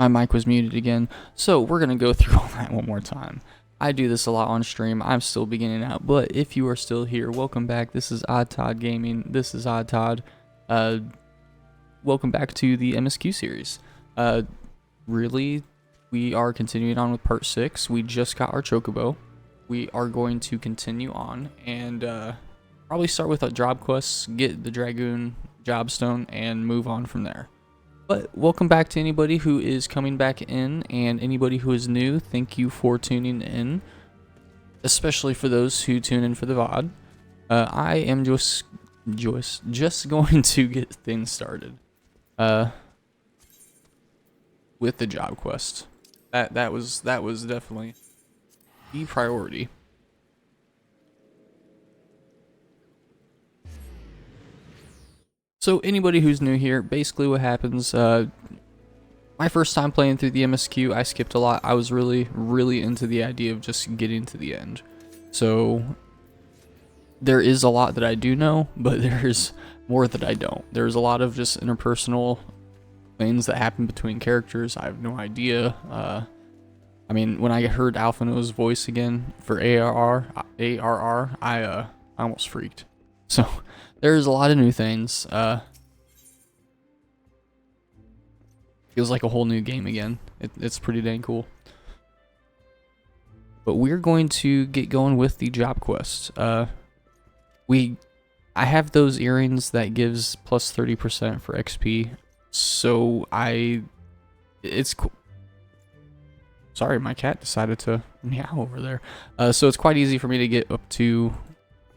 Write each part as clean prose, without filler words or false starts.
My mic was muted again, so we're gonna go through all that one more time. I do this a lot on stream. I'm still beginning out, but if you are still here, welcome back. This is Odd Todd Gaming. This is Odd Todd. Welcome back to the MSQ series. Really, we are continuing on with part 6. We just got our chocobo. We are going to continue on and probably start with a job quest, get the Dragoon Jobstone, and move on from there. But welcome back to anybody who is coming back in, and anybody who is new, thank you for tuning in, especially for those who tune in for the VOD. I am just going to get things started with the job quest. That was definitely the priority. So anybody who's new here, basically what happens, my first time playing through the MSQ, I skipped a lot. I was really into the idea of just getting to the end. So there is a lot that I do know, but there's more that I don't. There's a lot of just interpersonal things that happen between characters. I have no idea. I mean, when I heard Alphino's voice again for ARR, I almost freaked. So there's a lot of new things. Feels like a whole new game again. It's pretty dang cool. But we're going to get going with the job quest. I have those earrings that gives plus 30% for XP. So it's cool. Sorry, my cat decided to meow over there. So it's quite easy for me to get up to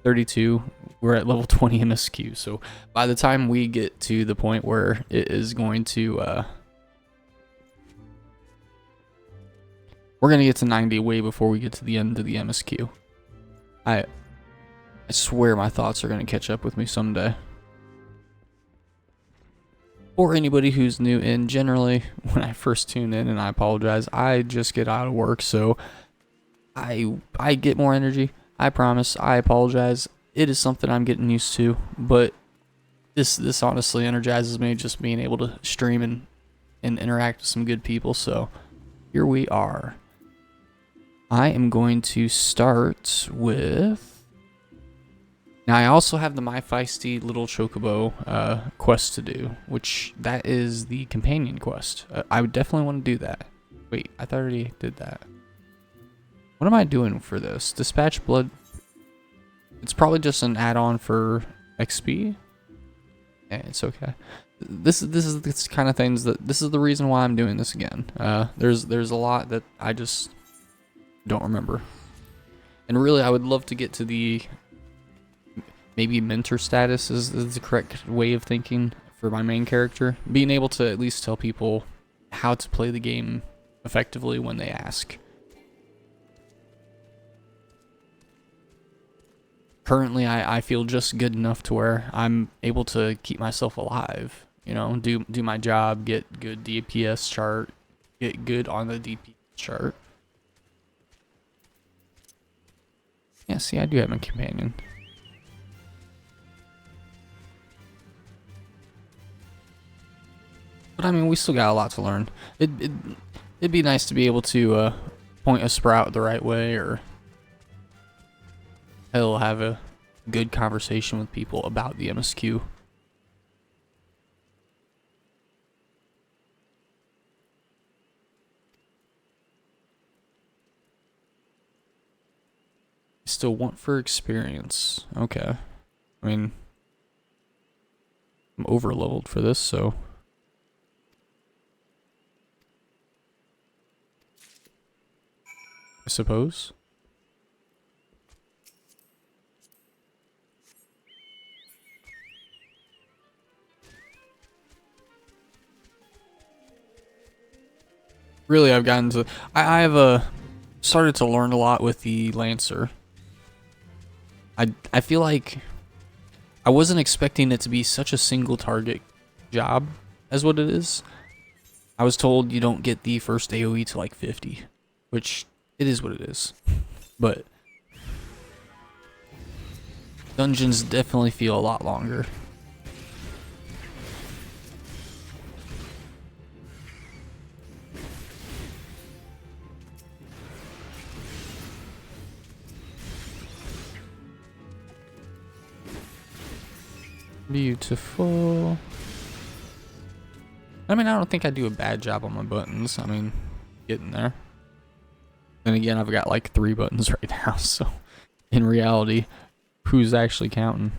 32. We're at level 20 MSQ, so by the time we get to the point where it is going to we're gonna get to 90 way before we get to the end of the MSQ. I swear my thoughts are gonna catch up with me someday. Or anybody who's new in, generally when I first tune in, and I apologize, I just get out of work, so I get more energy. I promise. I apologize. It is something I'm getting used to, but this honestly energizes me, just being able to stream and interact with some good people. So here we are. I am going to start with. Now I also have the My Feisty Little Chocobo quest to do, which that is the companion quest. I would definitely want to do that. Wait, I thought I already did that. What am I doing for this? Dispatch blood. It's probably just an add-on for XP. Yeah, it's okay. This is this kind of things that this is the reason why I'm doing this again. There's a lot that I just don't remember, and really I would love to get to the maybe mentor status is the correct way of thinking for my main character. Being able to at least tell people how to play the game effectively when they ask. Currently, I feel just good enough to where I'm able to keep myself alive. You know, do my job, get good DPS chart, get good on the DPS chart. Yeah, see, I do have a companion. But I mean, we still got a lot to learn. It'd be nice to be able to point a sprout the right way, or hell, have a good conversation with people about the MSQ. Still want for experience. Okay. I mean, I'm over leveled for this, so. I suppose. Really, I've gotten to. I have started to learn a lot with the Lancer. I feel like I wasn't expecting it to be such a single target job as what it is. I was told you don't get the first AoE to like 50, which it is what it is. But dungeons definitely feel a lot longer. Beautiful. I mean, I don't think I do a bad job on my buttons. I mean, getting there. Then again, I've got like 3 buttons right now, so in reality, who's actually counting?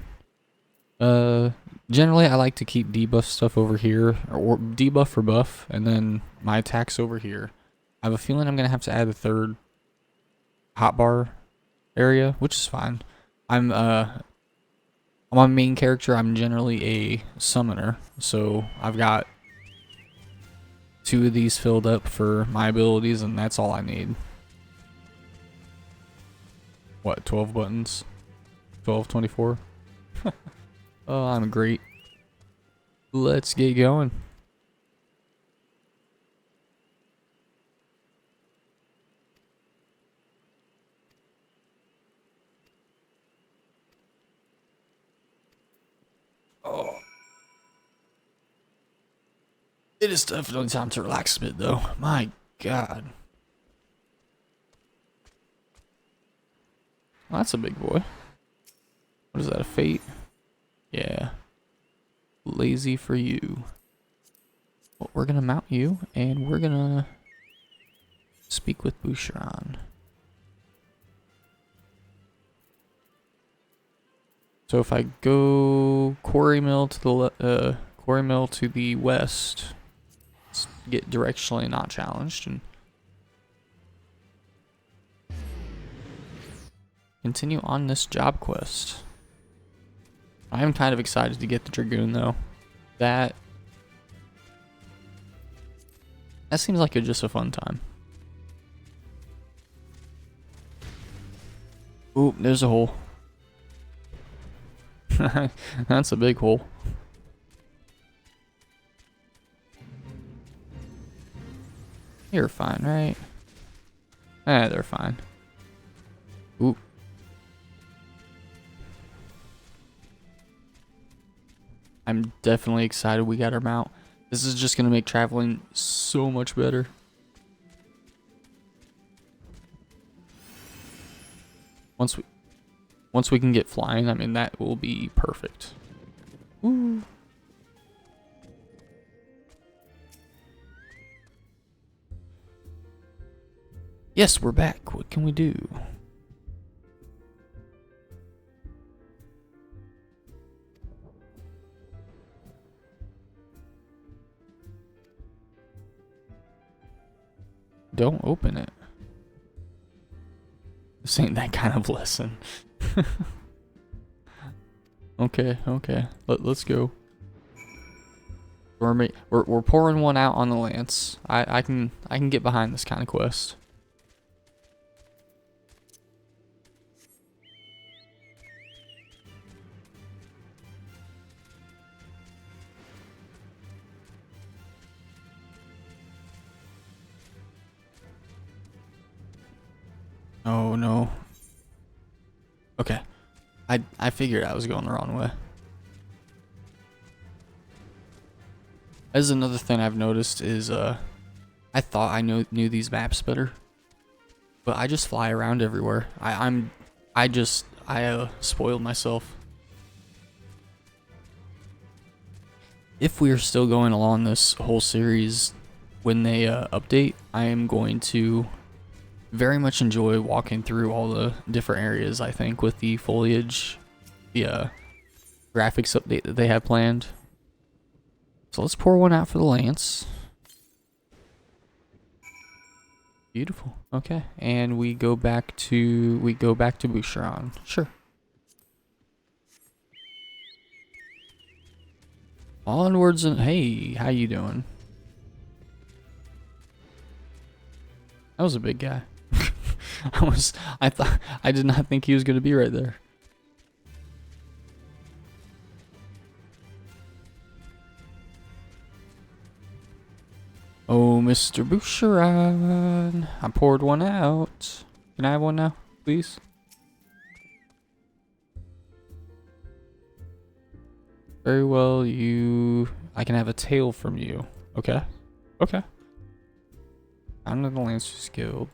Generally I like to keep debuff stuff over here, or debuff or buff, and then my attacks over here. I have a feeling I'm gonna have to add a 3rd hotbar area, which is fine. I'm my main character, I'm generally a summoner, so I've got 2 of these filled up for my abilities, and that's all I need. What, 12 buttons? 12, 24? Oh, I'm great. Let's get going. Oh. It is definitely time to relax a bit, though. My God. Well, that's a big boy. What is that, a fate? Yeah. Lazy for you. Well, we're gonna mount you, and we're gonna speak with Boucheron. So if I go Quarry Mill to the west, let's get directionally not challenged and continue on this job quest. I am kind of excited to get the Dragoon, though. That seems like just a fun time. Ooh, there's a hole. That's a big hole. You're fine, right? Eh, they're fine. Ooh. I'm definitely excited we got our mount. This is just gonna make traveling so much better. Once we can get flying, I mean, that will be perfect. Ooh. Yes, we're back. What can we do? Don't open it. This ain't that kind of lesson. Okay. Let's go. We're pouring one out on the lance. I can get behind this kind of quest. Oh no. Okay. I figured I was going the wrong way. As another thing I've noticed is I thought I knew these maps better, but I just fly around everywhere. I spoiled myself. If we are still going along this whole series when they update, I am going to very much enjoy walking through all the different areas, I think, with the foliage, the graphics update that they have planned. So let's pour one out for the lance. Beautiful. Okay, and we go back to Boucheron. Sure. Onwards and hey, how you doing? That was a big guy. I did not think he was gonna be right there. Oh, Mr. Boucheron, I poured one out. Can I have one now, please? Very well, I can have a tail from you. Okay. Okay. I'm in the Lancers Guild.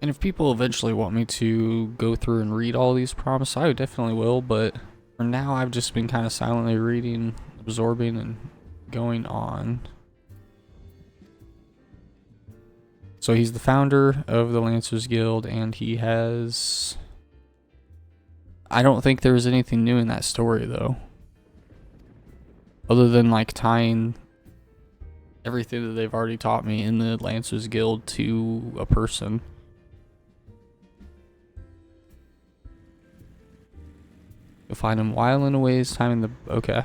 And if people eventually want me to go through and read all these prompts, I definitely will, but for now I've just been kind of silently reading, absorbing, and going on. So he's the founder of the Lancers Guild, and he has... I don't think there was anything new in that story, though. Other than, like, tying everything that they've already taught me in the Lancers Guild to a person. You'll find him whiling away his time in the... Okay.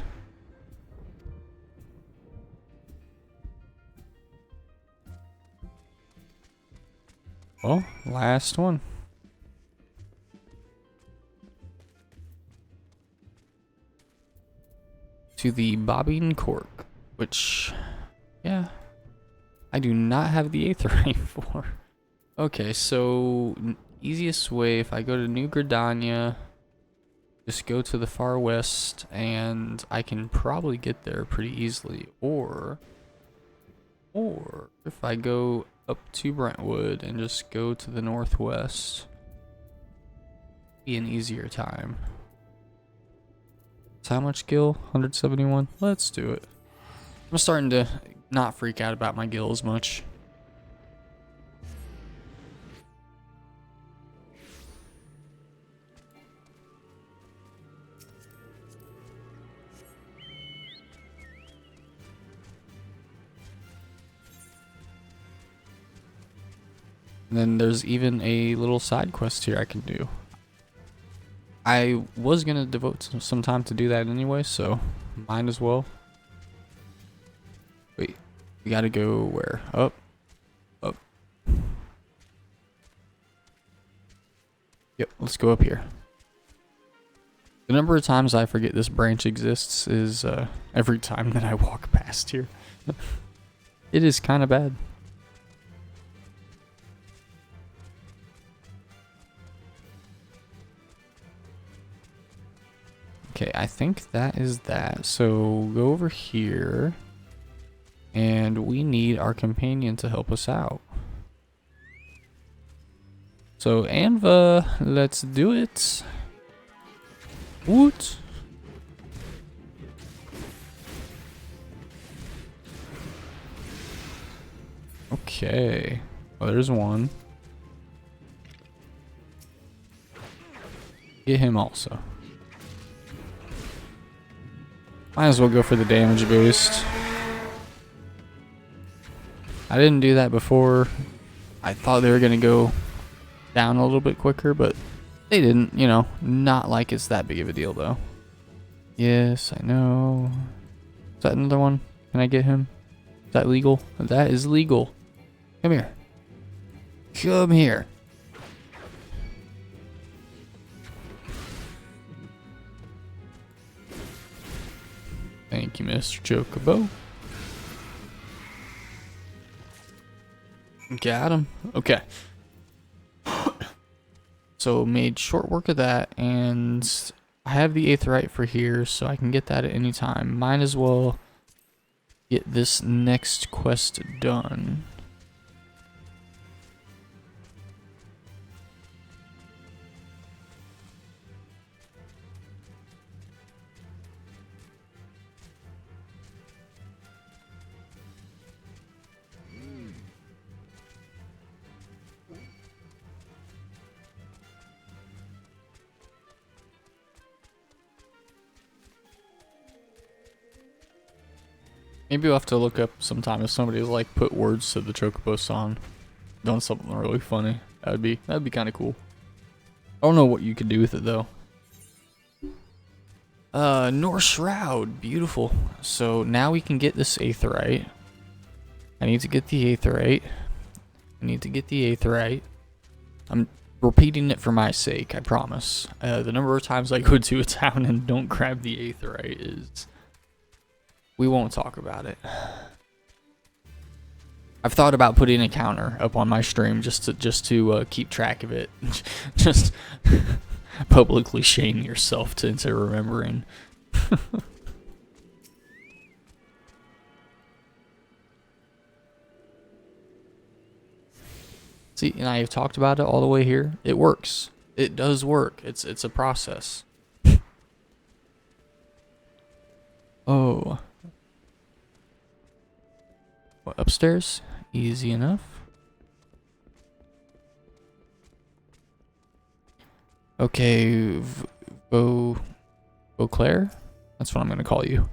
Well, last one. To the bobbing cork, which, yeah, I do not have the aetherite for. Okay, so easiest way, if I go to New Gridania, just go to the far west, and I can probably get there pretty easily. Or if I go up to Brentwood and just go to the northwest, be an easier time. How much gil? 171? Let's do it. I'm starting to not freak out about my gil as much. And then there's even a little side quest here I can do. I was going to devote some time to do that anyway, so might as well. Wait, we got to go where? Up. Up. Yep, let's go up here. The number of times I forget this branch exists is every time that I walk past here. It is kind of bad. Okay, I think that is that. So go over here, and we need our companion to help us out. So Anva, let's do it. Woot. Okay. Oh, there's one. Get him also. Might as well go for the damage boost. I didn't do that before. I thought they were going to go down a little bit quicker, but they didn't, you know. Not like it's that big of a deal, though. Yes, I know. Is that another one? Can I get him? Is that legal? That is legal. Come here. Come here. Thank you, Mr. Chocobo. Got him. Okay. So made short work of that, and I have the aetherite for here, so I can get that at any time. Might as well get this next quest done. Maybe we'll have to look up sometime if somebody's like put words to the Chocobo song, done something really funny. That'd be kind of cool. I don't know what you could do with it though. North Shroud, beautiful. So now we can get this aetherite. I need to get the aetherite. I need to get the aetherite. I'm repeating it for my sake, I promise. The number of times I go to a town and don't grab the aetherite is... We won't talk about it. I've thought about putting a counter up on my stream just to keep track of it. Just publicly shame yourself into remembering. See, and I've talked about it all the way here. It works. It does work. It's a process. Oh. What, upstairs? Easy enough. Okay, Beauclair? That's what I'm gonna call you.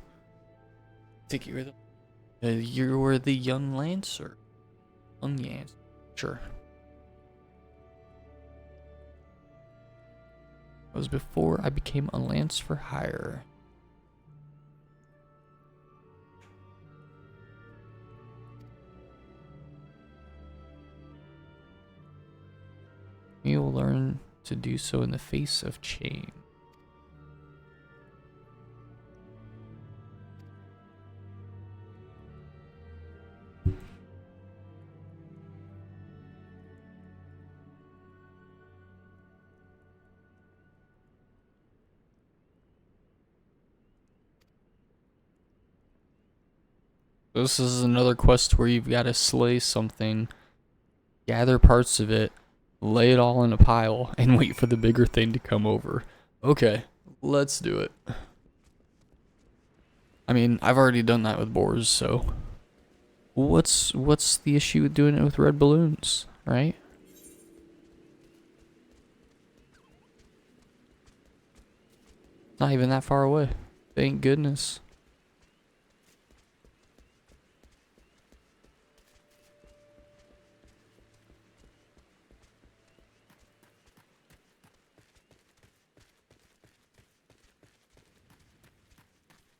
I think you were the young Lancer. Young Lancer. Sure. That was before I became a Lance for hire. You will learn to do so in the face of change. This is another quest where you've got to slay something, gather parts of it, lay it all in a pile, and wait for the bigger thing to come over. Okay, let's do it. I mean, I've already done that with boars, so what's the issue with doing it with red balloons, right? Not even that far away. Thank goodness.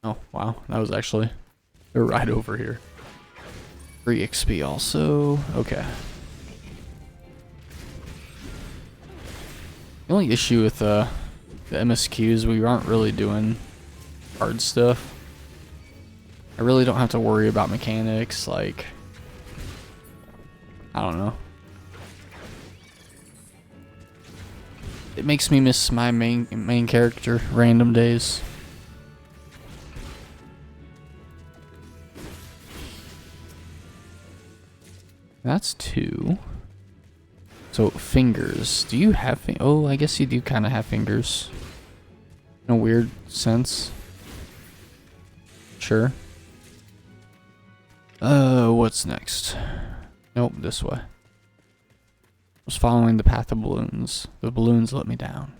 Oh, wow. That was actually right over here. Free XP also. Okay. The only issue with the MSQs, we aren't really doing hard stuff. I really don't have to worry about mechanics, like, I don't know. It makes me miss my main character random days. That's 2. So, fingers. Do you have oh, I guess you do kind of have fingers. In a weird sense. Sure. What's next? Nope, this way. I was following the path of balloons. The balloons let me down.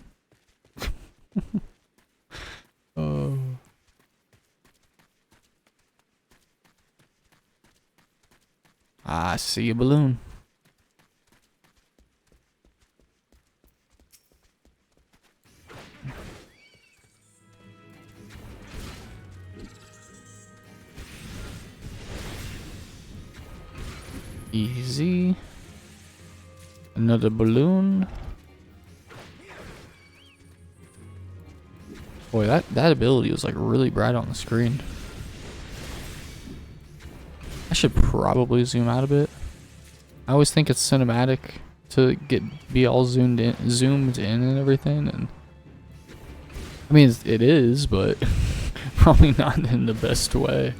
Oh. I see a balloon. Easy. Another balloon. Boy, that ability was like really bright on the screen. I should probably zoom out a bit. I always think it's cinematic to be all zoomed in and everything, and I mean it is, but probably not in the best way.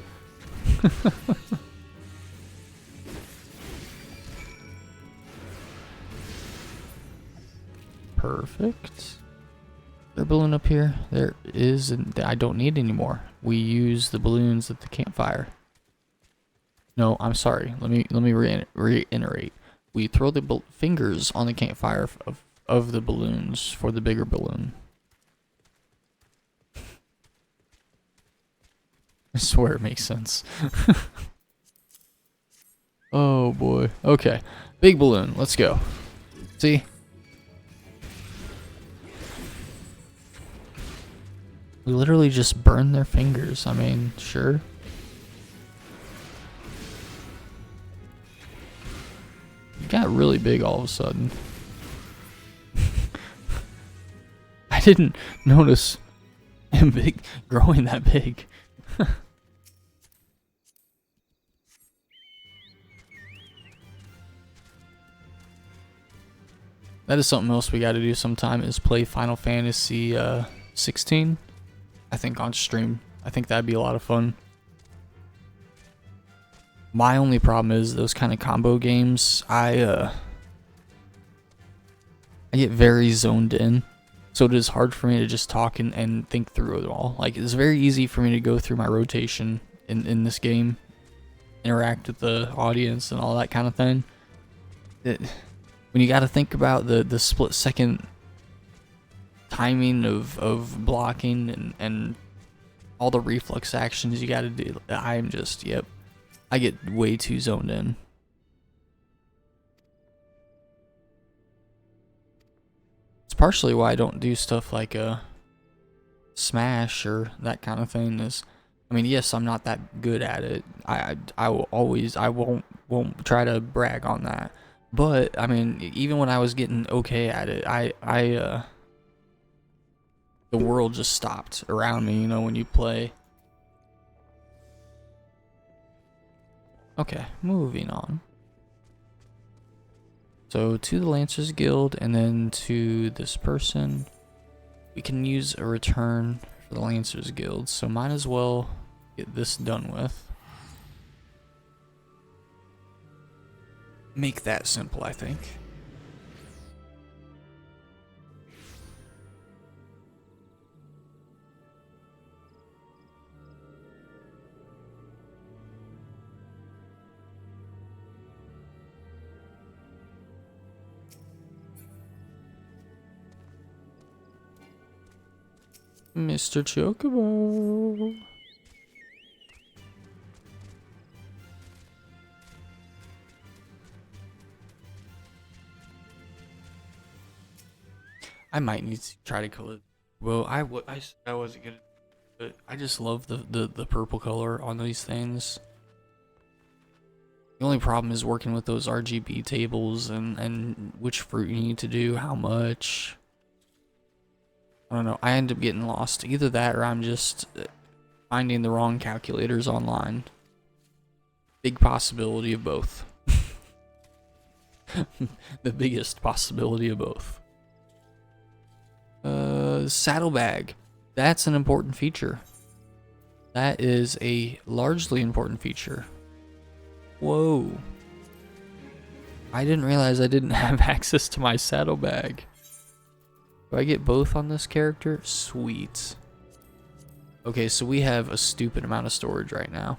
Perfect. Is there a balloon up here? There is, and I don't need any more. We use the balloons at the campfire. No, I'm sorry. Let me reiterate. We throw the fingers on the campfire of the balloons for the bigger balloon. I swear it makes sense. Oh boy. Okay. Big balloon. Let's go. See? We literally just burn their fingers. I mean, sure. It got really big all of a sudden. I didn't notice him growing that big. That is something else we got to do sometime, is play Final Fantasy 16. I think on stream. I think that'd be a lot of fun. My only problem is those kind of combo games. I I get very zoned in. So it is hard for me to just talk and think through it all. Like, it's very easy for me to go through my rotation in this game, interact with the audience and all that kind of thing. When you got to think about the split second timing of blocking and all the reflex actions you got to do, I'm just, yep, I get way too zoned in. It's partially why I don't do stuff like a Smash or that kind of thing. Is, I mean, yes, I'm not that good at it. I will always, I won't try to brag on that. But I mean, even when I was getting okay at it, the world just stopped around me, you know, when you play. Okay, moving on. So to the Lancers Guild and then to this person. We can use a return for the Lancers Guild, so might as well get this done with. Make that simple, I think. Mr. Chocobo. I might need to try to color. Well, I wasn't gonna, but I just love the purple color on these things. The only problem is working with those RGB tables and which fruit you need to do, how much. I don't know. I end up getting lost. Either that or I'm just finding the wrong calculators online. Big possibility of both. The biggest possibility of both. Saddlebag. That's an important feature. That is a largely important feature. Whoa. I didn't realize I didn't have access to my saddlebag. Do I get both on this character? Sweet. Okay, so we have a stupid amount of storage right now.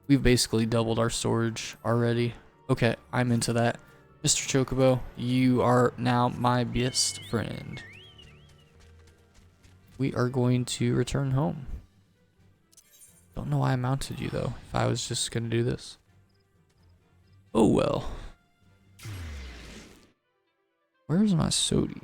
We've basically doubled our storage already. Okay, I'm into that. Mr. Chocobo, you are now my best friend. We are going to return home. Don't know why I mounted you though, if I was just gonna do this. Oh well. Where's my sody?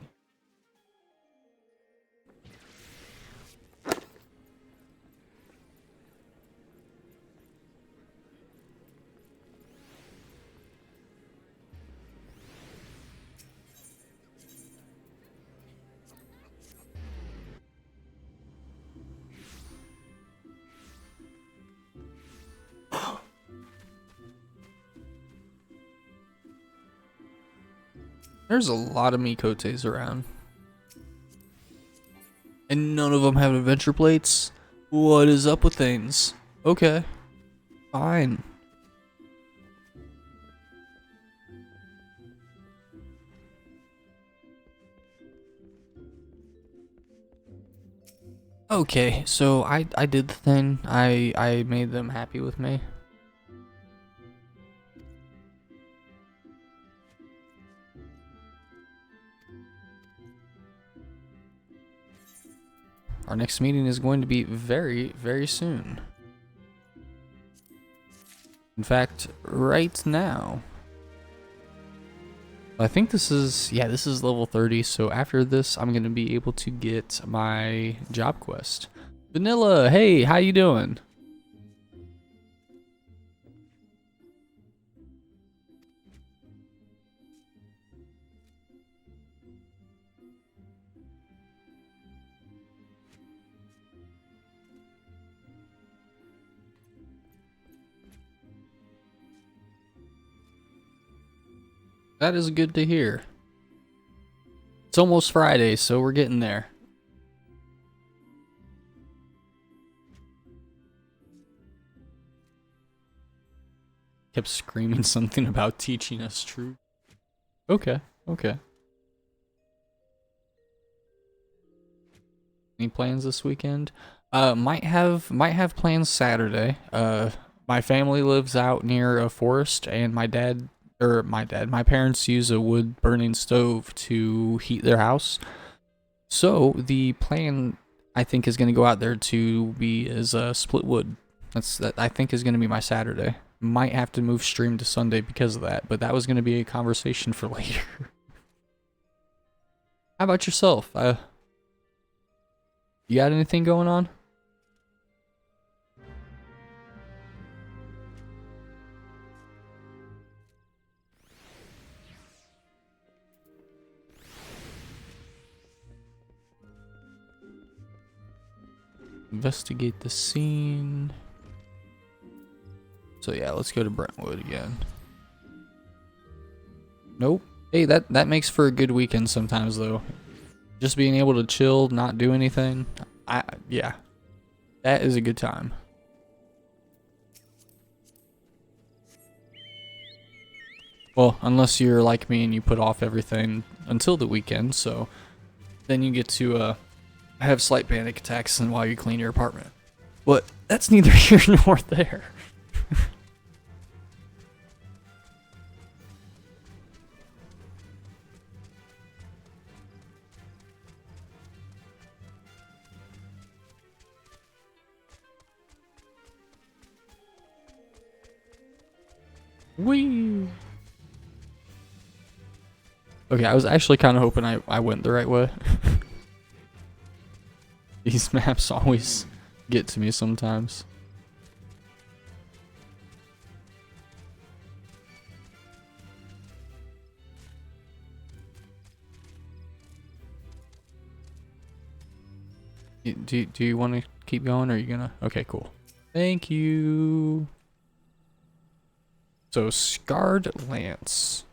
There's a lot of Mikotes around. And none of them have adventure plates? What is up with things? Okay. Fine. Okay, so I did the thing. I made them happy with me. Our next meeting is going to be very, very soon. In fact, right now. I think this is, yeah, this is level 30, so after this, I'm going to be able to get my job quest. Vanilla, hey, how you doing? That is good to hear. It's almost Friday, so we're getting there. Kept screaming something about teaching us truth. Okay, okay. Any plans this weekend? Might have plans Saturday. My family lives out near a forest, and my parents use a wood burning stove to heat their house. So the plan, I think, is going to go out there to be is split wood. That I think is going to be my Saturday. Might have to move stream to Sunday because of that, but that was going to be a conversation for later. How about yourself? You got anything going on? Investigate the scene. So yeah, let's go to Brentwood again. Nope. Hey, that makes for a good weekend sometimes though. Just being able to chill, not do anything. Yeah. That is a good time. Well, unless you're like me and you put off everything until the weekend, so then you get to have slight panic attacks while you clean your apartment. But that's neither here nor there. Whee! Okay, I was actually kind of hoping I went the right way. These maps always get to me sometimes. Do you want to keep going, or are you gonna? Okay, cool. Thank you. So, Scarred Lance.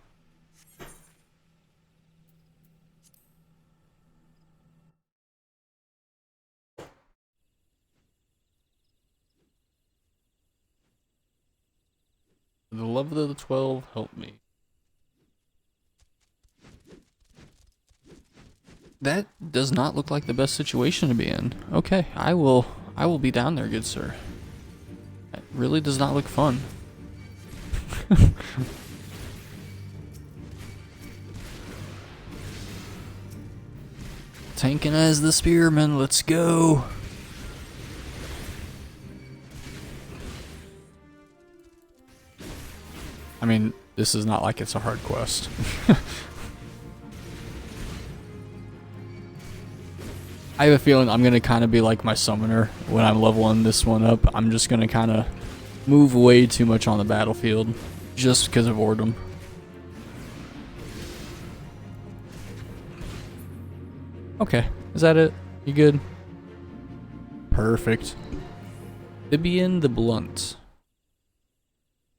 The love of the 12, help me. That does not look like the best situation to be in. Okay, I will be down there, good sir. That really does not look fun. Tanking as the spearman, let's go. I mean, this is not like it's a hard quest. I have a feeling I'm going to kind of be like my summoner when I'm leveling this one up. I'm just going to kind of move way too much on the battlefield just because of boredom. Okay, is that it? You good? Perfect. Vibian the Blunt.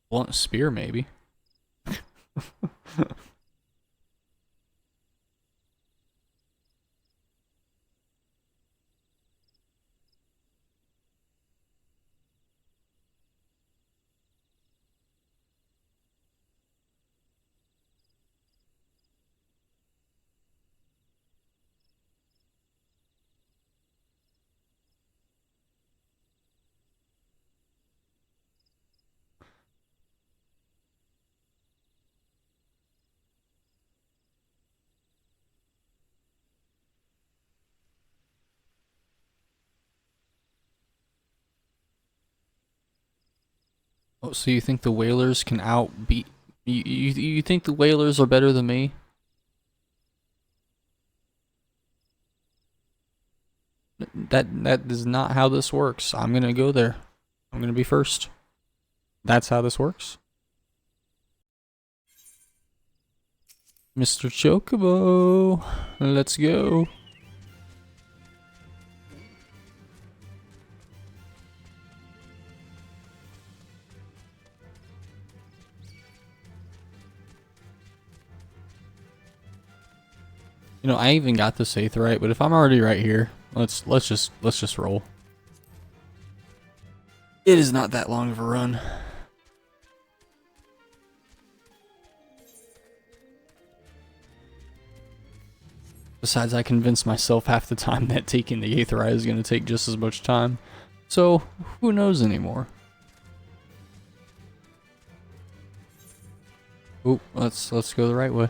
Blunt spear, maybe. Oh, so you think the Whalers can outbeat... You think the Whalers are better than me? That is not how this works. I'm gonna go there. I'm gonna be first. That's how this works. Mr. Chocobo, let's go. You know, I even got this 8th right, but if I'm already right here, let's just roll. It is not that long of a run. Besides, I convinced myself half the time that taking the Aether Eye is going to take just as much time. So, who knows anymore? Oh, let's go the right way.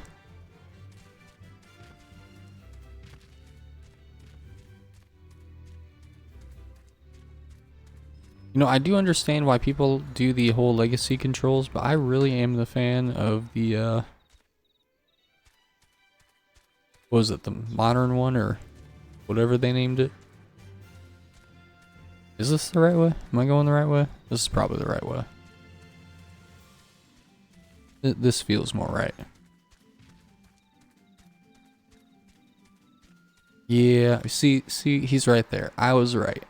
You know, I do understand why people do the whole legacy controls, but I really am the fan of the, what was it, the modern one, or whatever they named it? Is this the right way? Am I going the right way? This is probably the right way. This feels more right. Yeah, see, he's right there. I was right.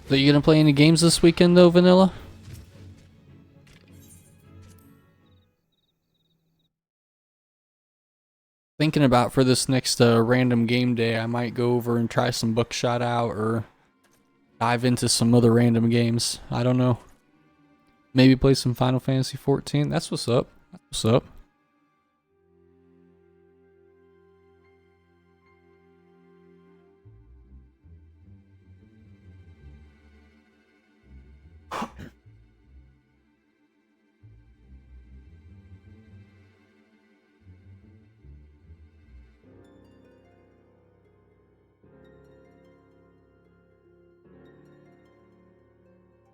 So you gonna play any games this weekend though, Vanilla? Thinking about for this next random game day, I might go over and try some Bookshot out or dive into some other random games. I don't know. Maybe play some Final Fantasy 14. That's what's up. That's what's up.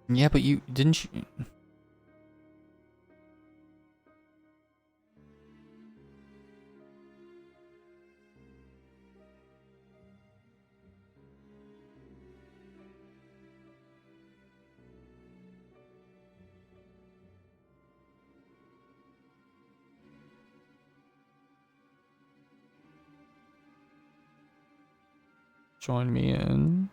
Yeah, but you didn't you? Join me in.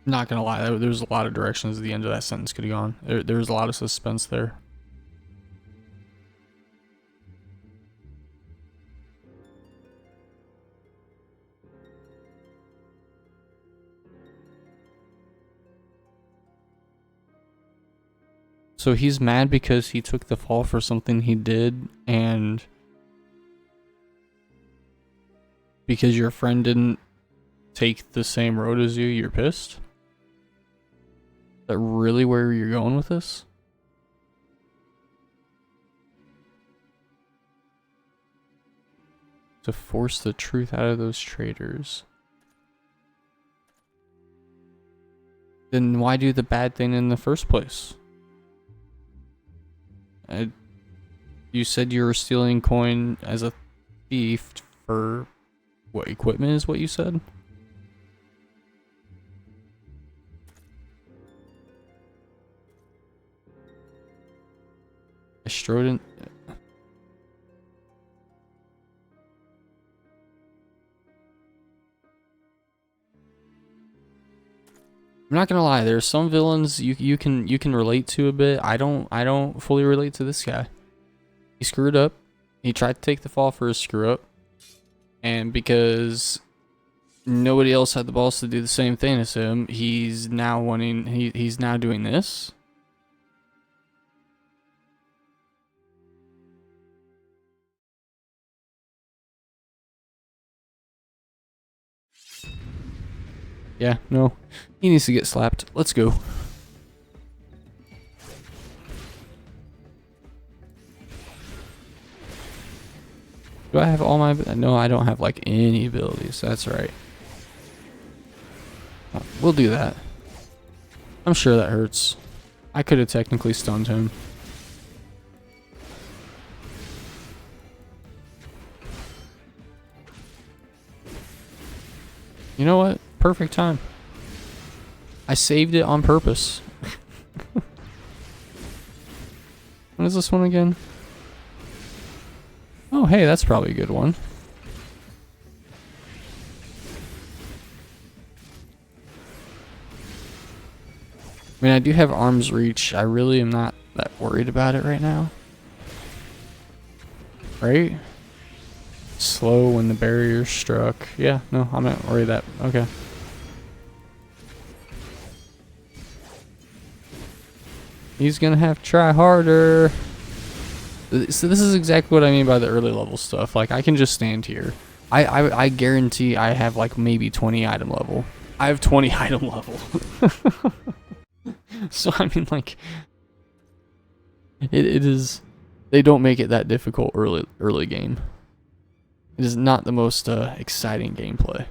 Not gonna lie, there's a lot of directions the end of that sentence could have gone. There's a lot of suspense there. So he's mad because he took the fall for something he did, and because your friend didn't take the same road as you, you're pissed? Is that really where you're going with this? To force the truth out of those traitors. Then why do the bad thing in the first place? You said you were stealing coin as a thief for what, equipment is what you said? I strode in. I'm not gonna lie, there's some villains you can relate to a bit. I don't fully relate to this guy. He screwed up. He tried to take the fall for his screw up. And because nobody else had the balls to do the same thing as him, he's now he's now doing this. Yeah, no. He needs to get slapped. Let's go. Do I have all my... No, I don't have like any abilities. That's right. We'll do that. I'm sure that hurts. I could have technically stunned him. You know what? Perfect time. I saved it on purpose. What is this one again? Oh, hey, that's probably a good one. I mean, I do have arm's reach. I really am not that worried about it right now. Right? Slow when the barrier's struck. Yeah, no, I'm not worried that. Okay. He's gonna have to try harder. So this is exactly what I mean by the early level stuff. Like, I can just stand here. I guarantee I have like maybe 20 item level. I have 20 item level. So I mean, like, it is. They don't make it that difficult early game. It is not the most exciting gameplay,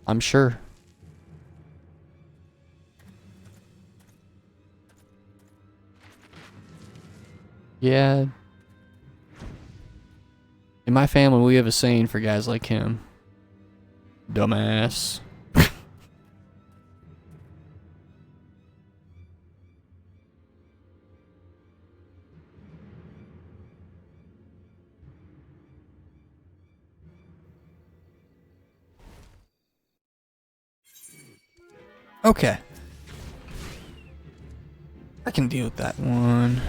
I'm sure. Yeah. In my family, we have a saying for guys like him. Dumbass. Okay. I can deal with that one.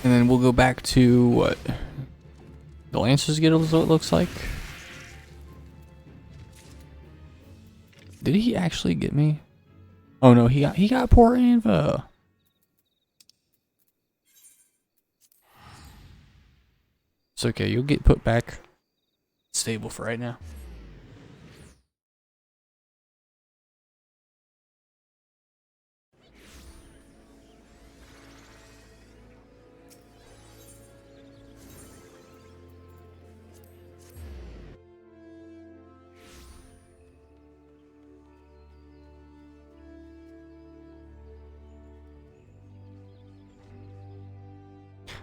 And then we'll go back to what? The Lancers get what it looks like. Did he actually get me? Oh no, he got poor Anva. It's okay, you'll get put back stable for right now.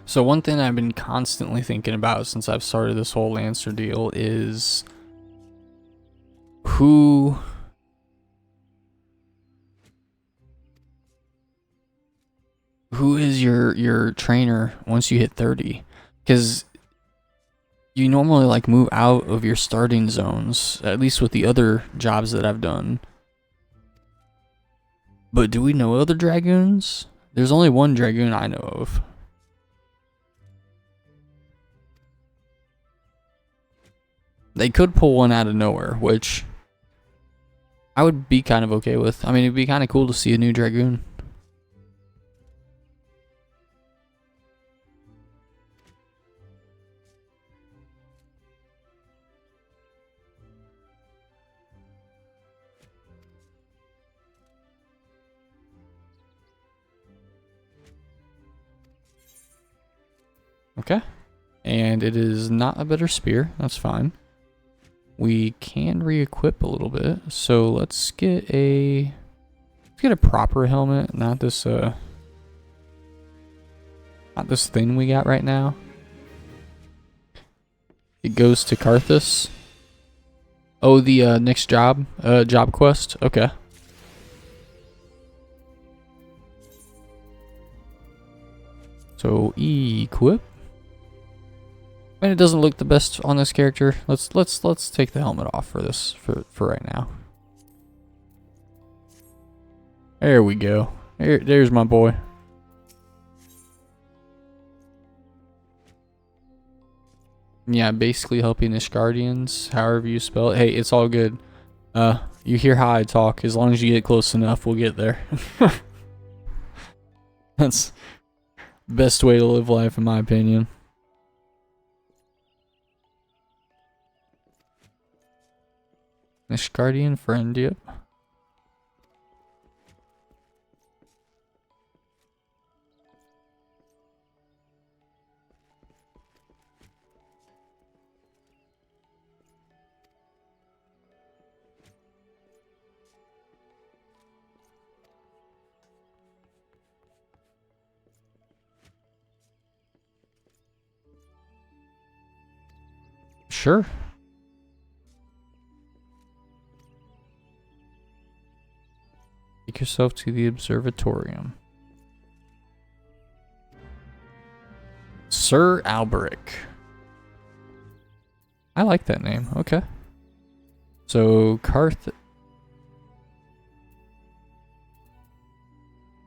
So one thing I've been constantly thinking about since I've started this whole Lancer deal is who is your trainer once you hit 30? Because you normally like move out of your starting zones, at least with the other jobs that I've done. But do we know other Dragoons? There's only one Dragoon I know of. They could pull one out of nowhere, which I would be kind of okay with. I mean, it'd be kind of cool to see a new Dragoon. Okay. And it is not a better spear. That's fine. We can re-equip a little bit. So let's get a proper helmet, not this thing we got right now. It goes to Karthus. Oh, the next job quest. Okay. So equip. I mean, it doesn't look the best on this character. Let's take the helmet off for this for right now. There we go. There's my boy. Yeah, basically helping Ishgardians, however you spell it. Hey, it's all good. You hear how I talk. As long as you get close enough, we'll get there. That's the best way to live life, in my opinion. Ishgardian friend, yep. Sure. Take yourself to the observatorium. Sir Alberic. I like that name. Okay. So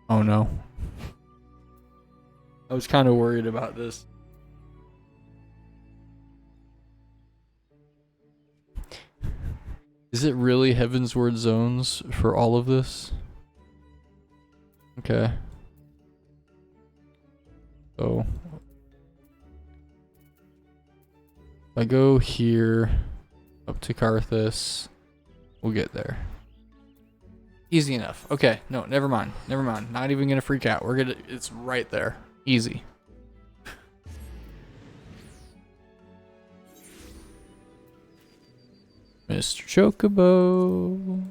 Oh no. I was kind of worried about this. Is it really Heavensward zones for all of this? Okay. So if I go here up to Karthus, we'll get there. Easy enough. Okay, no, never mind. Never mind. Not even gonna freak out. We're gonna, it's right there. Easy. Mr. Chocobo.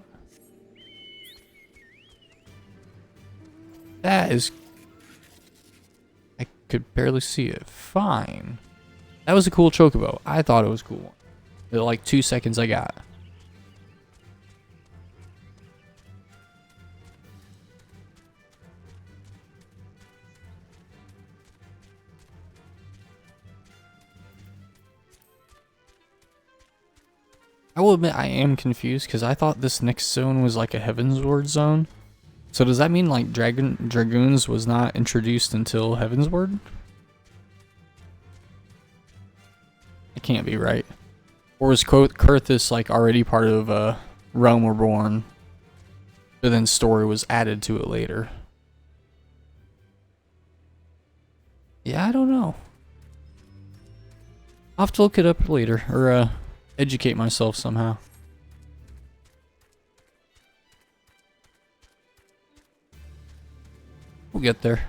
That is... I could barely see it. Fine. That was a cool Chocobo. I thought it was cool. The like 2 seconds I got. I will admit I am confused because I thought this next zone was like a Heavensward zone. So does that mean like Dragoons was not introduced until Heavensward? It can't be right. Or is Karthus like already part of Realm Reborn, but then story was added to it later? Yeah, I don't know. I'll have to look it up later, or educate myself somehow. We'll get there.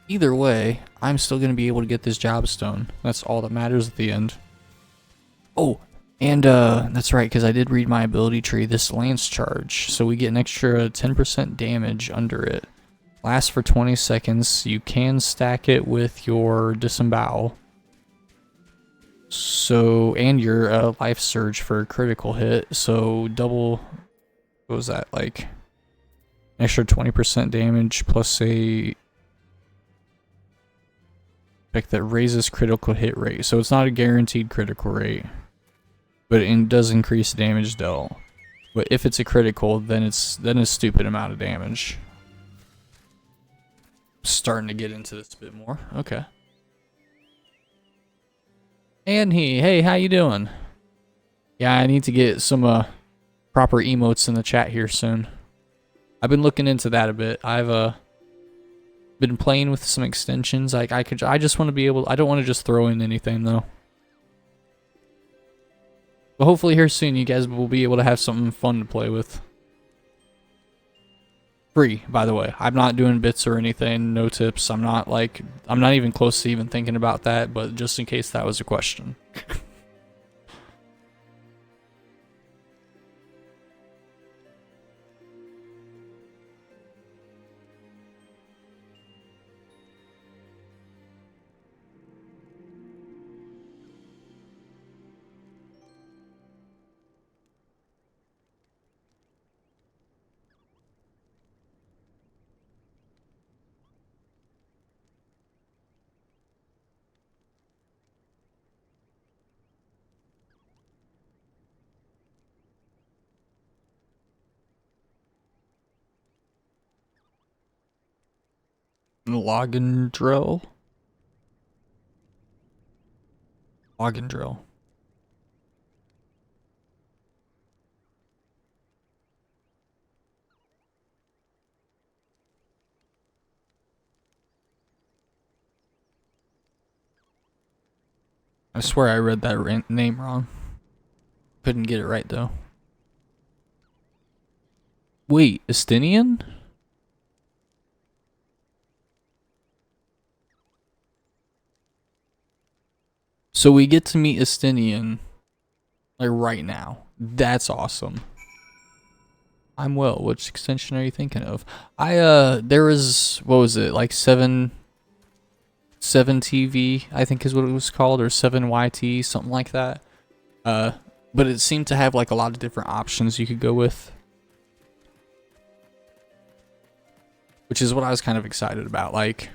Either way, I'm still going to be able to get this job stone. That's all that matters at the end. Oh, and that's right, because I did read my ability tree, this lance charge. So we get an extra 10% damage under it. Lasts for 20 seconds. You can stack it with your disembowel. So, and your life surge for a critical hit. So double, what was that, like an extra 20% damage plus a effect that raises critical hit rate. So it's not a guaranteed critical rate, but it does increase damage dealt. But if it's a critical, then it's a stupid amount of damage. Starting to get into this a bit more. Okay. And hey, how you doing? Yeah, I need to get some proper emotes in the chat here soon. I've been looking into that a bit. I've been playing with some extensions. Like I just want to be able. I don't want to just throw in anything though. But hopefully here soon, you guys will be able to have something fun to play with. Free, by the way. I'm not doing bits or anything, no tips. I'm not even close to even thinking about that, but just in case that was a question. Login drill. Login drill. I swear I read that name wrong. Couldn't get it right though. Wait, Estinian? So we get to meet Estinian like right now. That's awesome. I'm well. Which extension are you thinking of? There was, what was it, like 7 TV, I think is what it was called, or 7YT, something like that. But it seemed to have like a lot of different options you could go with, which is what I was kind of excited about. Like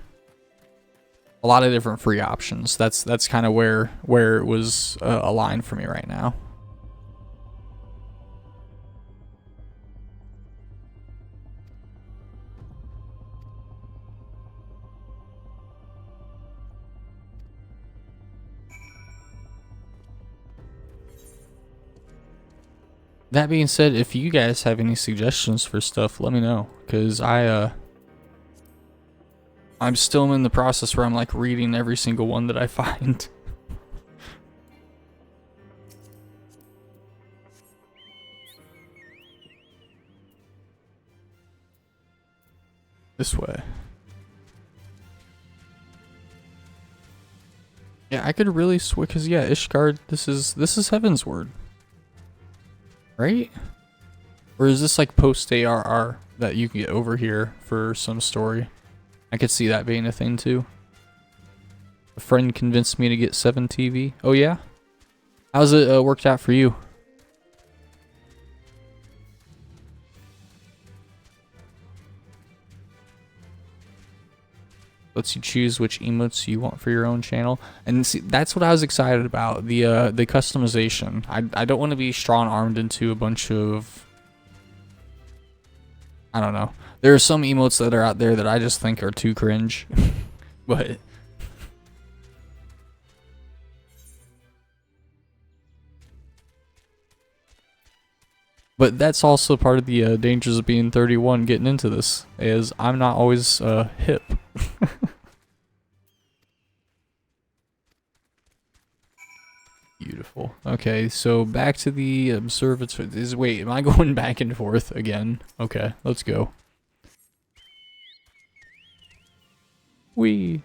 a lot of different free options. That's kind of where it was aligned for me right now. That being said, if you guys have any suggestions for stuff, let me know, because I'm still in the process where I'm like reading every single one that I find. This way. Yeah, I could really switch, cause yeah, Ishgard. This is Heaven's Word, right? Or is this like post ARR that you can get over here for some story? I could see that being a thing too. A friend convinced me to get 7 TV. Oh yeah? How's it worked out for you? Lets you choose which emotes you want for your own channel, and see, that's what I was excited about, the customization. I don't want to be strong-armed into a bunch of, I don't know. There are some emotes that are out there that I just think are too cringe, but that's also part of the dangers of being 31 getting into this, is I'm not always hip. Beautiful. Okay, so back to the observatory. Wait, am I going back and forth again? Okay, let's go. Whee!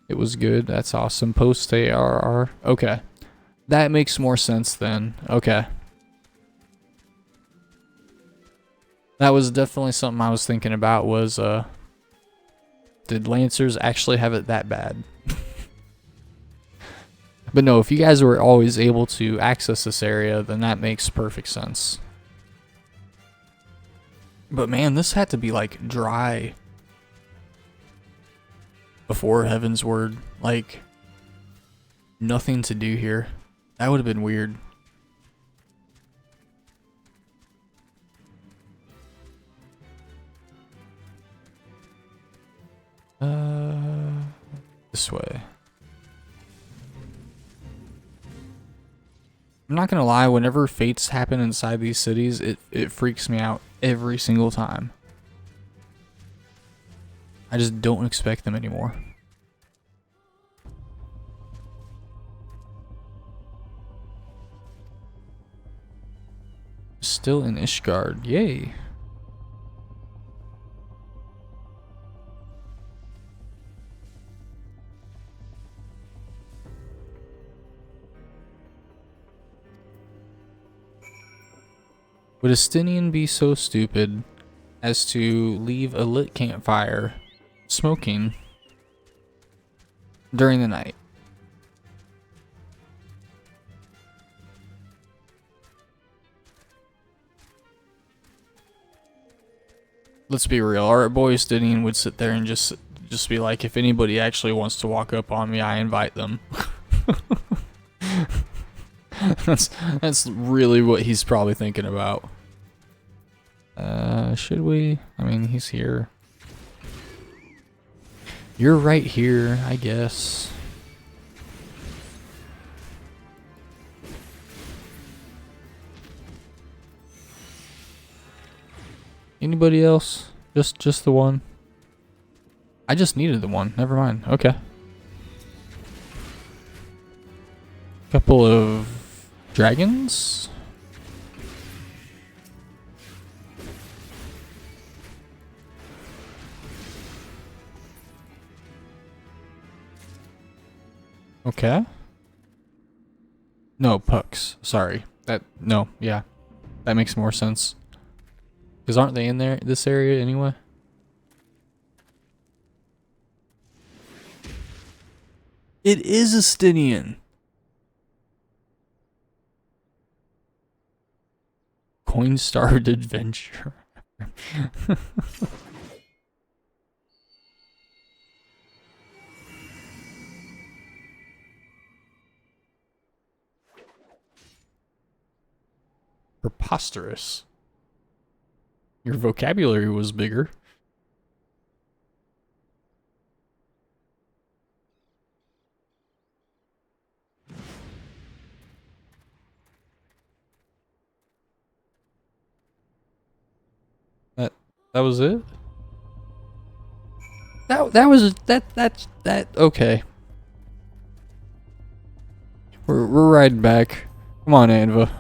It was good. That's awesome. Post ARR. Okay. That makes more sense then. Okay. That was definitely something I was thinking about, was did Lancers actually have it that bad? But no, if you guys were always able to access this area, then that makes perfect sense. But man, this had to be like dry before Heaven's Word. Like, nothing to do here. That would have been weird. This way. I'm not gonna lie, whenever fates happen inside these cities, it freaks me out every single time. I just don't expect them anymore. Still in Ishgard, yay. Would a Stinian be so stupid as to leave a lit campfire smoking during the night? Let's be real, our boy Stinian would sit there and just be like, if anybody actually wants to walk up on me, I invite them. That's really what he's probably thinking about. Should we? I mean, he's here. You're right here, I guess. Anybody else? Just the one? I just needed the one. Never mind. Okay. Couple of dragons? Okay. No, pucks. Sorry. No, yeah. That makes more sense. Because aren't they in this area anyway? It is a Stinian. Coin-starred adventure. Preposterous. Your vocabulary was bigger. That was it? That's okay. We're riding back. Come on, Anva.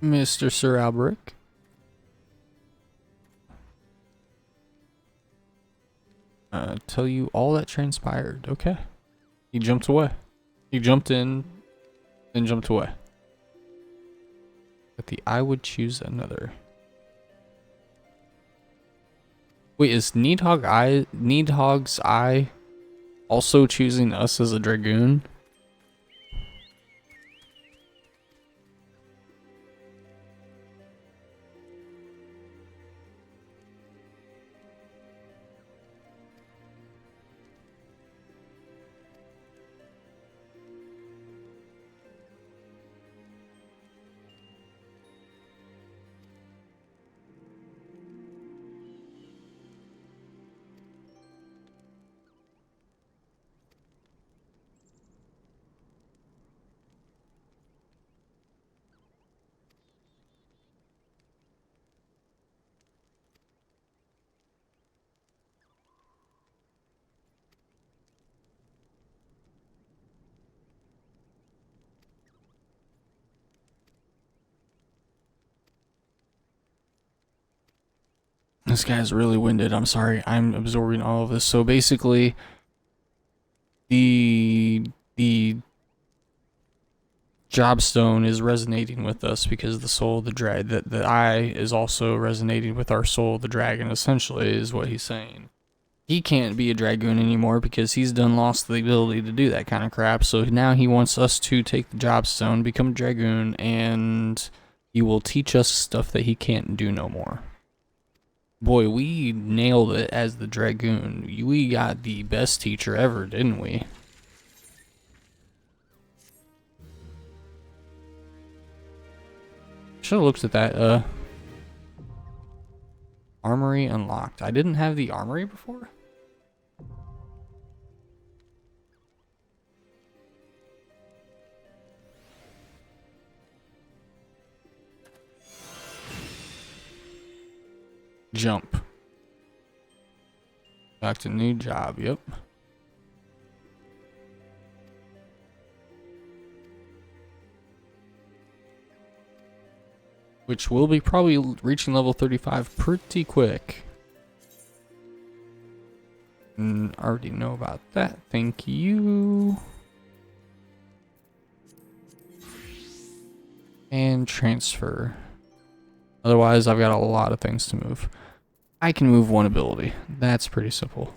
Mr. Sir Alberic. Tell you all that transpired. Okay. He jumped away. He jumped in and jumped away. But I would choose another. Wait, is Needhog's Eye also choosing us as a Dragoon? This guy's really winded. I'm sorry. I'm absorbing all of this. So basically, the Jobstone is resonating with us because the soul of the dragon, the eye is also resonating with our soul of the dragon, essentially, is what he's saying. He can't be a Dragoon anymore because he's done lost the ability to do that kind of crap. So now he wants us to take the Jobstone, become a Dragoon, and he will teach us stuff that he can't do no more. Boy, we nailed it as the Dragoon. We got the best teacher ever, didn't we? Should have looked at that, armory unlocked. I didn't have the armory before? Jump. Back to new job, yep. Which will be probably reaching level 35 pretty quick. Already know about that, thank you. And transfer. Otherwise, I've got a lot of things to move. I can move one ability. That's pretty simple.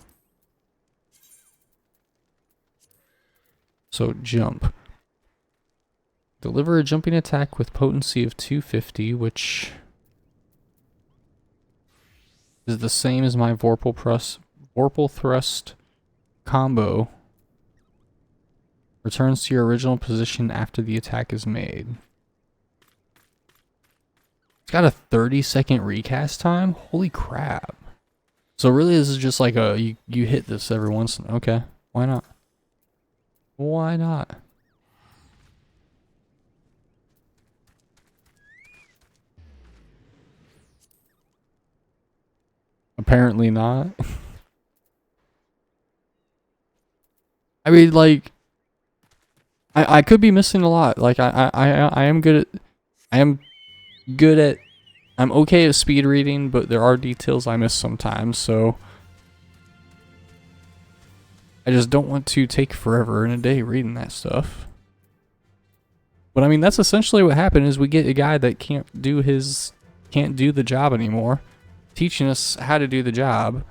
So jump. Deliver a jumping attack with potency of 250, which is the same as my Vorpal Thrust combo. Returns to your original position after the attack is made. It's got a 30-second recast time? Holy crap. So really this is just like a, you hit this every once in, okay, why not? Why not? Apparently not. I mean, like, I could be missing a lot. Like, I am good at, I'm okay at speed reading, but there are details I miss sometimes, so I just don't want to take forever in a day reading that stuff. But I mean, that's essentially what happened, is we get a guy that can't do the job anymore, teaching us how to do the job,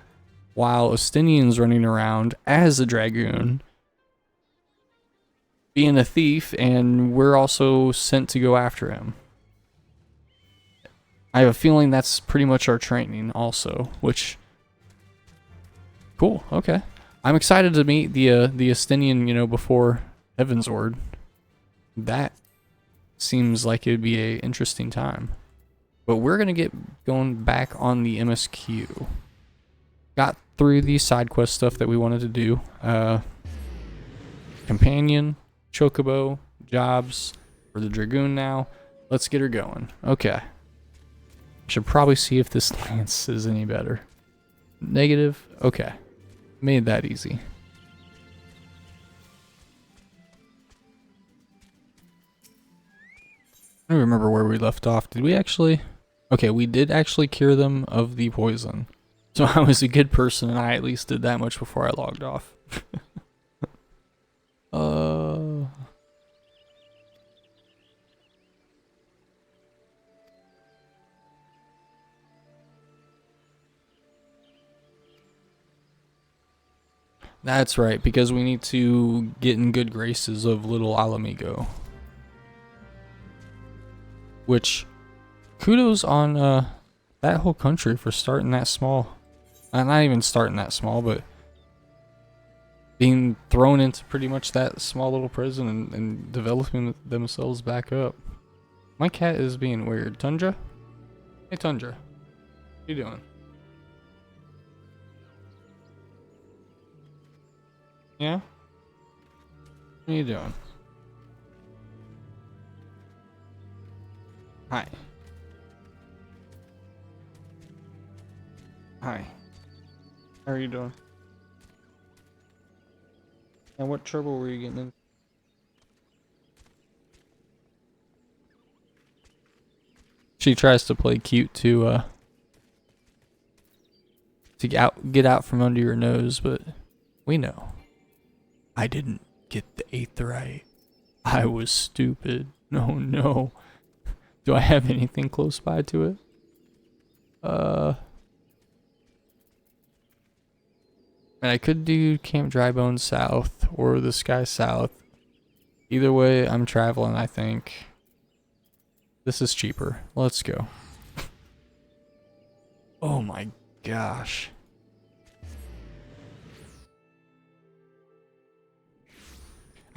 while Estinian's running around as a Dragoon. being a thief, and we're also sent to go after him. I have a feeling that's pretty much our training also, which... Cool, okay. I'm excited to meet the Estinian, you know, before Heavensward. That seems like it would be a interesting time. But we're going to get going back on the MSQ. Got through the side quest stuff that we wanted to do. Companion, Chocobo, jobs for the Dragoon now. Let's get her going. Okay. Should probably see if this lance is any better. Negative. Okay. Made that easy. I don't remember where we left off. Did we actually? Okay, we did actually cure them of the poison. So I was a good person and I at least did that much before I logged off. That's right, because we need to get in good graces of little Alamigo. Which, kudos on that whole country for starting that small. Not even starting that small, but being thrown into pretty much that small little prison and developing themselves back up. My cat is being weird. Tundra? Hey Tundra. What you doing? Yeah? What are you doing? Hi. Hi. How are you doing? And what trouble were you getting in? She tries to play cute to get out from under your nose, but we know. I didn't get the eighth right. I was stupid. No, no. Do I have anything close by to it? And I could do Camp Drybone South or the Sky South. Either way, I'm traveling, I think. This is cheaper. Let's go. Oh my gosh.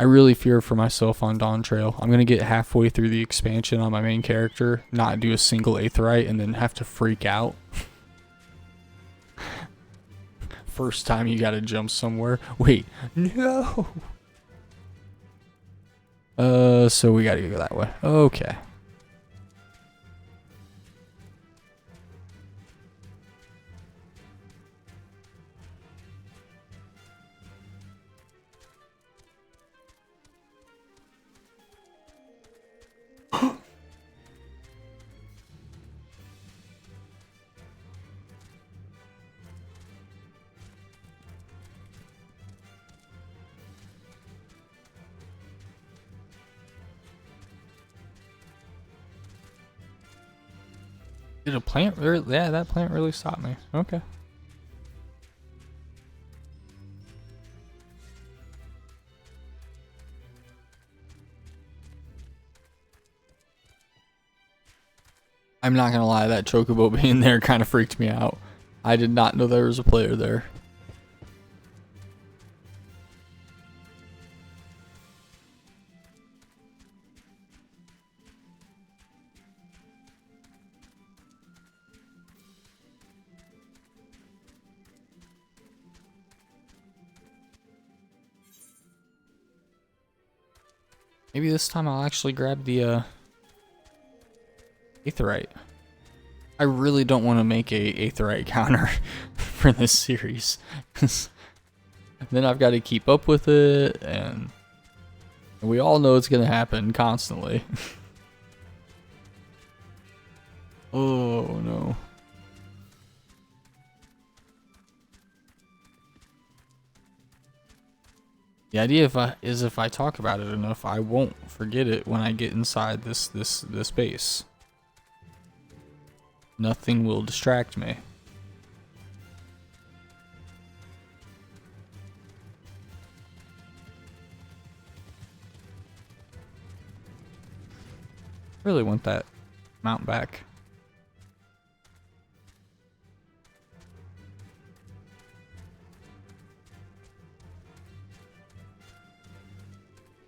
I really fear for myself on Dawn Trail. I'm going to get halfway through the expansion on my main character, not do a single aetheryte, and then have to freak out. First time you got to jump somewhere. Wait, no! So we got to go that way. Okay. Did a plant really? Yeah, that plant really stopped me. Okay. I'm not gonna lie, that chocobo being there kind of freaked me out. I did not know there was a player there. Maybe this time I'll actually grab the aetheryte. I really don't want to make a aetheryte counter for this series. Then I've got to keep up with it, and we all know it's going to happen constantly. Oh no. The idea is if I talk about it enough, I won't forget it when I get inside this base. Nothing will distract me. Really want that mount back.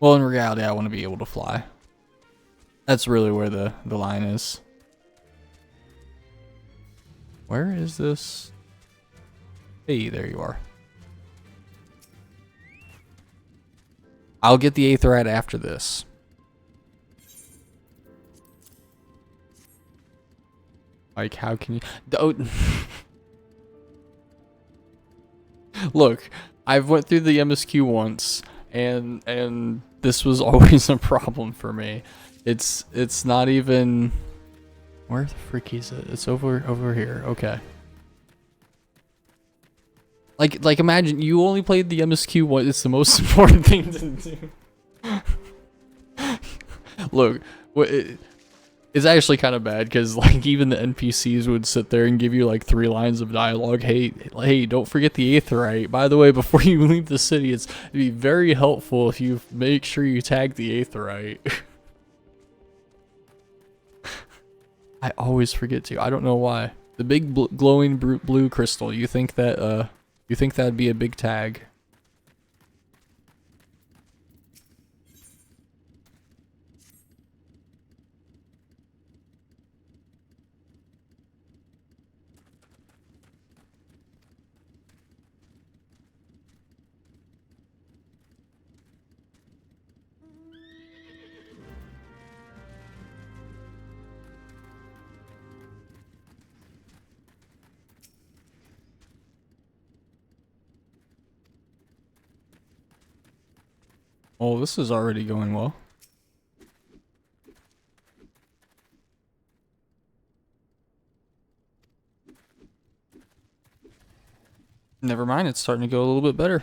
Well, in reality, I want to be able to fly. That's really where the line is. Where is this? Hey, there you are. I'll get the Aetherite after this. Like, how can you... Oh. Look, I've went through the MSQ once, and this was always a problem for me. It's not even... Where the frick is it? It's over here. Okay. Like imagine you only played the MSQ once. It's the most important thing to do. Look, it's actually kind of bad because like even the NPCs would sit there and give you like 3 lines of dialogue. Hey, don't forget the Aetherite. By the way, before you leave the city, it'd be very helpful if you make sure you tag the Aetherite. I always forget to. I don't know why. The big glowing blue crystal. You think that'd be a big tag? Oh, this is already going well. Never mind, it's starting to go a little bit better.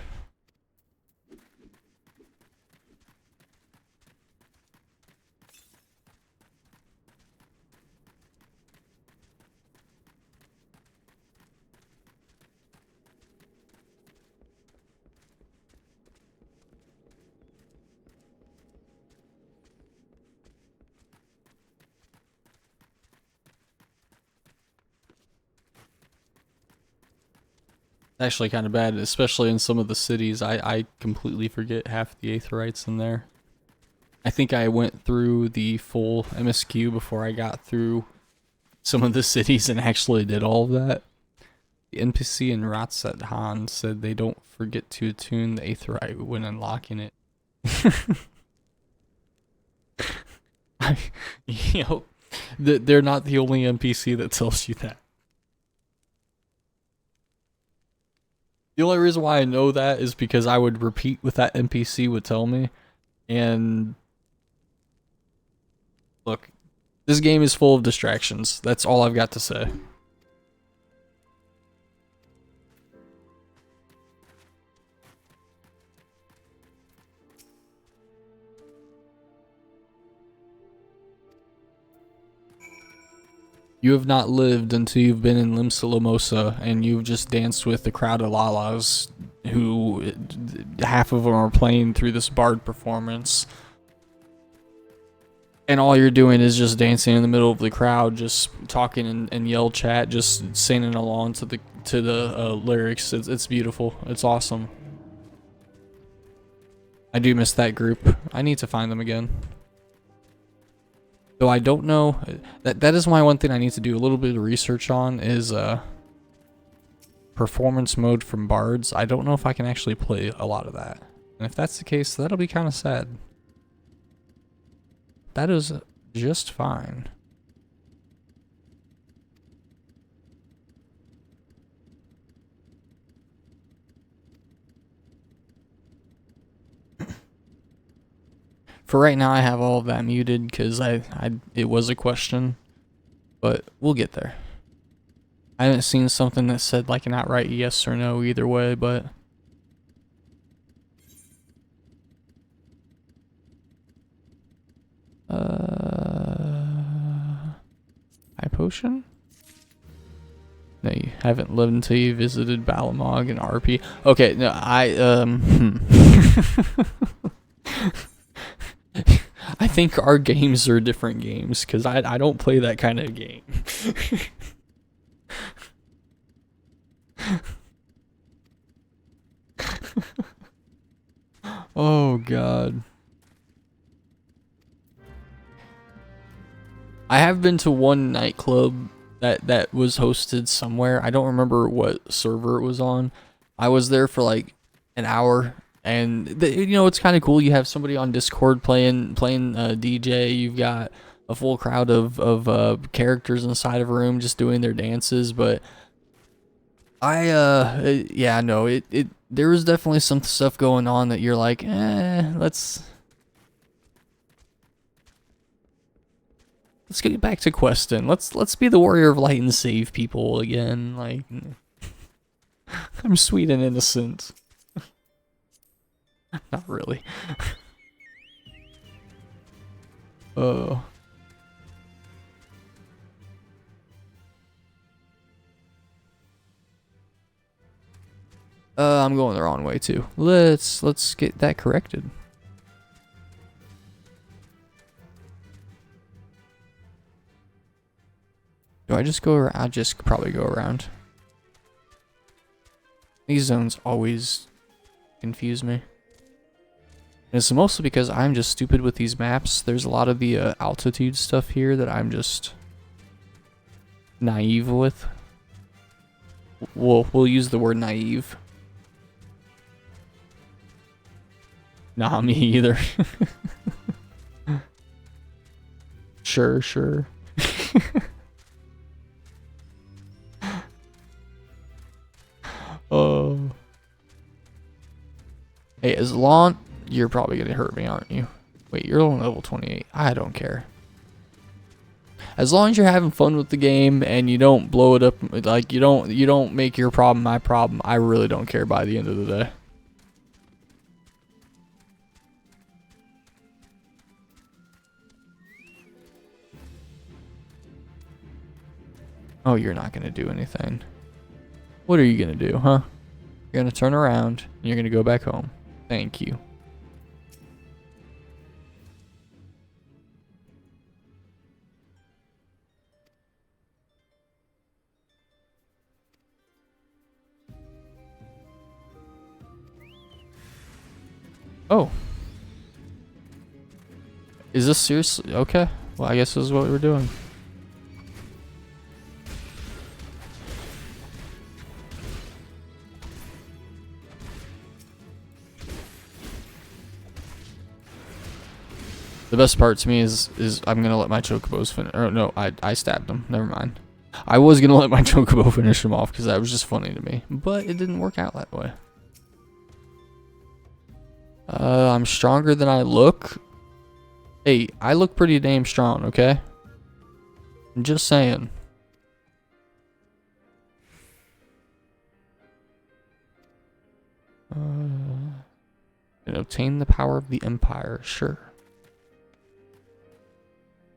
Actually kind of bad, especially in some of the cities. I completely forget half the Aetherites in there. I think I went through the full MSQ before I got through some of the cities and actually did all of that. The NPC in Ratset Han said they don't forget to attune the Aetherite when unlocking it. You know, they're not the only NPC that tells you that. The only reason why I know that is because I would repeat what that NPC would tell me. And look, this game is full of distractions. That's all I've got to say. You have not lived until you've been in Limsa and you've just danced with the crowd of Lalas who half of them are playing through this bard performance. And all you're doing is just dancing in the middle of the crowd, just talking and yell chat, just singing along to the lyrics. It's beautiful. It's awesome. I do miss that group. I need to find them again. Though I don't know, that is my one thing I need to do a little bit of research on is performance mode from bards. I don't know if I can actually play a lot of that. And if that's the case, that'll be kind of sad. That is just fine. For right now, I have all of that muted because it was a question, but we'll get there. I haven't seen something that said like an outright yes or no either way, but high potion? No, you haven't lived until you visited Balamog and RP. Okay, no, I think our games are different games because I don't play that kind of game. Oh god. I have been to one nightclub that was hosted somewhere. I don't remember what server it was on. I was there for like an hour, and you know, it's kind of cool. You have somebody on Discord playing DJ. You've got a full crowd of characters inside of a room just doing their dances. But yeah, no, it there was definitely some stuff going on that you're like, let's get back to questing. Let's be the warrior of light and save people again. Like, I'm sweet and innocent. Not really. Oh. I'm going the wrong way too. Let's get that corrected. Do I just go around? I'll just probably go around. These zones always confuse me. And it's mostly because I'm just stupid with these maps. There's a lot of the altitude stuff here that I'm just naive with. We'll use the word naive. Nah, me either. Sure. Oh. Hey, as long... You're probably gonna hurt me, aren't you? Wait, you're on level 28. I don't care. As long as you're having fun with the game and you don't blow it up, like you don't make your problem my problem, I really don't care by the end of the day. Oh, you're not gonna do anything. What are you gonna do, huh? You're gonna turn around and you're gonna go back home. Thank you. Oh. Is this seriously? Okay. Well, I guess this is what we're doing. The best part to me is I'm gonna let my chocobos finish. Or no, I stabbed him. Never mind. I was gonna let my chocobo finish him off because that was just funny to me, but it didn't work out that way. I'm stronger than I look. Hey, I look pretty damn strong, okay? I'm just saying. And obtain the power of the Empire, sure.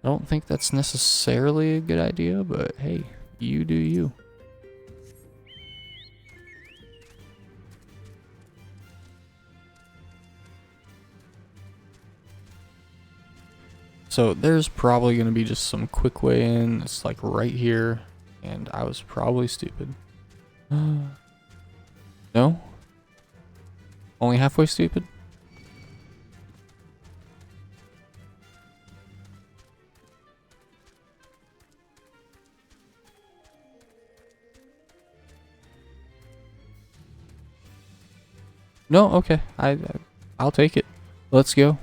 I don't think that's necessarily a good idea, but hey, you do you. So there's probably going to be just some quick way in. It's like right here, and I was probably stupid. No? Only halfway stupid? No, okay. I'll take it. Let's go.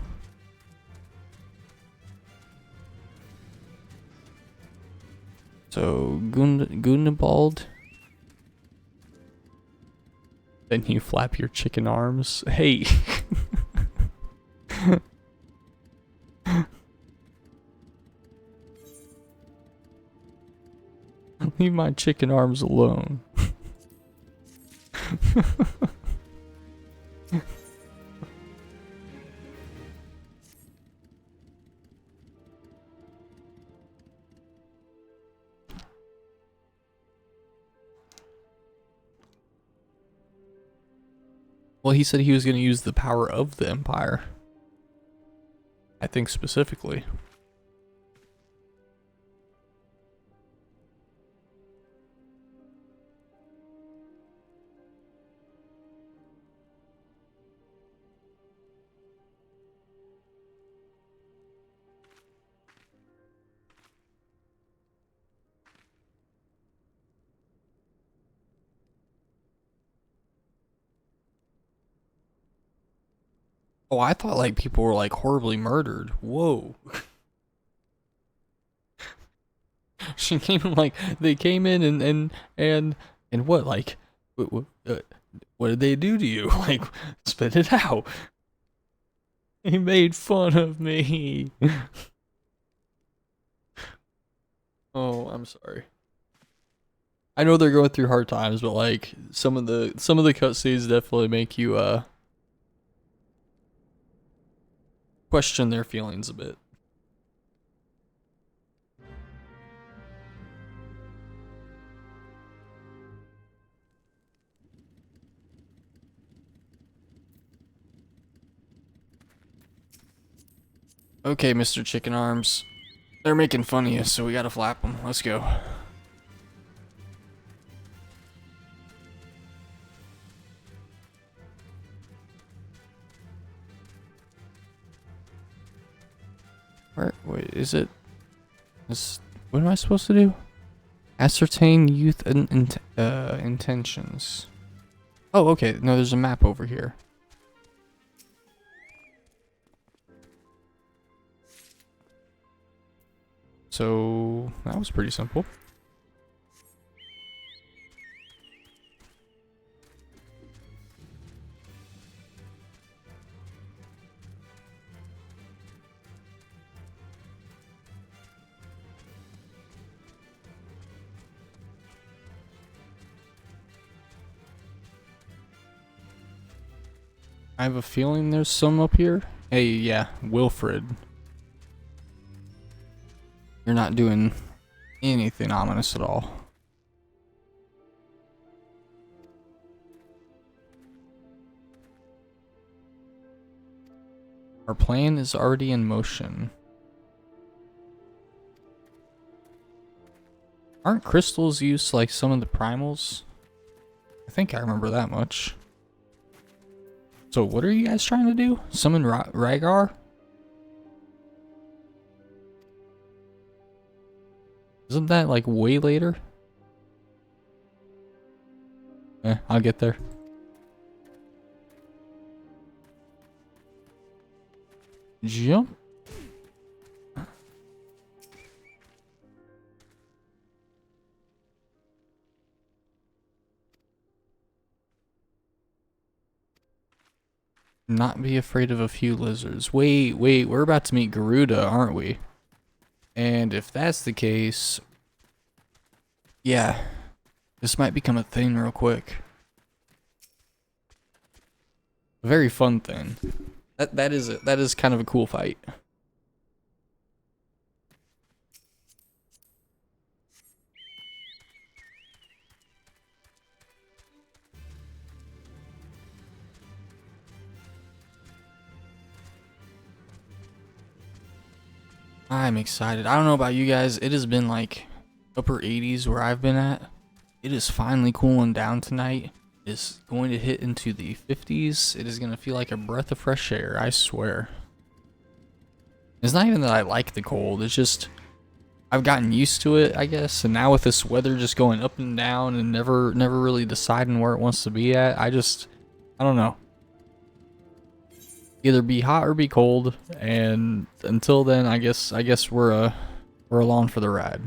So Gunebald. Then you flap your chicken arms. Hey. Leave my chicken arms alone. Well, he said he was going to use the power of the Empire. I think specifically. Oh, I thought like people were like horribly murdered. Whoa. She came in like they came in and what like what did they do to you? Like spit it out. He made fun of me. Oh, I'm sorry. I know they're going through hard times, but like some of the cutscenes definitely make you question their feelings a bit. Okay, Mr. Chicken Arms. They're making fun of you, so we gotta flap them. Let's go. Where? Wait, is it? What am I supposed to do? Ascertain youth intentions. Oh, okay. No, there's a map over here. So that was pretty simple. I have a feeling there's some up here. Hey, yeah, Wilfred. You're not doing anything ominous at all. Our plan is already in motion. Aren't crystals used like some of the primals? I think I remember that much. So what are you guys trying to do? Summon Rhaegar? Isn't that like way later? I'll get there. Jump. Not be afraid of a few lizards. Wait, we're about to meet Garuda, aren't we? And if that's the case, yeah, this might become a thing real quick. A very fun thing. That is it. That is kind of a cool fight. I'm excited. I don't know about you guys. It has been like upper 80s where I've been at. It is finally cooling down tonight. It's going to hit into the 50s. It is going to feel like a breath of fresh air, I swear. It's not even that I like the cold. It's just I've gotten used to it, I guess. And now with this weather just going up and down and never really deciding where it wants to be at, I don't know. Either be hot or be cold, and until then, I guess we're along for the ride.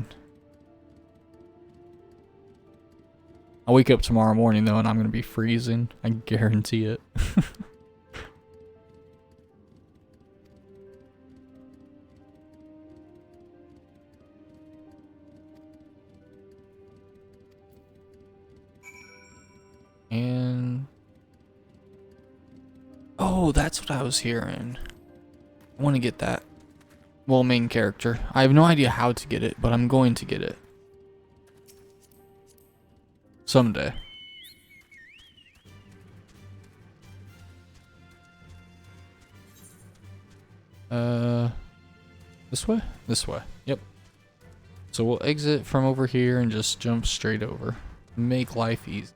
I'll wake up tomorrow morning though, and I'm gonna be freezing. I guarantee it. And oh, that's what I was hearing. I want to get that. Well, main character. I have no idea how to get it, but I'm going to get it. Someday. This way? This way. Yep. So we'll exit from over here and just jump straight over. Make life easy.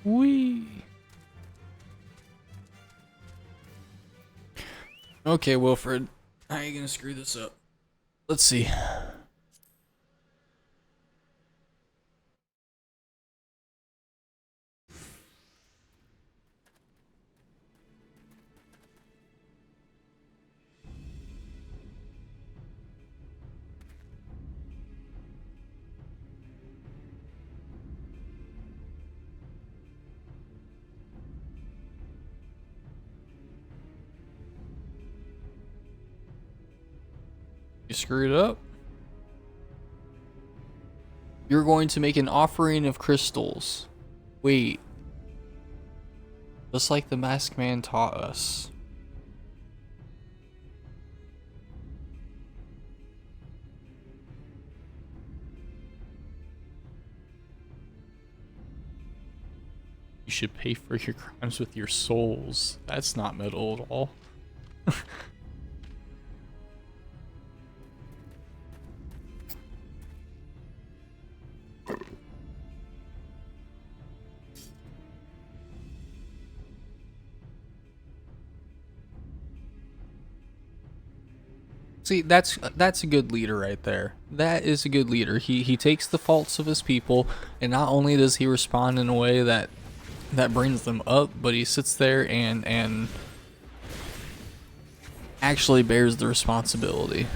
Whee! Okay, Wilfred, how are you gonna screw this up? Let's see. You screwed up. You're going to make an offering of crystals. Wait. Just like the masked man taught us. You should pay for your crimes with your souls. That's not metal at all. See, that's a good leader right there. That is a good leader. He takes the faults of his people, and not only does he respond in a way that brings them up, but he sits there and actually bears the responsibility.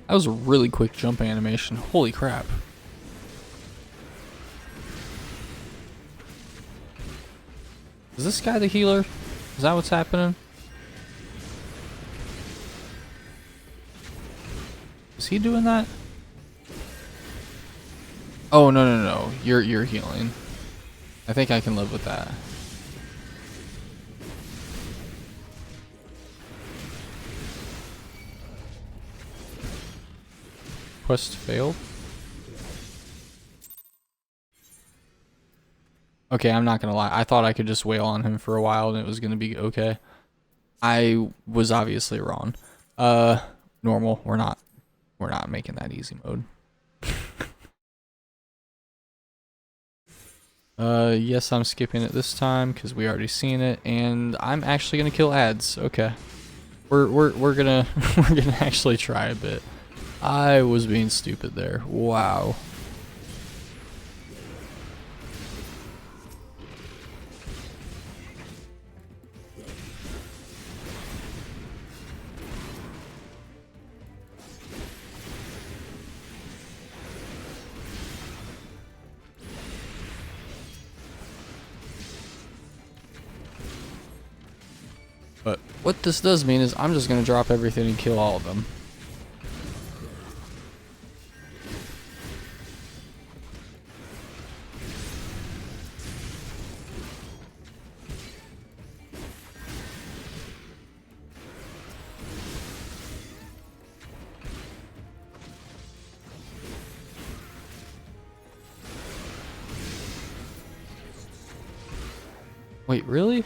That was a really quick jump animation. Holy crap. Is this guy the healer? Is that what's happening? Is he doing that? Oh, no. You're healing. I think I can live with that. Quest failed. Okay, I'm not gonna lie. I thought I could just wail on him for a while and it was gonna be okay. I was obviously wrong. Normal. We're not making that easy mode. Yes, I'm skipping it this time because we already seen it, and I'm actually gonna kill ads. Okay, we're gonna we're gonna actually try a bit. I was being stupid there. Wow. But what this does mean is I'm just gonna drop everything and kill all of them. Wait, really?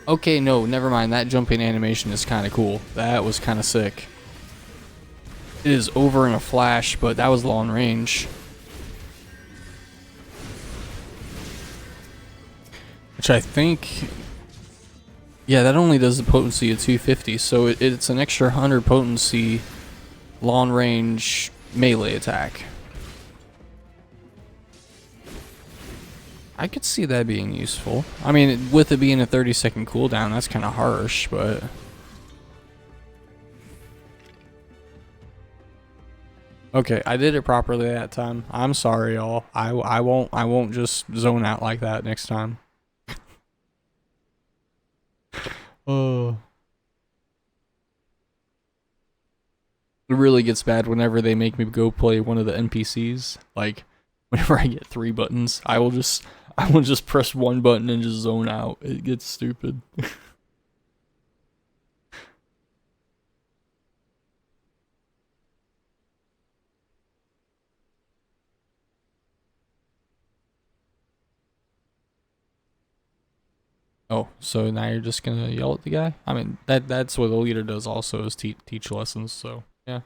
Okay, no, never mind. That jumping animation is kind of cool. That was kind of sick. It is over in a flash, but that was long range. Which I think... Yeah, that only does the potency of 250, so it's an extra 100 potency long range melee attack. I could see that being useful. I mean, with it being a 30-second cooldown, that's kind of harsh, but... Okay, I did it properly that time. I'm sorry, y'all. I won't just zone out like that next time. Oh. It really gets bad whenever they make me go play one of the NPCs. Like, whenever I get 3 buttons, I will just press one button and just zone out. It gets stupid. Oh, so now you're just gonna yell at the guy? I mean, that's what the leader does also, is teach lessons, so yeah.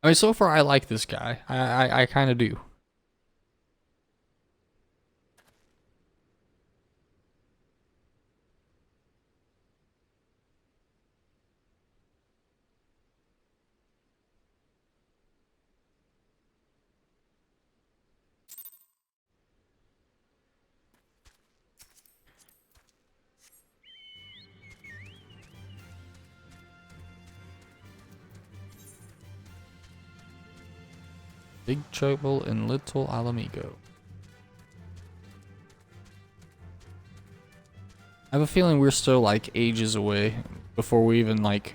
I mean, so far I like this guy. I kind of do. Big Trouble in Little Alamigo. I have a feeling we're still like ages away before we even like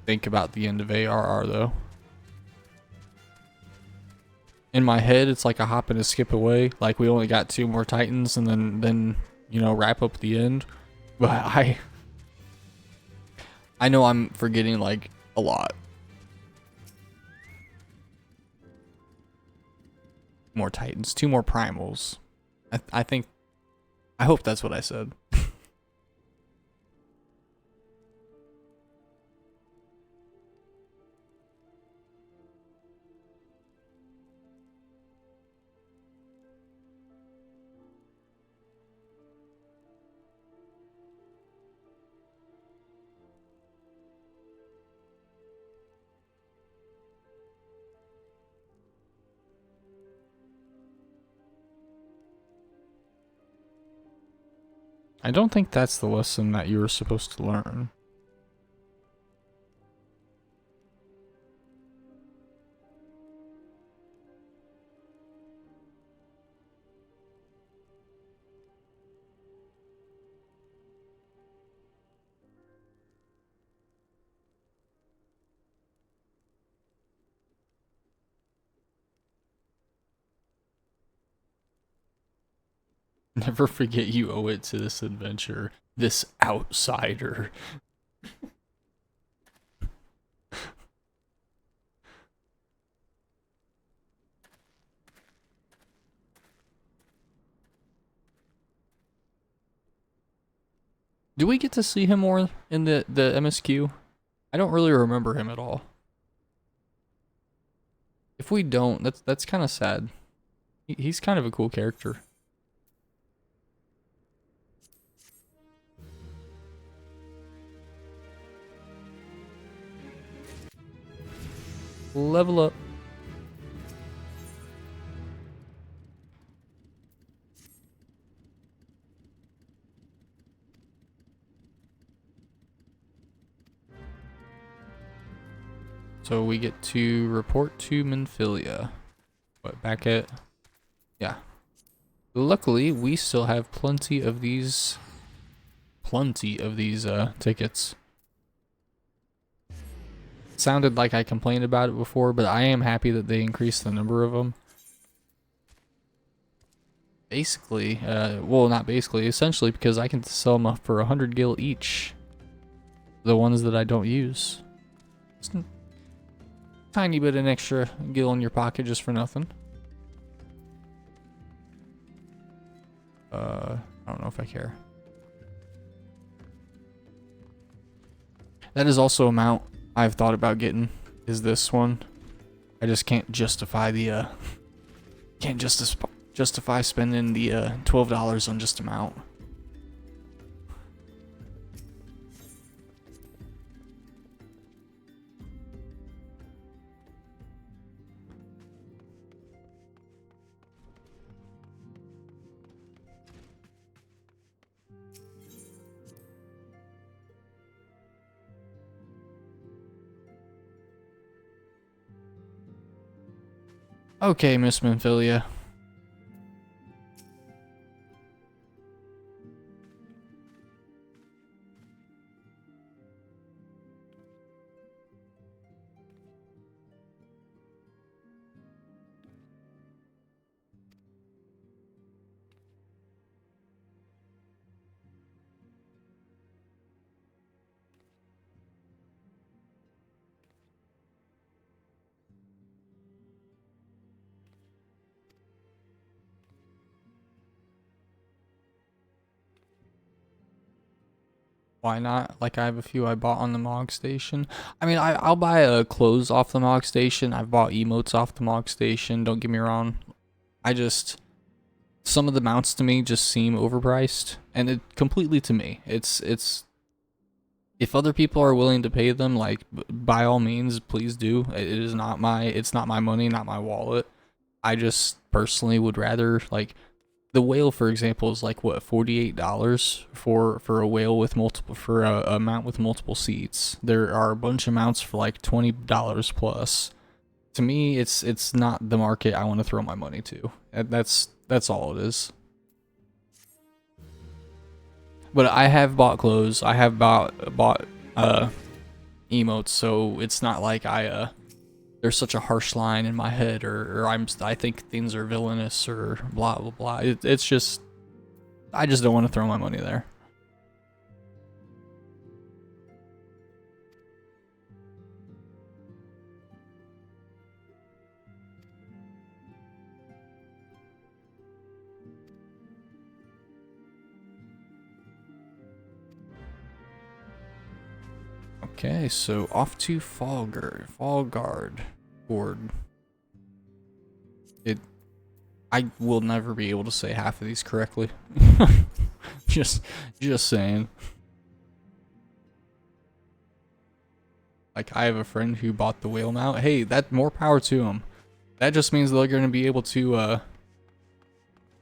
think about the end of ARR though. In my head, it's like a hop and a skip away. Like we only got 2 more Titans and then you know, wrap up the end. But I know I'm forgetting like a lot. More Titans, 2 more Primals. I hope that's what I said. I don't think that's the lesson that you were supposed to learn. Never forget you owe it to this adventure, this outsider. Do we get to see him more in the MSQ? I don't really remember him at all. If we don't, that's kind of sad. He's kind of a cool character. Level up. So we get to report to Minfilia. What, back at... Yeah. Luckily, we still have plenty of these tickets. Sounded like I complained about it before, but I am happy that they increased the number of them. Basically, well, not basically, essentially because I can sell them for 100 gil each. The ones that I don't use. Just a tiny bit of an extra gil in your pocket just for nothing. I don't know if I care. That is also a mount I've thought about getting, is this one. I just can't justify the, justify spending the $12 on just a mount. Okay, Miss Minfilia. Why not? Like, I have a few I bought on the Mog Station. I mean, I'll buy clothes off the Mog Station. I've bought emotes off the Mog Station. Don't get me wrong. I just, some of the mounts to me just seem overpriced, and it completely to me. It's if other people are willing to pay them, like, by all means, please do. It's not my money, not my wallet. I just personally would rather, like, the whale, for example, is like what, $48 for a whale with multiple, for a mount with multiple seats. There are a bunch of mounts for like $20 plus. To me, it's not the market I want to throw my money to. That's all it is. But I have bought clothes. I have bought emotes, so it's not like there's such a harsh line in my head, or I think things are villainous or blah blah blah. It's just, I just don't want to throw my money there. Okay, so off to Fall Guard board. I will never be able to say half of these correctly. just saying. Like, I have a friend who bought the whale mount. Hey, that more power to him. That just means they're going to be able to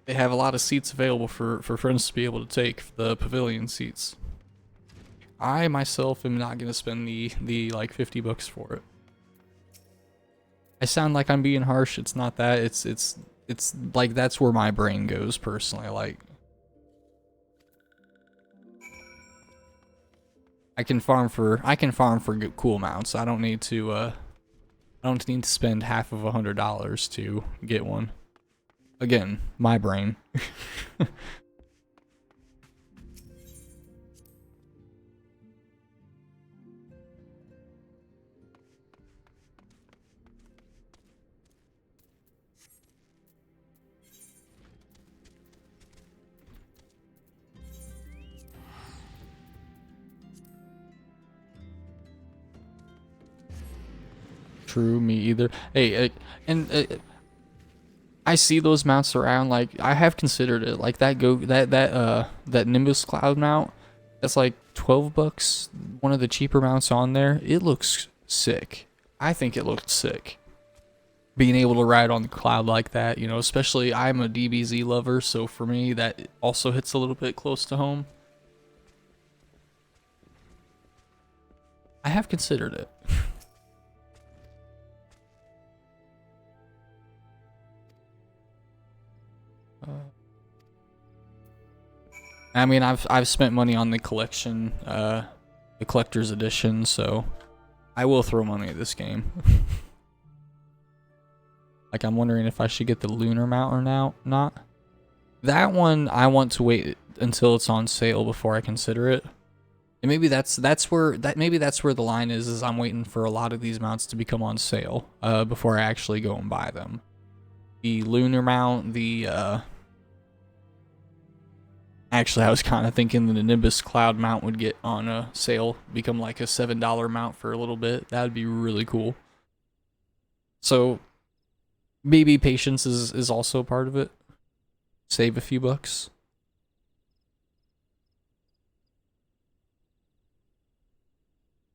they have a lot of seats available for friends to be able to take, the pavilion seats. I myself am not gonna spend the like $50 for it. I sound like I'm being harsh. It's not that. It's like, that's where my brain goes personally. Like, I can farm for good, cool mounts. I don't need to spend half of $100 to get one. Again, my brain. True, me either. Hey, I see those mounts around. Like, I have considered it. Like, that Nimbus Cloud mount, that's like $12. One of the cheaper mounts on there. It looks sick. I think it looked sick. Being able to ride on the cloud like that, you know, especially I'm a DBZ lover, so for me that also hits a little bit close to home. I have considered it. I mean, I've spent money on the collection, the collector's edition, so I will throw money at this game. Like, I'm wondering if I should get the lunar mount or not. That one I want to wait until it's on sale before I consider it. And maybe that's where the line is I'm waiting for a lot of these mounts to become on sale before I actually go and buy them. The lunar mount, actually, I was kind of thinking that the Nimbus Cloud mount would get on a sale, become like a $7 mount for a little bit. That would be really cool. So, maybe patience is also part of it. Save a few bucks.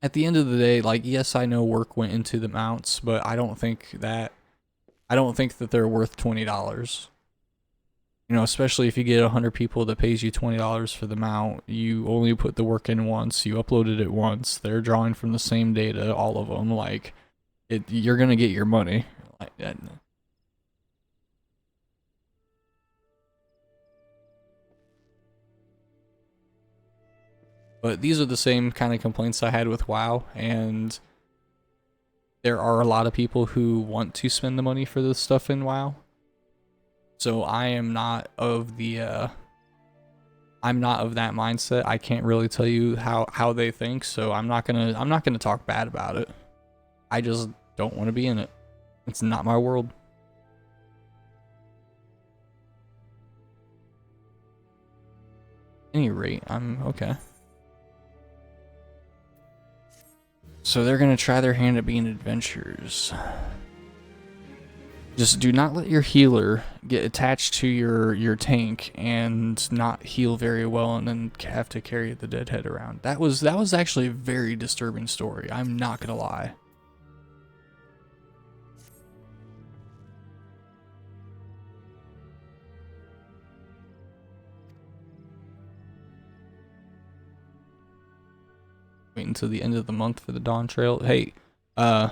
At the end of the day, like, yes, I know work went into the mounts, but I don't think that they're worth $20. You know, especially if you get 100 people that pays you $20 for the mount, you only put the work in once, you uploaded it once, they're drawing from the same data, all of them, like, you're gonna get your money. But these are the same kind of complaints I had with WoW, and there are a lot of people who want to spend the money for this stuff in WoW. So I am not of the I'm not of that mindset. I can't really tell you how they think, so I'm not gonna talk bad about it. I just don't want to be in it. It's not my world. At any rate, I'm okay. So they're gonna try their hand at being adventurers. Just do not let your healer get attached to your tank and not heal very well and then have to carry the dead head around. That was actually a very disturbing story. I'm not gonna lie. Wait until the end of the month for the Dawn Trail. Hey, I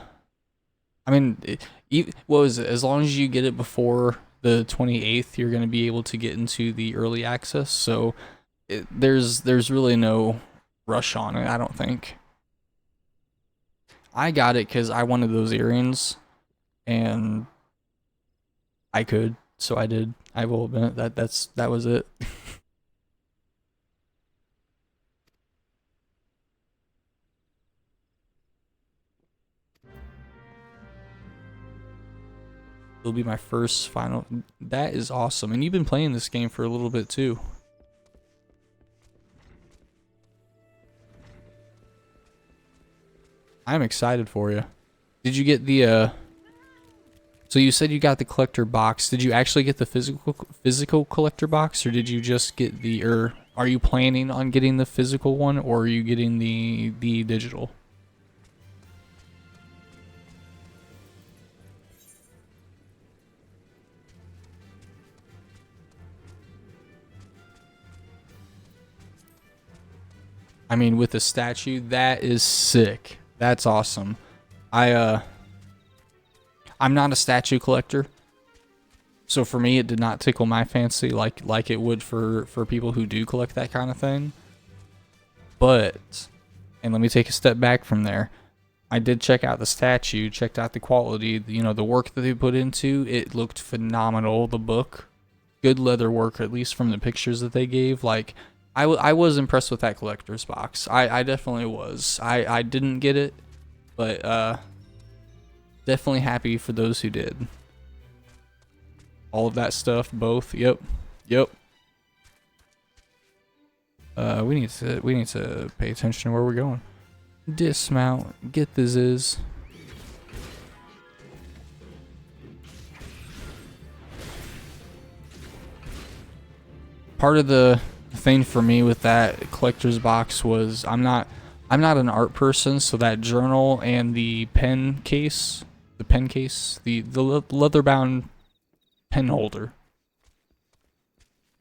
mean, what was it? As long as you get it before the 28th, you're going to be able to get into the early access. So there's really no rush on it, I don't think. I got it because I wanted those earrings, and I could, so I did. I will admit that was it. It'll be my first final. That is awesome. And you've been playing this game for a little bit too. I'm excited for you. Did you get the so you said you got the collector box. Did you actually get the physical collector box, or did you just get the, or are you planning on getting the physical one, or are you getting the digital? I mean, with the statue, that is sick. That's awesome. I'm not a statue collector, so for me, it did not tickle my fancy like it would for people who do collect that kind of thing. But, and let me take a step back from there. I did check out the statue, checked out the quality, you know, the work that they put into it. Looked phenomenal. The book, good leather work, at least from the pictures that they gave. Like, I was impressed with that collector's box. I definitely was. I didn't get it, but definitely happy for those who did. All of that stuff, both. Yep. We need to pay attention to where we're going. Dismount. Get the Ziz. Part of the thing for me with that collector's box was I'm not an art person, so that journal and the pen case, the leather bound pen holder,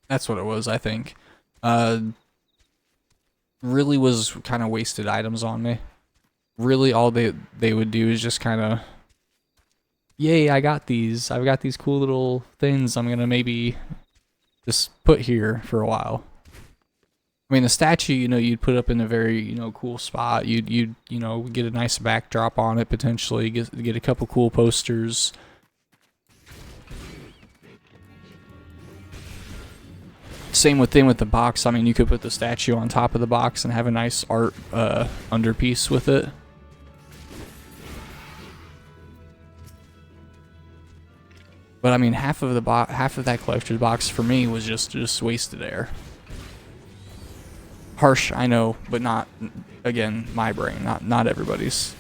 that's what it was, I think, really was kind of wasted items on me. Really all they would do is just kind of, yay, I've got these cool little things I'm gonna maybe just put here for a while. I mean, the statue, you know, you'd put up in a very, you know, cool spot. You'd you know, get a nice backdrop on it, potentially get a couple cool posters. Same thing with the box. I mean, you could put the statue on top of the box and have a nice art underpiece with it. But I mean, half of that collector's box for me was just wasted air. Harsh, I know, but not, again, my brain, not everybody's.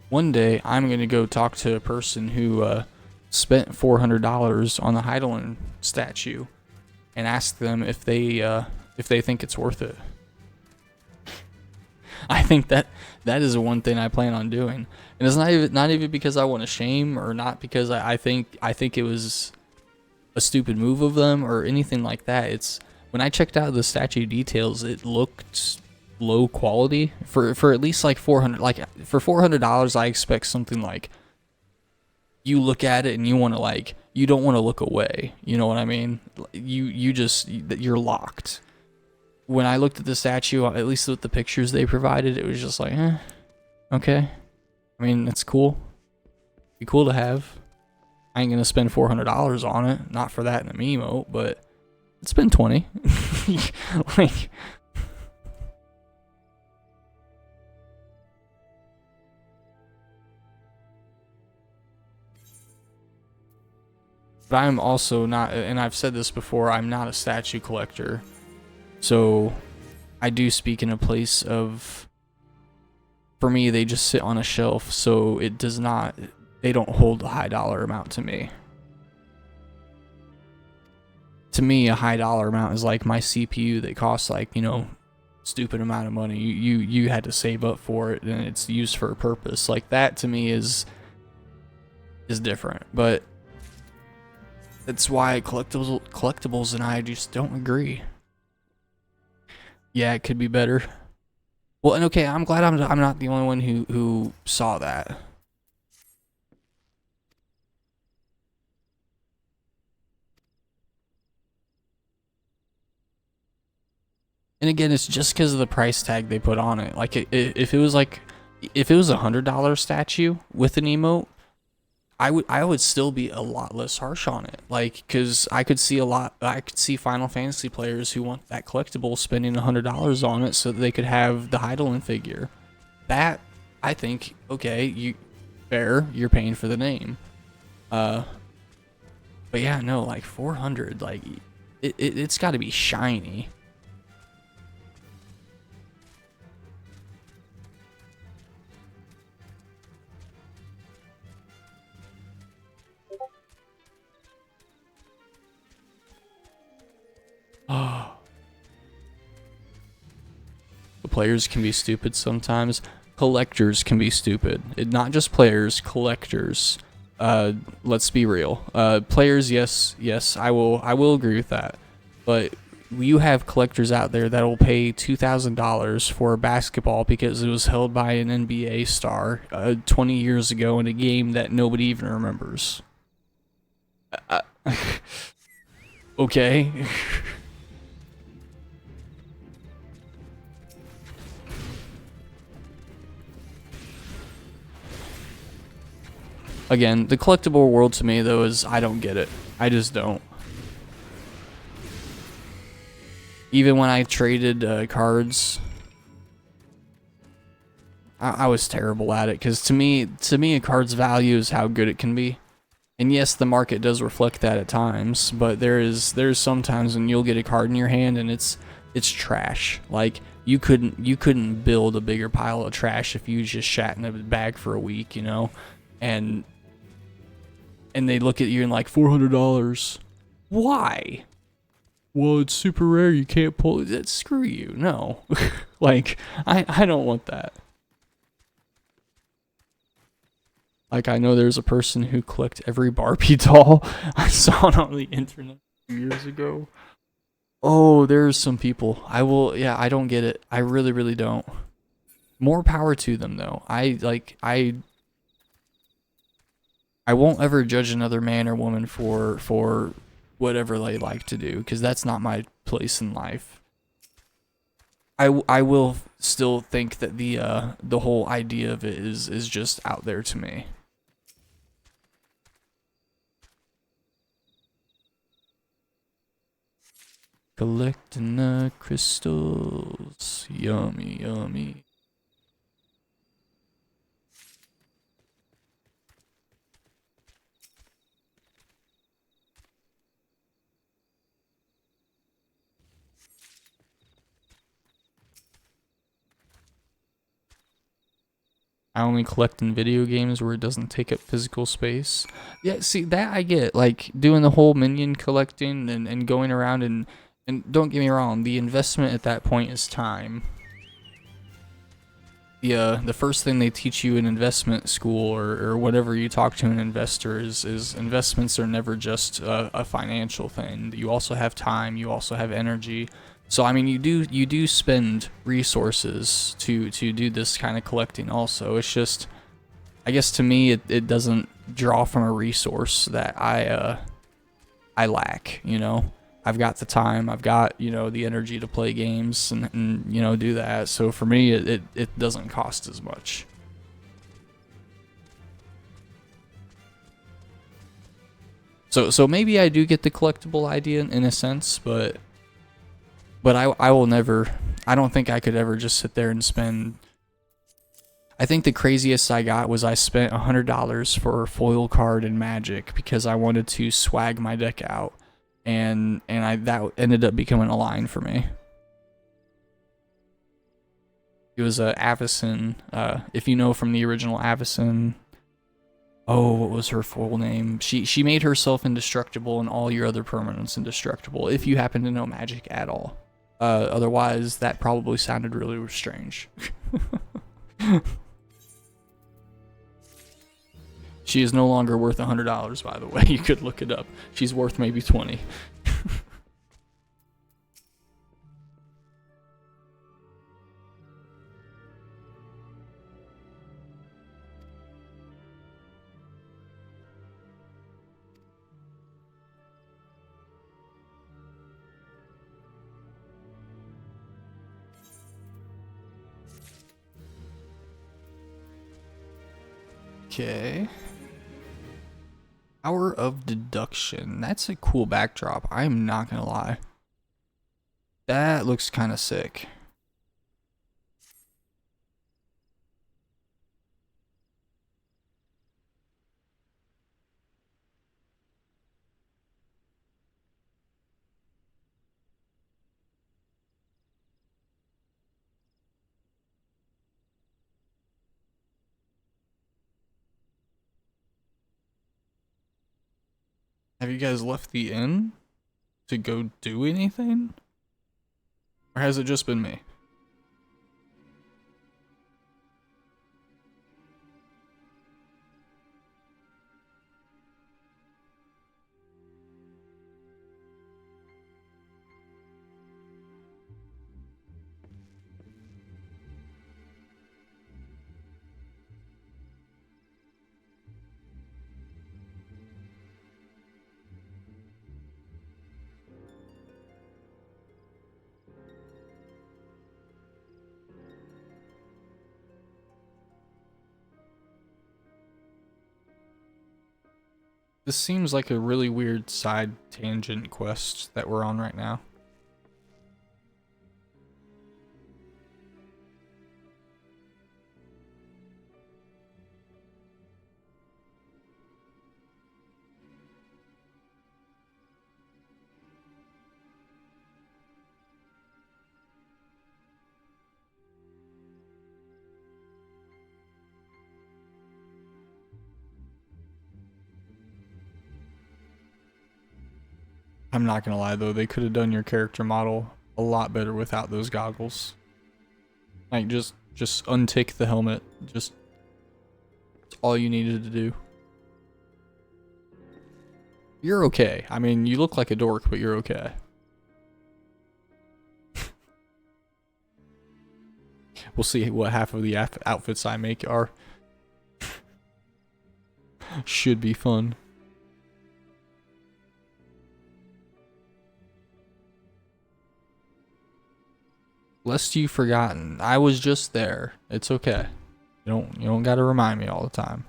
One day, I'm gonna go talk to a person who spent $400 on the Heidelin statue, and ask them if they think it's worth it. I think that is one thing I plan on doing, and it's not even because I want to shame, or not because I think it was a stupid move of them or anything like that. It's when I checked out the statue details, it looked low quality for at least like 400. Like for $400, I expect something like you look at it and you want to like you don't want to look away. You know what I mean? You're locked. When I looked at the statue, at least with the pictures they provided, it was just like, okay. I mean, it's cool. Be cool to have. I ain't gonna spend $400 on it. Not for that in a meme emote, but I'd spend 20. Like, but I'm also not, and I've said this before, I'm not a statue collector. So I do speak in a place of, for me, they just sit on a shelf, so it does not, they don't hold a high dollar amount to me. To me, a high dollar amount is like my CPU that costs like, you know, stupid amount of money. You had to save up for it and it's used for a purpose. Like that to me is different. But that's why collectibles and I just don't agree. Yeah, it could be better. Well, and okay, I'm glad I'm not the only one who saw that. And again, it's just because of the price tag they put on it. Like, if it was like, if it was $100 statue with an emote, I would still be a lot less harsh on it. Like, because I could see Final Fantasy players who want that collectible spending $100 on it so that they could have the Heidelin figure. That, I think, okay, fair, you're paying for the name. But yeah, no, like 400, like it's got to be shiny. Oh. The players can be stupid sometimes. Collectors can be stupid. Not just players, collectors. Let's be real. Players, yes, I will agree with that. But you have collectors out there that will pay $2,000 for a basketball because it was held by an NBA star 20 years ago in a game that nobody even remembers. Okay. Again, the collectible world to me, though, is I don't get it. I just don't. Even when I traded cards, I was terrible at it. Because to me, a card's value is how good it can be. And yes, the market does reflect that at times. But there's some times when you'll get a card in your hand and it's trash. Like you couldn't build a bigger pile of trash if you just shat in a bag for a week, you know, and they look at you and like $400. Why? Well, it's super rare. You can't pull it. Screw you. No. Like, I don't want that. Like, I know there's a person who collects every Barbie doll. I saw it on the internet years ago. Oh, there's some people. Yeah, I don't get it. I really, really don't. More power to them, though. I won't ever judge another man or woman for whatever they like to do, because that's not my place in life. I will still think that the whole idea of it is just out there to me. Collecting the crystals, yummy, yummy. I only collect in video games where it doesn't take up physical space. Yeah, see, that I get. Like, doing the whole minion collecting and going around and don't get me wrong, the investment at that point is time. the first thing they teach you in investment school or whatever you talk to an investor is investments are never just a financial thing. You also have time, you also have energy. So I mean, you do spend resources to do this kind of collecting also. It's just, I guess to me it doesn't draw from a resource that I lack, you know. I've got the time, I've got, you know, the energy to play games and you know, do that. So for me, it doesn't cost as much. So maybe I do get the collectible idea in a sense, but I will never, I don't think I could ever just sit there and spend. I think the craziest I got was I spent $100 for a foil card in Magic because I wanted to swag my deck out, and that ended up becoming a line for me. It was a Avacyn. If you know from the original Avacyn, oh, what was her full name? She made herself indestructible and all your other permanents indestructible. If you happen to know Magic at all, otherwise that probably sounded really strange. She is no longer worth $100, by the way. You could look it up. She's worth maybe 20. Okay. Hour of Deduction. That's a cool backdrop. I'm not gonna lie. That looks kind of sick. Have you guys left the inn to go do anything? Or has it just been me? This seems like a really weird side tangent quest that we're on right now. I'm not gonna lie though, they could have done your character model a lot better without those goggles. Like just untick the helmet. Just all you needed to do. You're okay. I mean, you look like a dork, but you're okay. We'll see what half of the outfits I make are. Should be fun. Lest you forgotten, I was just there. It's okay. You don't gotta remind me all the time.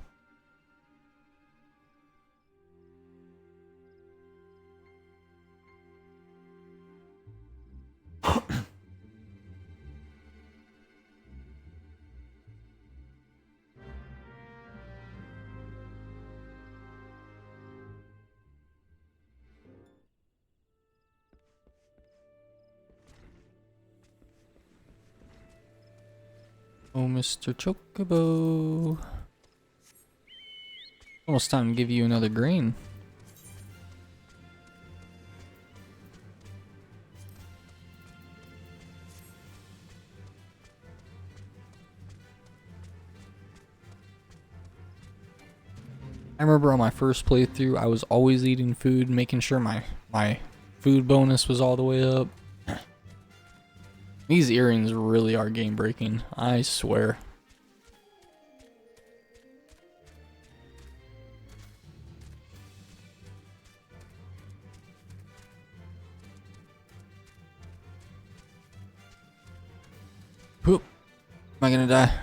Oh, Mr. Chocobo. Almost time to give you another green. I remember on my first playthrough, I was always eating food, making sure my food bonus was all the way up. These earrings really are game breaking, I swear. Poop. Am I gonna die?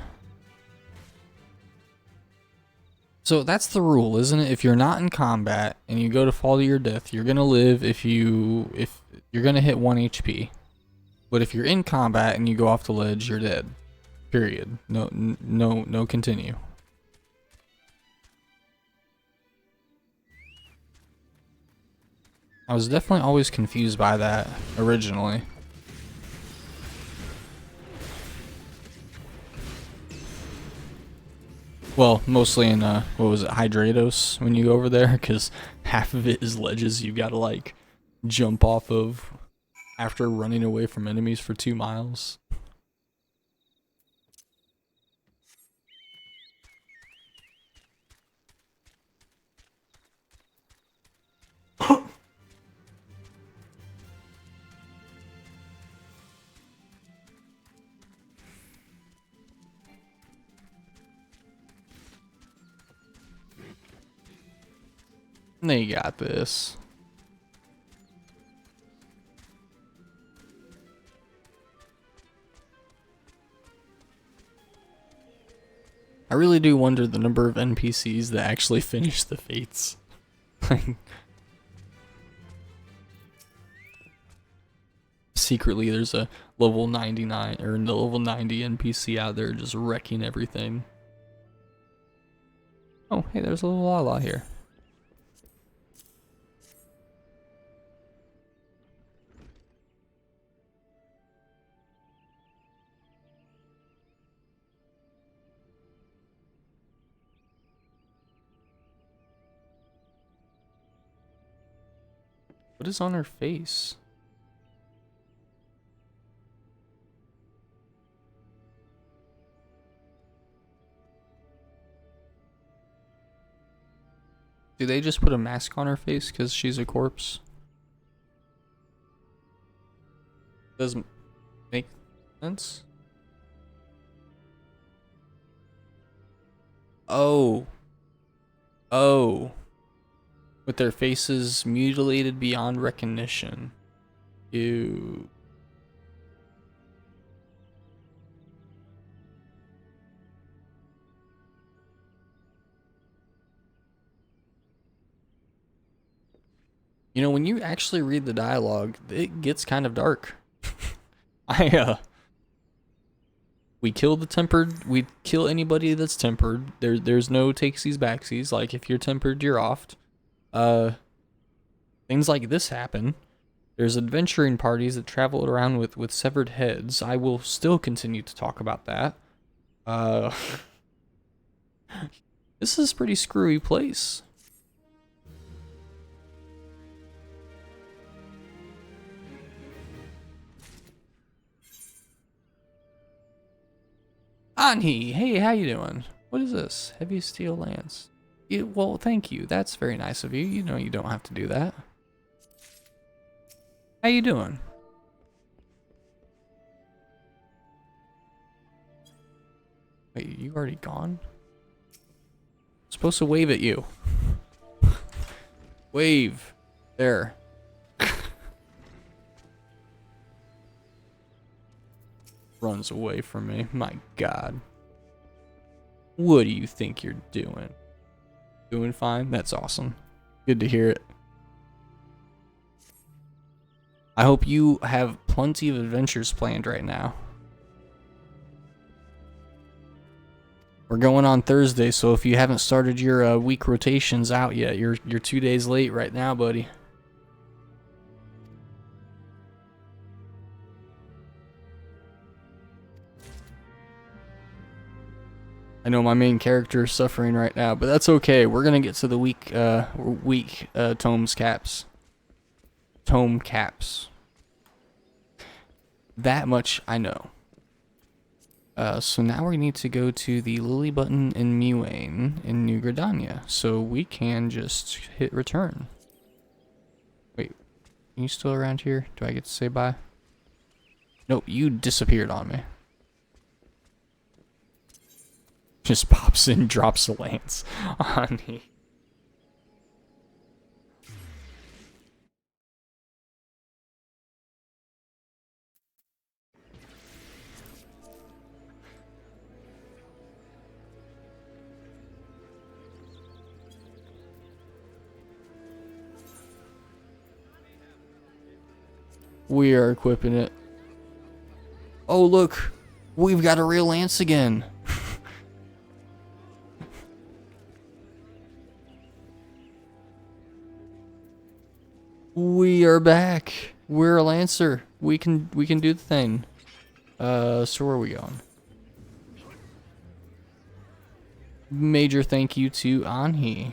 So that's the rule, isn't it? If you're not in combat and you go to fall to your death, you're gonna live if you're gonna hit 1 HP. But if you're in combat and you go off the ledge, you're dead. Period. No continue. I was definitely always confused by that originally. Well, mostly in, what was it, Hydratos when you go over there, because half of it is ledges you gotta, like, jump off of after running away from enemies for 2 miles. They got this. I really do wonder the number of NPCs that actually finish the fates. Secretly, there's a level 99 or the level 90 NPC out there just wrecking everything. Oh, hey, there's a little Lala here. What is on her face? Do they just put a mask on her face because she's a corpse? Doesn't make sense. Oh. Oh. With their faces mutilated beyond recognition. Ew. You know, when you actually read the dialogue, it gets kind of dark. We kill the tempered, we kill anybody that's tempered. There's no takesies backsies. Like, if you're tempered, you're offed. Things like this happen. There's adventuring parties that travel around with severed heads. I will still continue to talk about that. This is a pretty screwy place. Anhi, hey, how you doing? What is this? Heavy steel lance. Well, thank you. That's very nice of you. You know you don't have to do that. How you doing? Wait, you already gone? I'm supposed to wave at you. Wave. There. Runs away from me. My God. What do you think you're doing? Doing fine? That's awesome. Good to hear it. I hope you have plenty of adventures planned right now. We're going on Thursday, so if you haven't started your week rotations out yet, you're 2 days late right now, buddy. I know my main character is suffering right now, but that's okay. We're gonna get to the week tomes caps. Tome caps. That much I know. So now we need to go to the Lily button in Muane in New Gridania. So we can just hit return. Wait, are you still around here? Do I get to say bye? Nope, you disappeared on me. Just pops in, drops a lance on me. We are equipping it. Oh, look. We've got a real lance again. We are back. We're a lancer. We can do the thing. So where are we going? Major thank you to Anhi.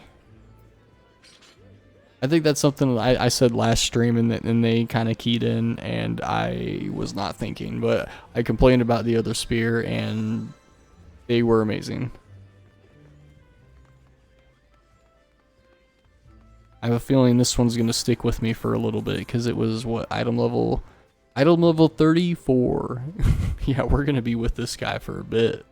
I think that's something I said last stream, and they kind of keyed in, and I was not thinking, but I complained about the other spear, and they were amazing. I have a feeling this one's gonna stick with me for a little bit, because it was what, item level 34. Yeah, we're gonna be with this guy for a bit.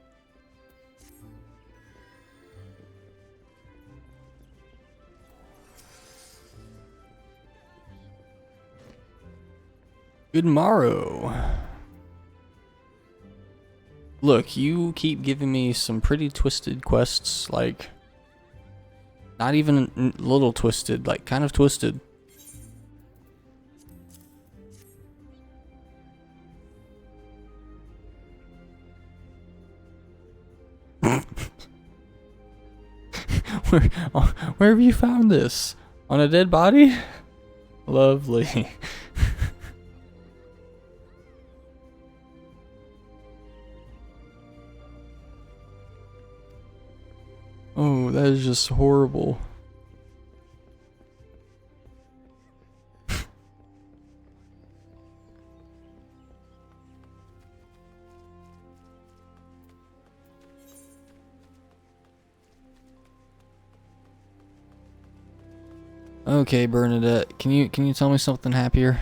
Good morrow. Look, you keep giving me some pretty twisted quests, like, not even a little twisted, like kind of twisted. Where have you found this? On a dead body? Lovely. Oh, that is just horrible. Okay, Bernadette, can you tell me something happier?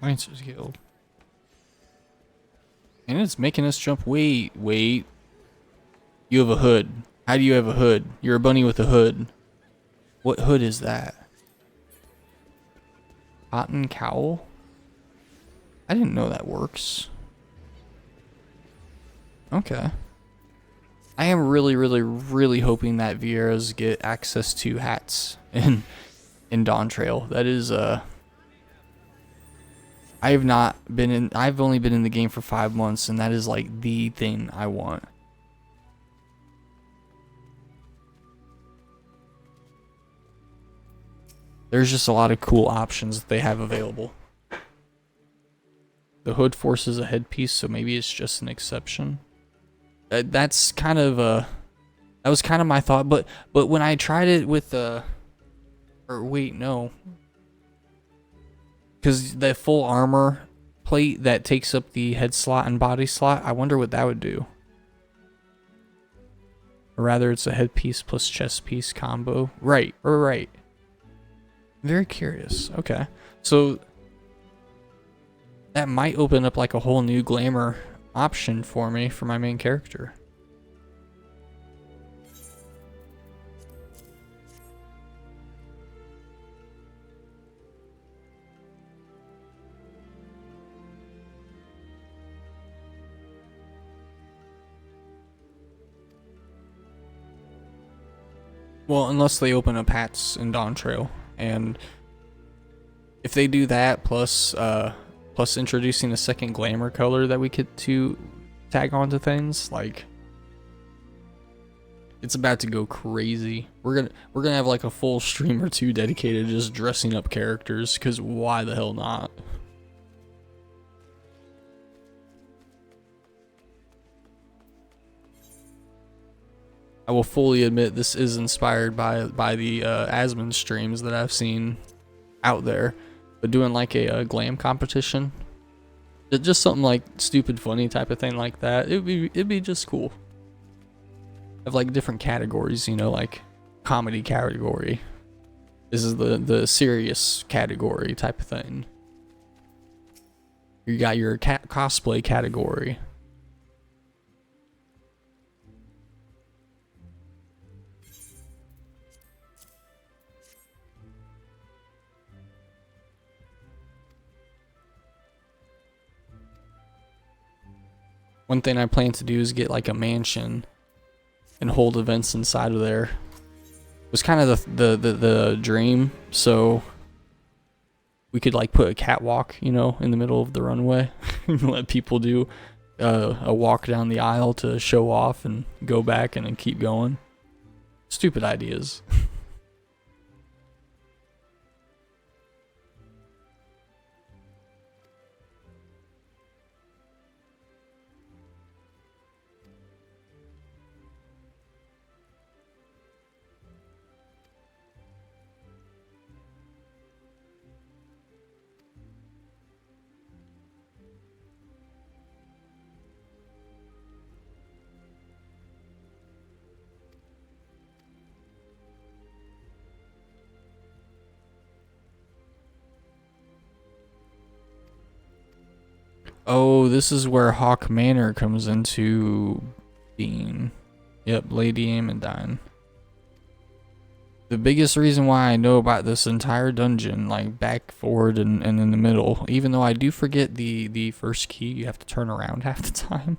Lancers Guild. And it's making us jump. Wait. You have a hood. How do you have a hood? You're a bunny with a hood. What hood is that? Cotton cowl? I didn't know that works. Okay. I am really hoping that Vieras get access to hats in Dawn Trail. That is I've only been in the game for 5 months, and that is like the thing I want. There's just a lot of cool options that they have available. The hood forces a headpiece, so maybe it's just an exception. That's kind of that was kind of my thought, but when I tried it with or wait, no. Because the full armor plate that takes up the head slot and body slot, I wonder what that would do. Or rather, it's a headpiece plus chest piece combo. Right. Very curious. Okay. So that might open up like a whole new glamour option for me for my main character. Well, unless they open up hats in Dawn Trail, and if they do that, plus introducing a second glamour color that we could to tag onto things, like It's about to go crazy. We're gonna have like a full stream or two dedicated to just dressing up characters, because why the hell not? I will fully admit this is inspired by the Asmon streams that I've seen out there, but doing like a glam competition, just something like stupid funny type of thing like that. It'd be just cool. Have like different categories, you know, like comedy category. This is the serious category type of thing. You got your cosplay category. One thing I plan to do is get like a mansion and hold events inside of there. It was kind of the dream, so we could like put a catwalk, you know, in the middle of the runway and let people do a walk down the aisle to show off and go back and then keep going. Stupid ideas. Oh, this is where Hawk Manor comes into being. Yep, Lady Amandine. The biggest reason why I know about this entire dungeon, like back, forward, and in the middle, even though I do forget the first key, you have to turn around half the time,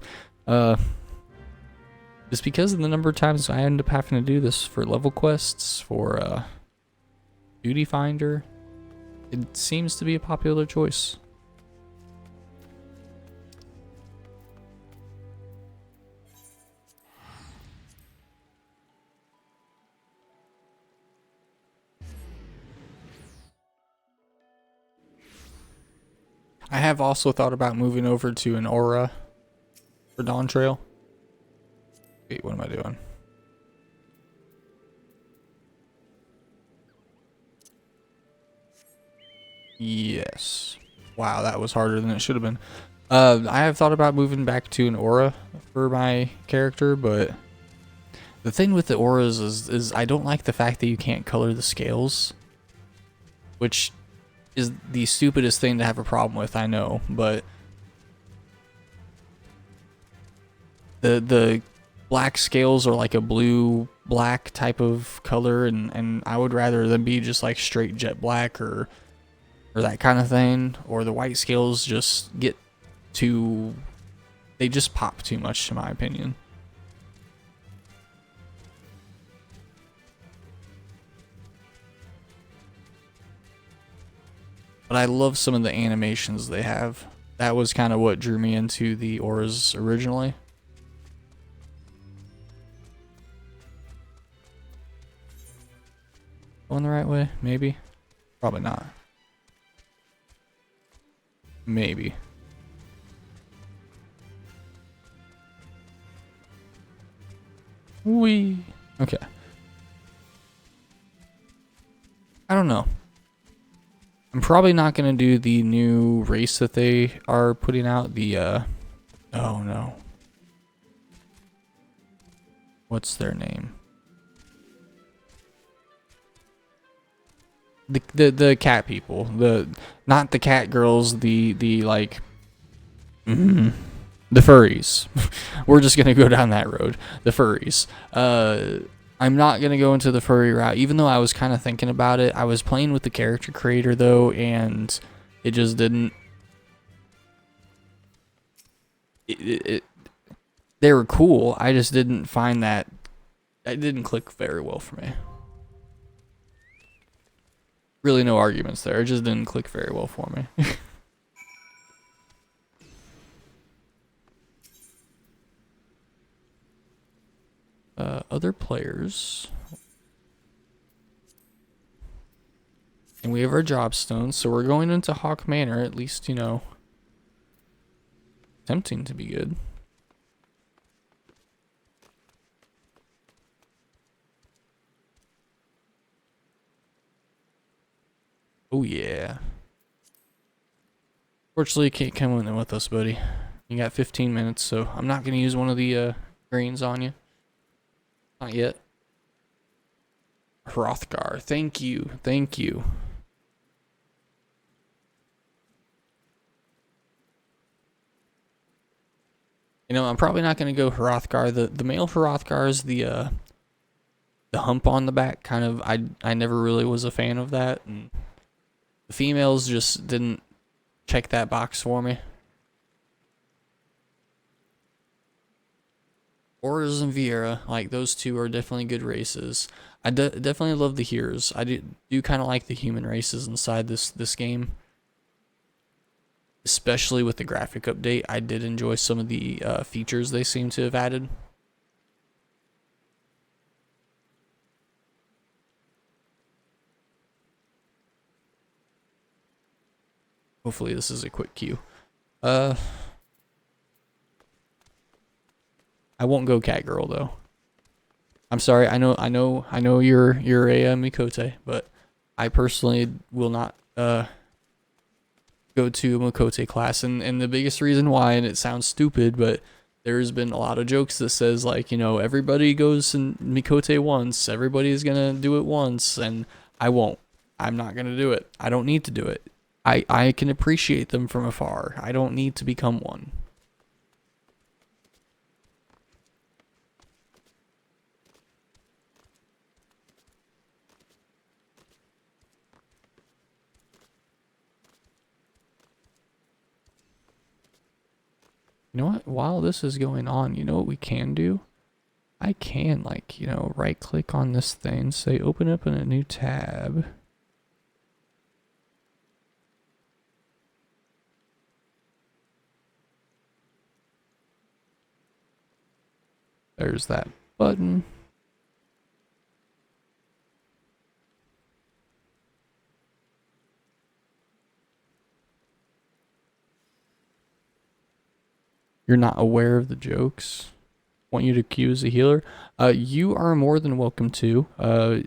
is because of the number of times I end up having to do this for level quests, for Duty Finder. It seems to be a popular choice. I have also thought about moving over to an Aura for Dawn Trail. Wait, what am I doing? Yes. Wow, that was harder than it should have been. I have thought about moving back to an Aura for my character, but the thing with the Auras is I don't like the fact that you can't color the scales, which is the stupidest thing to have a problem with, I know, but the black scales are like a blue black type of color, and I would rather them be just like straight jet black or that kind of thing, or the white scales just get too, they just pop too much in my opinion. But I love some of the animations they have. That was kind of what drew me into the Auras originally. Going the right way? Maybe? Probably not. Maybe. Wee. Okay. I don't know. I'm probably not going to do the new race that they are putting out. The, oh no. What's their name? The cat people. Not the cat girls, the like, the furries. We're just going to go down that road. The furries. I'm not going to go into the furry route, even though I was kind of thinking about it. I was playing with the character creator, though, and it just didn't... They were cool. I just didn't find that... It didn't click very well for me. Really no arguments there. It just didn't click very well for me. other players. And we have our Jobstone, so we're going into Hawk Manor, at least, you know, attempting to be good. Oh yeah. Fortunately, you can't come in with us, buddy. You got 15 minutes, so I'm not going to use one of the greens on you. Not yet. Hrothgar, thank you, thank you. You know, I'm probably not going to go Hrothgar. The male Hrothgars, the hump on the back, kind of, I never really was a fan of that. And the females just didn't check that box for me. Horus and Vieira, like those two are definitely good races. I definitely love the Heroes. I do kind of like the human races inside this game. Especially with the graphic update, I did enjoy some of the features they seem to have added. Hopefully this is a quick queue. I won't go Catgirl though. I'm sorry. I know you're a Mikote, but I personally will not go to a Mikote class, and the biggest reason why, and it sounds stupid, but there's been a lot of jokes that says, like, you know, everybody goes in Mikote once, everybody's gonna do it once, and I won't. I'm not gonna do it. I don't need to do it. I can appreciate them from afar. I don't need to become one. You know what? While this is going on, you know what we can do? I can, like, you know, right click on this thing, say open up in a new tab. There's that button. You're not aware of the jokes. Want you to queue as a healer. You are more than welcome to.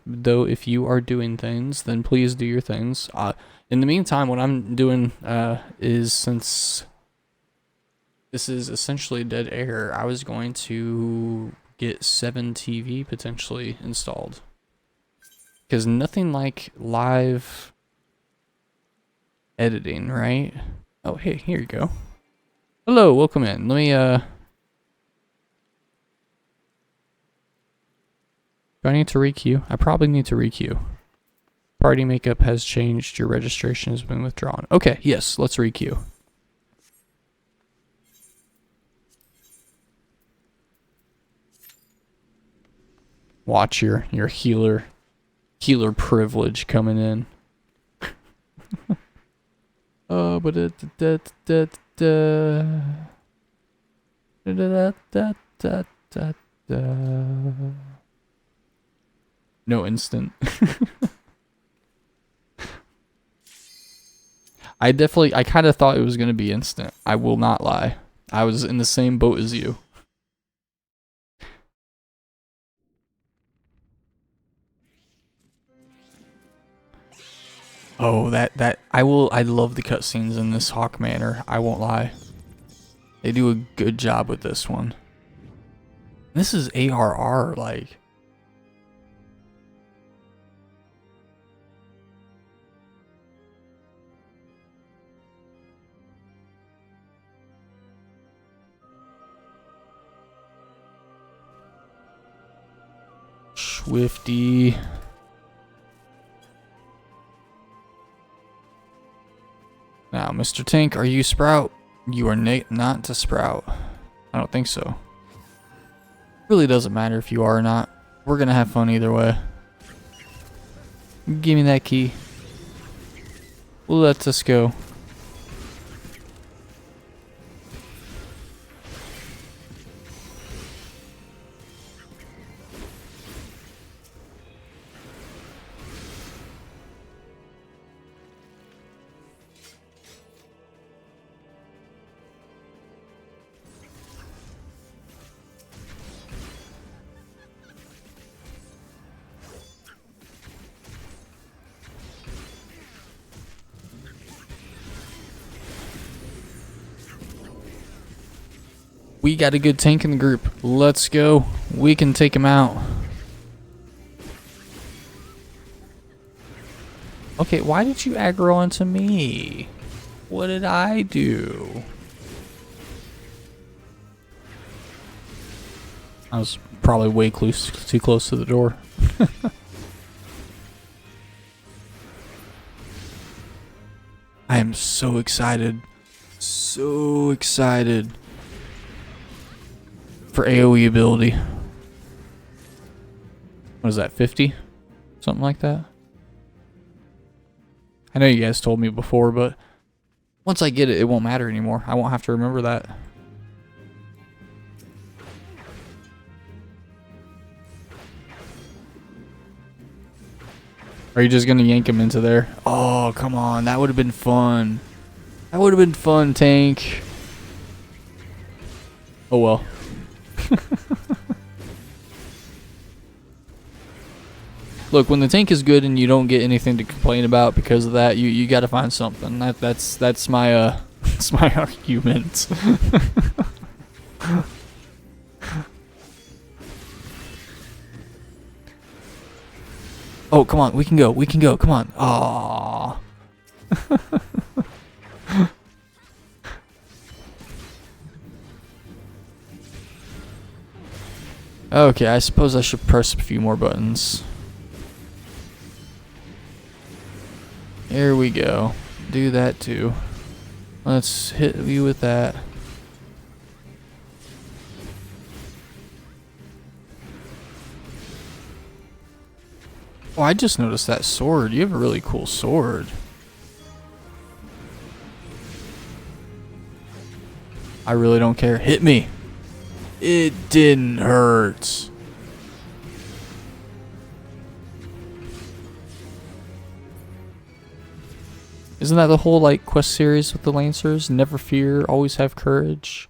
Though if you are doing things, then please do your things. In the meantime, what I'm doing is, since this is essentially dead air, I was going to get 7 TV potentially installed. Because nothing like live editing, right? Oh, hey, here you go. Hello, welcome in. Let me, do I need to requeue? I probably need to requeue. Party makeup has changed. Your registration has been withdrawn. Okay, yes, let's requeue. Watch your healer privilege coming in. But no instant. I kind of thought it was going to be instant. I will not lie. I was in the same boat as you. Oh, I love the cutscenes in this Hawk Manor. I won't lie. They do a good job with this one. This is ARR, like. Swifty. Now, Mr. Tank, are you Sprout? You are not to Sprout. I don't think so. Really doesn't matter if you are or not. We're gonna have fun either way. Give me that key. Let us go. We got a good tank in the group. Let's go. We can take him out. Okay, why did you aggro onto me? What did I do? I was probably way too close to the door. I am so excited. So excited for AoE ability. What is that, 50? Something like that? I know you guys told me before, but once I get it, it won't matter anymore. I won't have to remember that. Are you just gonna yank him into there? Oh, come on. That would have been fun. That would have been fun, tank. Oh well. Look, when the tank is good and you don't get anything to complain about because of that, you got to find something. That's my that's my argument. Oh, come on, we can go. We can go. Come on. Aww. Okay, I suppose I should press a few more buttons. Here we go. Do that too. Let's hit you with that. Oh, I just noticed that sword. You have a really cool sword. I really don't care. Hit me. It didn't hurt. Isn't that the whole like quest series with the Lancers? Never fear, always have courage,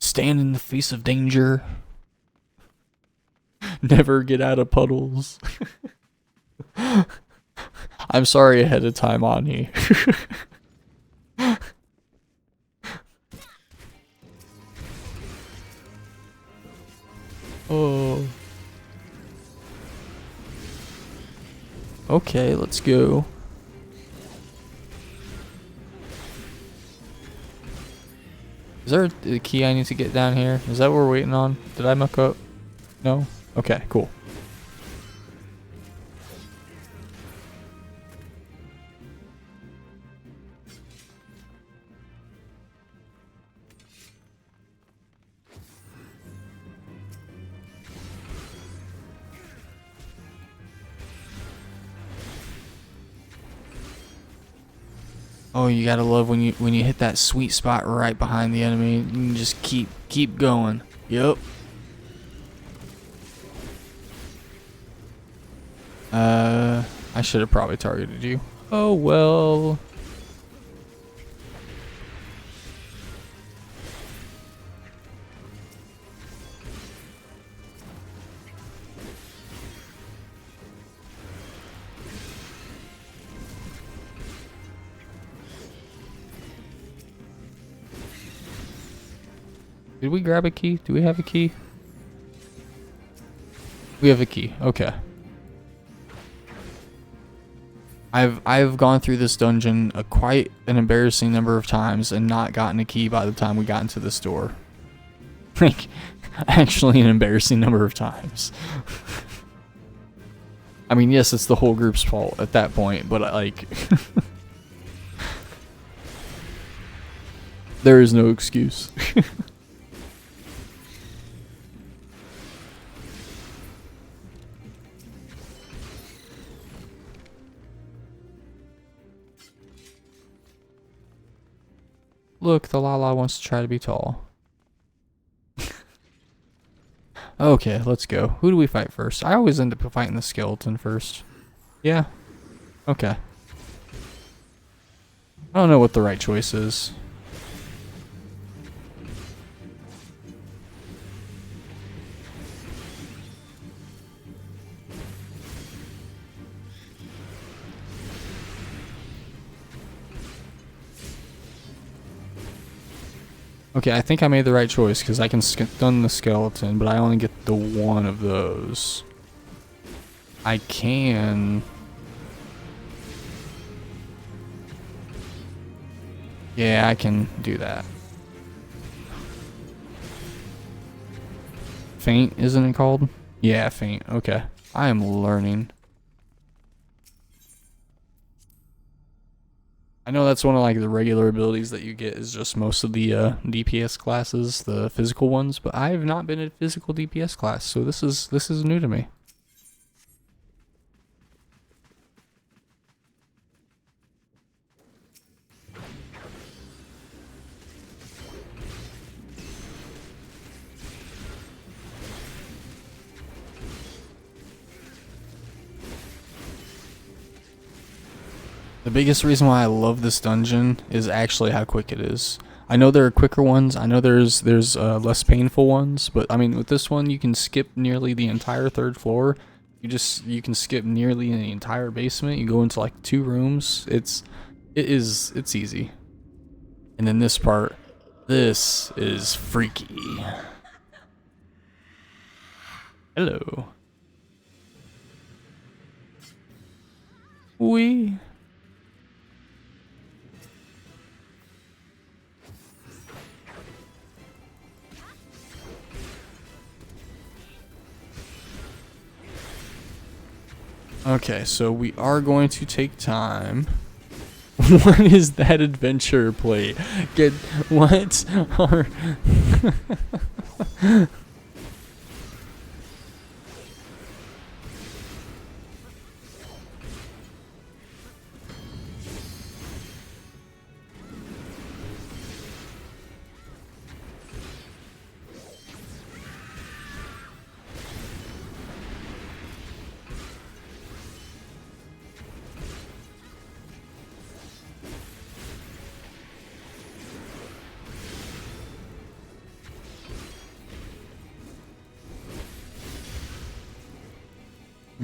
stand in the face of danger, never get out of puddles. I'm sorry ahead of time, Ani. Oh. Okay, let's go. Is there a key I need to get down here? Is that what we're waiting on? Did I muck up? No? Okay, cool. Oh, you gotta love when you hit that sweet spot right behind the enemy. You can just keep going. Yep. I should have probably targeted you. Oh well. Did we grab a key? Do we have a key? We have a key. Okay. I've gone through this dungeon quite an embarrassing number of times and not gotten a key by the time we got into this door. Like, actually an embarrassing number of times. I mean, yes, it's the whole group's fault at that point, but like... there is no excuse. Look, the Lala wants to try to be tall. Okay, let's go. Who do we fight first? I always end up fighting the skeleton first. Yeah. Okay. I don't know what the right choice is. Okay, I think I made the right choice because I can stun the skeleton, but I only get the one of those. I can... Yeah, I can do that. Faint, isn't it called? Yeah, faint. Okay. I am learning. I know that's one of like the regular abilities that you get is just most of the DPS classes, the physical ones, but I have not been in a physical DPS class, so this is new to me. The biggest reason why I love this dungeon is actually how quick it is. I know there are quicker ones. I know there's less painful ones, but I mean with this one you can skip nearly the entire third floor. You can skip nearly the entire basement. You go into like 2 rooms. It's easy. And then this part, this is freaky. Hello. Wee. Okay, so we are going to take time. What is that adventure plate? Get what are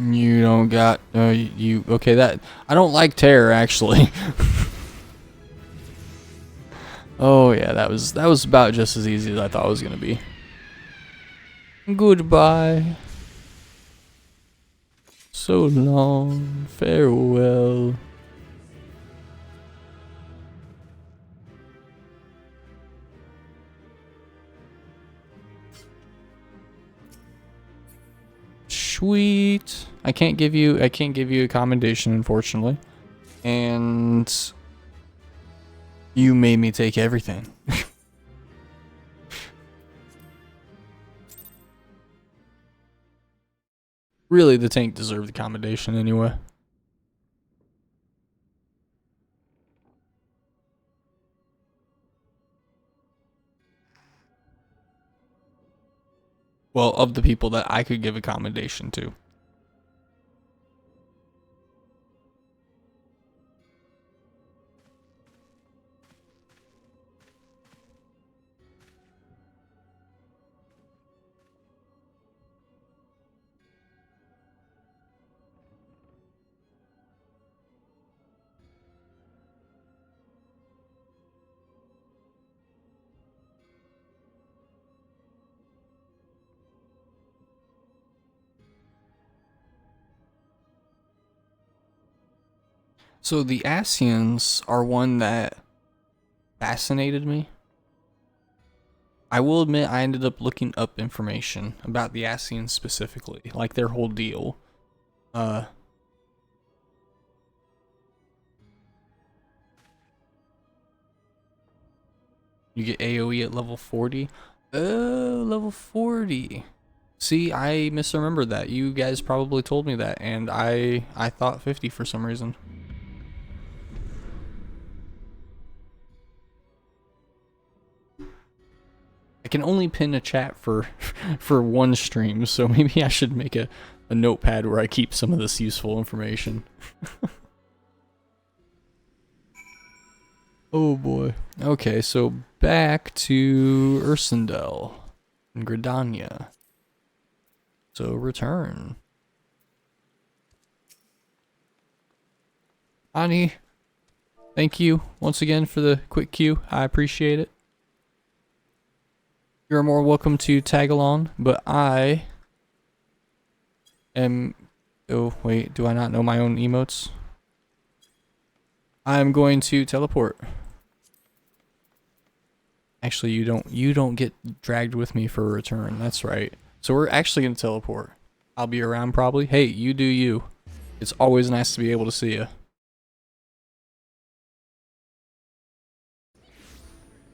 you don't got you okay that I don't like terror actually. Oh yeah, that was about just as easy as I thought it was gonna be. Goodbye. So long, farewell. Sweet. I can't give you a commendation, unfortunately. And you made me take everything. Really, the tank deserved the commendation anyway. Well, of the people that I could give a commendation to. So the Asians are one that fascinated me. I will admit I ended up looking up information about the Asians specifically, like their whole deal. You get AoE at level 40. Oh, level 40. See, I misremembered that. You guys probably told me that, and I thought 50 for some reason. I can only pin a chat for for one stream, so maybe I should make a notepad where I keep some of this useful information. Oh boy. Okay, so back to Ursendel and Gridania. So return. Ani, thank you once again for the quick queue. I appreciate it. You're more welcome to tag along, but I am... Oh, wait, do I not know my own emotes? I'm going to teleport. Actually, you don't get dragged with me for a return. That's right. So we're actually going to teleport. I'll be around probably. Hey, you do you. It's always nice to be able to see you.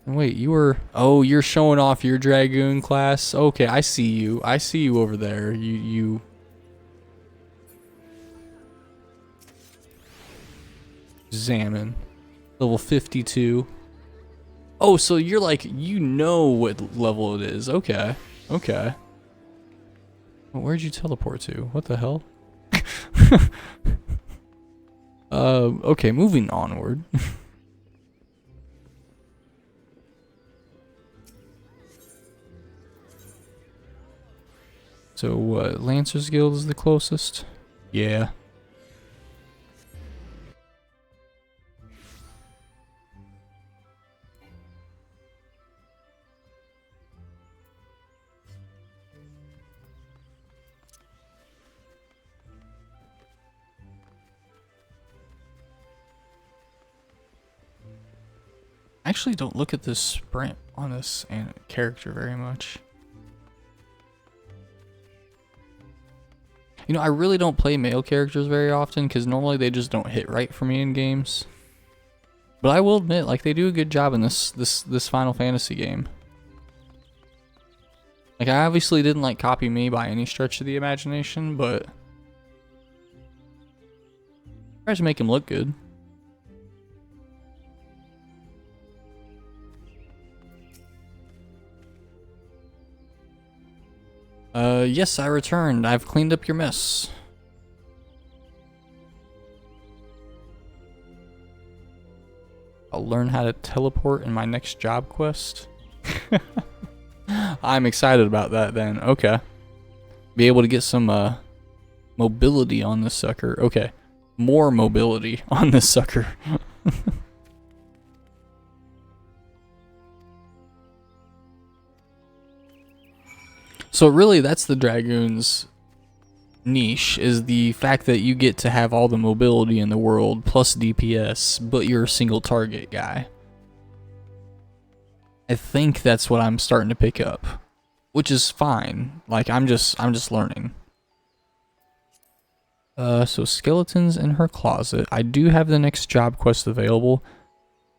Wait, you were... Oh, you're showing off your Dragoon class? Okay, I see you. I see you over there. You... Examine. Level 52. Oh, so you're like... You know what level it is. Okay. Okay. Well, where'd you teleport to? What the hell? Okay, moving onward. So what, Lancer's Guild is the closest? Yeah. I actually don't look at this sprint on this character very much. You know, I really don't play male characters very often because normally they just don't hit right for me in games. But I will admit, like, they do a good job in this Final Fantasy game. Like, I obviously didn't like copy me by any stretch of the imagination, but I tries to make him look good. Yes, I returned. I've cleaned up your mess. I'll learn how to teleport in my next job quest. I'm excited about that then. Okay. Be able to get some mobility on this sucker. Okay. More mobility on this sucker. So really that's the Dragoon's niche, is the fact that you get to have all the mobility in the world plus DPS, but you're a single target guy. I think that's what I'm starting to pick up, which is fine. Like I'm just learning. So skeletons in her closet. I do have the next job quest available.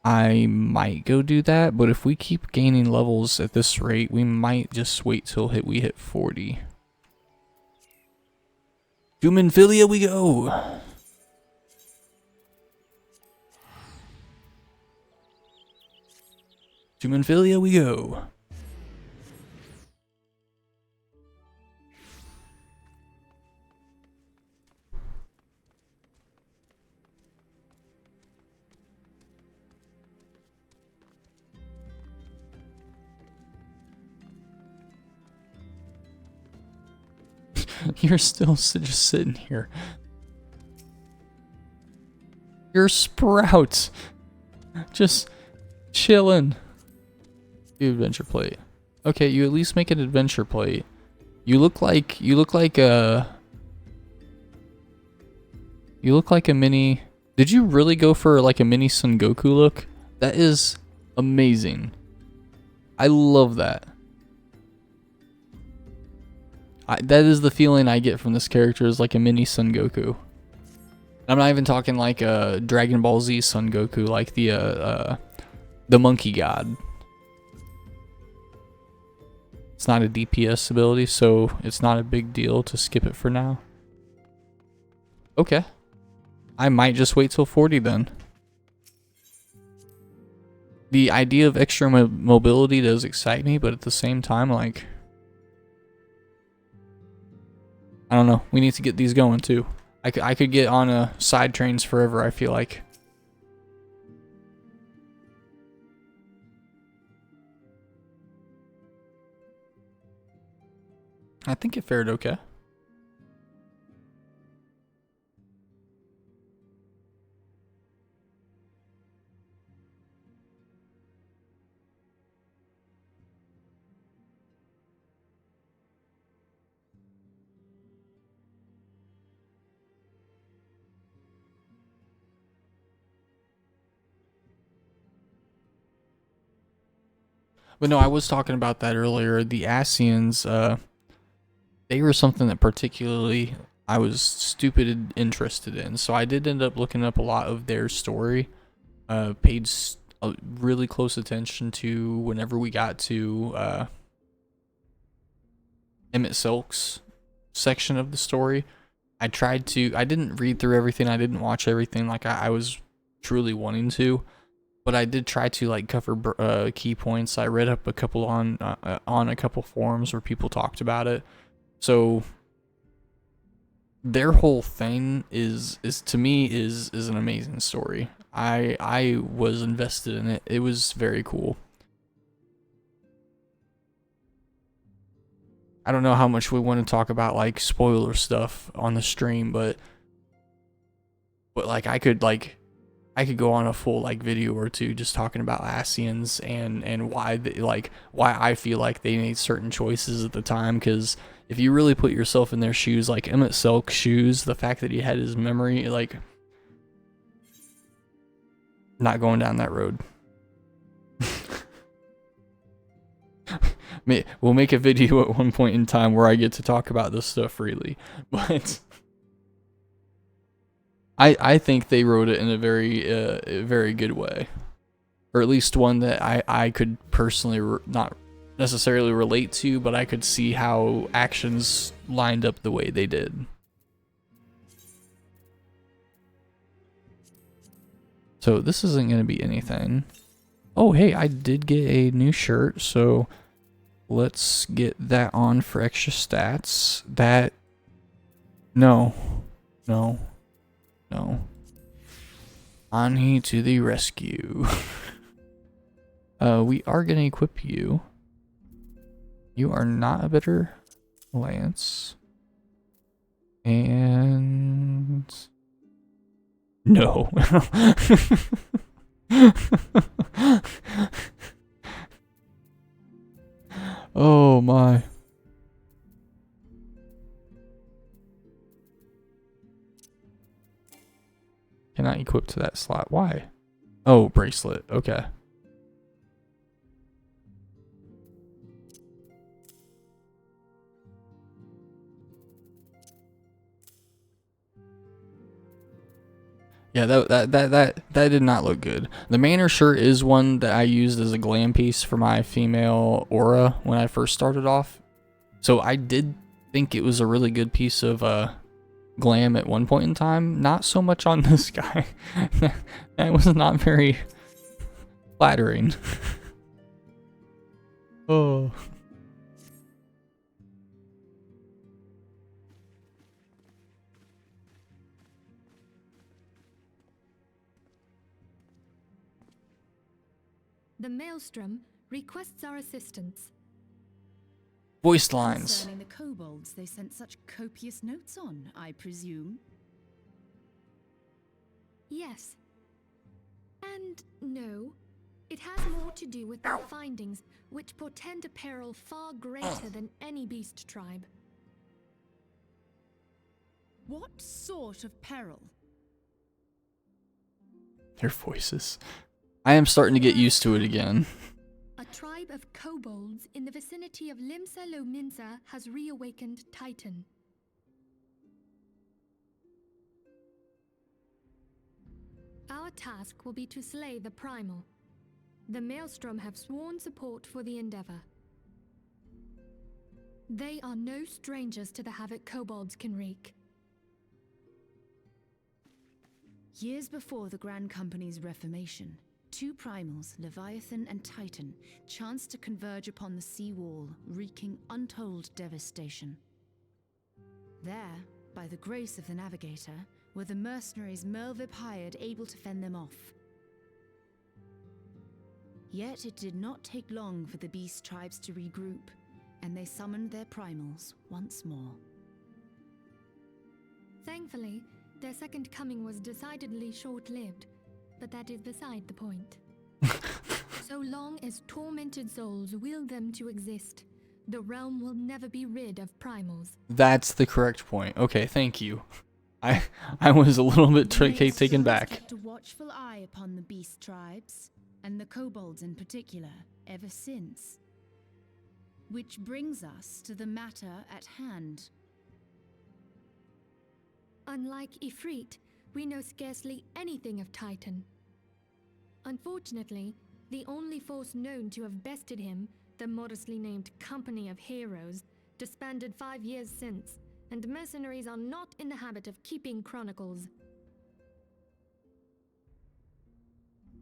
I might go do that, but if we keep gaining levels at this rate, we might just wait till we hit 40. Humanphilia we go! Humanphilia we go! You're still just sitting here. You're Sprout. Just chilling. Do adventure plate. Okay, you at least make an adventure plate. You look like a mini. Did you really go for like a mini Son Goku look? That is amazing. I love that. That is the feeling I get from this character, is like a mini Son Goku. I'm not even talking like a Dragon Ball Z Son Goku, like the Monkey God. It's not a DPS ability, so it's not a big deal to skip it for now. Okay. I might just wait till 40 then. The idea of extra mobility does excite me, but at the same time, like, I don't know. We need to get these going too. I could get on side trains forever, I feel like. I think it fared okay. But no, I was talking about that earlier. The Asians, they were something that particularly I was stupid interested in. So I did end up looking up a lot of their story. Paid really close attention to whenever we got to Emmett Silk's section of the story. I didn't read through everything. I didn't watch everything like I was truly wanting to. But I did try to like cover key points. I read up a couple on a couple forums where people talked about it. So their whole thing is to me is an amazing story. I was invested in it. It was very cool. I don't know how much we want to talk about like spoiler stuff on the stream, but like I could go on a full like video or two just talking about Asians and why why I feel like they made certain choices at the time. Because if you really put yourself in their shoes, like Emmett Silk's shoes, the fact that he had his memory, like, not going down that road. We'll make a video at one point in time where I get to talk about this stuff freely, but I think they wrote it in a very good way, or at least one that I could personally not necessarily relate to, but I could see how actions lined up the way they did. So this isn't going to be anything. Oh, hey, I did get a new shirt, so let's get that on for extra stats. No. Ani to the rescue. We are going to equip you. You are not a bitter lance. And no. Oh my. Cannot equip to that slot. Why? Oh, bracelet. Okay. Yeah, that did not look good. The Manor shirt is one that I used as a glam piece for my female aura when I first started off. So I did think it was a really good piece of glam at one point in time. Not so much on this guy. That was not very flattering. Oh. The Maelstrom requests our assistance. Voice lines. Concerning the kobolds they sent such copious notes on, I presume? Yes. And no. It has more to do with their findings, which portend a peril far greater than any beast tribe. What sort of peril? Their voices. I am starting to get used to it again. A tribe of kobolds in the vicinity of Limsa Lominsa has reawakened Titan. Our task will be to slay the Primal. The Maelstrom have sworn support for the endeavor. They are no strangers to the havoc kobolds can wreak. Years before the Grand Company's reformation, two primals, Leviathan and Titan, chanced to converge upon the sea wall, wreaking untold devastation. There, by the grace of the Navigator, were the mercenaries Merlvip hired able to fend them off. Yet it did not take long for the beast tribes to regroup, and they summoned their primals once more. Thankfully, their second coming was decidedly short-lived, but that is beside the point. So long as tormented souls will them to exist, the realm will never be rid of primals. That's the correct point. Okay, thank you. I was a little bit taken back. Kept a watchful eye upon the beast tribes, and the kobolds in particular, ever since. Which brings us to the matter at hand. Unlike Ifrit, we know scarcely anything of Titan. Unfortunately, the only force known to have bested him, the modestly named Company of Heroes, disbanded 5 years since, and mercenaries are not in the habit of keeping chronicles.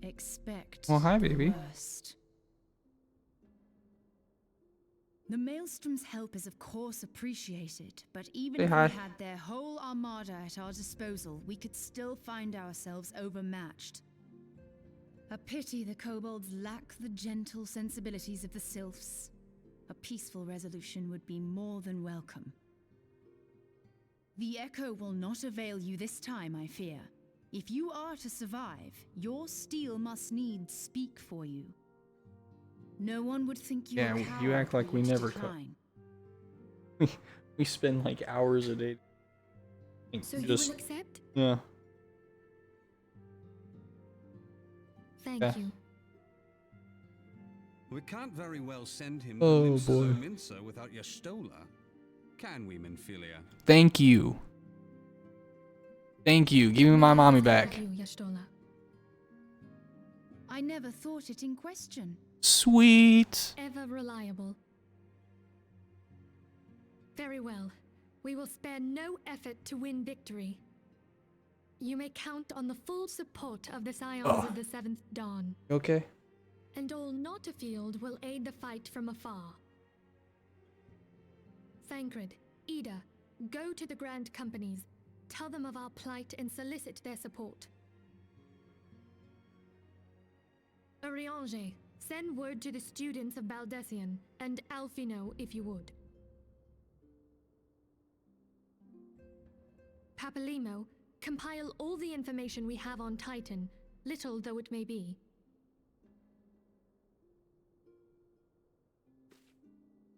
Expect Well, hi, the baby. worst. The Maelstrom's help is of course appreciated, but even Say if hi. we had their whole armada at our disposal, we could still find ourselves overmatched. A pity the kobolds lack the gentle sensibilities of the sylphs. A peaceful resolution would be more than welcome. The echo will not avail you this time, I fear. If you are to survive, your steel must needs speak for you. No one would think you Yeah, a you coward act like who we would never decline. We spend like hours a day. So you Just will accept? yeah. Thank Yeah. you. We can't very well send him to Oh, Limsa boy. Lominsa without Yastola, can we, Minfilia? Thank you. Thank you. Give me my mommy back. You, Yashtola. I never thought it in question. Sweet. Ever reliable. Very well. We will spare no effort to win victory. You may count on the full support of the Scions Oh. of the Seventh Dawn. Okay. And all not afield will aid the fight from afar. Thancred, Ida, go to the Grand Companies, tell them of our plight and solicit their support. Ariange, send word to the students of Baldessian, and Alfino if you would. Papalimo, compile all the information we have on Titan, little though it may be.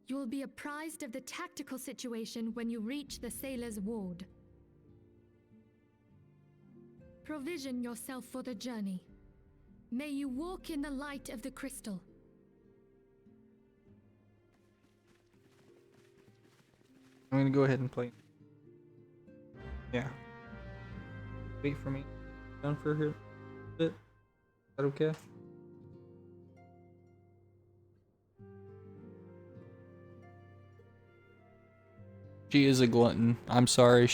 You will be apprised of the tactical situation when you reach the sailor's ward. Provision yourself for the journey. May you walk in the light of the crystal. I'm gonna go ahead and play. Yeah. Wait for me. Down for a bit. Is that okay? She is a glutton. I'm sorry.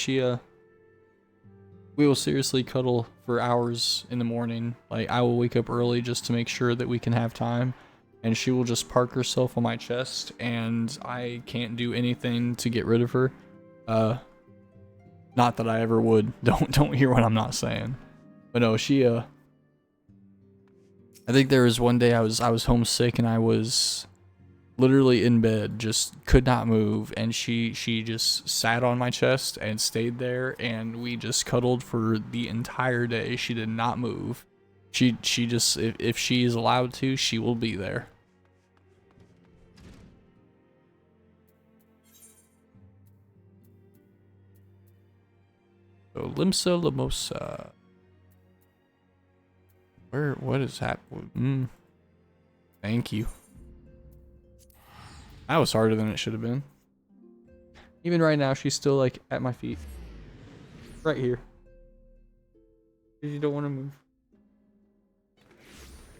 We will seriously cuddle for hours in the morning. Like, I will wake up early just to make sure that we can have time. And she will just park herself on my chest, and I can't do anything to get rid of her. Not that I ever would. Don't hear what I'm not saying. But no, I think there was one day I was homesick and I was literally in bed, just could not move, and she just sat on my chest and stayed there, and we just cuddled for the entire day. She did not move. She just, if she is allowed to, she will be there. So Limsa Lamosa. What is happening? Thank you. That was harder than it should have been. Even right now, she's still like at my feet. Right here. You don't want to move.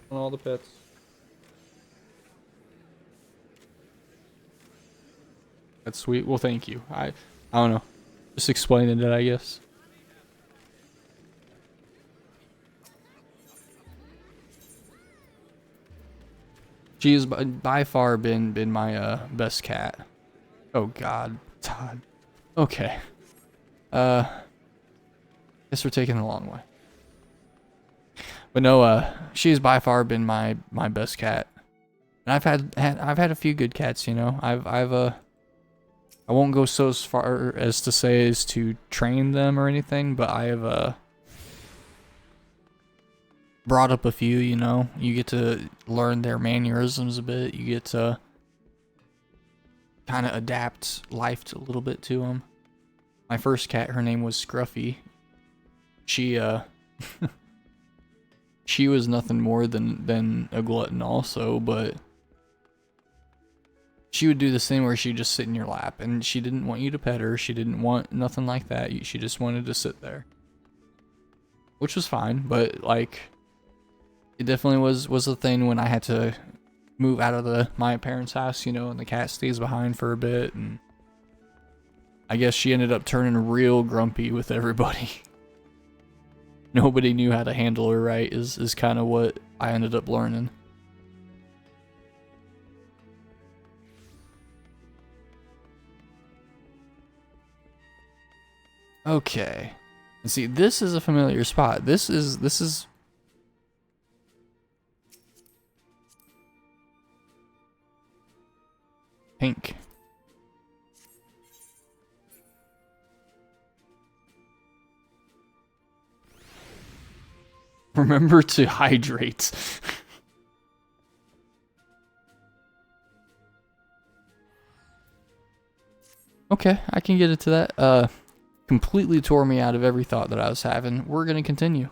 On all the pets. That's sweet. Well, thank you. I don't know. Just explaining it, I guess. She has by far been my best cat. Oh God, Todd. Okay. Guess we're taking the long way. But no, she's by far been my best cat. And I've had a few good cats, you know. I won't go so far as to say as to train them or anything, but I have brought up a few, you know. You get to learn their mannerisms a bit. You get to kind of adapt life a little bit to them. My first cat, her name was Scruffy. She she was nothing more than a glutton also, but she would do this thing where she'd just sit in your lap, and she didn't want you to pet her. She didn't want nothing like that. She just wanted to sit there, which was fine. But like, it definitely was a thing when I had to move out of my parents' house, you know, and the cat stays behind for a bit, and I guess she ended up turning real grumpy with everybody. Nobody knew how to handle her right is kind of what I ended up learning. Okay. And see, this is a familiar spot. This is pink. Remember to hydrate. Okay, I can get into that. Completely tore me out of every thought that I was having. We're gonna continue.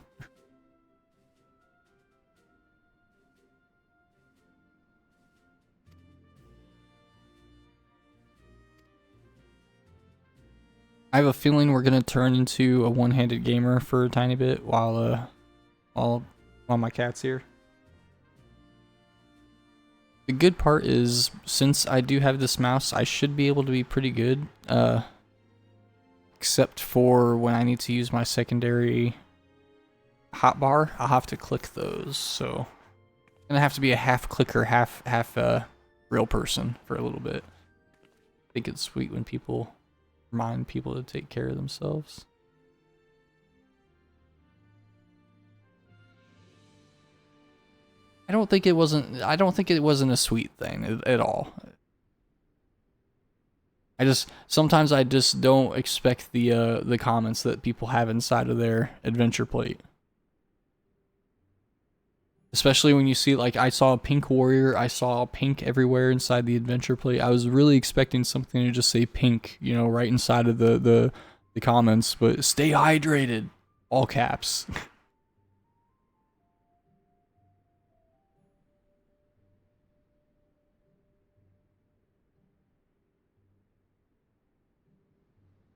I have a feeling we're gonna turn into a one-handed gamer for a tiny bit while my cat's here. The good part is, since I do have this mouse, I should be able to be pretty good. Except for when I need to use my secondary hotbar, I'll have to click those. So I'm gonna have to be a half clicker, half real person for a little bit. I think it's sweet when people remind people to take care of themselves. I don't think it wasn't a sweet thing at all. Sometimes I just don't expect the comments that people have inside of their adventure plate. Especially when you see, like, I saw a pink warrior, I saw pink everywhere inside the adventure plate. I was really expecting something to just say pink, you know, right inside of the comments, but stay hydrated, all caps.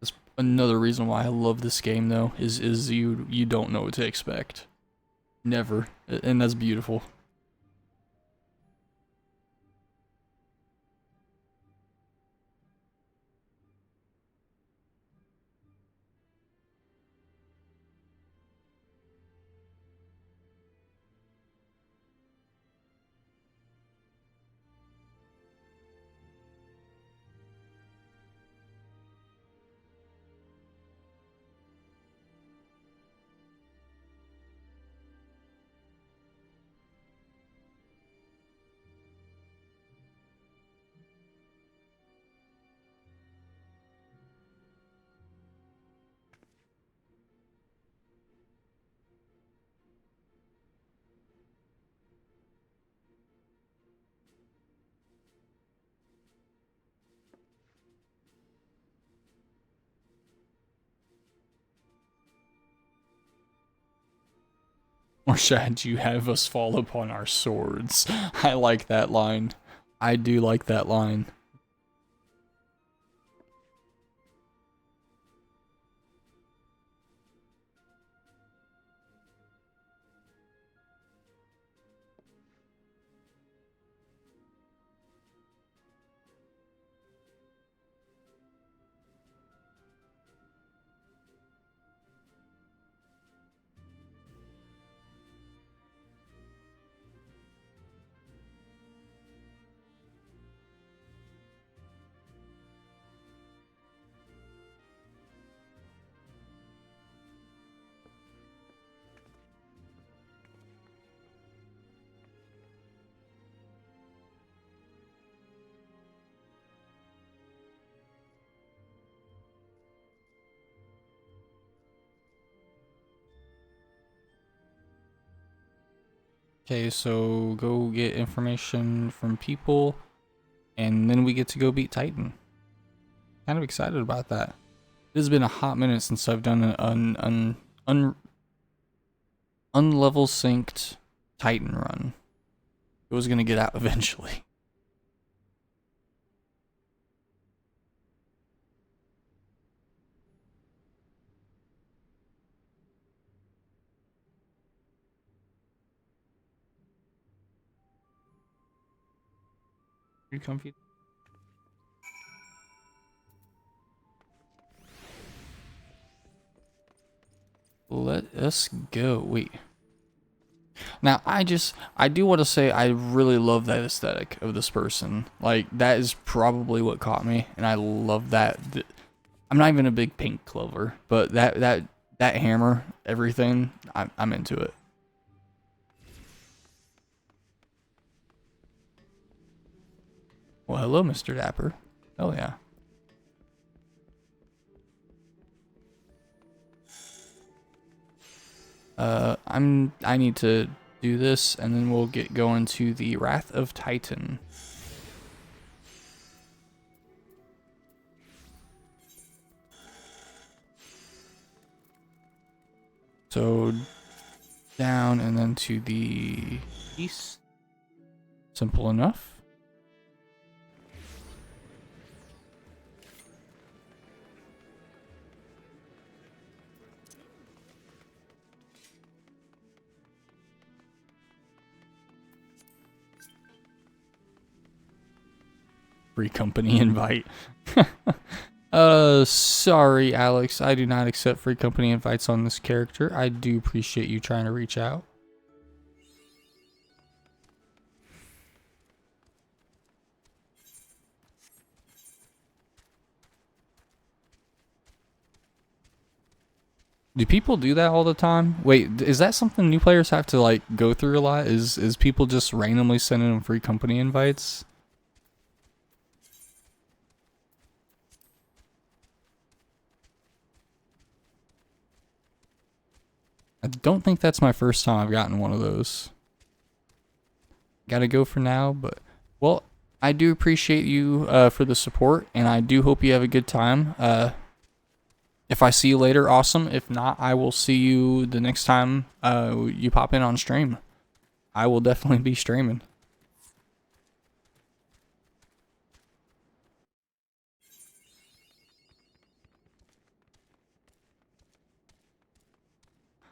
That's another reason why I love this game, though, is you don't know what to expect. Never. And that's beautiful. Or should you have us fall upon our swords? I like that line. I do like that line. Okay, so go get information from people, and then we get to go beat Titan. Kind of excited about that. It has been a hot minute since I've done Unlevel synced Titan run. It was gonna get out eventually. You comfy? Let us go. Wait. Now, I do want to say I really love that aesthetic of this person. Like, that is probably what caught me, and I love that. I'm not even a big pink clover, but that hammer, everything, I'm into it. Well, hello, Mr. Dapper. Hell yeah. I need to do this, and then we'll get going to the Wrath of Titan. So down and then to the east. Simple enough. Free company invite. Sorry, Alex. I do not accept free company invites on this character. I do appreciate you trying to reach out. Do people do that all the time? Wait, is that something new players have to like go through a lot? Is people just randomly sending them free company invites? I don't think that's my first time I've gotten one of those. Gotta go for now, but well, I do appreciate you for the support, and I do hope you have a good time. If I see you later, awesome. If not, I will see you the next time you pop in on stream. I will definitely be streaming.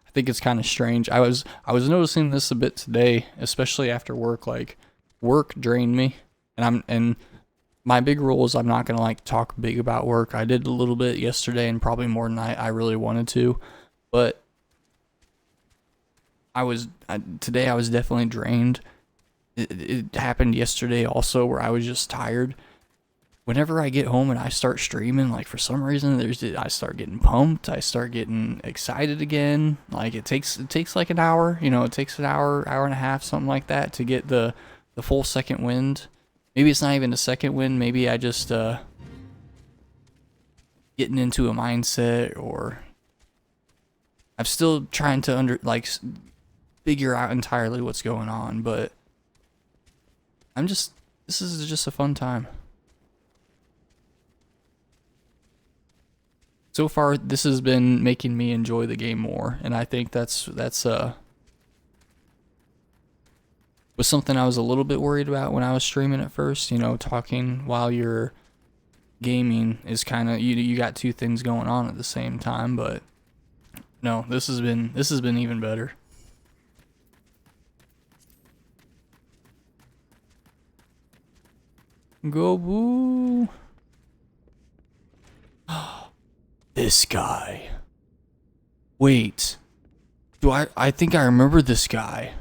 I think it's kind of strange. I was noticing this a bit today, especially after work. Like, work drained me, and my big rule is I'm not gonna like talk big about work. I did a little bit yesterday, and probably more than I really wanted to, but today I was definitely drained. It happened yesterday also, where I was just tired. Whenever I get home and I start streaming, like for some reason, I start getting pumped. I start getting excited again. Like it takes like an hour. You know, it takes an hour and a half, something like that, to get the full second wind. Maybe it's not even a second wind. Maybe I just getting into a mindset, or I'm still trying to figure out entirely what's going on. But this is just a fun time. So far, this has been making me enjoy the game more, and I think that's was something I was a little bit worried about when I was streaming at first. You know, talking while you're gaming is kind of you got two things going on at the same time. But no, this has been even better. Go boo. This guy. Wait. I think I remember this guy.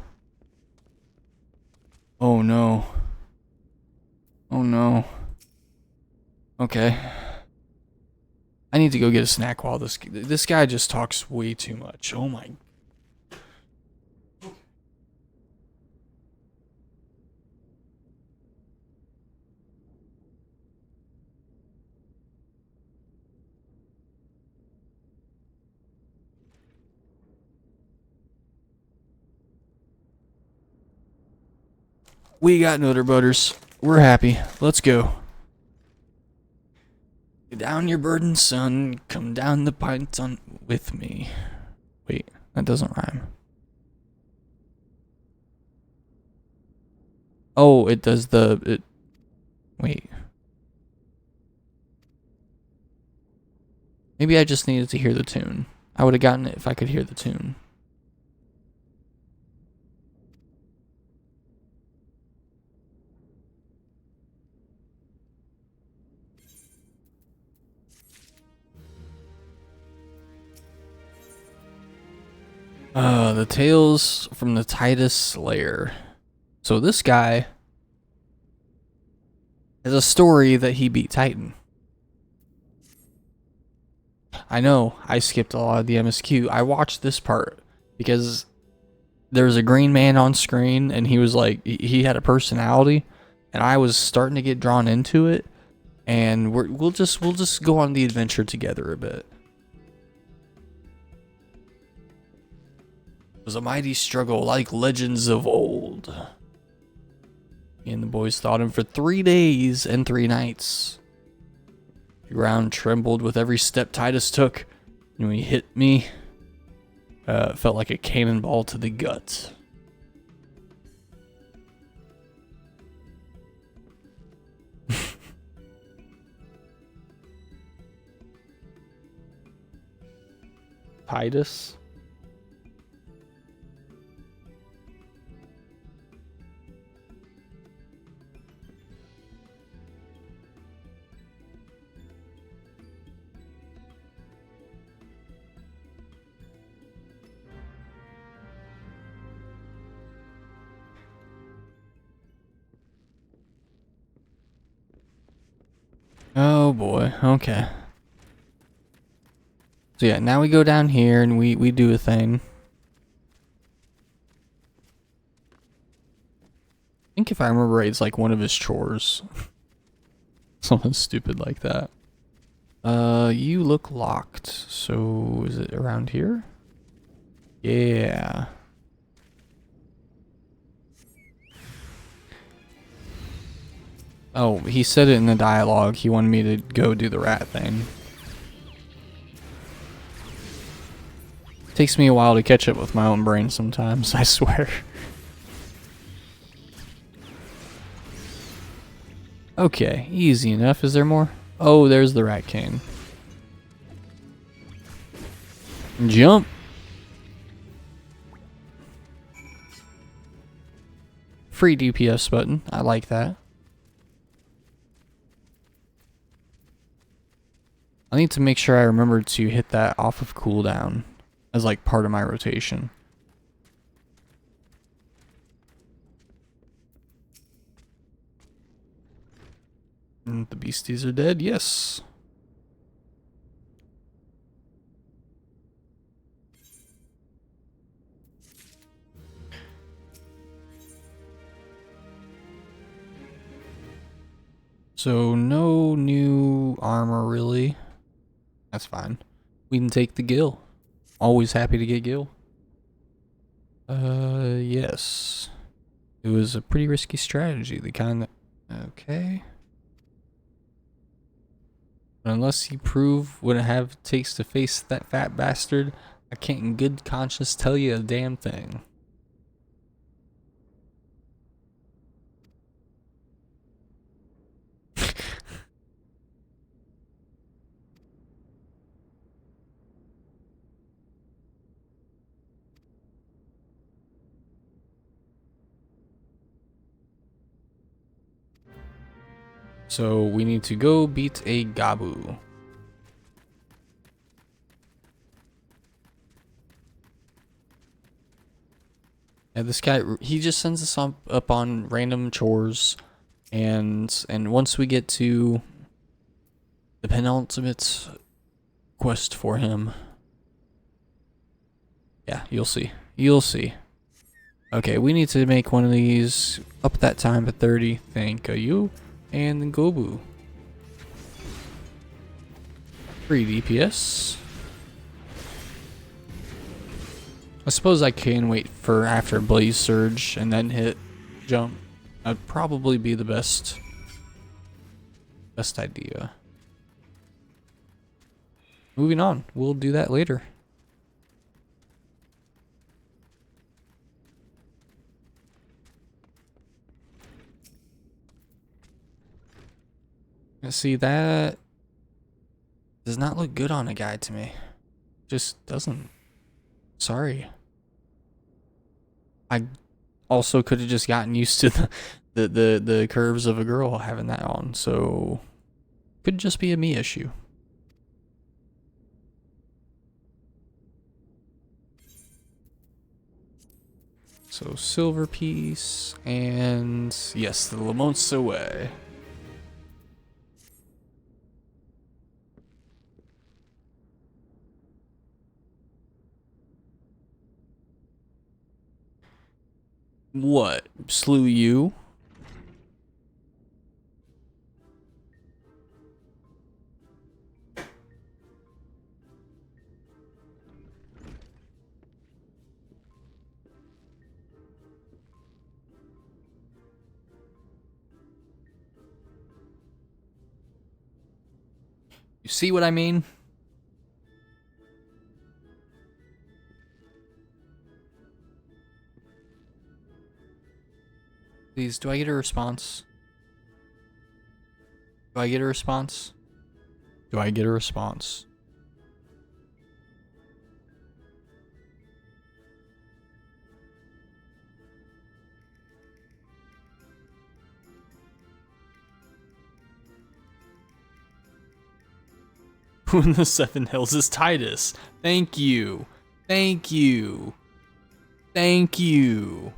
Oh no. Oh no. Okay. I need to go get a snack while this guy just talks way too much. Oh my. We got Nutter Butters. We're happy. Let's go. Lay down your burden, son. Come down the pint with me. Wait, that doesn't rhyme. Oh, it does the... Wait. Maybe I just needed to hear the tune. I would have gotten it if I could hear the tune. The Tales from the Titus Lair. So this guy has a story that he beat Titan. I know, I skipped a lot of the MSQ. I watched this part because there was a green man on screen and he was like, he had a personality, and I was starting to get drawn into it, and we'll just go on the adventure together a bit. It was a mighty struggle like legends of old. He and the boys fought him for 3 days and 3 nights. The ground trembled with every step Titus took, and when he hit me, it felt like a cannonball to the gut. Titus? Oh boy, okay. So yeah, now we go down here and we do a thing. I think if I remember right, it's like one of his chores. Something stupid like that. You look locked. So is it around here? Yeah. Oh, he said it in the dialogue. He wanted me to go do the rat thing. Takes me a while to catch up with my own brain sometimes, I swear. Okay, easy enough. Is there more? Oh, there's the rat king. Jump. Free DPS button. I like that. I need to make sure I remember to hit that off of cooldown as like part of my rotation. And the beasties are dead, yes. So no new armor really. That's fine. We can take the Gil. Always happy to get Gil. Yes. It was a pretty risky strategy. The kind that... Okay. But unless you prove what it takes to face that fat bastard, I can't in good conscience tell you a damn thing. So we need to go beat a Gabu. Yeah, this guy, he just sends us up on random chores, and once we get to the penultimate quest for him, yeah, you'll see. You'll see. Okay, we need to make one of these. Up that time to 30. Thank you. And then Gobu. Free DPS. I suppose I can wait for after Blaze Surge and then hit jump. That'd probably be the best idea. Moving on. We'll do that later. See, that does not look good on a guy to me. Just doesn't. Sorry. I also could have just gotten used to the curves of a girl having that on, so could just be a me issue. So silver piece and yes, the Lamonce way. What? Slew you? You see what I mean? Please, do I get a response? Do I get a response? Do I get a response? Who in the seven hills is Titus? Thank you. Thank you. Thank you.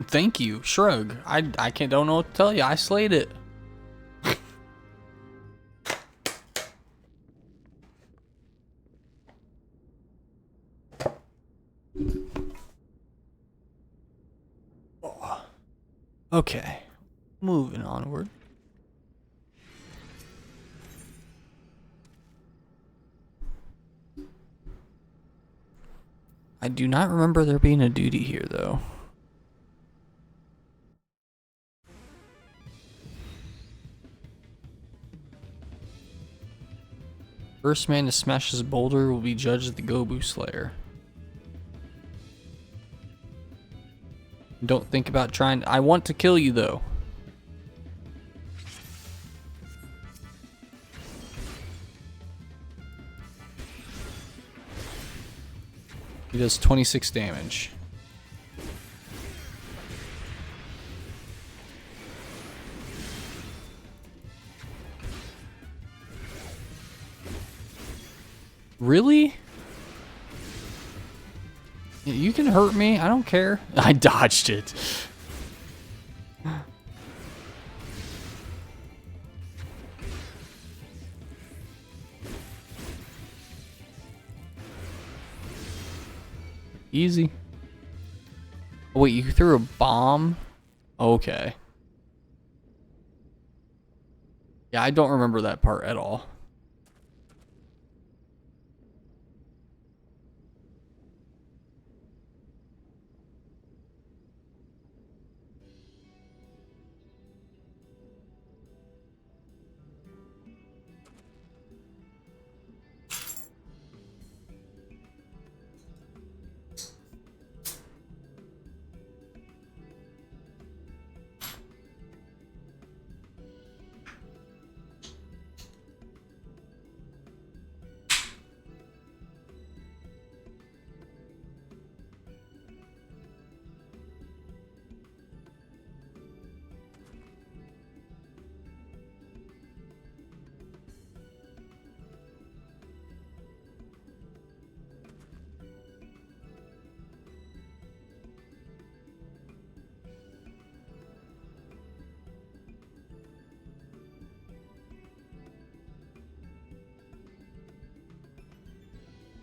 Thank you. Shrug. I don't know what to tell you. I slayed it. Okay. Moving onward. I do not remember there being a duty here though. First man to smash this boulder will be judged as the Gobu Slayer. Don't think about trying. I want to kill you though. He does 26 damage. Really? You can hurt me. I don't care. I dodged it. Easy. Oh, wait, you threw a bomb? Okay. Yeah, I don't remember that part at all.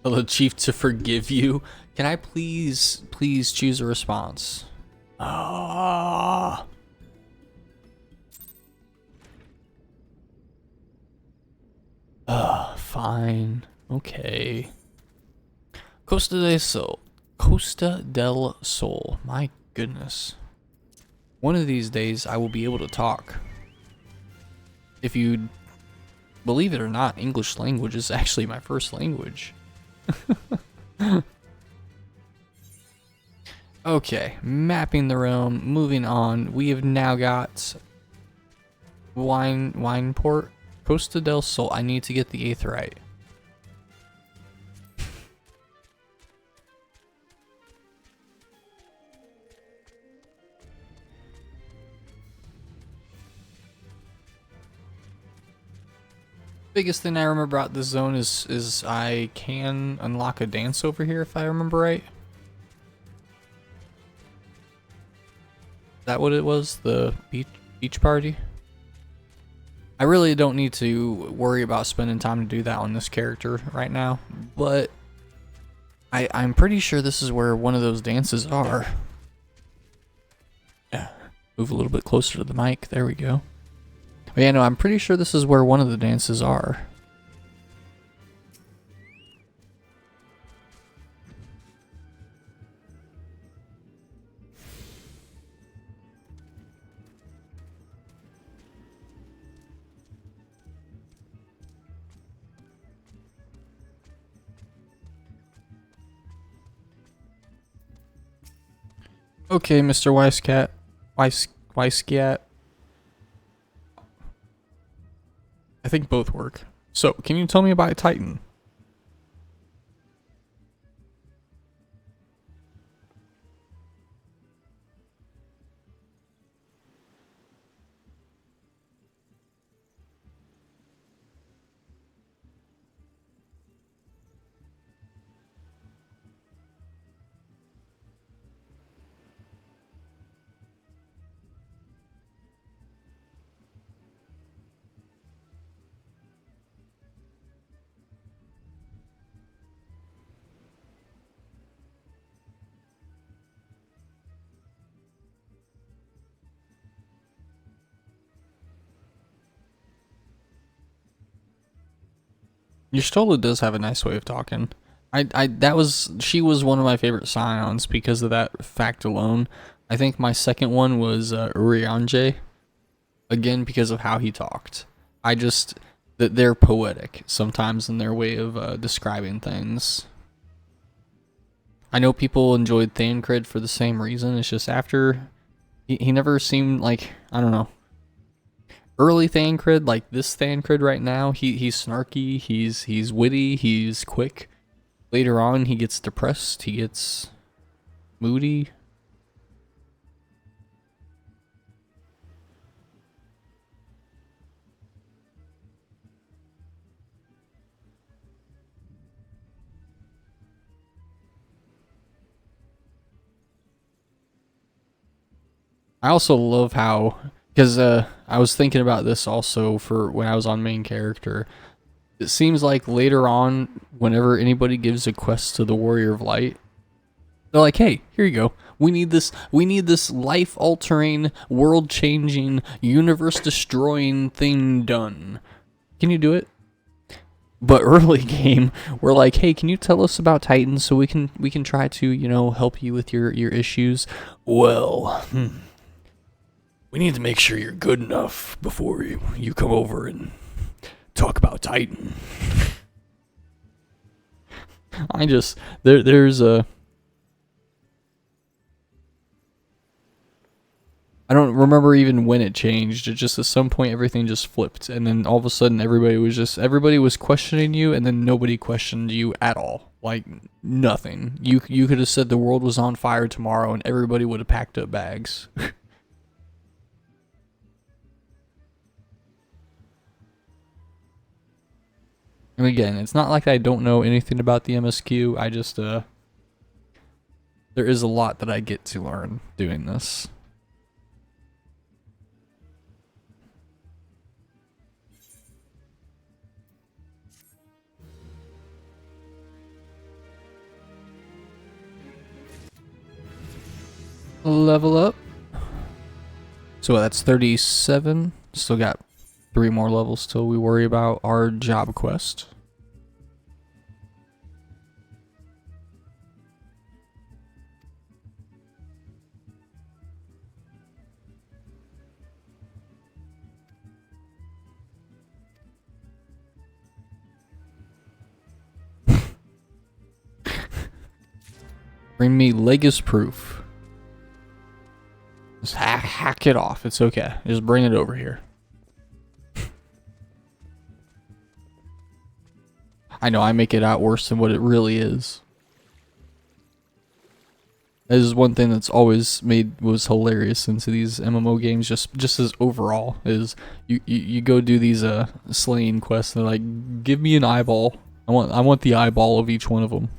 Tell the chief to forgive you. Can I please choose a response? Ah. Fine. Okay. Costa del Sol. Costa del Sol. My goodness. One of these days I will be able to talk. If you believe it or not, English language is actually my first language. Okay, mapping the realm, moving on. We have now got wine port, Costa del Sol. I need to get the aetheryte. Biggest thing I remember about this zone is I can unlock a dance over here if I remember right. Is that what it was? The beach party? I really don't need to worry about spending time to do that on this character right now, but I'm pretty sure this is where one of those dances are. Yeah, move a little bit closer to the mic. There we go. But yeah, no, I'm pretty sure this is where one of the dances are. Okay, Mr. Weiscat. I think both work. So, can you tell me about Titan? Your Stola does have a nice way of talking. She was one of my favorite scions because of that fact alone. I think my second one was Urianger, again because of how he talked. That they're poetic sometimes in their way of describing things. I know people enjoyed Thancred for the same reason. It's just after he never seemed like, I don't know. Early Thancred, like this Thancred right now, he's snarky, he's witty, he's quick. Later on, he gets depressed, he gets moody. I also love how, because I was thinking about this also for when I was on main character. It seems like later on, whenever anybody gives a quest to the Warrior of Light, they're like, "Hey, here you go. We need this life-altering, world-changing, universe-destroying thing done. Can you do it?" But early game, we're like, "Hey, can you tell us about Titans so we can try to help you with your issues?" Well, we need to make sure you're good enough before you come over and talk about Titan. There's a... I don't remember even when it changed. It just at some point everything just flipped, and then all of a sudden everybody was questioning you, and then nobody questioned you at all. Like nothing. You could have said the world was on fire tomorrow, and everybody would have packed up bags. And again, it's not like I don't know anything about the MSQ. I just there is a lot that I get to learn doing this. Level up. So that's 37. Still got 3 more levels till we worry about our job quest. Bring me Legis proof. Just hack it off. It's okay. Just bring it over here. I know I make it out worse than what it really is. This is one thing that's always was hilarious into these MMO games, just as overall, is you go do these slaying quests and they're like, give me an eyeball. I want the eyeball of each one of them.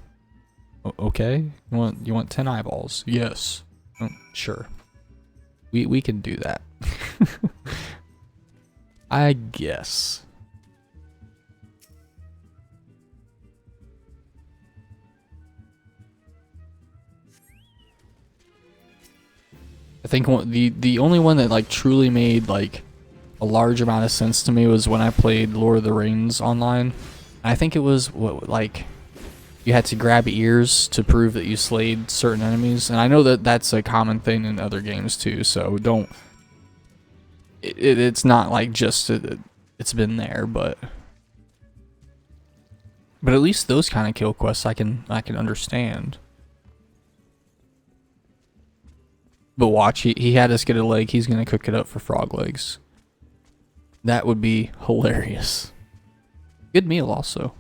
Okay, you want 10 eyeballs? Yes. Sure. We can do that. I guess. I think the only one that like truly made like a large amount of sense to me was when I played Lord of the Rings online. I think it was like you had to grab ears to prove that you slayed certain enemies, and I know that that's a common thing in other games too. So don't. It's not like just it's been there, but at least those kind of kill quests I can understand. But watch, he had us get a leg. He's gonna cook it up for frog legs. That would be hilarious. Good meal also.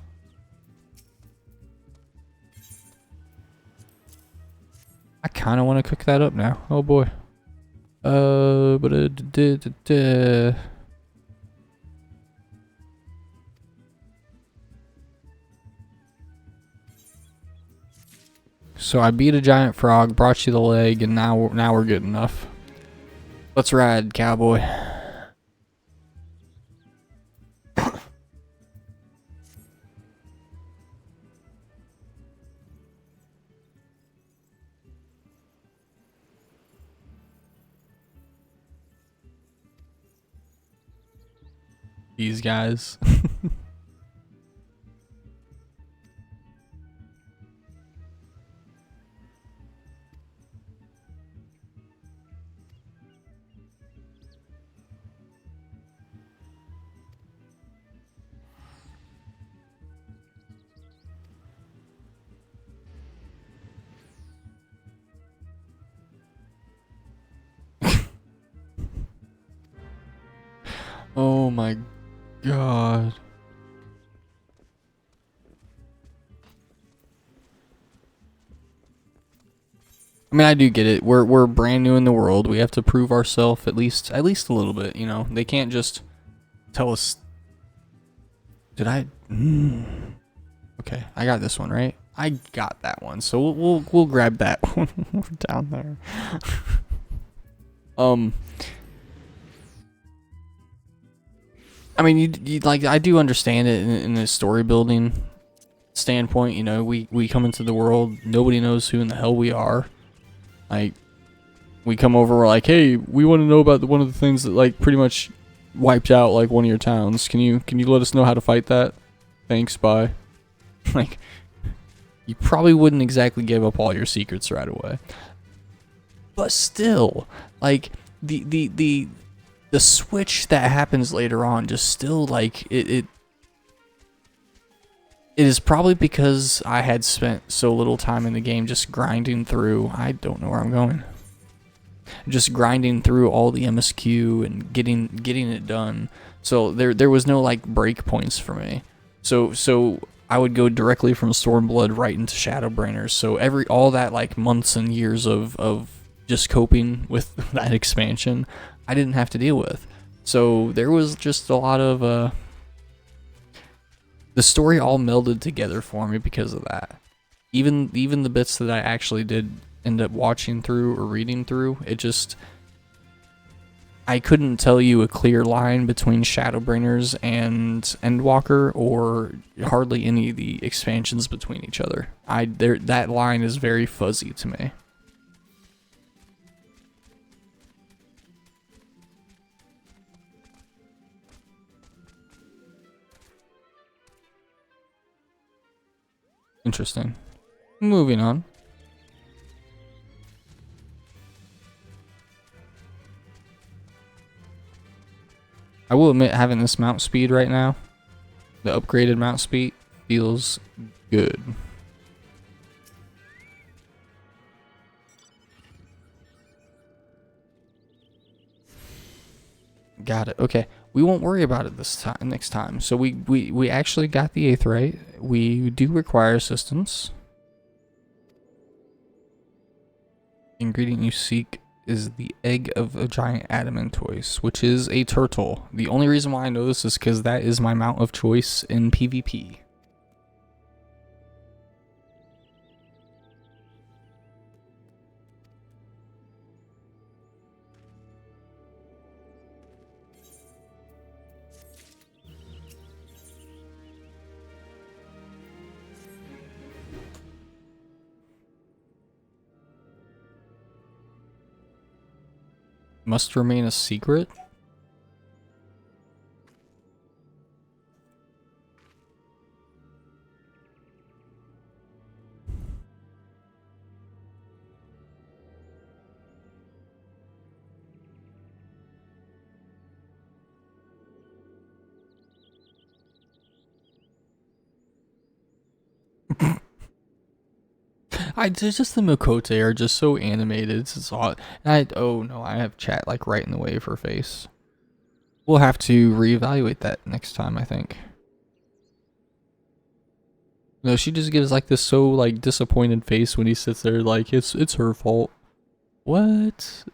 I kind of want to cook that up now. Oh boy. So I beat a giant frog, brought you the leg, and now we're good enough. Let's ride, cowboy. These guys. Oh my God. I mean, I do get it. We're brand new in the world. We have to prove ourselves at least a little bit, you know. They can't just tell us. Did I? Okay, I got this one right. I got that one, so we'll grab that one when we're down there. I mean, you like, I do understand it in the story building standpoint. You know, we come into the world, nobody knows who in the hell we are. Like, we come over, we're like, hey, we want to know about one of the things that like pretty much wiped out like one of your towns. Can you let us know how to fight that? Thanks, bye. Like, you probably wouldn't exactly give up all your secrets right away. But still, like, the switch that happens later on just still, like, it is probably because I had spent so little time in the game just grinding through, I don't know where I'm going. Just grinding through all the MSQ and getting it done. So there was no like break points for me. So I would go directly from Stormblood right into Shadowbringers. So all that like months and years of just coping with that expansion, I didn't have to deal with. So there was just a lot of the story all melded together for me because of that. Even the bits that I actually did end up watching through or reading through, it just, I couldn't tell you a clear line between Shadowbringers and Endwalker, or hardly any of the expansions between each other. That line is very fuzzy to me. Interesting. Moving on. I will admit, having this mount speed right now, the upgraded mount speed, feels good. Got it. Okay. We won't worry about it this time. Next time. So we actually got the 8th right. We do require assistance. Ingredient you seek is the egg of a giant adamantoise, which is a turtle. The only reason why I know this is because that is my mount of choice in PvP. Must remain a secret? Just the Makote are just so animated. It's odd. Oh no, I have chat like right in the way of her face. We'll have to reevaluate that next time, I think. No, she just gives like this so like disappointed face when he sits there like it's her fault. What?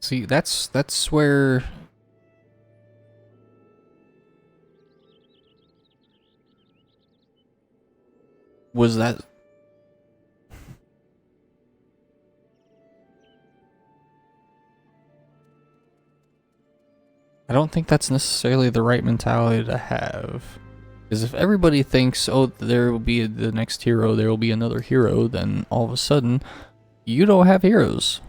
See, that's where was that I don't think that's necessarily the right mentality to have. Because if everybody thinks, oh, there will be the next hero, there will be another hero, then all of a sudden, you don't have heroes.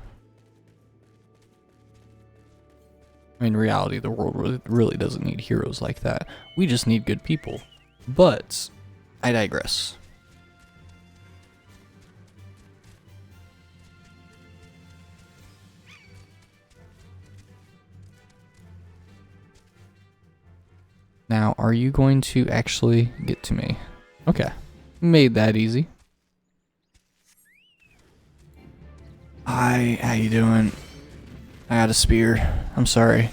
In reality, the world really doesn't need heroes like that. We just need good people. But, I digress. Now, are you going to actually get to me? Okay. Made that easy. Hi, how you doing? I got a spear. I'm sorry.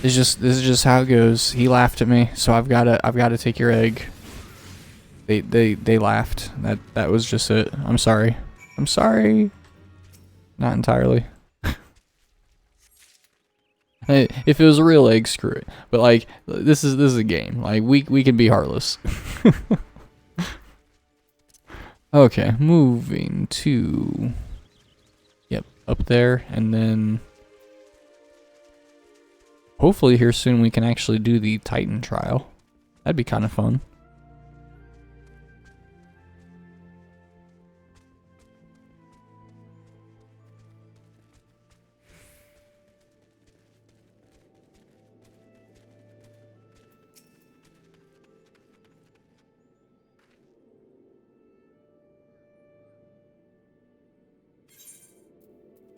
This is just how it goes. He laughed at me, so I've gotta take your egg. They laughed. That was just it. I'm sorry. I'm sorry. Not entirely. If it was a real egg, screw it. But like this is a game. Like we can be heartless. Okay, moving to up there, and then hopefully here soon we can actually do the Titan trial. That'd be kind of fun.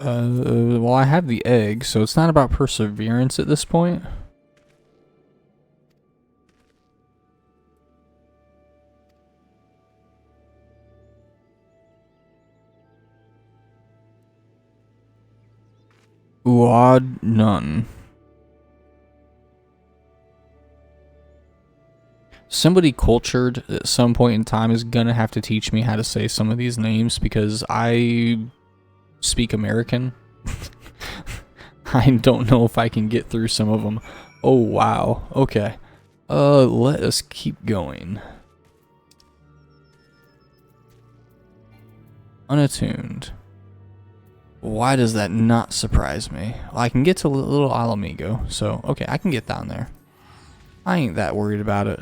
Well, I have the egg, so it's not about perseverance at this point. Odd none. Somebody cultured at some point in time is gonna have to teach me how to say some of these names because I speak American. I don't know if I can get through some of them. Oh wow. Okay. Let us keep going. Unattuned. Why does that not surprise me? Well, I can get to little Alamigo, so okay, I can get down there. I ain't that worried about it.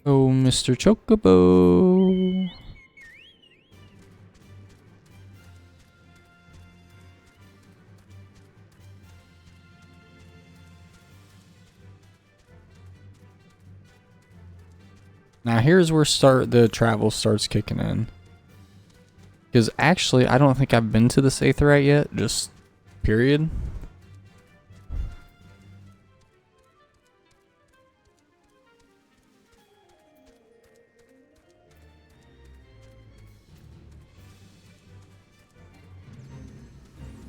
Oh, Mr. Chocobo. Now here's where the travel starts kicking in. Because actually, I don't think I've been to this Aetheryte yet, just period.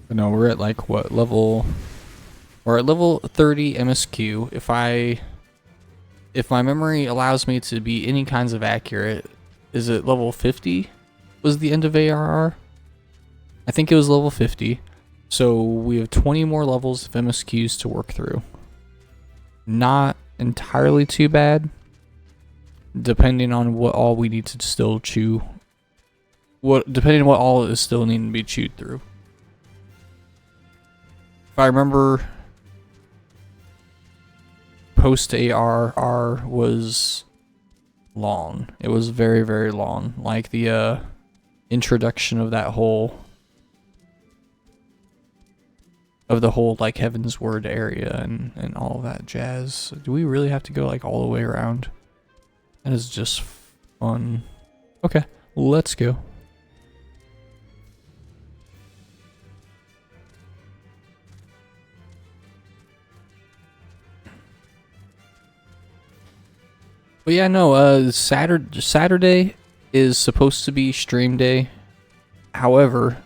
But no, we're at like what level? We're at level 30 MSQ. If my memory allows me to be any kinds of accurate, is it level 50? Was the end of ARR? I think it was level 50. So we have 20 more levels of MSQs to work through. Not entirely too bad, depending on what all we need to still chew. Depending on what all is still needing to be chewed through. If I remember, post ARR was long. It was very, very long. Like the introduction of that whole like Heaven's Word area and all that jazz. Do we really have to go like all the way around? That is just fun. Okay, let's go. But yeah, no, Saturday is supposed to be stream day. However,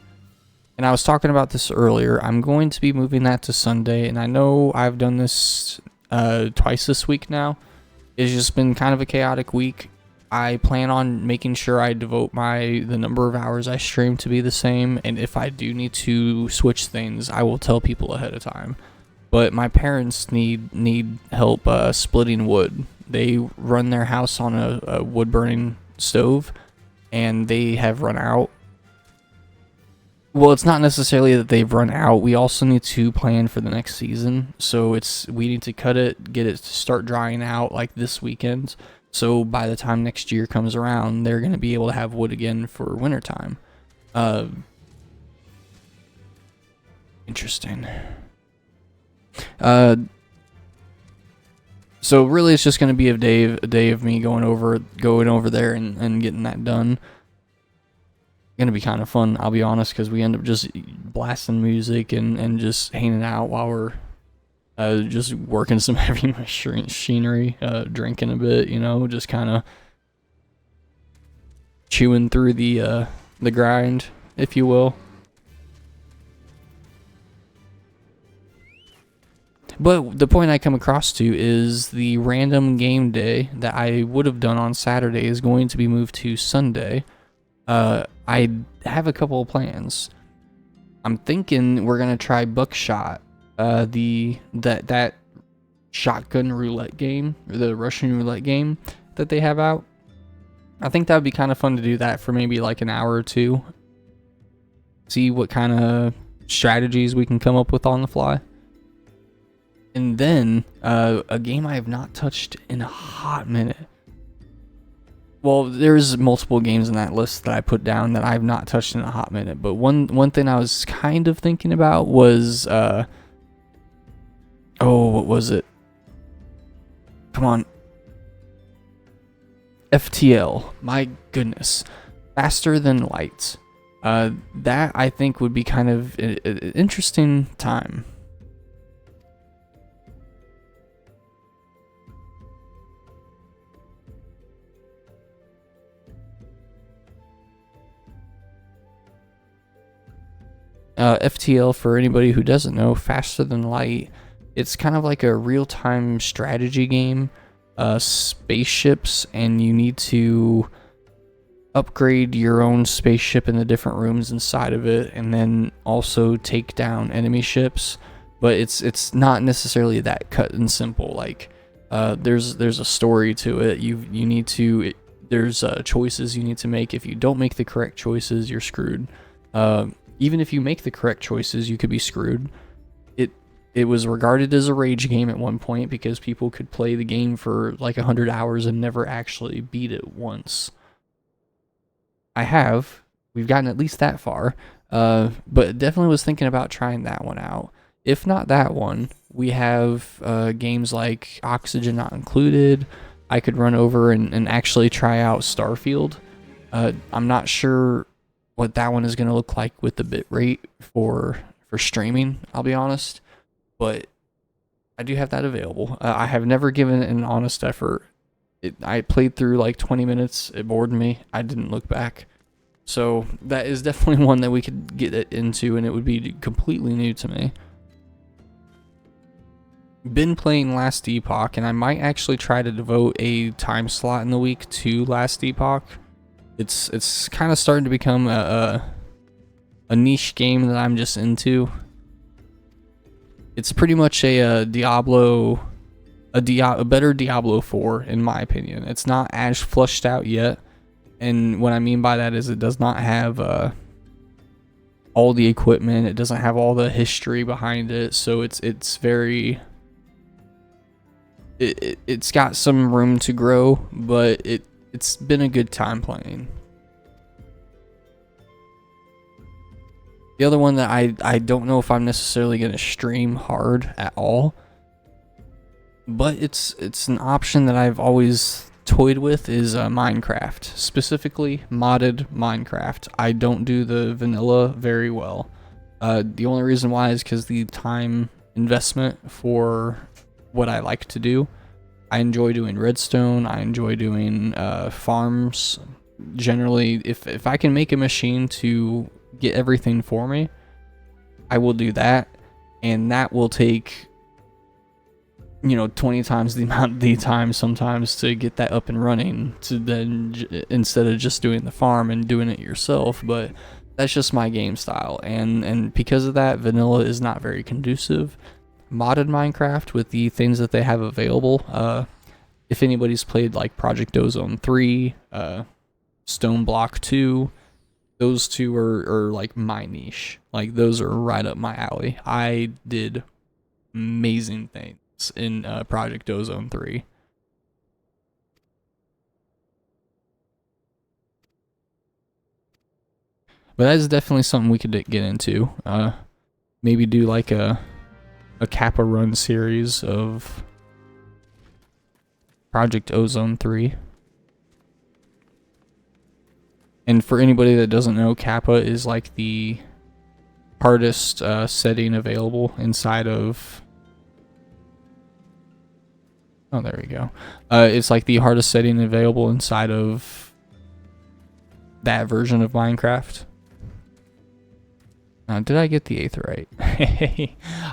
and I was talking about this earlier, I'm going to be moving that to Sunday, and I know I've done this twice this week now. It's just been kind of a chaotic week. I plan on making sure I devote the number of hours I stream to be the same, and if I do need to switch things, I will tell people ahead of time. But my parents need help splitting wood. They run their house on a wood burning stove, and they have run out. Well, it's not necessarily that they've run out. We also need to plan for the next season. So we need to cut it, get it to start drying out like this weekend. So by the time next year comes around, they're going to be able to have wood again for wintertime. Interesting. So really it's just going to be a day of me going over there and getting that done. Gonna be kind of fun, I'll be honest, because we end up just blasting music and just hanging out while we're just working some heavy machinery, drinking a bit, you know, just kind of chewing through the grind, if you will. But the point I come across to is the random game day that I would have done on Saturday is going to be moved to Sunday. I have a couple of plans. I'm thinking we're gonna try Buckshot, that shotgun roulette game, or the Russian roulette game that they have out. I think that would be kind of fun to do that for maybe like an hour or two. See what kind of strategies we can come up with on the fly. And then a game I have not touched in a hot minute. Well, there's multiple games in that list that I put down that I've not touched in a hot minute. But one thing I was kind of thinking about was, what was it? Come on. FTL. My goodness. Faster Than Light. That I think would be kind of an interesting time. FTL, for anybody who doesn't know, Faster Than Light, it's kind of like a real-time strategy game, spaceships, and you need to upgrade your own spaceship in the different rooms inside of it, and then also take down enemy ships. But it's not necessarily that cut and simple. Like there's a story to it. There's choices you need to make. If you don't make the correct choices, you're screwed. Even if you make the correct choices, you could be screwed. It was regarded as a rage game at one point because people could play the game for like 100 hours and never actually beat it once. We've gotten at least that far, but definitely was thinking about trying that one out. If not that one, we have games like Oxygen Not Included, I could run over and actually try out Starfield. I'm not sure what that one is going to look like with the bit rate for streaming, I'll be honest, but I do have that available. I have never given it an honest effort. I played through like 20 minutes, it bored me, I didn't look back. So that is definitely one that we could get it into, and it would be completely new to me. Been playing Last Epoch, and I might actually try to devote a time slot in the week to Last Epoch. It's kind of starting to become a niche game that I'm just into. It's pretty much a Diablo, a better Diablo 4 in my opinion. It's not as flushed out yet, and what I mean by that is it does not have all the equipment. It doesn't have all the history behind it, so it's very. It's got some room to grow, but it's been a good time playing. The other one that I don't know if I'm necessarily going to stream hard at all, but it's an option that I've always toyed with is Minecraft, specifically modded Minecraft. I don't do the vanilla very well. The only reason why is because the time investment for what I like to do. I enjoy doing redstone. I enjoy doing farms. Generally, if I can make a machine to get everything for me, I will do that, and that will take 20 times the amount of the time sometimes to get that up and running, to then instead of just doing the farm and doing it yourself. But that's just my game style, and because of that, vanilla is not very conducive. Modded Minecraft with the things that they have available, if anybody's played like Project Ozone 3, Stone Block 2, those two are like my niche. Like, those are right up my alley. I did amazing things in Project Ozone 3. But that is definitely something we could get into. Maybe do like a Kappa run series of Project Ozone 3. And for anybody that doesn't know, Kappa is like the hardest setting available inside of... Oh, there we go. It's like the hardest setting available inside of that version of Minecraft. Did I get the 8th right?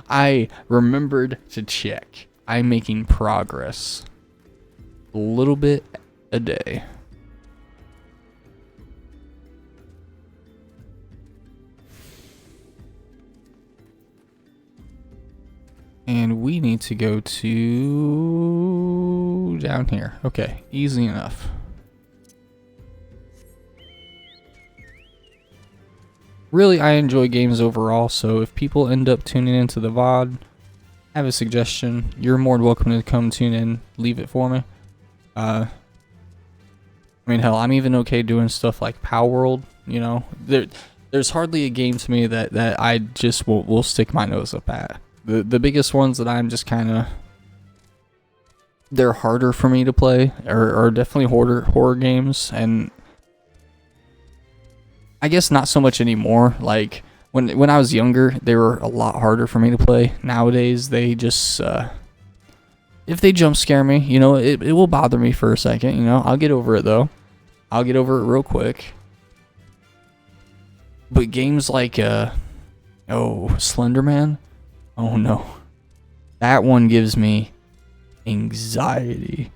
I remembered to check. I'm making progress. A little bit a day. And we need to go to down here. Okay, easy enough. Really, I enjoy games overall, so if people end up tuning into the VOD, I have a suggestion. You're more than welcome to come tune in, leave it for me. I mean, hell, I'm even okay doing stuff like Power World, There's hardly a game to me that I just will stick my nose up at. The biggest ones that I'm just kind of... They're harder for me to play, are definitely horror games, and... I guess not so much anymore. Like, when I was younger, they were a lot harder for me to play. Nowadays, they just... if they jump scare me, it will bother me for a second, I'll get over it, though. I'll get over it real quick. But games like, Slender Man? Oh, no. That one gives me anxiety.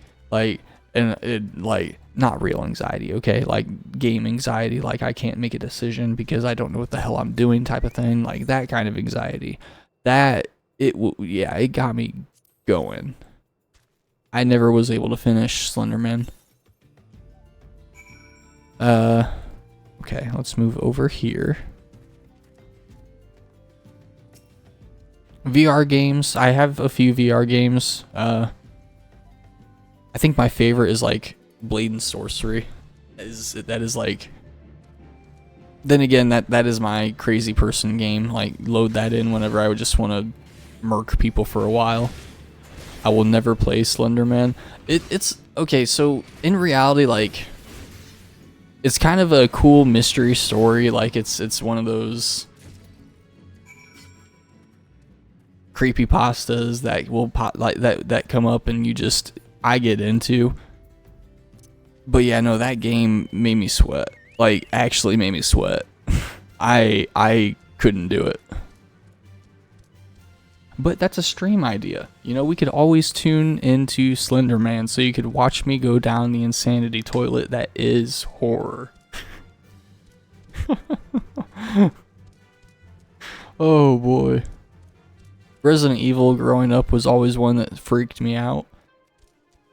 Not real anxiety, okay? Like, game anxiety, like I can't make a decision because I don't know what the hell I'm doing type of thing. Like, that kind of anxiety. It got me going. I never was able to finish Slender Man. Okay, let's move over here. VR games. I have a few VR games. I think my favorite is like Blade and Sorcery. That is like... Then again, that is my crazy person game. Like, load that in whenever I would just want to murk people for a while. I will never play Slenderman. It's okay, so in reality, like, it's kind of a cool mystery story. Like, it's one of those creepypastas that will pop, like, that come up and I get into. But yeah, no, that game made me sweat. Like, actually made me sweat. I couldn't do it. But that's a stream idea. You know, we could always tune into Slenderman so you could watch me go down the insanity toilet that is horror. Oh boy. Resident Evil growing up was always one that freaked me out.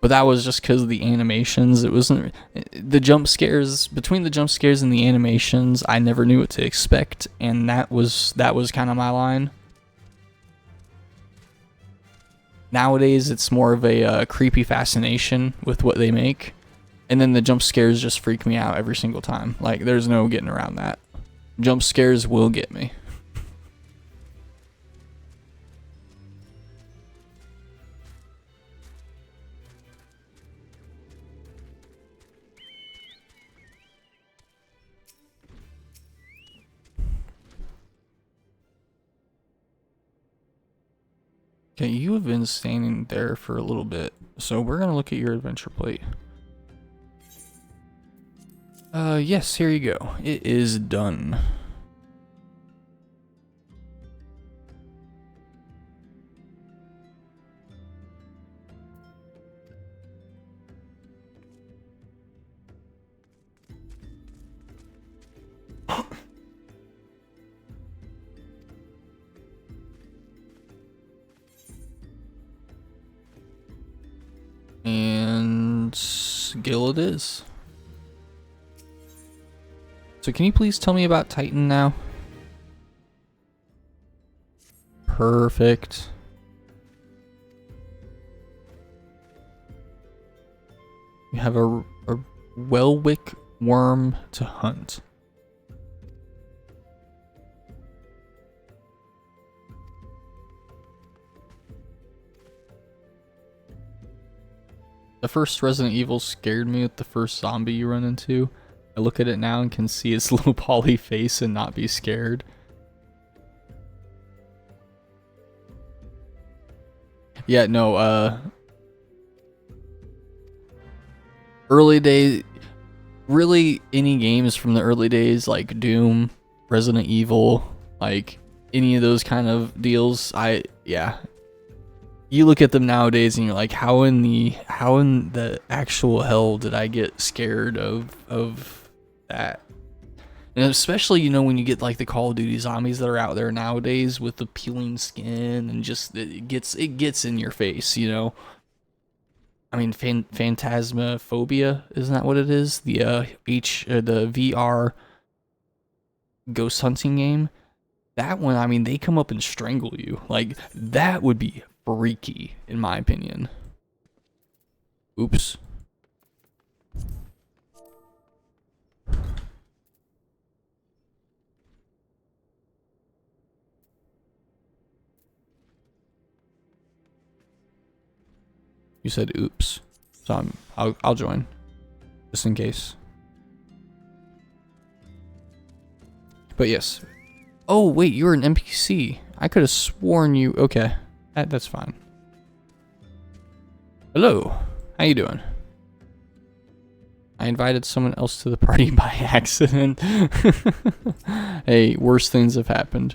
But that was just because of the animations. It wasn't the jump scares. Between the jump scares and the animations, I never knew what to expect, and that was kind of my line. Nowadays, it's more of a creepy fascination with what they make, and then the jump scares just freak me out every single time. Like, there's no getting around that. Jump scares will get me. Okay, you have been standing there for a little bit, so we're gonna look at your adventure plate. Yes, here you go. It is done. And skill it is. So can you please tell me about Titan now? Perfect. You have a Welwick worm to hunt. The first Resident Evil scared me with the first zombie you run into. I look at it now and can see its little poly face and not be scared. Yeah, no, early days, really any games from the early days like Doom, Resident Evil, like any of those kind of deals, yeah. You look at them nowadays and you're like, how in the actual hell did I get scared of that? And especially, you know, when you get like the Call of Duty zombies that are out there nowadays with the peeling skin and just it gets in your face, you know. I mean, Phantasmophobia, isn't that what it is? The the VR ghost hunting game. That one, I mean, they come up and strangle you. Like, that would be freaky, in my opinion. Oops. You said oops, so I'll join, just in case. But yes. Oh wait, you're an NPC. I could have sworn you. Okay, that's fine. Hello, how you doing? I invited someone else to the party by accident. Hey, worse things have happened.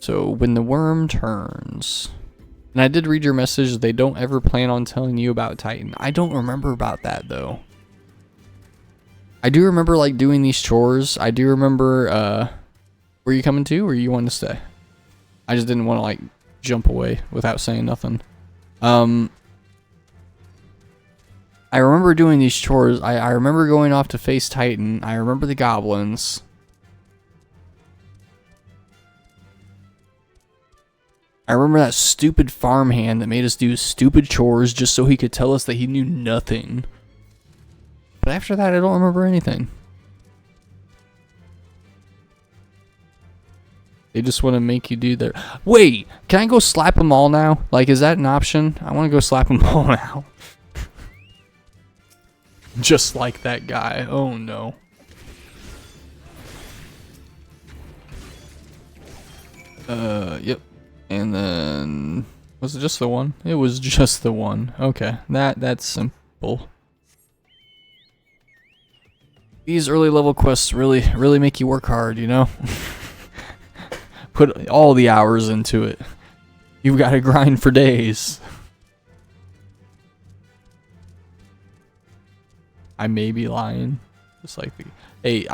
So when the worm turns. And I did read your message. They don't ever plan on telling you about Titan. I don't remember about that though. I do remember like doing these chores. I do remember were you coming to or you wanted to stay? I just didn't want to like jump away without saying nothing. I remember doing these chores. I remember going off to face Titan. I remember the goblins. I remember that stupid farmhand that made us do stupid chores just so he could tell us that he knew nothing. But after that, I don't remember anything. They just want to make you do their... Wait, can I go slap them all now? Like, is that an option? I want to go slap them all now. Just like that guy. Oh, no. Yep. And then... Was it just the one? It was just the one. Okay, that's simple. These early level quests really make you work hard, you know? Put all the hours into it. You've got to grind for days. I may be lying. Just like the... Hey,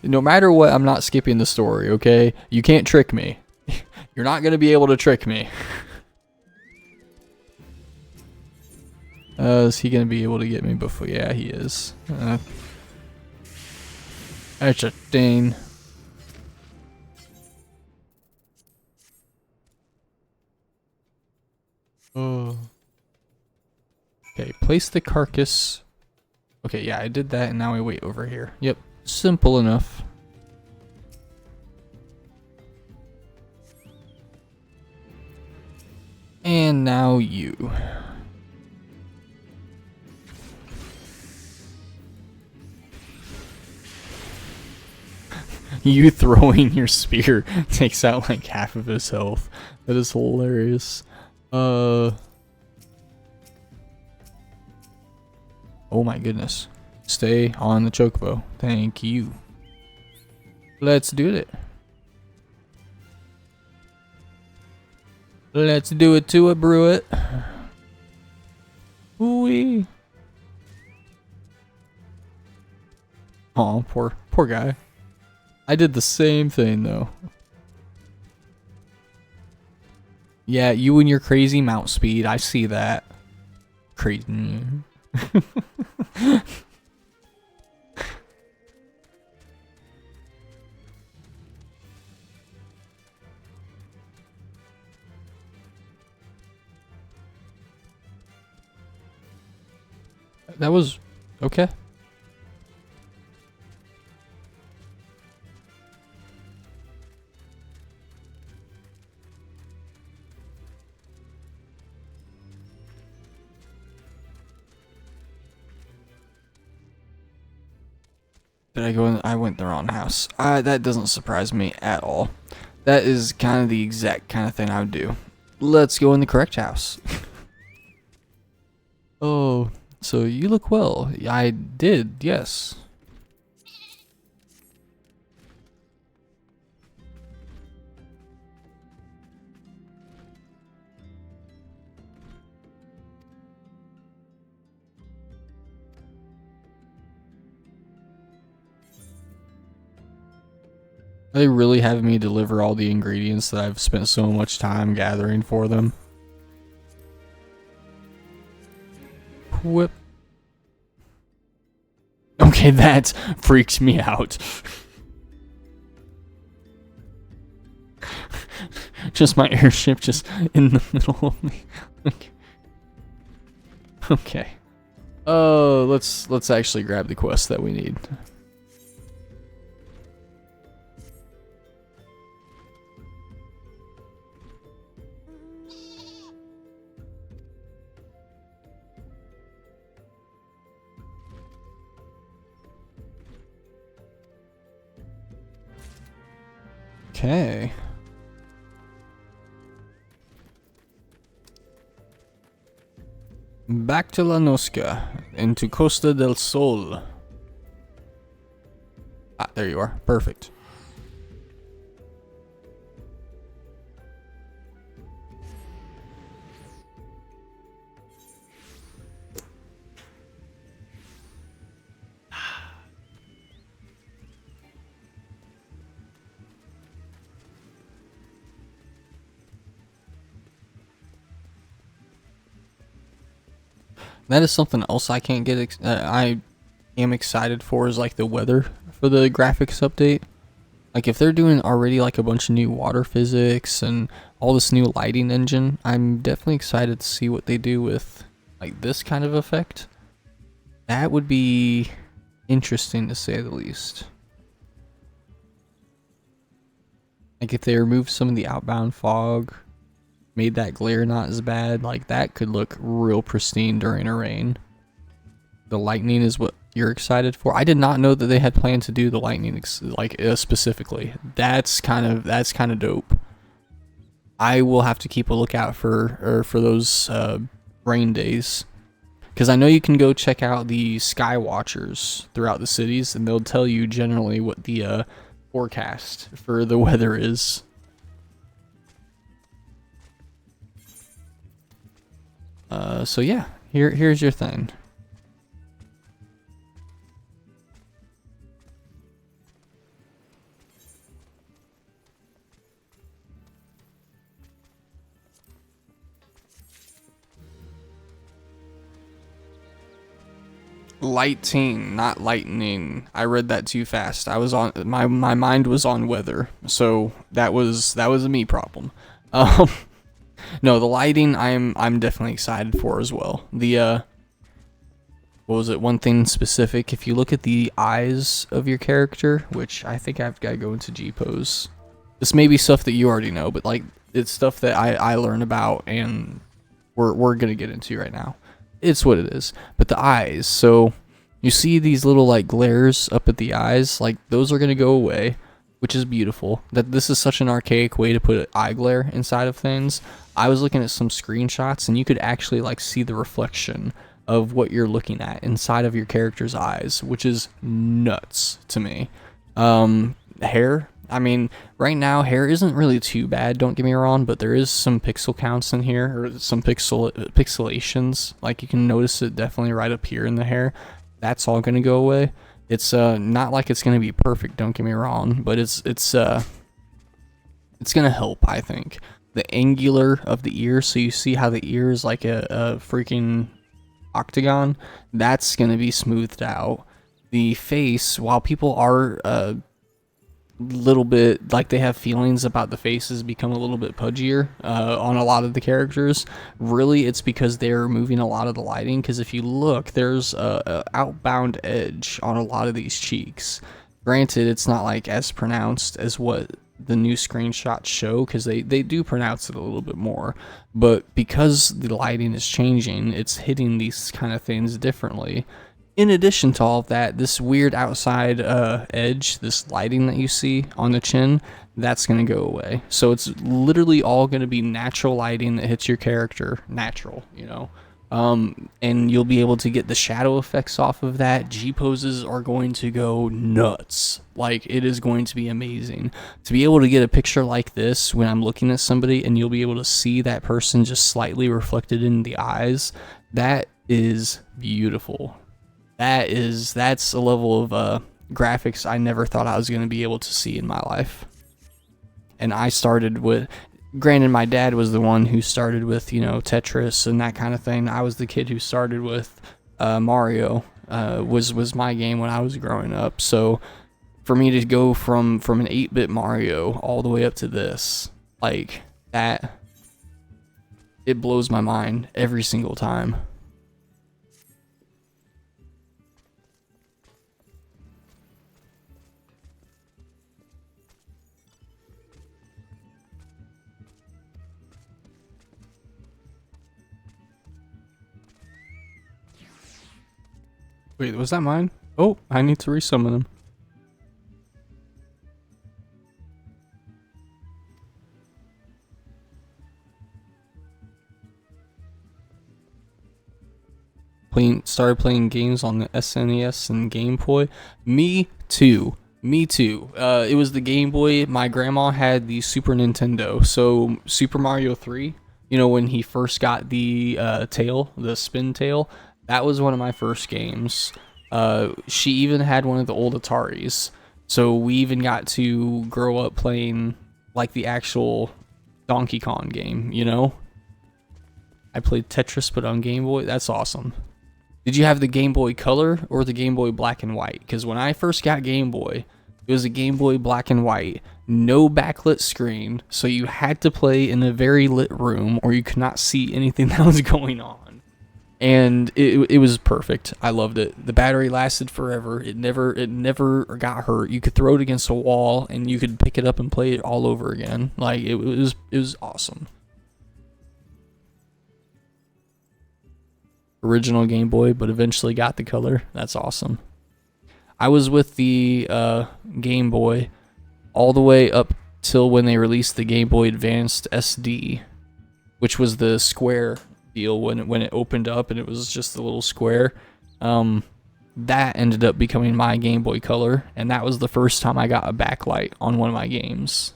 no matter what, I'm not skipping the story, okay? You can't trick me. You're not going to be able to trick me. Is he going to be able to get me before? Yeah, he is. That's a thing. Oh. Okay, place the carcass. Okay, yeah, I did that, and now I wait over here. Yep. Simple enough. And now you. You throwing your spear takes out like half of his health. That is hilarious. Oh my goodness. Stay on the chocobo. Thank you. Let's do it. Let's do it to it, brew it. Ooh-wee. Aw, poor guy. I did the same thing though. Yeah, you and your crazy mount speed. I see that. Crazy. That was okay. Did I go in? I went the wrong house. That doesn't surprise me at all. That is kind of the exact kind of thing I would do. Let's go in the correct house. Oh, so you look well. I did, yes. Are they really having me deliver all the ingredients that I've spent so much time gathering for them? Whip. Okay, that freaks me out. Just my airship just in the middle of me. Okay. Oh, let's actually grab the quest that we need. Okay. Back to La Nosca, into Costa del Sol. Ah, there you are. Perfect. That is something else I can't get. I am excited for is like the weather for the graphics update. Like if they're doing already like a bunch of new water physics and all this new lighting engine, I'm definitely excited to see what they do with like this kind of effect. That would be interesting to say the least. Like if they removed some of the outbound fog, made that glare not as bad, like that could look real pristine during a rain. The lightning is what you're excited for. I did not know that they had planned to do the lightning specifically. That's kind of dope. I will have to keep a lookout for those rain days, because I know you can go check out the sky watchers throughout the cities, and they'll tell you generally what the forecast for the weather is. So yeah, here's your thing. Lighting, not lightning. I read that too fast. I was on my mind was on weather, so that was a me problem. No, the lighting I'm definitely excited for as well. The what was it? One thing specific. If you look at the eyes of your character, which I think I've got to go into G pose. This may be stuff that you already know, but like it's stuff that I learn about, and we're gonna get into right now. It's what it is. But the eyes, so you see these little like glares up at the eyes, like those are gonna go away, which is beautiful. That this is such an archaic way to put eye glare inside of things. I was looking at some screenshots, and you could actually like see the reflection of what you're looking at inside of your character's eyes, which is nuts to me. Hair, I mean, right now hair isn't really too bad, don't get me wrong, but there is some pixel counts in here, or some pixelations. Like you can notice it definitely right up here in the hair. That's all gonna go away. It's not like it's gonna be perfect, don't get me wrong, but it's gonna help, I think. The angular of the ear, so you see how the ear is like a freaking octagon, that's gonna be smoothed out. The face, while people are little bit like they have feelings about the faces become a little bit pudgier on a lot of the characters, really it's because they're moving a lot of the lighting, because if you look, there's a outbound edge on a lot of these cheeks. Granted, it's not like as pronounced as what the new screenshots show, because they do pronounce it a little bit more, but because the lighting is changing, it's hitting these kind of things differently. In addition to all of that, this weird outside edge, this lighting that you see on the chin, that's going to go away. So it's literally all going to be natural lighting that hits your character, natural, you know. And you'll be able to get the shadow effects off of that. G-poses are going to go nuts. Like, it is going to be amazing. To be able to get a picture like this when I'm looking at somebody and you'll be able to see that person just slightly reflected in the eyes, that is beautiful. That's a level of graphics I never thought I was going to be able to see in my life. And I started with, granted my dad was the one who started with, you know, Tetris and that kind of thing. I was the kid who started with Mario, was my game when I was growing up. So for me to go from an 8-bit Mario all the way up to this, like that, it blows my mind every single time. Wait, was that mine? Oh, I need to resummon him. Started playing games on the SNES and Game Boy. Me too. It was the Game Boy. My grandma had the Super Nintendo. So Super Mario 3, you know, when he first got the tail, the spin tail, that was one of my first games. She even had one of the old Ataris. So we even got to grow up playing like the actual Donkey Kong game, you know? I played Tetris but on Game Boy. That's awesome. Did you have the Game Boy Color or the Game Boy Black and White? Because when I first got Game Boy, it was a Game Boy Black and White, no backlit screen, so you had to play in a very lit room or you could not see anything that was going on. and it was perfect. I loved it. The battery lasted forever. It never got hurt. You could throw it against a wall and you could pick it up and play it all over again. Like it was awesome. Original Game Boy, but eventually got the color. That's awesome. I was with the Game Boy all the way up till when they released the Game Boy Advanced SD, which was the square deal when it opened up and it was just a little square. That ended up becoming my Game Boy Color, and that was the first time I got a backlight on one of my games.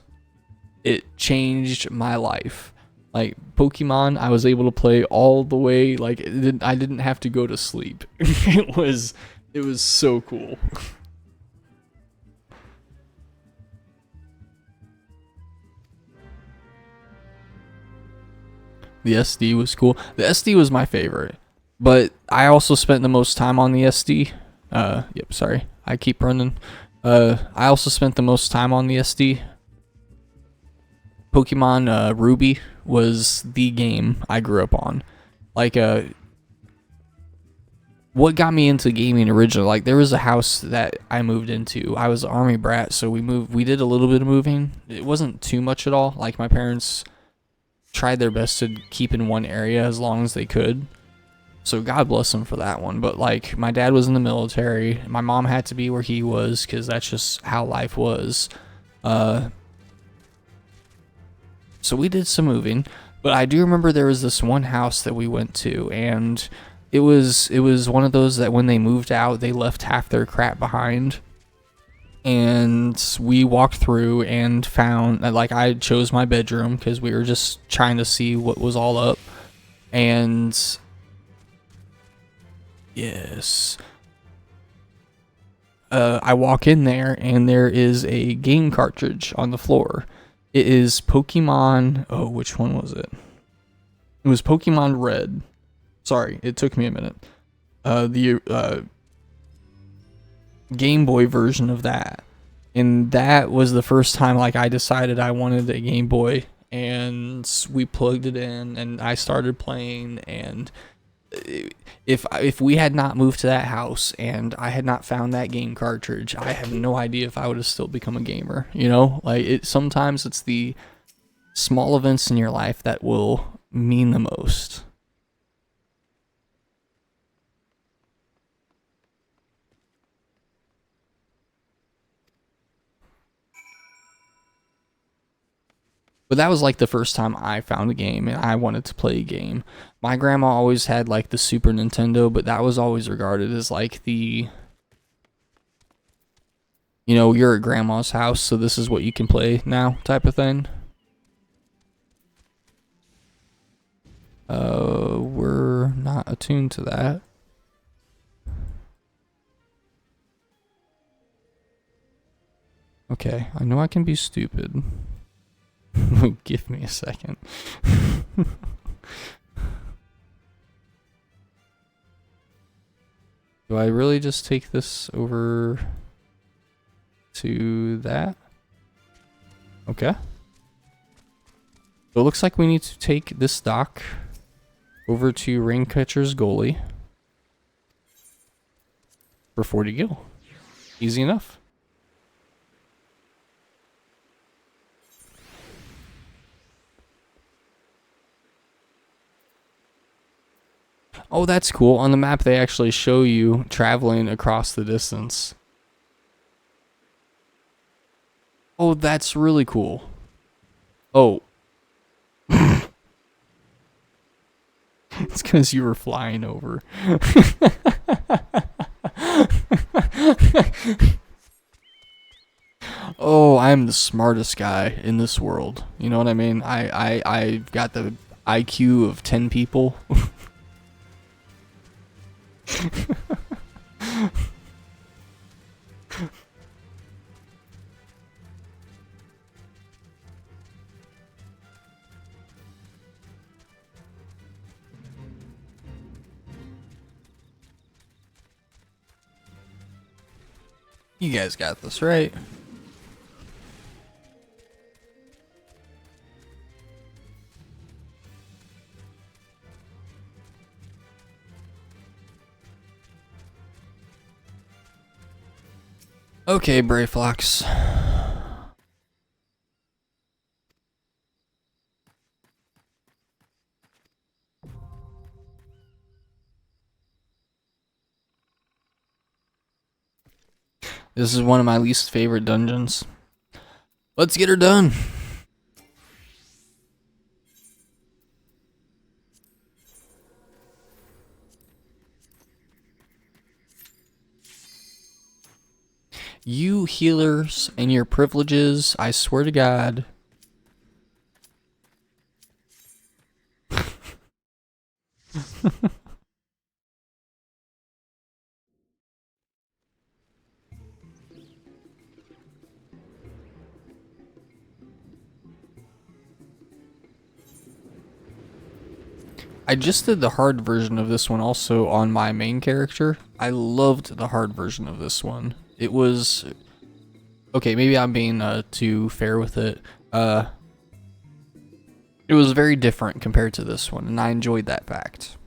It changed my life. Like Pokemon, I was able to play all the way. Like I didn't have to go to sleep. It was so cool. The SD was cool. The SD was my favorite, but I also spent the most time on the SD. Yep, sorry. I keep running. I also spent the most time on the SD. Pokemon Ruby was the game I grew up on. Like, what got me into gaming originally, like, there was a house that I moved into. I was an army brat, so we did a little bit of moving. It wasn't too much at all. Like, my parents tried their best to keep in one area as long as they could. So God bless them for that one. But like my dad was in the military. My mom had to be where he was because that's just how life was. So we did some moving. But I do remember there was this one house that we went to, and it was one of those that when they moved out, they left half their crap behind. And we walked through and found, like, I chose my bedroom because we were just trying to see what was all up. And yes, I walk in there and there is a game cartridge on the floor. It is Pokemon. Oh, which one was it? It was Pokemon Red. Sorry, it took me a minute. The Game Boy version of that, and that was the first time like I decided I wanted a Game Boy, and we plugged it in and I started playing. And if we had not moved to that house and I had not found that game cartridge, I have no idea if I would have still become a gamer. You know, like sometimes it's the small events in your life that will mean the most. But that was like the first time I found a game and I wanted to play a game. My grandma always had like the Super Nintendo, but that was always regarded as like the, you know, you're at grandma's house, so this is what you can play now type of thing. We're not attuned to that. Okay, I know I can be stupid. Give me a second. Do I really just take this over to that? Okay. So it looks like we need to take this dock over to Raincatcher's Goalie for 40 gil. Easy enough. Oh, that's cool. On the map, they actually show you traveling across the distance. Oh, that's really cool. Oh. It's because you were flying over. Oh, I'm the smartest guy in this world. You know what I mean? I've got the IQ of 10 people. You guys got this, right? Okay, Brayflox. This is one of my least favorite dungeons. Let's get her done. You healers and your privileges, I swear to God. I just did the hard version of this one also on my main character. I loved the hard version of this one. It was... Okay, maybe I'm being too fair with it. It was very different compared to this one, and I enjoyed that fact.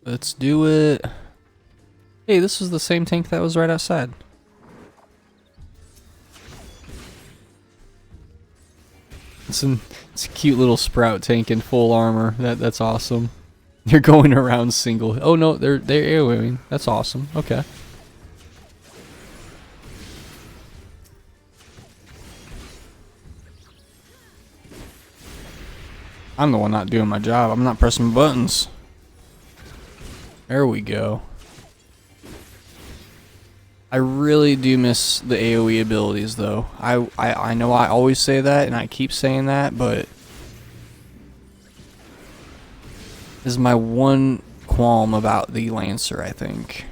Let's do it. Hey, this was the same tank that was right outside. It's a cute little sprout tank in full armor. That's awesome. They're going around single. Oh no, they're AoEing. That's awesome. Okay. I'm the one not doing my job. I'm not pressing buttons. There we go. I really do miss the AoE abilities though. I know I always say that and I keep saying that, but this is my one qualm about the Lancer, I think.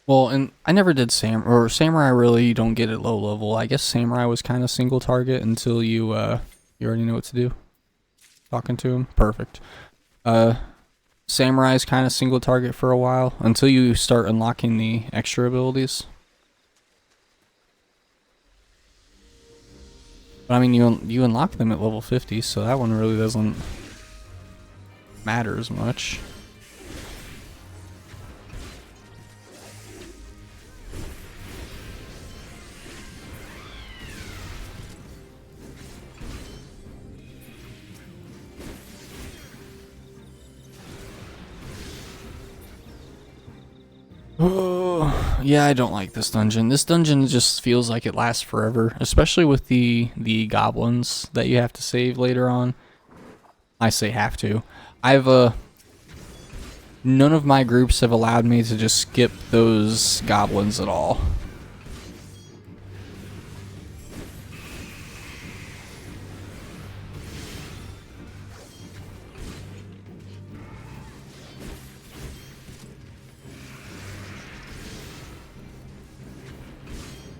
Well, and I never did Samurai really don't get at low level. I guess Samurai was kind of single target until you you already know what to do. Talking to him, perfect. Samurai is kind of single target for a while until you start unlocking the extra abilities. But I mean, you unlock them at level 50, so that one really doesn't matter as much. Oh, yeah, I don't like this dungeon. This dungeon just feels like it lasts forever, especially with the goblins that you have to save later on. I say have to. None of my groups have allowed me to just skip those goblins at all.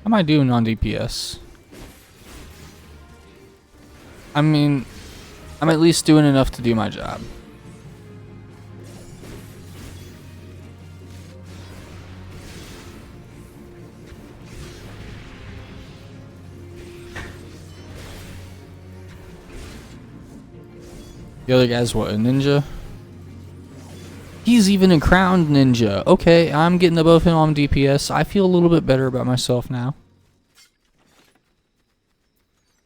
How am I doing on DPS? I mean, I'm at least doing enough to do my job. The other guy's what, a ninja? He's even a crowned ninja. Okay, I'm getting above him on DPS. I feel a little bit better about myself now.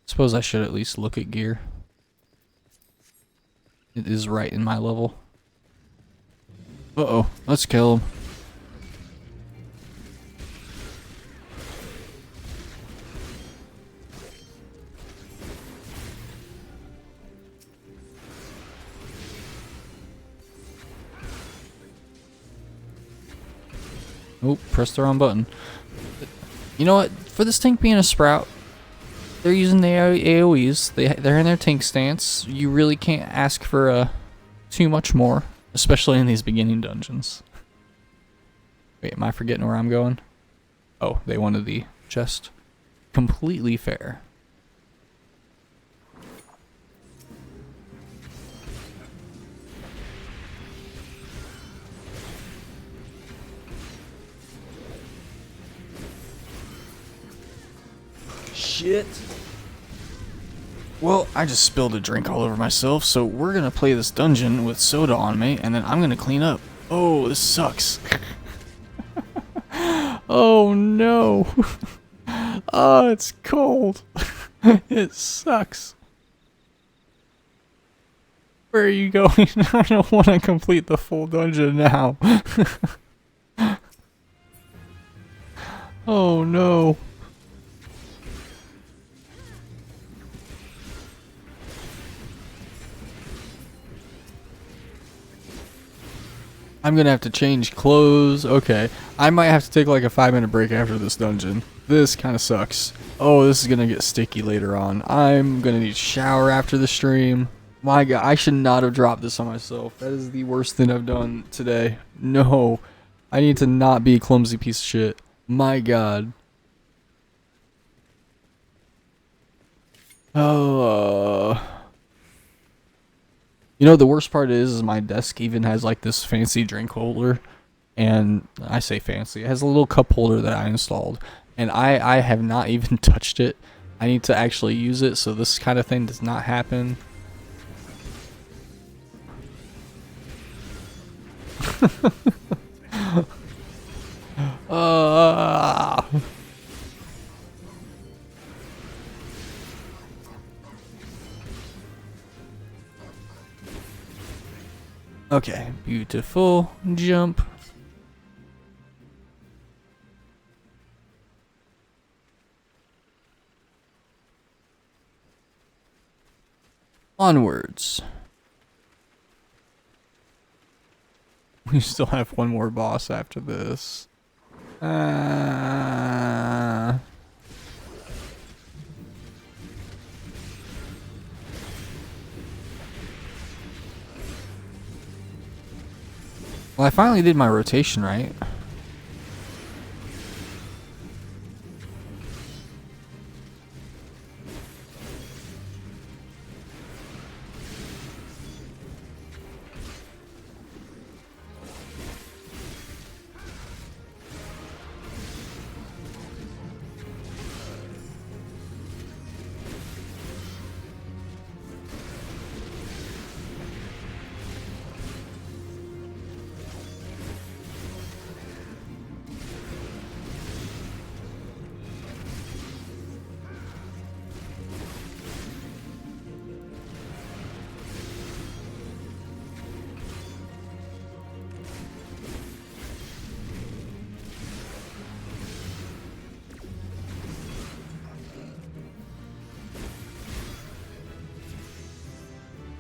Suppose I should at least look at gear. It is right in my level. Uh-oh, let's kill him. Oh, pressed the wrong button. You know what? For this tank being a sprout, they're using the AoEs. They're in their tank stance. You really can't ask for too much more, especially in these beginning dungeons. Wait, am I forgetting where I'm going? Oh, they wanted the chest. Completely fair. Shit. Well, I just spilled a drink all over myself, so we're gonna play this dungeon with soda on me, and then I'm gonna clean up. Oh, this sucks. Oh no. Oh, it's cold. It sucks. Where are you going? I don't want to complete the full dungeon now. Oh no. I'm gonna have to change clothes. Okay. I might have to take like a 5-minute break after this dungeon. This kind of sucks. Oh, this is gonna get sticky later on. I'm gonna need a shower after the stream. My god, I should not have dropped this on myself. That is the worst thing I've done today. No. I need to not be a clumsy piece of shit. My god. Oh. You know, the worst part is my desk even has like this fancy drink holder. And I say fancy. It has a little cup holder that I installed. And I have not even touched it. I need to actually use it so this kind of thing does not happen. Okay, beautiful jump. Onwards. We still have one more boss after this. Well, I finally did my rotation right.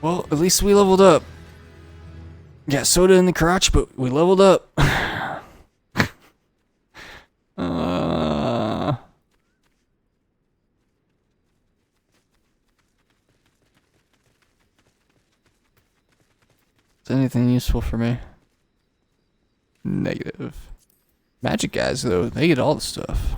Well, at least we leveled up. Got soda in the crotch, but we leveled up. Is anything useful for me? Negative. Magic guys, though, they get all the stuff.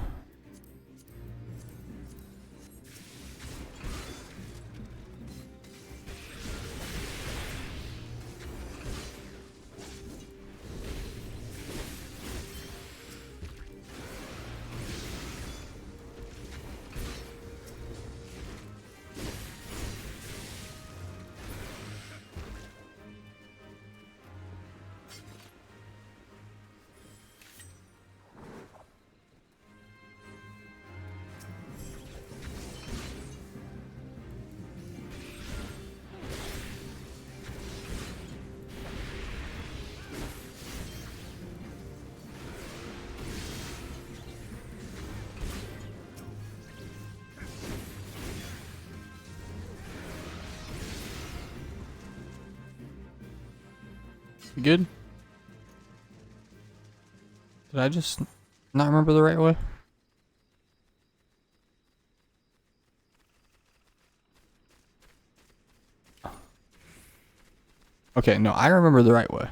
You good? Did I just not remember the right way? Okay, no, I remember the right way.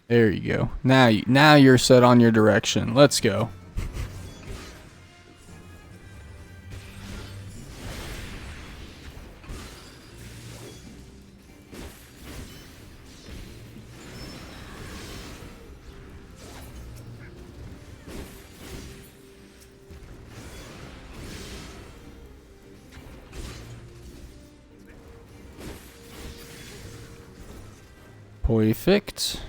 There you go. Now you're set on your direction. Let's go. Perfect.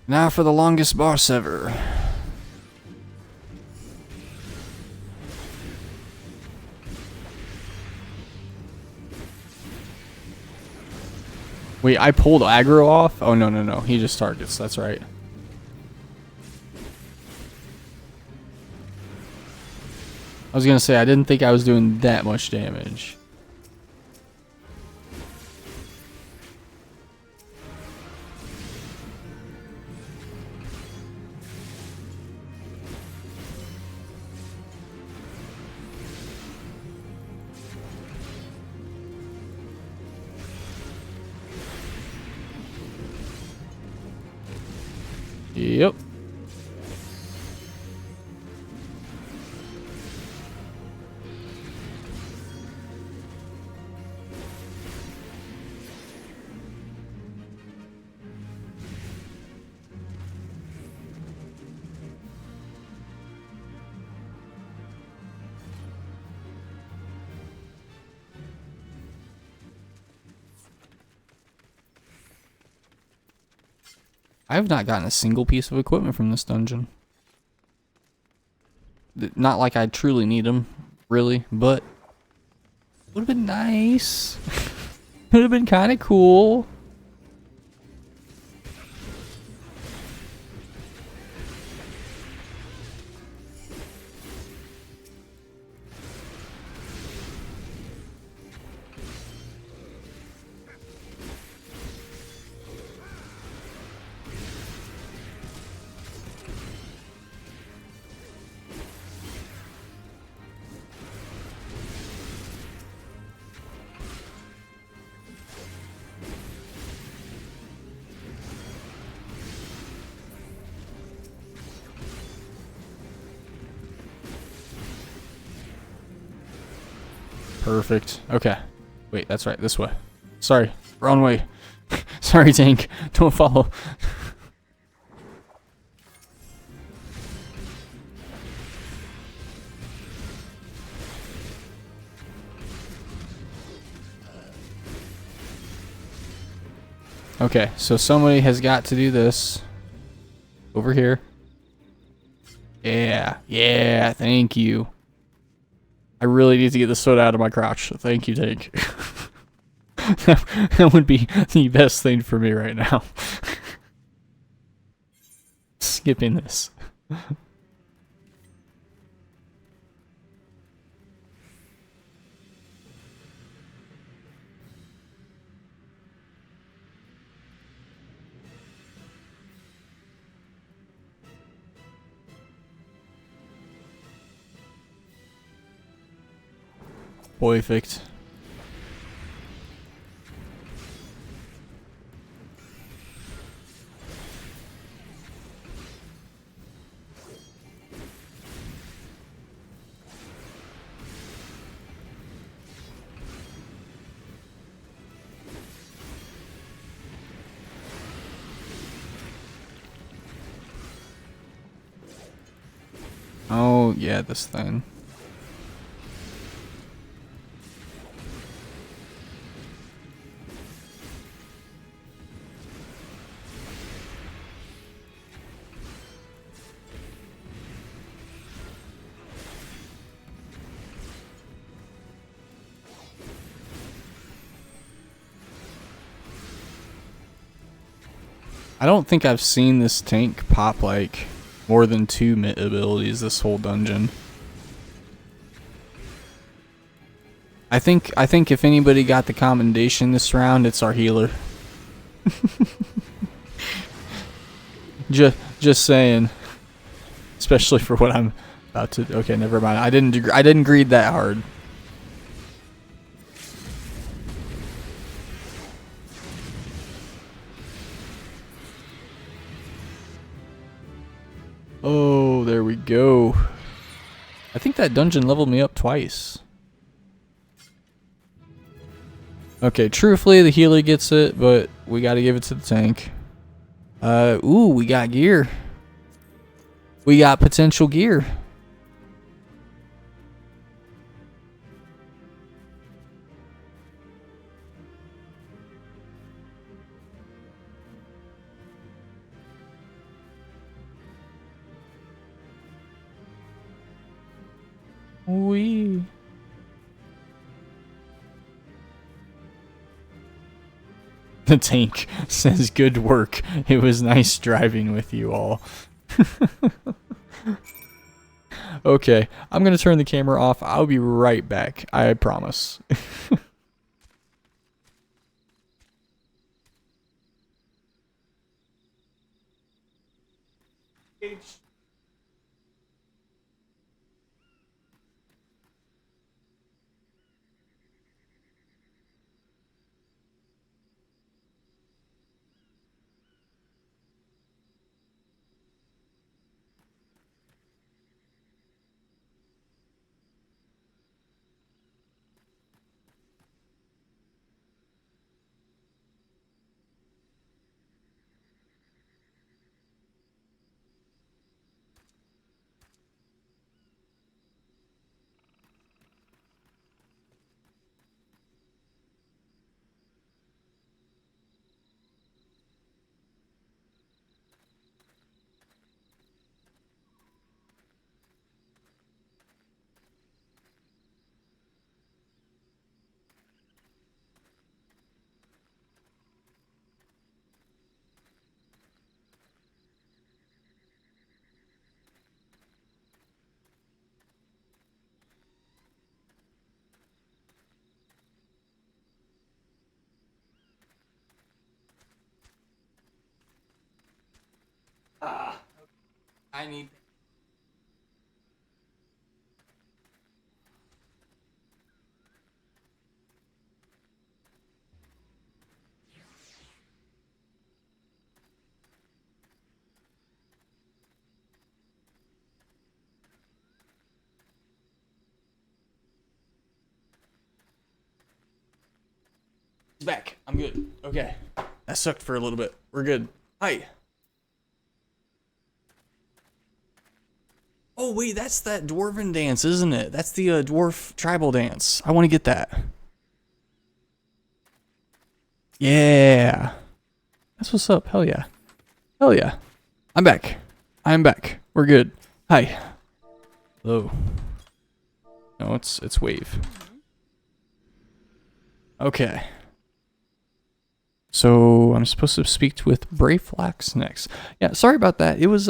Now for the longest boss ever. Wait, I pulled aggro off? Oh, no, no, no. He just targets. That's right. I was gonna say, I didn't think I was doing that much damage. Yep. I have not gotten a single piece of equipment from this dungeon. Not like I truly need them, really, but would have been nice. Would have been kind of cool. Perfect. Okay. Wait, that's right. This way. Sorry. Wrong way. Sorry, tank. Don't follow. Okay, so somebody has got to do this. Over here. Yeah. Yeah, thank you. I really need to get the soda out of my crotch. So thank you, tank. That would be the best thing for me right now. Skipping this. Perfect. Oh, yeah, this thing. I don't think I've seen this tank pop like more than 2 MIT abilities this whole dungeon. I think if anybody got the commendation this round, it's our healer. Just saying. Especially for what I'm about to. Okay, never mind. I didn't greed that hard. Oh, there we go. I think that dungeon leveled me up twice. Okay, truthfully, the healer gets it, but we gotta give it to the tank. Ooh, we got gear. We got potential gear. Wee. The tank says good work. It was nice driving with you all. Okay, I'm gonna turn the camera off. I'll be right back. I promise. I need. He's back. I'm good. Okay. That sucked for a little bit. We're good. Hi. Oh, wait, that's that dwarven dance, isn't it? That's the dwarf tribal dance. I want to get that. Yeah. That's what's up. Hell yeah. Hell yeah. I'm back. I'm back. We're good. Hi. Hello. No, it's wave. Okay. So I'm supposed to speak with Brayflax next. Yeah, sorry about that. It was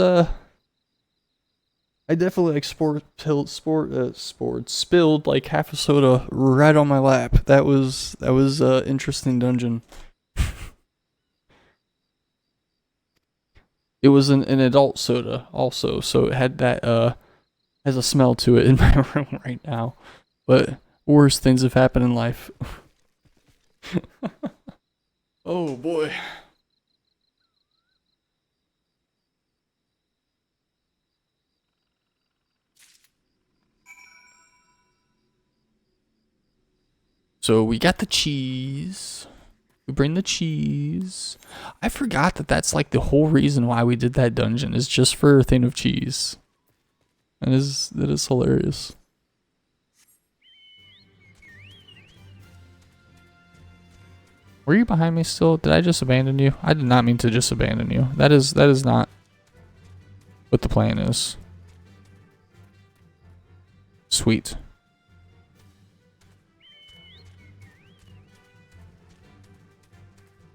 I definitely like spilled like half a soda right on my lap. That was interesting dungeon. It was an adult soda also, so it had that has a smell to it in my room right now. But worse things have happened in life. Oh boy. So we got the cheese. We bring the cheese. I forgot that that's like the whole reason why we did that dungeon is just for a thing of cheese. That is hilarious. Were you behind me still? Did I just abandon you? I did not mean to just abandon you. That is not what the plan is. Sweet.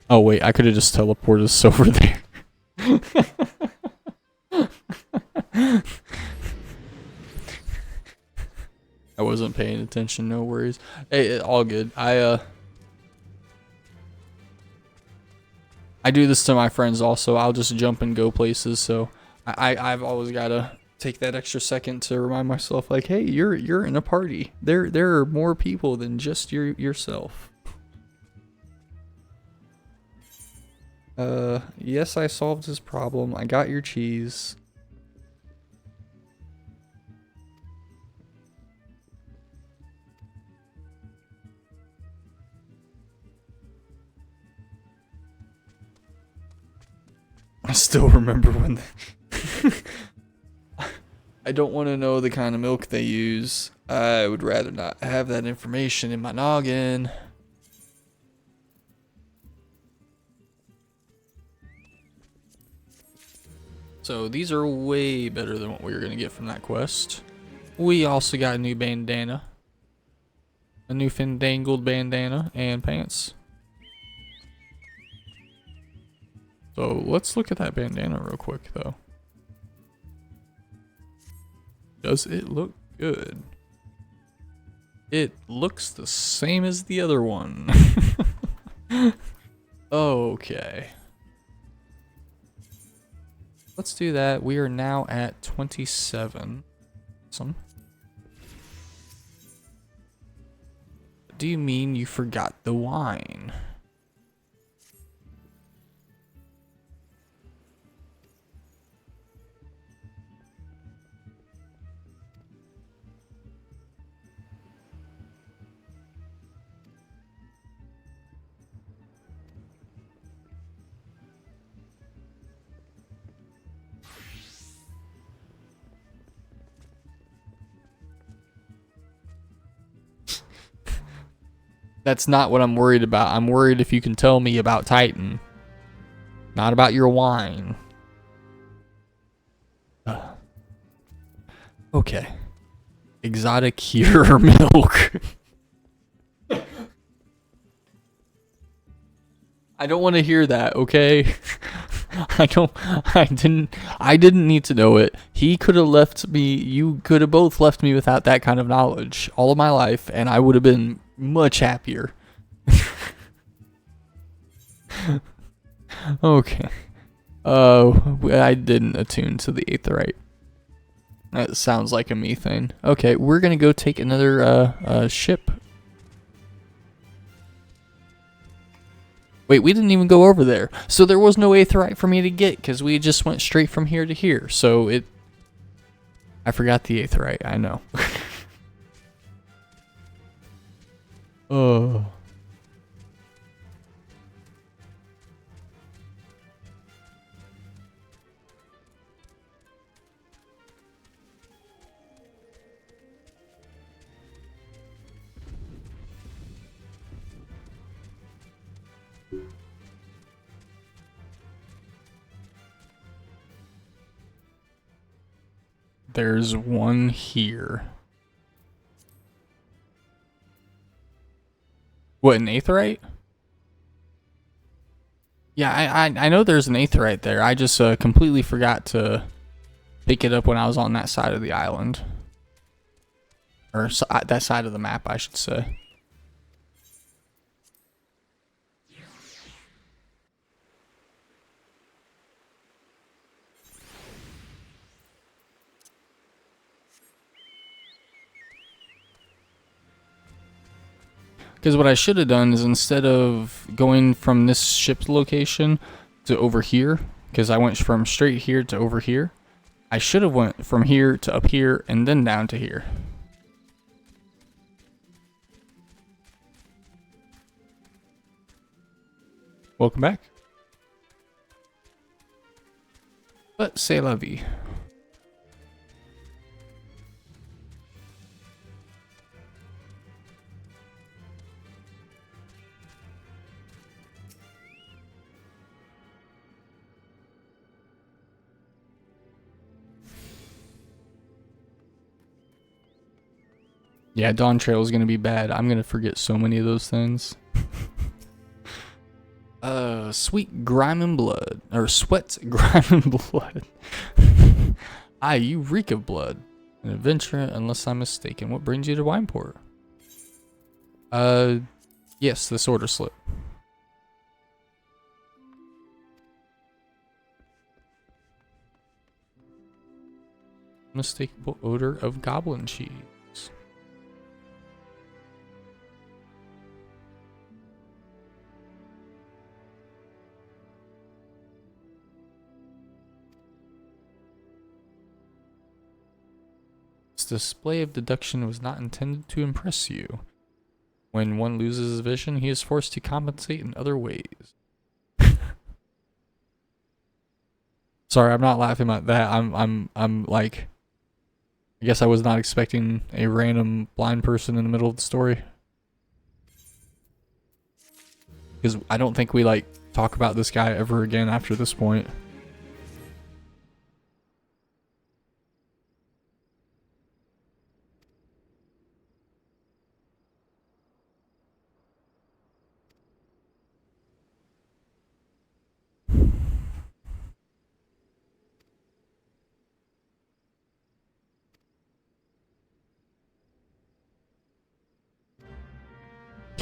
Oh wait, I could have just teleported us over there. I wasn't paying attention, no worries. Hey, all good. I do this to my friends also. I'll just jump and go places, so I've always gotta take that extra second to remind myself, like, hey, you're in a party. There are more people than just yourself. Yes, I solved his problem. I got your cheese. I still remember when I don't want to know the kind of milk they use. I would rather not have that information in my noggin. So these are way better than what we were going to get from that quest. we also got a new bandana. A new fandangled bandana and pants. So let's look at that bandana real quick though. Does it look good? It looks the same as the other one. Okay. Let's do that. We are now at 27. Awesome. Do you mean you forgot the wine? That's not what I'm worried about. I'm worried if you can tell me about Titan. Not about your wine. Okay. Exotic Cure milk. I don't want to hear that, okay? I didn't need to know it. He could have left me, you could have both left me without that kind of knowledge all of my life, and I would have been much happier. Okay. I didn't attune to the aetheryte. That sounds like a methane. Okay, we're gonna go take another ship. Wait, we didn't even go over there. So there was no aetheryte for me to get because we just went straight from here to here. So I forgot the aetheryte, I know. Oh. There's one here. What, an aetheryte? Yeah, I know there's an aetheryte there. I just completely forgot to pick it up when I was on that side of the island. Or that side of the map, I should say. Because what I should have done is instead of going from this ship's location to over here, because I went from straight here to over here, I should have went from here to up here and then down to here. Welcome back. But c'est la vie. Yeah, Dawn Trail is going to be bad. I'm going to forget so many of those things. Sweet grime and blood. Or sweat, grime and blood. You reek of blood. An adventure, unless I'm mistaken. What brings you to Wineport? Yes, this order slip. Unmistakable odor of goblin cheese. Display of deduction was not intended to impress you. When one loses his vision, he is forced to compensate in other ways. Sorry, I'm not laughing at that. I'm like, I guess I was not expecting a random blind person in the middle of the story. Because I don't think we like talk about this guy ever again after this point.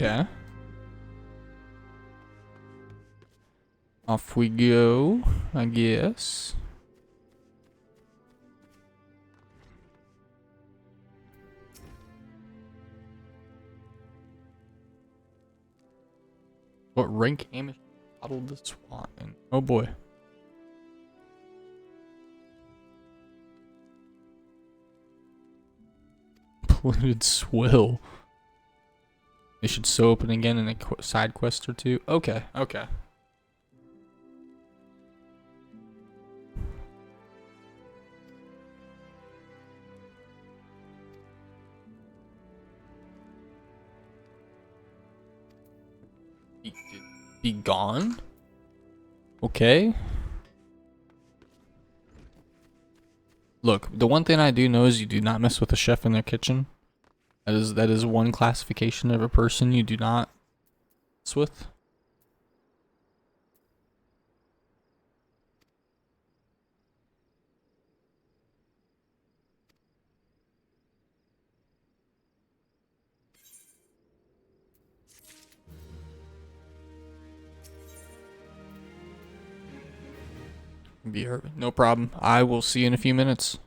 Okay. Off we go, I guess. What rank Amish bottled the swan in? Oh boy. Polluted swill. They should sew open again in a side quest or two. Okay, okay. Be gone? Okay. Look, the one thing I do know is you do not mess with a chef in their kitchen. That is one classification of a person you do not mess with. No problem. I will see you in a few minutes.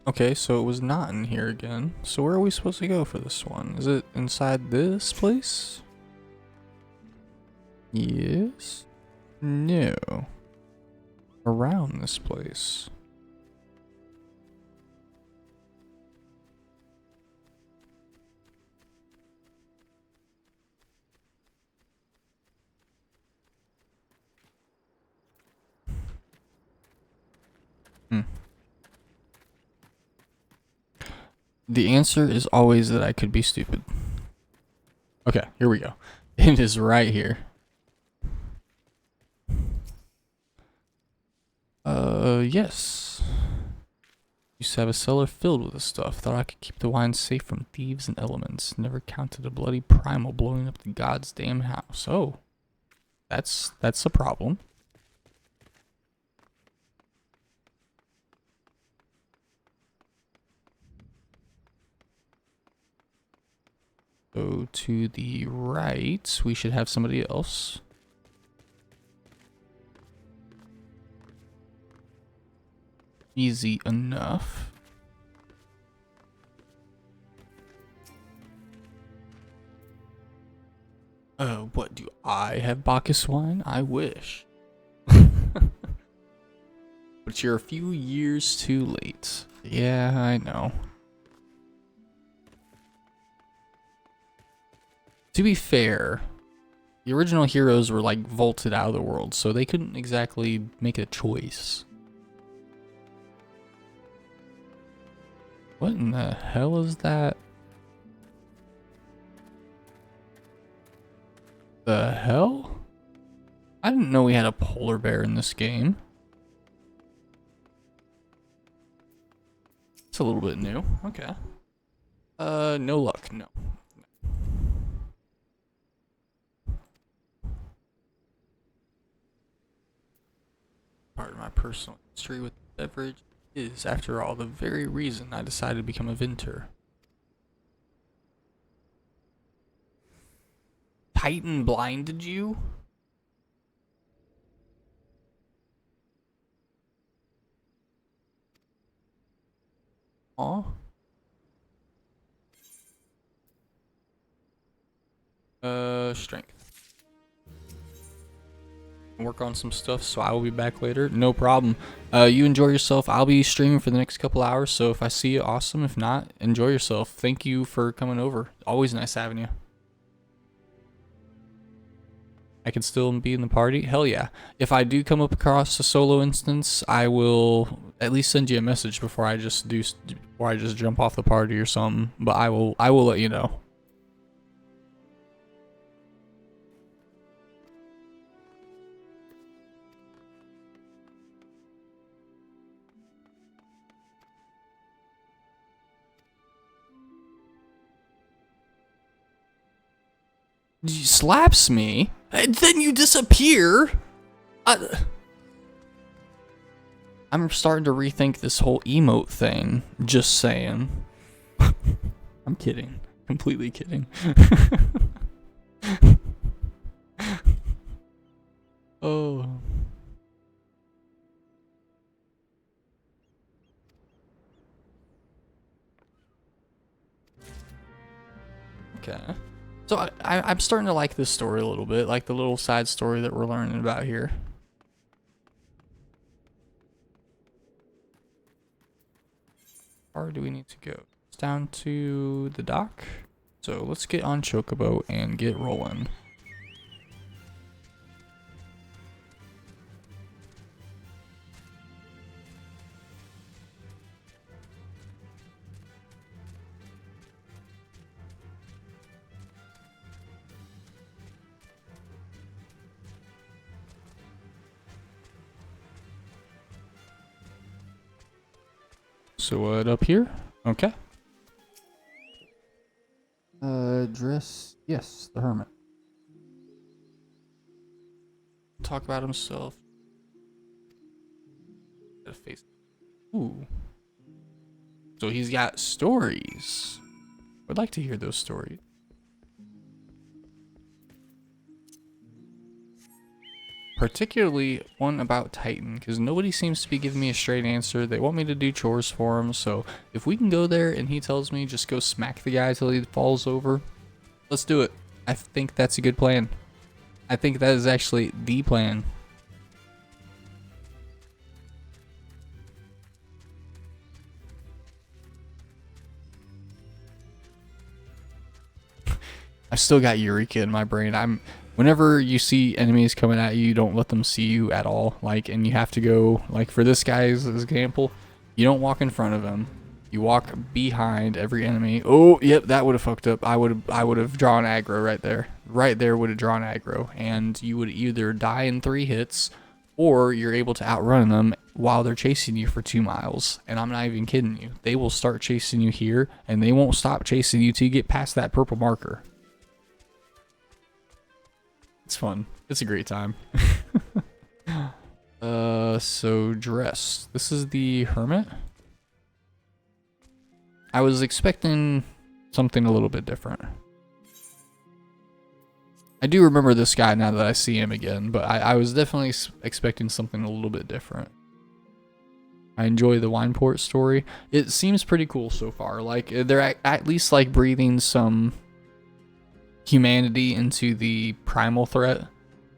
Okay, so it was not in here again. So where are we supposed to go for this one? Is it inside this place? Yes. No. Around this place. Hmm. The answer is always that I could be stupid. Okay, here we go. It is right here. Yes. Used to have a cellar filled with this stuff. Thought I could keep the wine safe from thieves and elements. Never counted a bloody primal blowing up the god's damn house. Oh. That's a problem. Go to the right. We should have somebody else. Easy enough. What do I have Bacchus wine? I wish. But you're a few years too late. Yeah, I know. To be fair, the original heroes were like vaulted out of the world, so they couldn't exactly make a choice. What in the hell is that? The hell? I didn't know we had a polar bear in this game. It's a little bit new. Okay. No luck. No. Part of my personal history with the beverage is, after all, the very reason I decided to become a vintner. Titan blinded you? Aw. Strength. work on some stuff, so I will be back later. No problem. You enjoy yourself. I'll be streaming for the next couple hours, so if I see you, awesome. If not, enjoy yourself. Thank you for coming over. Always nice having you. I can still be in the party? Hell yeah. If I do come up across a solo instance, I will at least send you a message before I just jump off the party or something. But I will let you know. You slaps me, and then you disappear. I'm starting to rethink this whole emote thing. Just saying. I'm kidding. Completely kidding. Oh. Okay. So I'm starting to like this story a little bit, like the little side story that we're learning about here. How far do we need to go? It's down to the dock. So let's get on Chocobo and get rolling. So what up here? Okay. Dress. Yes, the hermit. Talk about himself. Got a face. Ooh. So he's got stories. Would like to hear those stories. Particularly one about Titan, because nobody seems to be giving me a straight answer. They want me to do chores for him, so if we can go there and he tells me just go smack the guy till he falls over, let's do it. I think that's a good plan. I think that is actually the plan. I've still got Eureka in my brain. Whenever you see enemies coming at you, don't let them see you at all. Like, and you have to go, like for this guy's example, you don't walk in front of him. You walk behind every enemy. Oh, yep, that would have fucked up. I would have drawn aggro right there. Right there would have drawn aggro. And you would either die in 3 hits, or you're able to outrun them while they're chasing you for 2 miles. And I'm not even kidding you. They will start chasing you here, and they won't stop chasing you till you get past that purple marker. It's fun. It's a great time. So dress. This is the hermit. I was expecting something a little bit different. I do remember this guy now that I see him again, but I was definitely expecting something a little bit different. I enjoy the Wineport story. It seems pretty cool so far. Like, they're at least like breathing some humanity into the primal threat.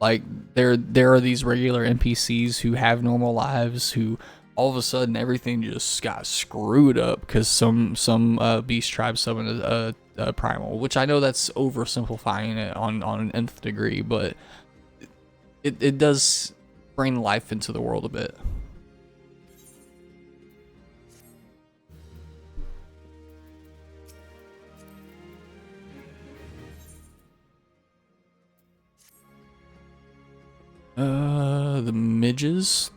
Like, there are these regular NPCs who have normal lives, who all of a sudden everything just got screwed up because some beast tribe summoned a primal, which I know that's oversimplifying it on an nth degree, but it does bring life into the world a bit. The midges,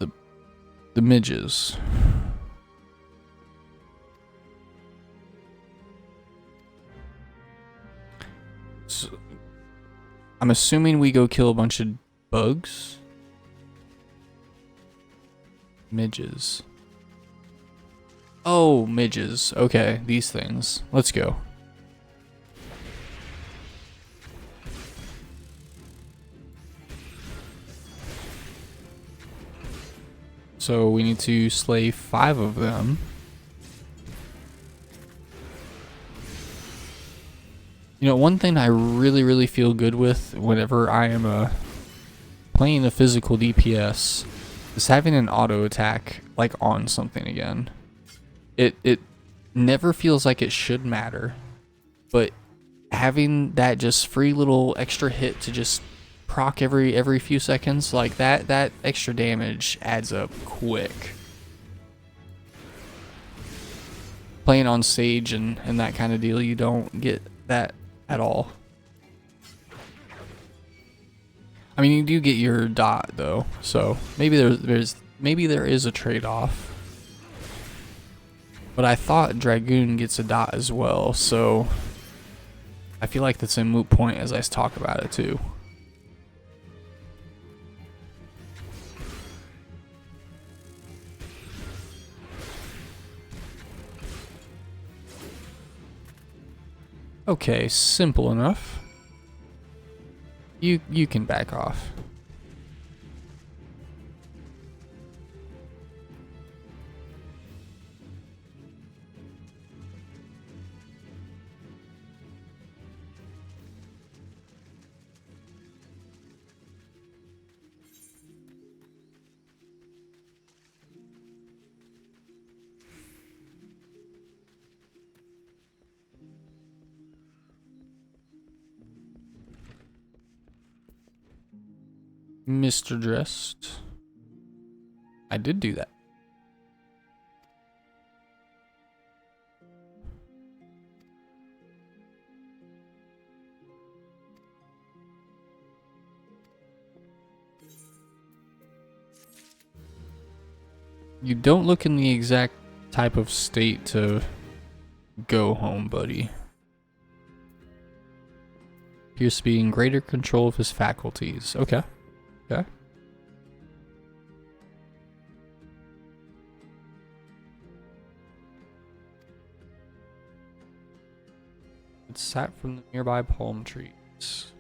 the midges. So, I'm assuming we go kill a bunch of bugs. Midges. Oh, midges. Okay, these things. Let's go. So we need to slay 5 of them. You know, one thing I really feel good with whenever I am playing a physical DPS is having an auto attack like on something again. It never feels like it should matter, but having that just free little extra hit to just proc every few seconds, like that extra damage adds up quick. Playing on Sage and that kind of deal, you don't get that at all. I mean, you do get your dot though, so maybe there is a trade-off. But I thought Dragoon gets a dot as well, so I feel like that's a moot point as I talk about it too. Okay, simple enough. You can back off. Mr. Dressed. I did do that. You don't look in the exact type of state to go home, buddy. Appears to be in greater control of his faculties. Okay. Okay. It sat from the nearby palm trees.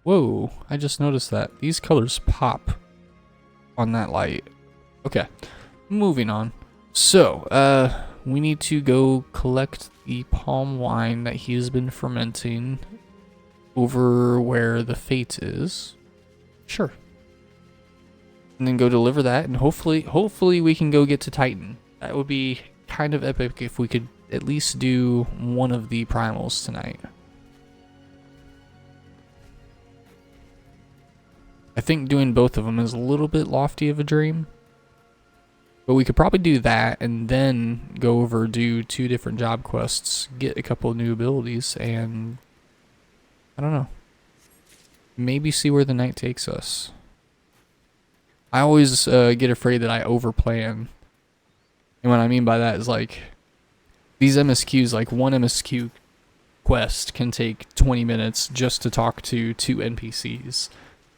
Whoa, I just noticed that. These colors pop on that light. Okay, moving on. So, we need to go collect the palm wine that he has been fermenting over where the fate is. Sure. And then go deliver that, and hopefully we can go get to Titan. That would be kind of epic if we could at least do one of the primals tonight. I think doing both of them is a little bit lofty of a dream. But we could probably do that and then go over, do 2 different job quests, get a couple of new abilities, and I don't know. Maybe see where the night takes us. I always get afraid that I overplan. And what I mean by that is like, these MSQs, like one MSQ quest can take 20 minutes just to talk to 2 NPCs.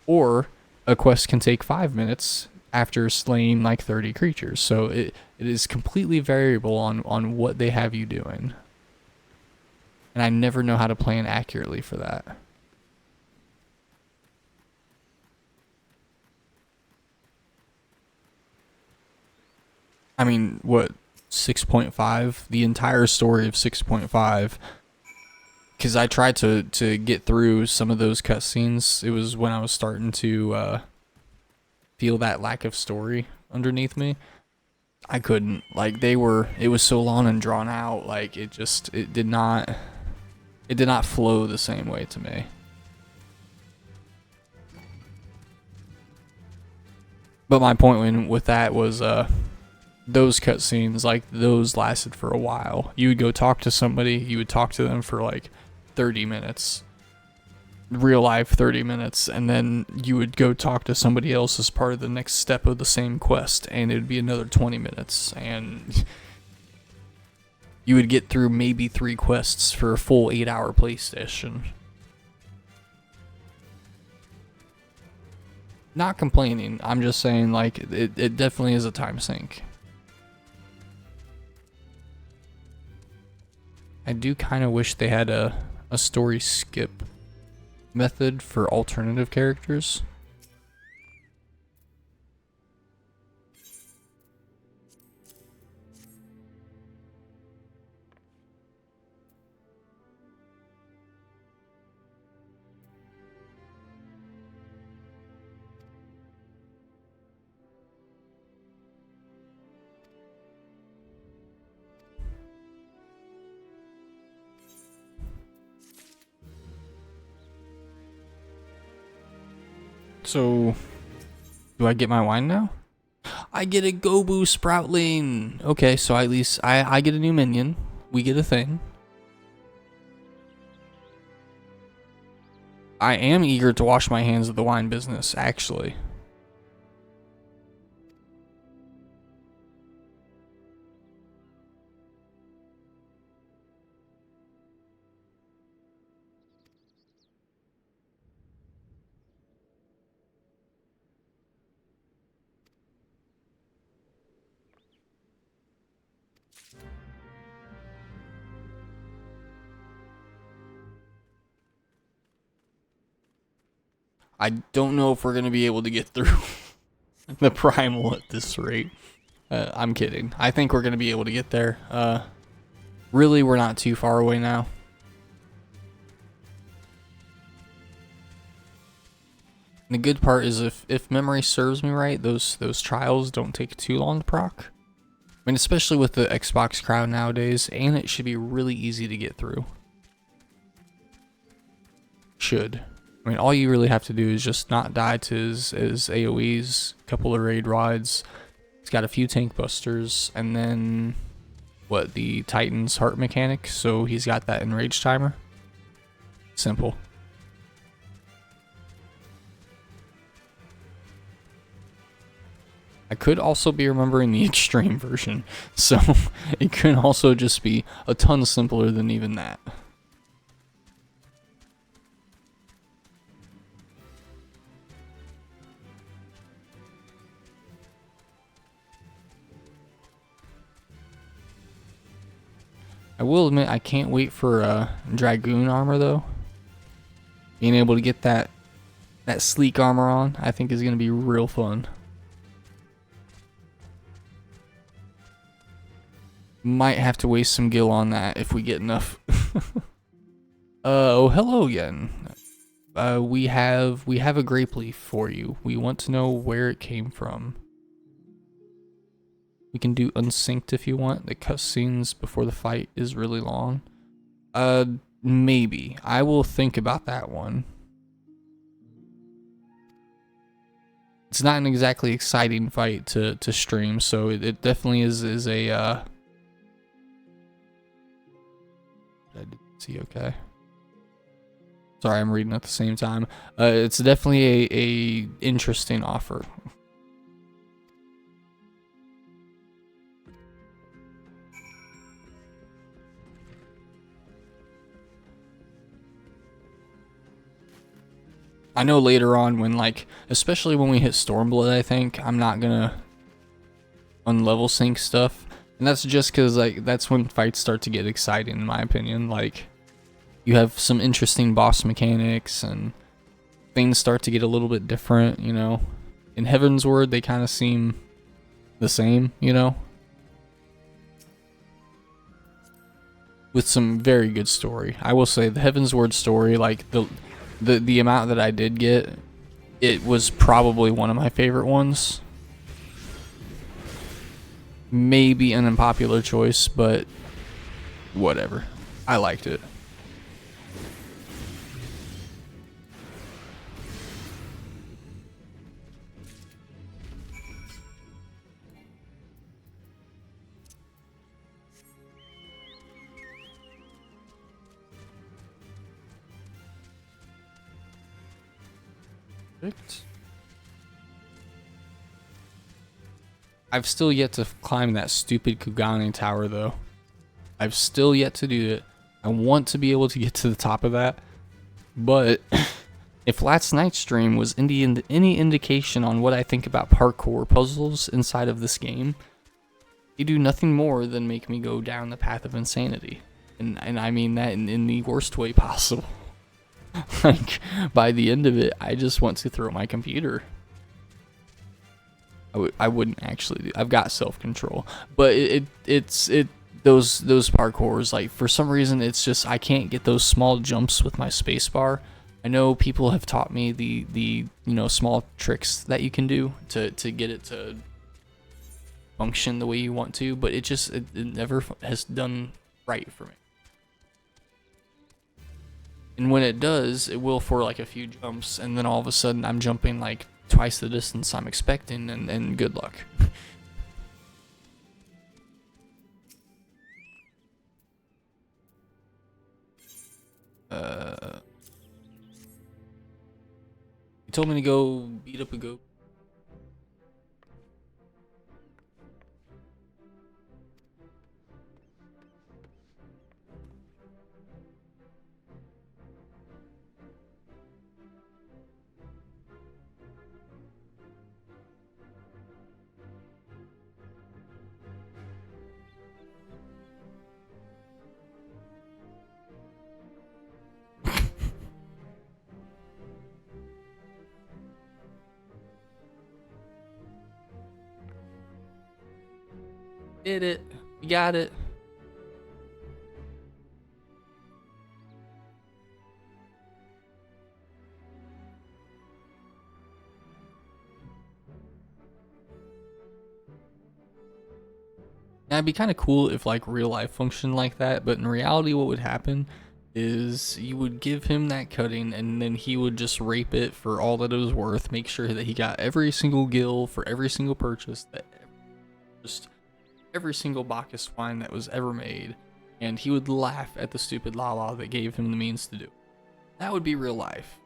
Or a quest can take 5 minutes after slaying like 30 creatures. So it is completely variable on what they have you doing. And I never know how to plan accurately for that. I mean, what, 6.5? The entire story of 6.5. Because I tried to get through some of those cutscenes. It was when I was starting to feel that lack of story underneath me. I couldn't. Like, it was so long and drawn out. Like, it did not flow the same way to me. But my point with that was, those cutscenes, like, those lasted for a while. You would go talk to somebody, you would talk to them for like 30 minutes, real life 30 minutes, and then you would go talk to somebody else as part of the next step of the same quest, and it would be another 20 minutes, and you would get through maybe 3 quests for a full 8-hour PlayStation. Not complaining, I'm just saying, like, it definitely is a time sink. I do kind of wish they had a story skip method for alternative characters. So, do I get my wine now? I get a Gobu Sproutling. Okay, so at least I get a new minion. We get a thing. I am eager to wash my hands of the wine business, actually. I don't know if we're going to be able to get through the primal at this rate. I'm kidding. I think we're going to be able to get there. Really, we're not too far away now. And the good part is if memory serves me right, those trials don't take too long to proc. I mean, especially with the Xbox crowd nowadays, and it should be really easy to get through. Should. I mean, all you really have to do is just not die to his AoEs, a couple of raid rods. He's got a few tank busters, and then what, the Titan's heart mechanic, so he's got that enrage timer. Simple. I could also be remembering the extreme version, so it could also just be a ton simpler than even that. I will admit I can't wait for Dragoon armor though. Being able to get that sleek armor on, I think is going to be real fun. Might have to waste some gil on that if we get enough. Oh, hello again. We have a grape leaf for you. We want to know where it came from. We can do unsynced if you want. The cutscenes before the fight is really long. Maybe. I will think about that one. It's not an exactly exciting fight to stream, so it definitely is a I didn't see, okay. Sorry, I'm reading at the same time. It's definitely a interesting offer. I know later on when, like, especially when we hit Stormblood, I think, I'm not gonna unlevel sync stuff. And that's just because, like, that's when fights start to get exciting, in my opinion. Like, you have some interesting boss mechanics, and things start to get a little bit different, you know. In Heaven's Word, they kind of seem the same, you know. With some very good story. I will say, the Heaven's Word story, like, the amount that I did get, it was probably one of my favorite ones. Maybe an unpopular choice, but whatever. I liked it. I've still yet to climb that stupid Kugane tower though. I've still yet to do it. I want to be able to get to the top of that. But if last night's stream was any indication on what I think about parkour puzzles inside of this game, they do nothing more than make me go down the path of insanity. And I mean that in the worst way possible. Like, by the end of it, I just want to throw my computer. I wouldn't actually do. I've got self-control, but those parkours, like, for some reason it's just I can't get those small jumps with my spacebar. I know people have taught me the you know, small tricks that you can do to get it to function the way you want to, but it never has done right for me. And when it does, it will for like a few jumps, and then all of a sudden I'm jumping like twice the distance I'm expecting, and good luck. He told me to go beat up a goat. Did it. We got it. Now, it'd be kind of cool if like real life functioned like that, but in reality what would happen is you would give him that cutting and then he would just rape it for all that it was worth, make sure that he got every single gill for every single purchase, that just every single Bacchus wine that was ever made, and he would laugh at the stupid Lala that gave him the means to do it. That would be real life.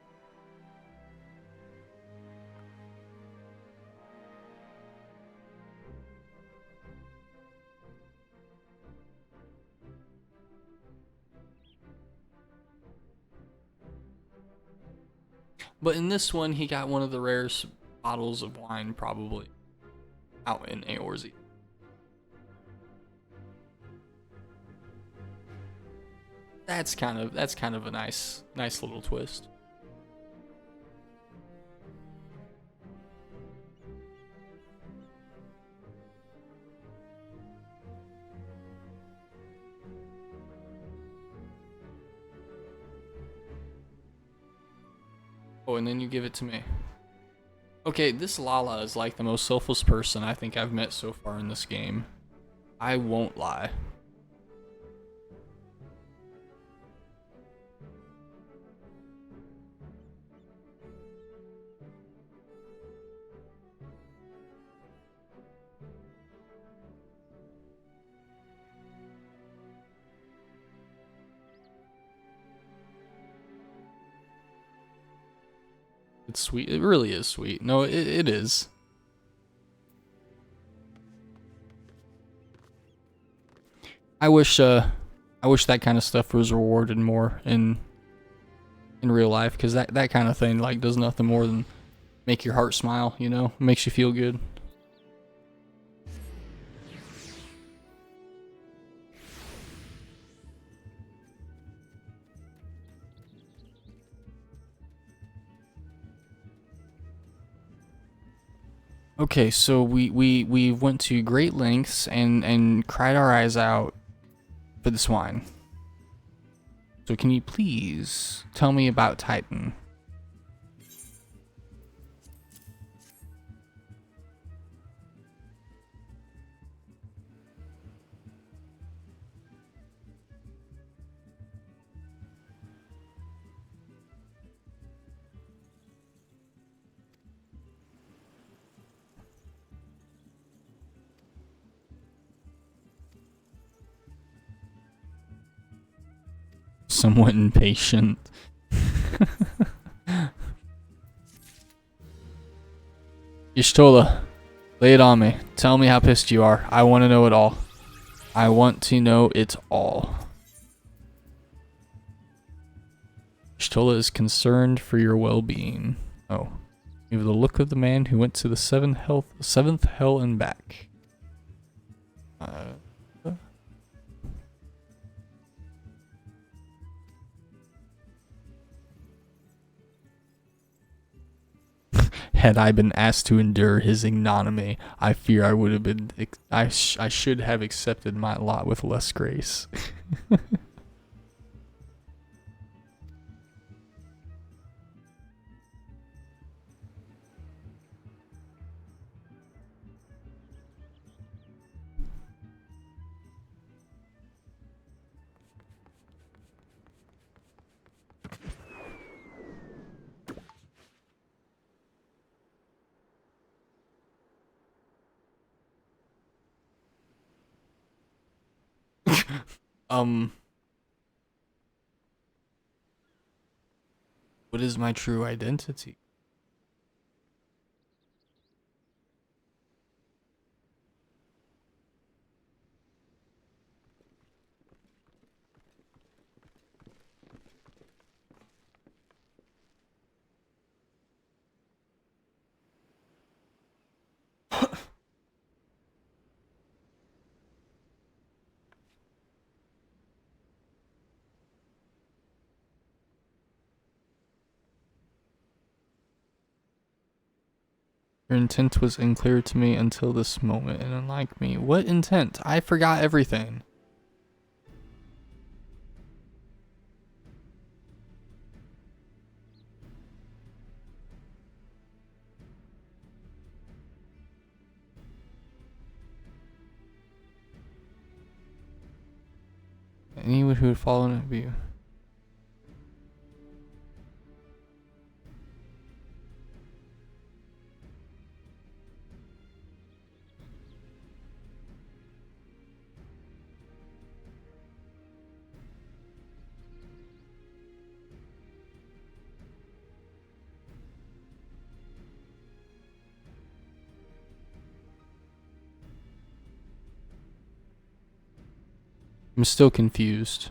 But in this one, he got one of the rarest bottles of wine probably out in Eorzea. That's kind of a nice little twist. Oh, and then you give it to me. Okay, this Lala is like the most selfless person I think I've met so far in this game. I won't lie. It's sweet. It really is sweet. No, it is. I wish that kind of stuff was rewarded more in real life, because that kind of thing like does nothing more than make your heart smile, you know? Makes you feel good. Okay, so we went to great lengths and cried our eyes out for this wine. So can you please tell me about Titan? Somewhat impatient. Y'shtola, lay it on me. Tell me how pissed you are. I want to know it all. I want to know it all. Y'shtola is concerned for your well-being. Oh. You have the look of the man who went to the seventh hell and back. Had I been asked to endure his ignominy, I fear I would have been. I should have accepted my lot with less grace. What is my true identity? Your intent was unclear to me until this moment, and unlike me. What intent? I forgot everything. Anyone who would follow would be. I'm still confused.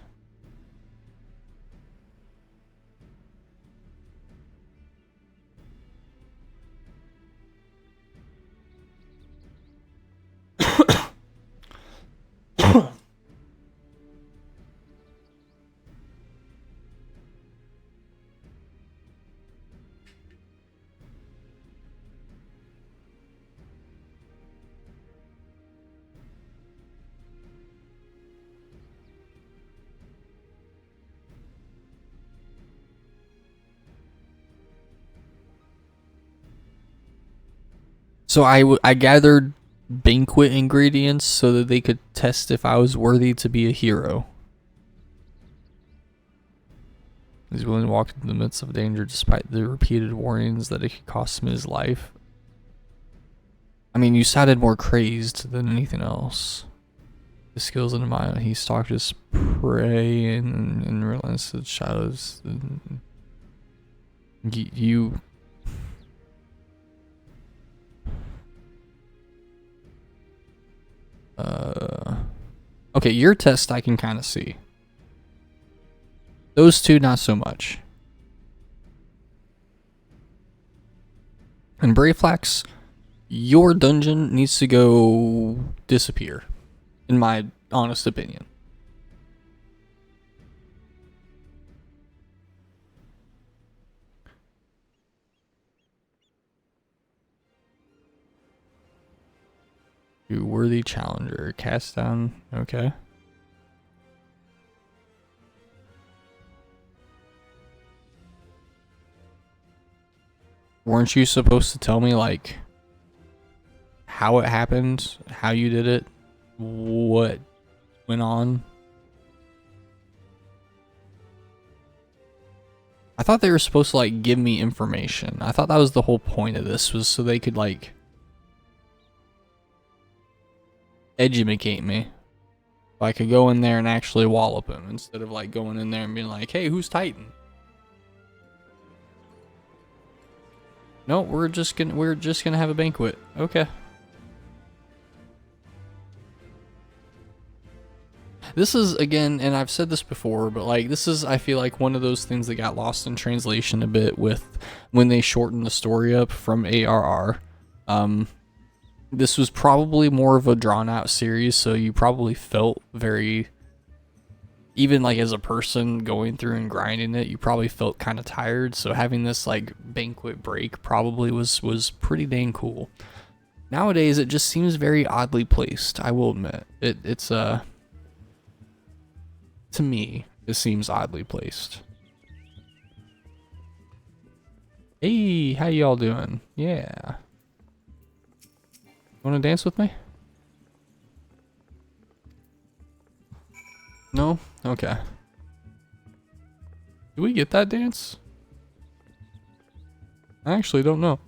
So I gathered banquet ingredients so that they could test if I was worthy to be a hero. He's willing to walk into the midst of danger despite the repeated warnings that it could cost him his life. I mean, you sounded more crazed than anything else. The skills in mind, he stalked his prey and relentless shadows. You. Okay, your test I can kind of see. Those two, not so much. And Brayflax, your dungeon needs to go disappear, in my honest opinion. You worthy challenger, cast down, okay. Weren't you supposed to tell me, like, how it happened, how you did it, what went on? I thought they were supposed to, like, give me information. I thought that was the whole point of this, was so they could, like, educate me. So I could go in there and actually wallop him instead of, like, going in there and being like, hey, who's Titan? No, we're just gonna have a banquet. Okay. This is, again, and I've said this before, but like this is, I feel like, one of those things that got lost in translation a bit with when they shortened the story up from ARR. This was probably more of a drawn out series, so you probably felt very, even like as a person going through and grinding it, you probably felt kind of tired. So having this like banquet break probably was pretty dang cool. Nowadays, it just seems very oddly placed. I will admit, it's to me, it seems oddly placed. Hey, how y'all doing? Yeah. Want to dance with me? No? Okay. Did we get that dance? I actually don't know.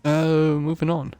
Moving on.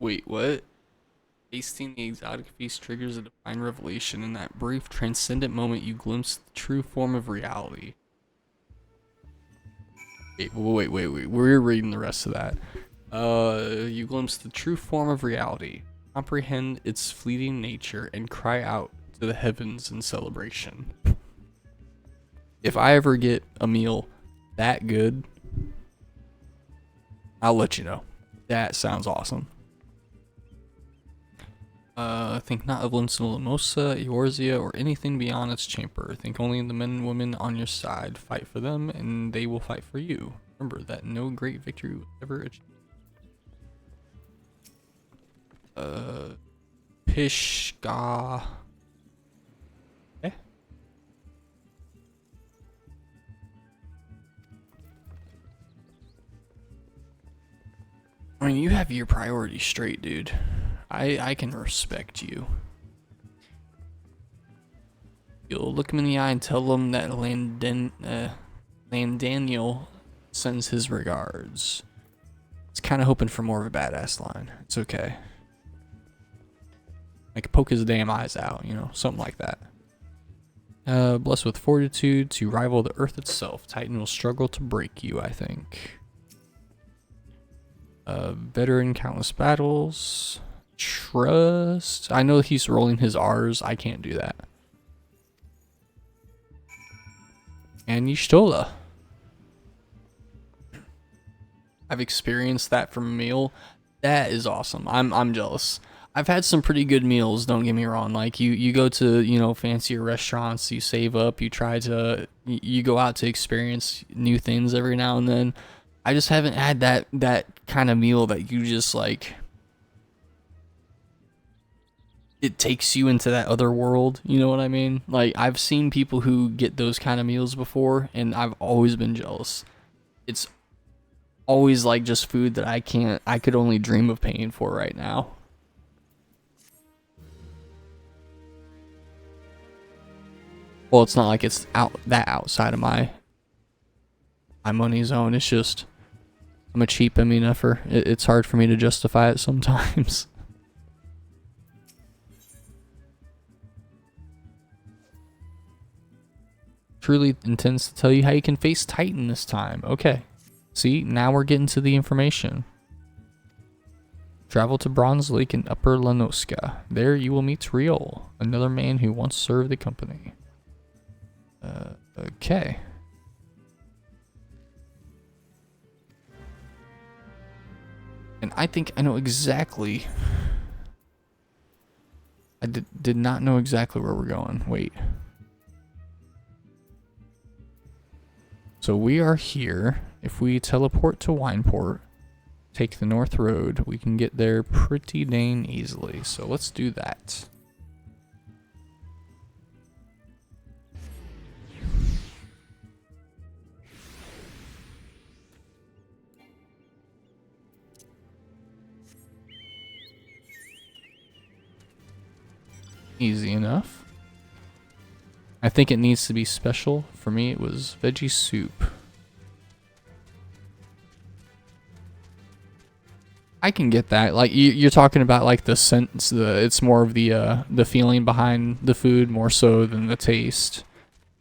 Wait, what? Tasting the exotic feast triggers a divine revelation. In that brief, transcendent moment, you glimpse the true form of reality. Wait. We're reading the rest of that. You glimpse the true form of reality, comprehend its fleeting nature, and cry out to the heavens in celebration. If I ever get a meal that good, I'll let you know. That sounds awesome. Think not of Limosa, Eorzea, or anything beyond its chamber. Think only of the men and women on your side. Fight for them, and they will fight for you. Remember that no great victory was ever achieved. Pishka. Eh? I mean, you have your priorities straight, dude. I can respect you. You'll look him in the eye and tell him that Landaniel sends his regards. It's kind of hoping for more of a badass line. It's okay. Like poke his damn eyes out, you know, something like that. Blessed with fortitude to rival the earth itself. Titan will struggle to break you, I think. Veteran countless battles. Trust. I know he's rolling his R's. I can't do that. And Y'shtola. I've experienced that from a meal. That is awesome. I'm jealous. I've had some pretty good meals, don't get me wrong. Like you go to, you know, fancier restaurants, you save up, you try to you go out to experience new things every now and then. I just haven't had that kind of meal that you just like, it takes you into that other world, you know what I mean? Like I've seen people who get those kind of meals before and I've always been jealous. It's always like just food that I could only dream of paying for right now. Well, it's not like it's outside of my money zone. It's just I'm a cheap MNFer. It's hard for me to justify it sometimes. Truly intends to tell you how you can face Titan this time. Okay. See, now we're getting to the information. Travel to Bronze Lake in Upper Lanoska. There you will meet Riol, another man who once served the company. Okay. And I think I know exactly. I did not know exactly where we're going. Wait. So we are here. If we teleport to Wineport, take the North Road, we can get there pretty dang easily. So let's do that. Easy enough. I think it needs to be special. For me, it was veggie soup. I can get that. Like you're talking about, like the sense. It's more of the feeling behind the food more so than the taste,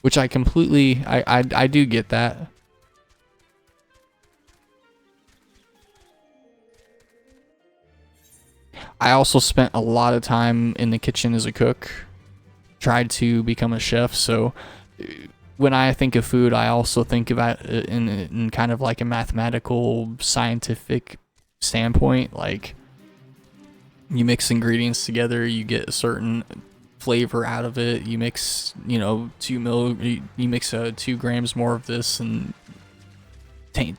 which I completely. I do get that. I also spent a lot of time in the kitchen as a cook. Tried to become a chef, so when I think of food, I also think about it in kind of like a mathematical, scientific standpoint. Like you mix ingredients together, you get a certain flavor out of it. You mix, you know, you mix 2 grams more of this and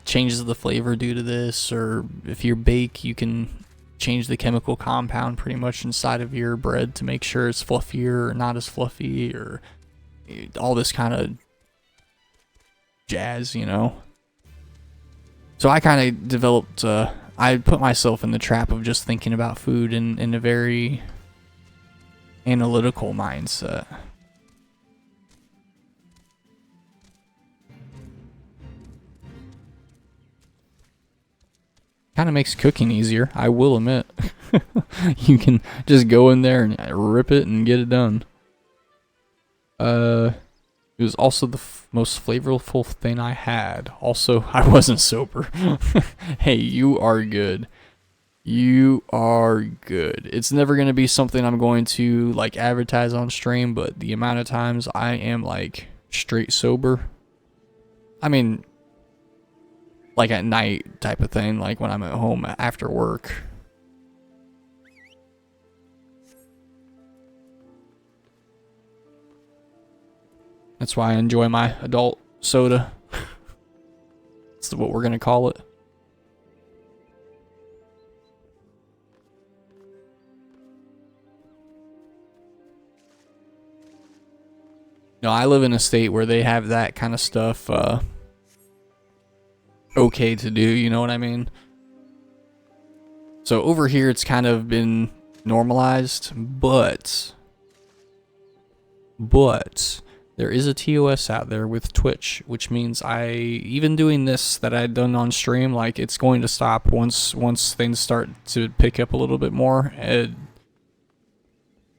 changes the flavor due to this. Or if you bake, you can change the chemical compound pretty much inside of your bread to make sure it's fluffier or not as fluffy, or all this kind of jazz, you know. So I kind of developed, I put myself in the trap of just thinking about food in a very analytical mindset. Kind of makes cooking easier, I will admit. You can just go in there and rip it and get it done. It was also the most flavorful thing I had. Also, I wasn't sober. Hey, you are good. You are good. It's never going to be something I'm going to like advertise on stream, but the amount of times I am like straight sober, I mean, like at night type of thing, like when I'm at home after work. That's why I enjoy my adult soda. That's what we're gonna call it. No, I live in a state where they have that kind of stuff okay to do, you know what I mean? So over here it's kind of been normalized, but there is a TOS out there with Twitch, which means even doing this that I'd done on stream, like it's going to stop once things start to pick up a little bit more, and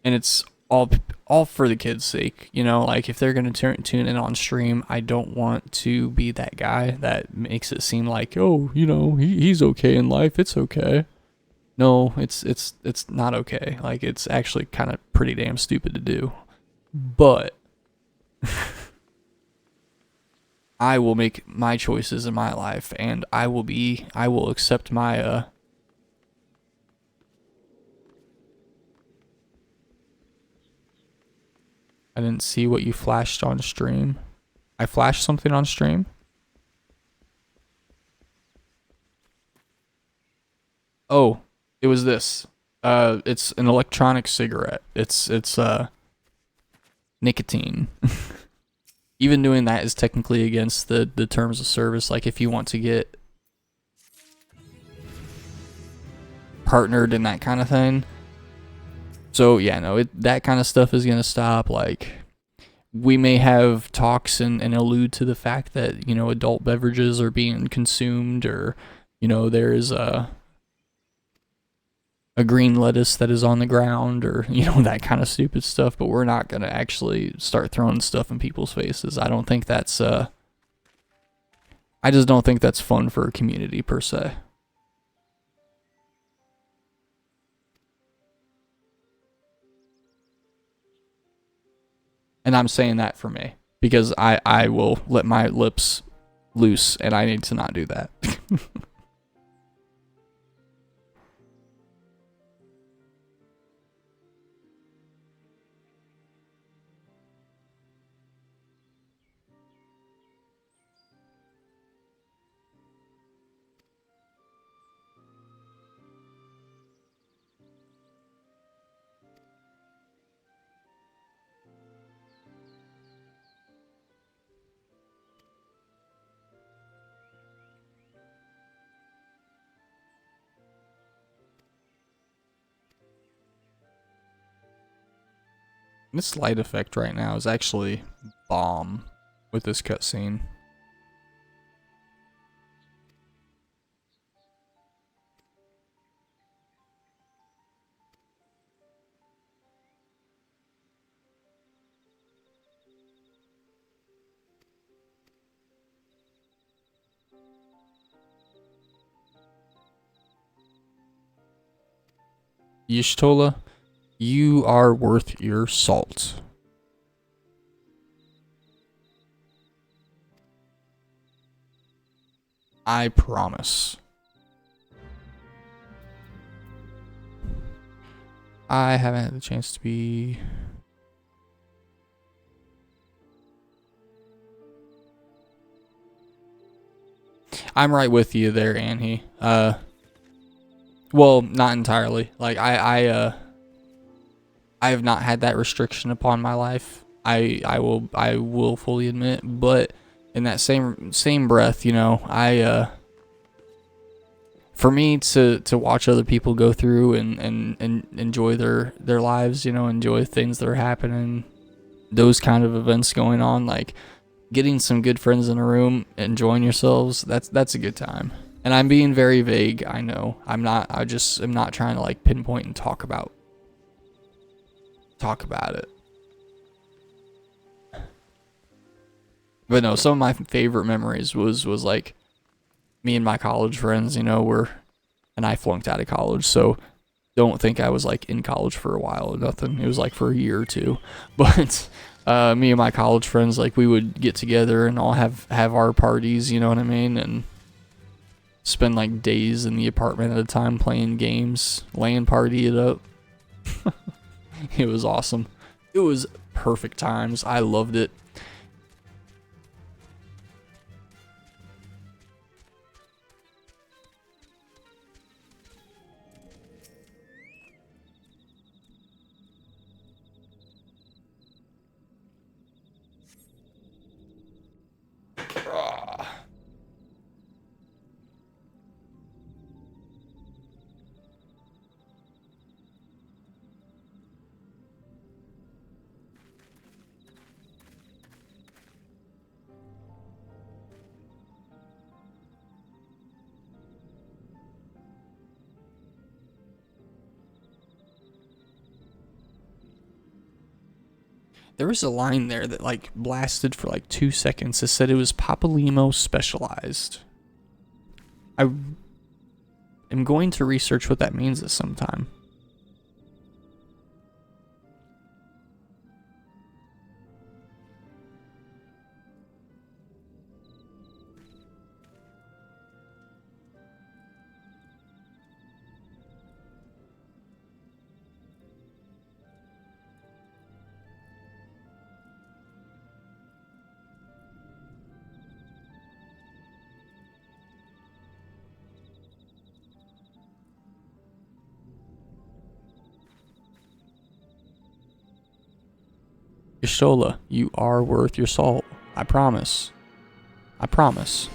it's all for the kids' sake, you know, like if they're gonna tune in on stream, I don't want to be that guy that makes it seem like, oh, you know, he's okay in life, it's okay. No, it's not okay. Like it's actually kind of pretty damn stupid to do. But I will make my choices in my life, and I will accept my I didn't see what you flashed on stream. I flashed something on stream? Oh, it was this. It's an electronic cigarette. It's nicotine. Even doing that is technically against the terms of service. Like if you want to get partnered in that kind of thing. So yeah, no, that kind of stuff is gonna stop. Like we may have talks and allude to the fact that, you know, adult beverages are being consumed, or, you know, there is a green lettuce that is on the ground, or, you know, that kind of stupid stuff, but we're not gonna actually start throwing stuff in people's faces. I don't think that's I just don't think that's fun for a community per se. And I'm saying that for me, because I will let my lips loose, and I need to not do that. This light effect right now is actually bomb with this cutscene. Yishtola, you are worth your salt. I promise. I haven't had the chance to be... I'm right with you there, Annie. Well, not entirely. Like I have not had that restriction upon my life. I will fully admit, but in that same breath, you know, for me to watch other people go through and enjoy their lives, you know, enjoy things that are happening, those kind of events going on, like getting some good friends in a room, enjoying yourselves, that's a good time. And I'm being very vague, I know. I just am not trying to like pinpoint and talk about it. But no, some of my favorite memories was like me and my college friends, you know, and I flunked out of college, so don't think I was like in college for a while or nothing. It was like for a year or two. But me and my college friends, like we would get together and all have our parties, you know what I mean? And spend like days in the apartment at a time playing games, LAN party it up. It was awesome. It was perfect times. I loved it. There was a line there that like blasted for like 2 seconds. It said it was Papalimo specialized. I am going to research what that means at some time. Yashola, you are worth your salt. I promise. I promise.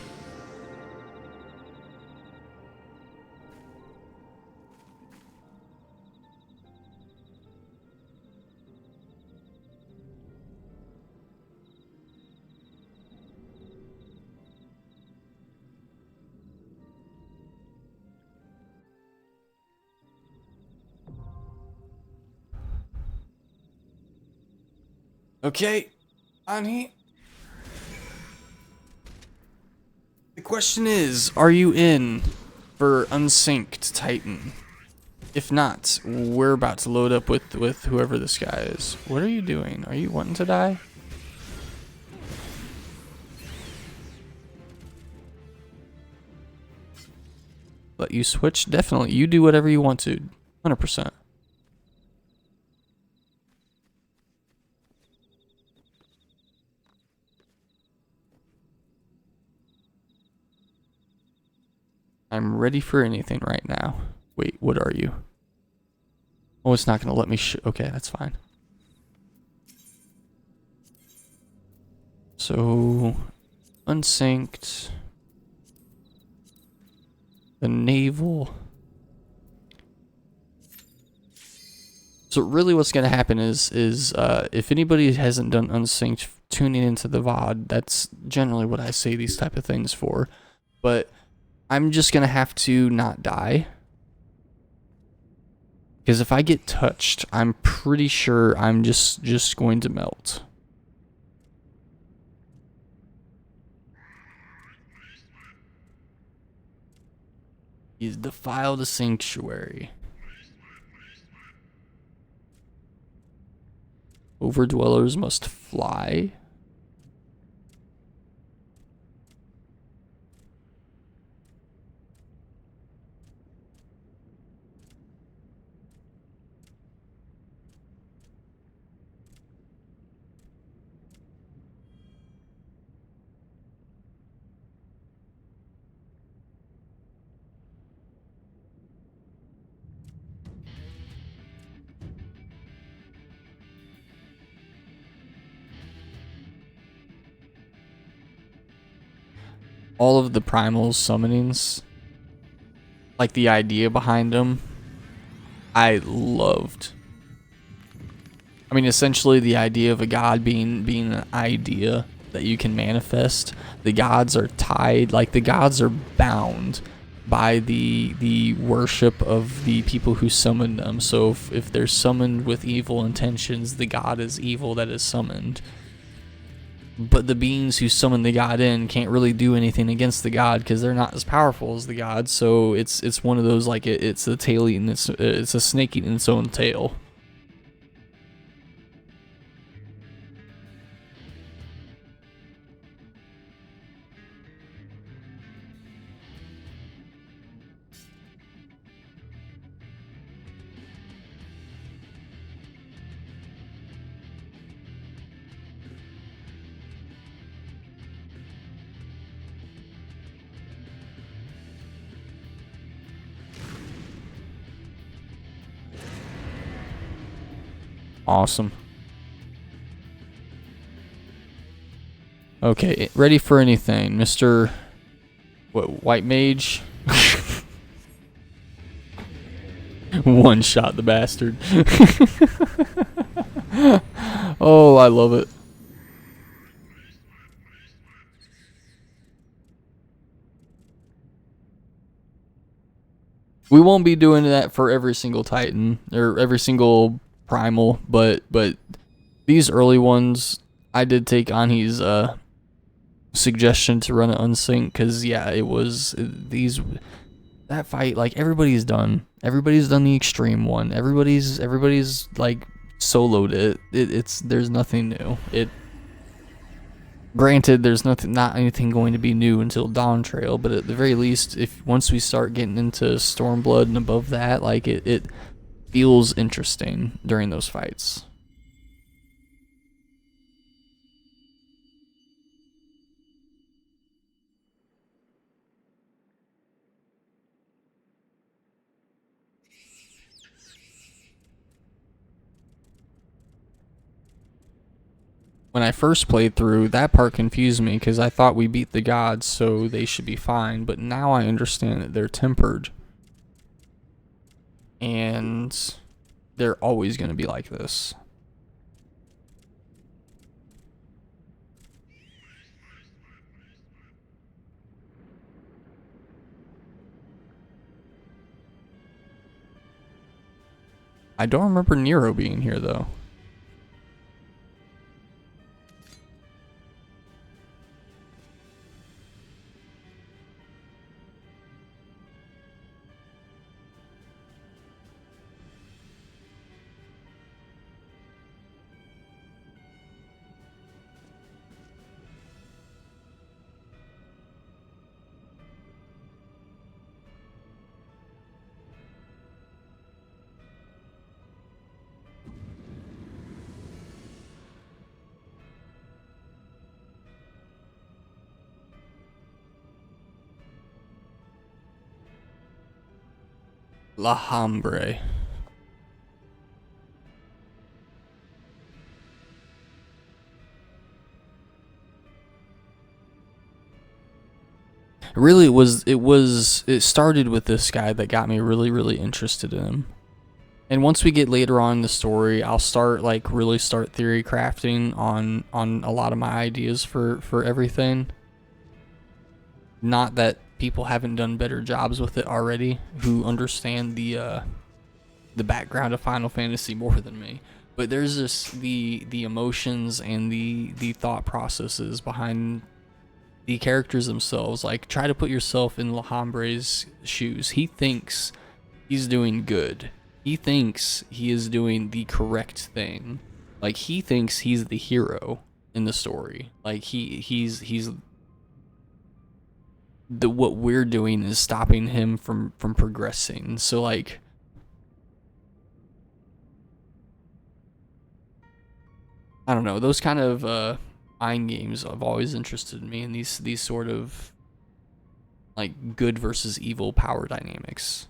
Okay, Ani. The question is, are you in for Unsynced Titan? If not, we're about to load up with whoever this guy is. What are you doing? Are you wanting to die? Let you switch? Definitely. You do whatever you want to. 100%. I'm ready for anything right now. Wait, what are you? Oh, it's not going to let me okay, that's fine. So, unsynced. The naval. So really what's going to happen is if anybody hasn't done unsynced tuning into the VOD, that's generally what I say these type of things for. But I'm just going to have to not die. Because if I get touched, I'm pretty sure I'm just going to melt. He's defiled the sanctuary. Overdwellers must fly. All of the primal summonings, like the idea behind them, I loved. I mean, essentially the idea of a god being an idea that you can manifest. The gods are tied, like the gods are bound by the worship of the people who summoned them. So if they're summoned with evil intentions, the god is evil that is summoned. But the beings who summon the god in can't really do anything against the god because they're not as powerful as the god. So it's one of those, like, it's a tail eating it's a snake eating its own tail. Awesome. Okay, ready for anything, Mr. What, White Mage? One shot the bastard. Oh, I love it. We won't be doing that for every single Titan or every single Primal, but these early ones, I did take Anhi's suggestion to run it unsync because, yeah, it was that fight, like, everybody's done the extreme one. Everybody's like soloed it. It's there's nothing new. Granted, there's not anything going to be new until Dawn Trail, but at the very least, if once we start getting into Stormblood and above that, like, it feels interesting during those fights. When I first played through, that part confused me because I thought we beat the gods, so they should be fine, but now I understand that they're tempered. And they're always going to be like this. I don't remember Nero being here, though. La Hambre. Really, it started with this guy that got me really interested in him. And once we get later on in the story, I'll really start theory crafting on a lot of my ideas for everything. Not that people haven't done better jobs with it already, who understand the background of Final Fantasy more than me. But there's the emotions and the thought processes behind the characters themselves. Like, try to put yourself in Lahambre's shoes. He thinks he's doing good. He thinks he is doing the correct thing. Like, he thinks he's the hero in the story. Like, he's what we're doing is stopping him from progressing. So, like, I don't know, those kind of mind games have always interested me, in these sort of, like, good versus evil power dynamics.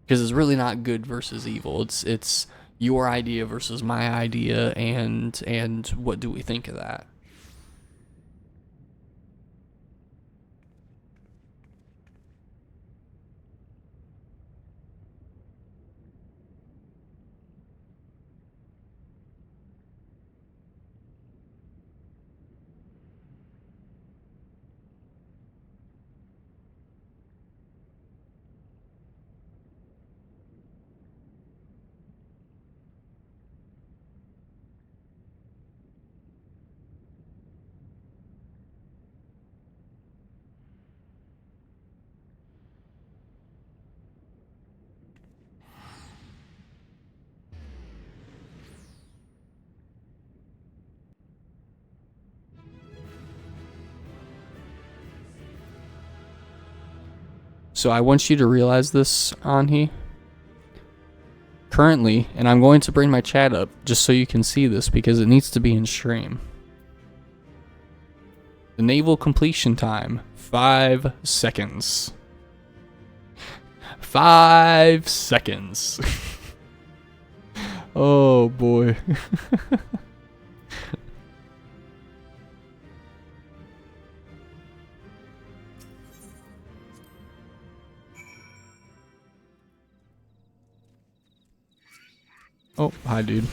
Because it's really not good versus evil. It's your idea versus my idea, and what do we think of that? So I want you to realize this, Anhi. Currently, and I'm going to bring my chat up just so you can see this because it needs to be in stream. The naval completion time, 5 seconds. 5 seconds. Oh boy. Oh, hi dude.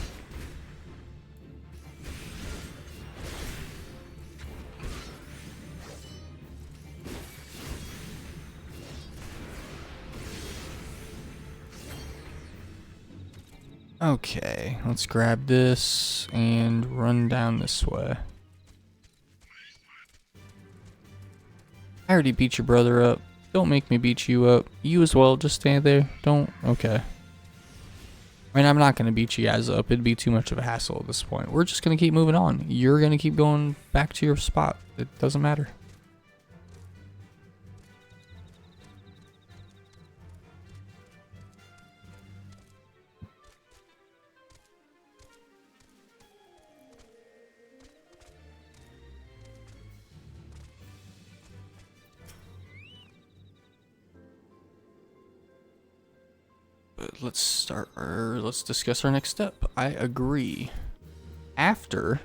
Okay, let's grab this and run down this way. I already beat your brother up. Don't make me beat you up. You as well, just stay there. Don't. Okay. I mean, I'm not going to beat you guys up. It'd be too much of a hassle at this point. We're just going to keep moving on. You're going to keep going back to your spot. It doesn't matter. But let's discuss our next step. I agree. After,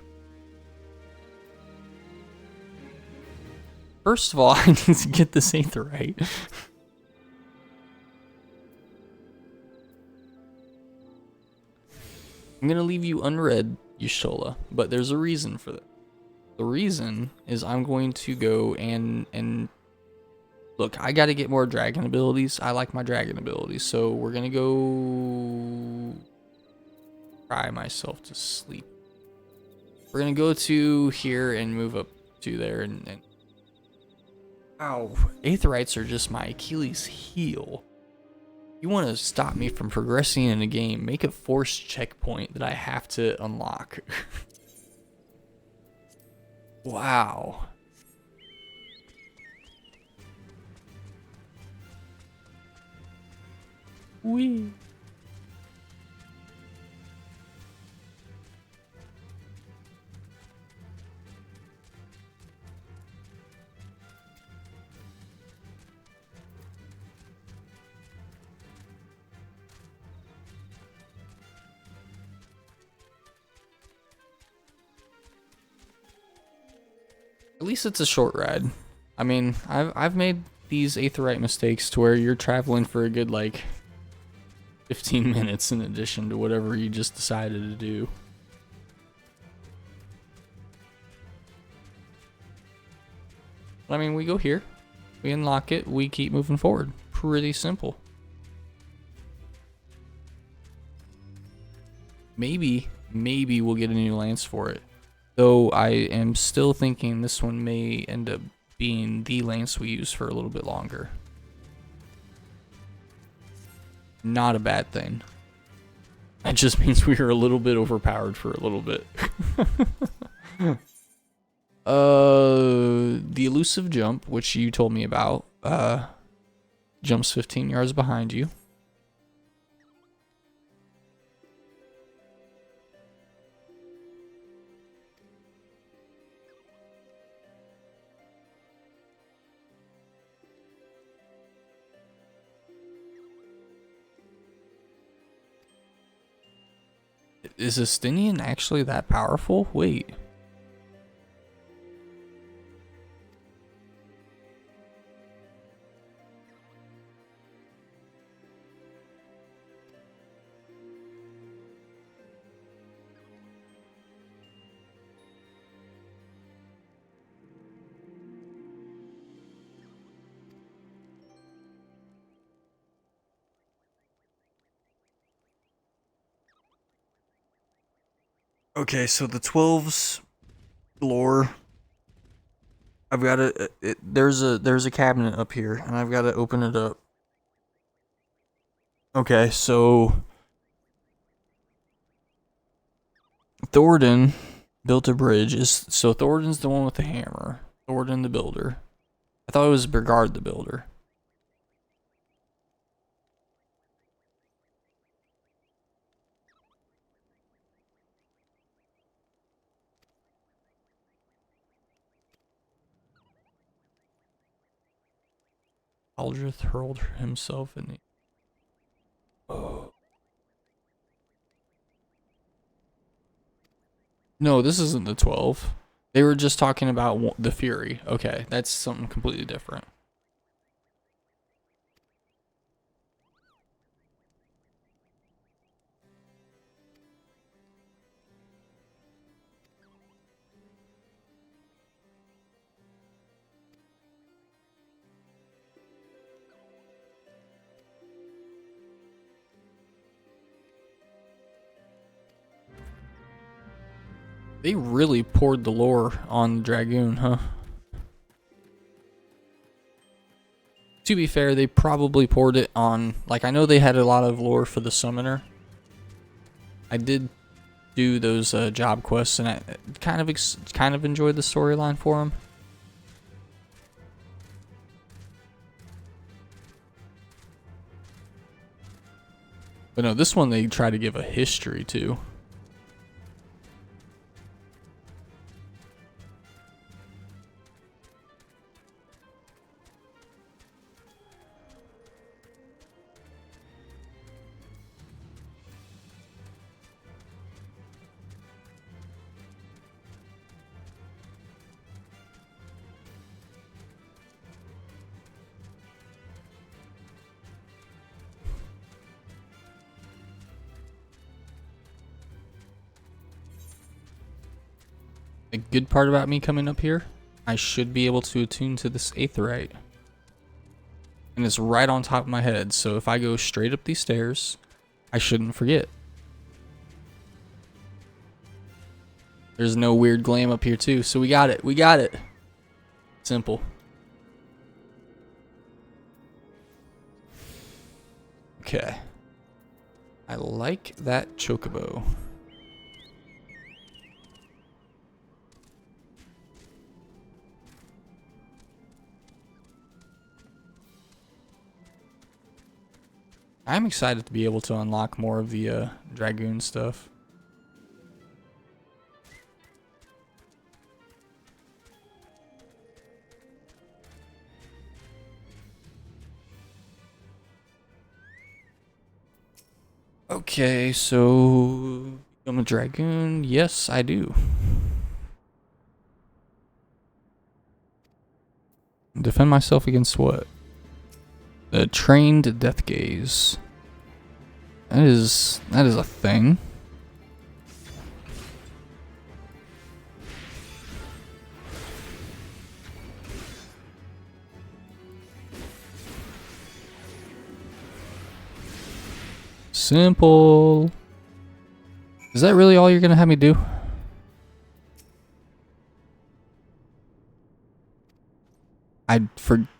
first of all, I need to get this aetherite. I'm gonna leave you unread, Y'shtola, but there's a reason for that. The reason is I'm going to go and look, I gotta get more dragon abilities. I like my dragon abilities, so we're gonna go cry myself to sleep. We're gonna go to here and move up to there and ow, aetherites are just my Achilles heel. You want to stop me from progressing in a game, make a forced checkpoint that I have to unlock. Wow. Wee. At least it's a short ride. I mean, I've made these aetherite mistakes to where you're traveling for a good like 15 minutes in addition to whatever you just decided to do. I mean, we go here, we unlock it, we keep moving forward. Pretty simple. Maybe we'll get a new lance for it. Though I am still thinking this one may end up being the lance we use for a little bit longer. Not a bad thing. That just means we are a little bit overpowered for a little bit. The elusive jump, which you told me about, jumps 15 yards behind you. Is Estinian actually that powerful? Wait. Okay, so the 12's lore. I've got to. There's a cabinet up here, and I've got to open it up. Okay, so Thordan built a bridge. So Thordan's the one with the hammer. Thordan the builder. I thought it was Bergard the builder. Aldrich hurled himself in the... Oh. No, this isn't the 12. They were just talking about the Fury. Okay, that's something completely different. They really poured the lore on the Dragoon, huh? To be fair, they probably poured it on... Like, I know they had a lot of lore for the Summoner. I did do those job quests, and I kind of enjoyed the storyline for them. But no, this one they try to give a history to. A good part about me coming up here, I should be able to attune to this aetheryte. And it's right on top of my head, so if I go straight up these stairs, I shouldn't forget. There's no weird glam up here too, so we got it, we got it. Simple. Okay. I like that chocobo. I'm excited to be able to unlock more of the Dragoon stuff. Okay, so become a Dragoon. Yes, I do. Defend myself against what? The trained death gaze. That is a thing. Simple. Is that really all you're gonna have me do?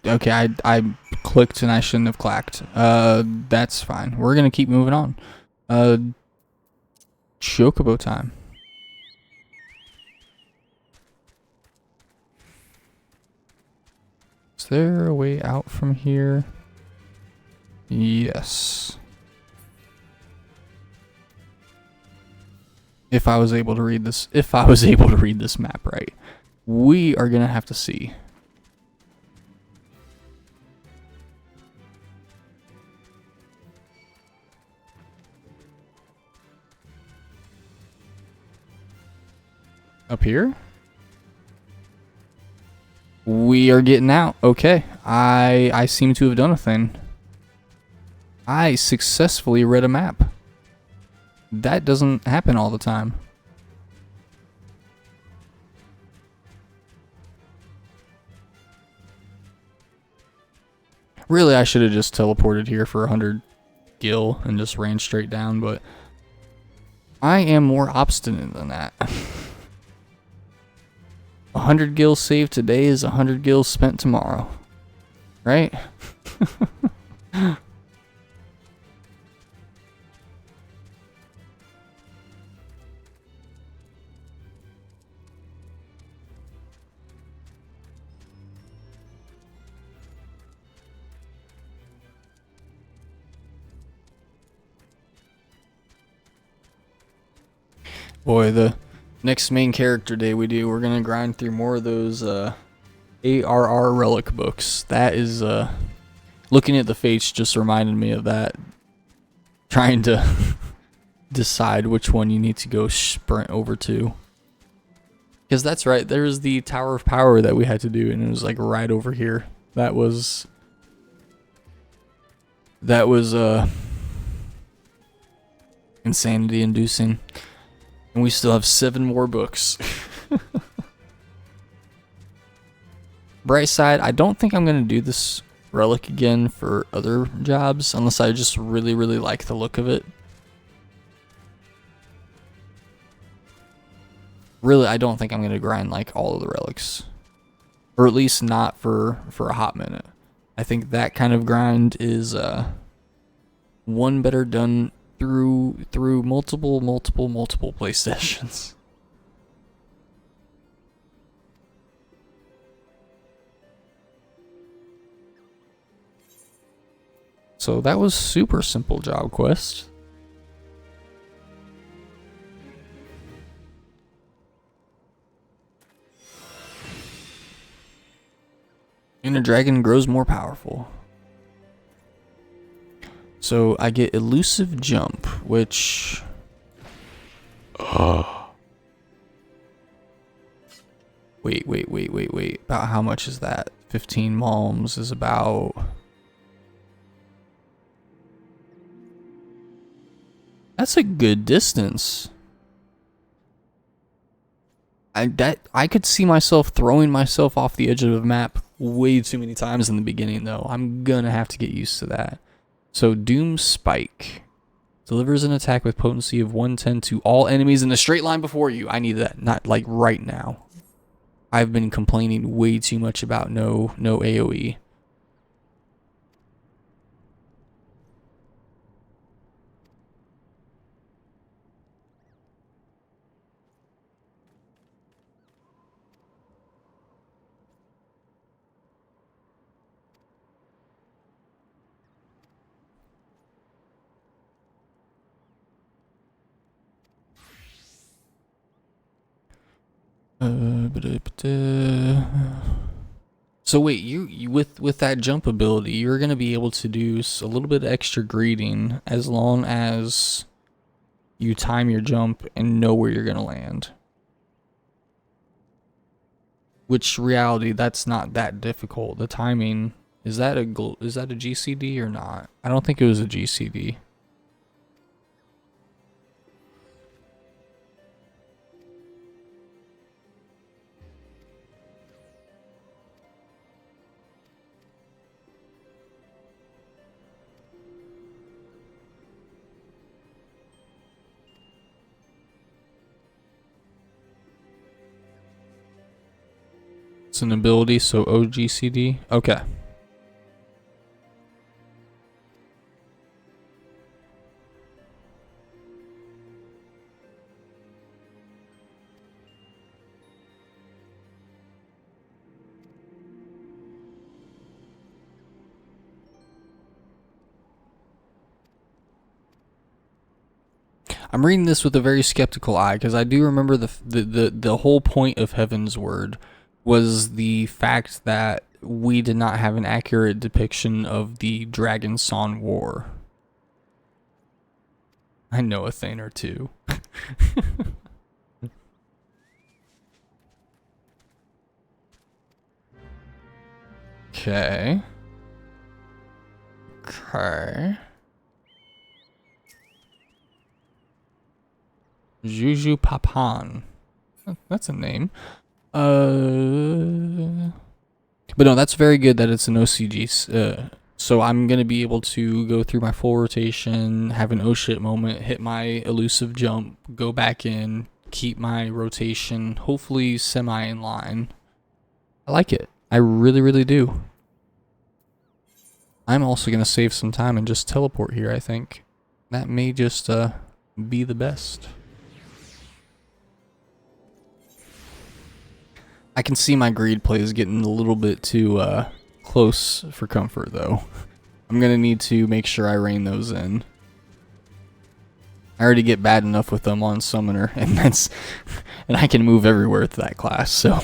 Okay, I clicked and I shouldn't have clacked. That's fine. We're gonna keep moving on. Chocobo time. Is there a way out from here? Yes. If I was able to read this map right. We are gonna have to see. Up here? We are getting out. Okay. I seem to have done a thing. I successfully read a map. That doesn't happen all the time. Really, I should have just teleported here for 100 gil and just ran straight down, but I am more obstinate than that. 100 gil saved today is 100 gil spent tomorrow. Right? Boy, the next main character day we're gonna grind through more of those ARR relic books. That is Looking at the fates just reminded me of that. Trying to decide which one you need to go sprint over to. Because that's right, there's the Tower of Power that we had to do, and it was like right over here. That was insanity inducing. And we still have 7 more books. Bright side, I don't think I'm going to do this relic again for other jobs, unless I just really, really like the look of it. Really, I don't think I'm going to grind like all of the relics. Or at least not for a hot minute. I think that kind of grind is one better done through multiple play sessions. So that was super simple job quest. And a dragon grows more powerful. So I get elusive jump, which wait. About how much is that? 15 malms is about that's a good distance. I could see myself throwing myself off the edge of the map way too many times in the beginning, though. I'm gonna have to get used to that. So Doom Spike delivers an attack with potency of 110 to all enemies in a straight line before you. I need that, not like right now. I've been complaining way too much about no AoE. So wait, you with that jump ability, you're gonna be able to do a little bit extra greeting as long as you time your jump and know where you're gonna land. Which reality, that's not that difficult. The timing, is that a GCD or not? I don't think it was a GCD. It's an ability, so OGCD. Okay. I'm reading this with a very skeptical eye because I do remember the whole point of Heaven's Word was the fact that we did not have an accurate depiction of the Dragon Song War. I know a thing or two. Okay. Juju Papan. That's a name. But no, that's very good that it's an OCG. So I'm going to be able to go through my full rotation, have an oh shit moment, hit my elusive jump, go back in, keep my rotation, hopefully semi in line. I like it. I really, really do. I'm also going to save some time and just teleport here, I think. That may just be the best. I can see my greed plays getting a little bit too close for comfort, though. I'm going to need to make sure I rein those in. I already get bad enough with them on Summoner, and I can move everywhere with that class, so.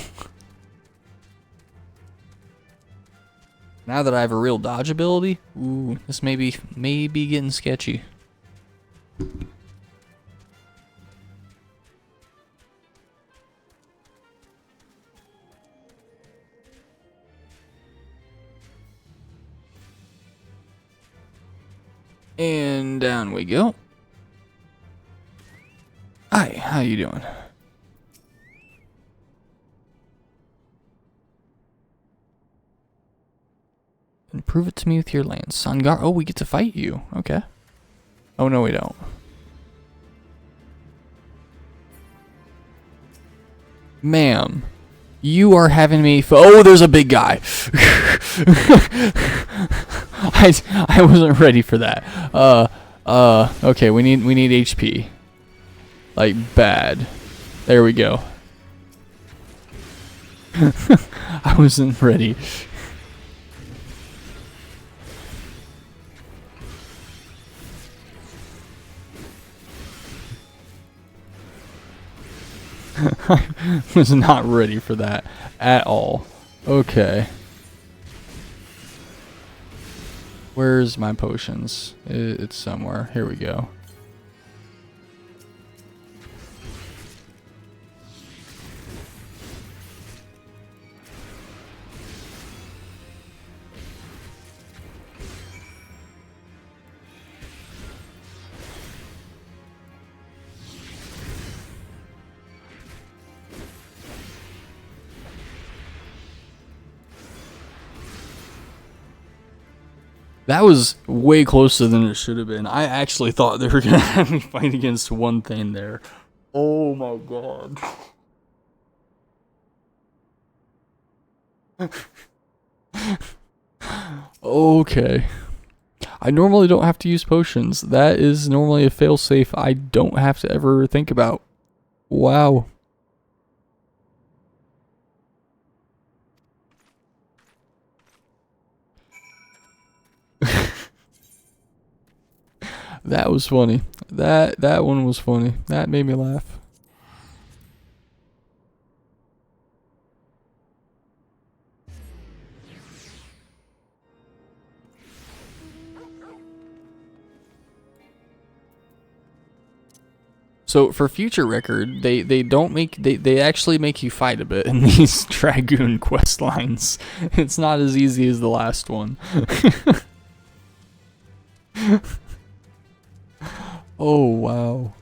Now that I have a real dodge ability, ooh, this may be getting sketchy. And down we go. Hi, how you doing? And prove it to me with your lance. Sangar. Oh, we get to fight you. Okay. Oh, no, we don't. Ma'am, you are having me. Oh, there's a big guy. I wasn't ready for that. Okay, we need HP. Like, bad. There we go. I wasn't ready. I was not ready for that at all. Okay. Where's my potions? It's somewhere. Here we go. That was way closer than it should have been. I actually thought they were going to have me fight against one thing there. Oh my god. Okay. I normally don't have to use potions. That is normally a failsafe I don't have to ever think about. Wow. That was funny. That one was funny. That made me laugh. So for future record, they actually make you fight a bit in these Dragoon quest lines. It's not as easy as the last one. Oh wow.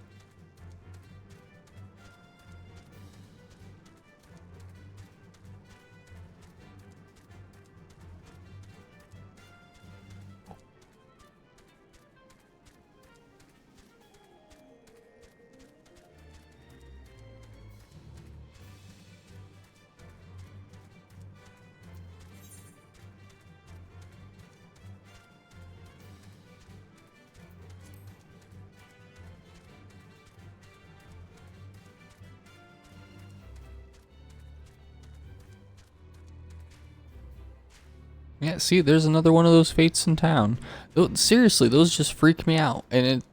Yeah, see, there's another one of those fates in town. Seriously, those just freak me out. And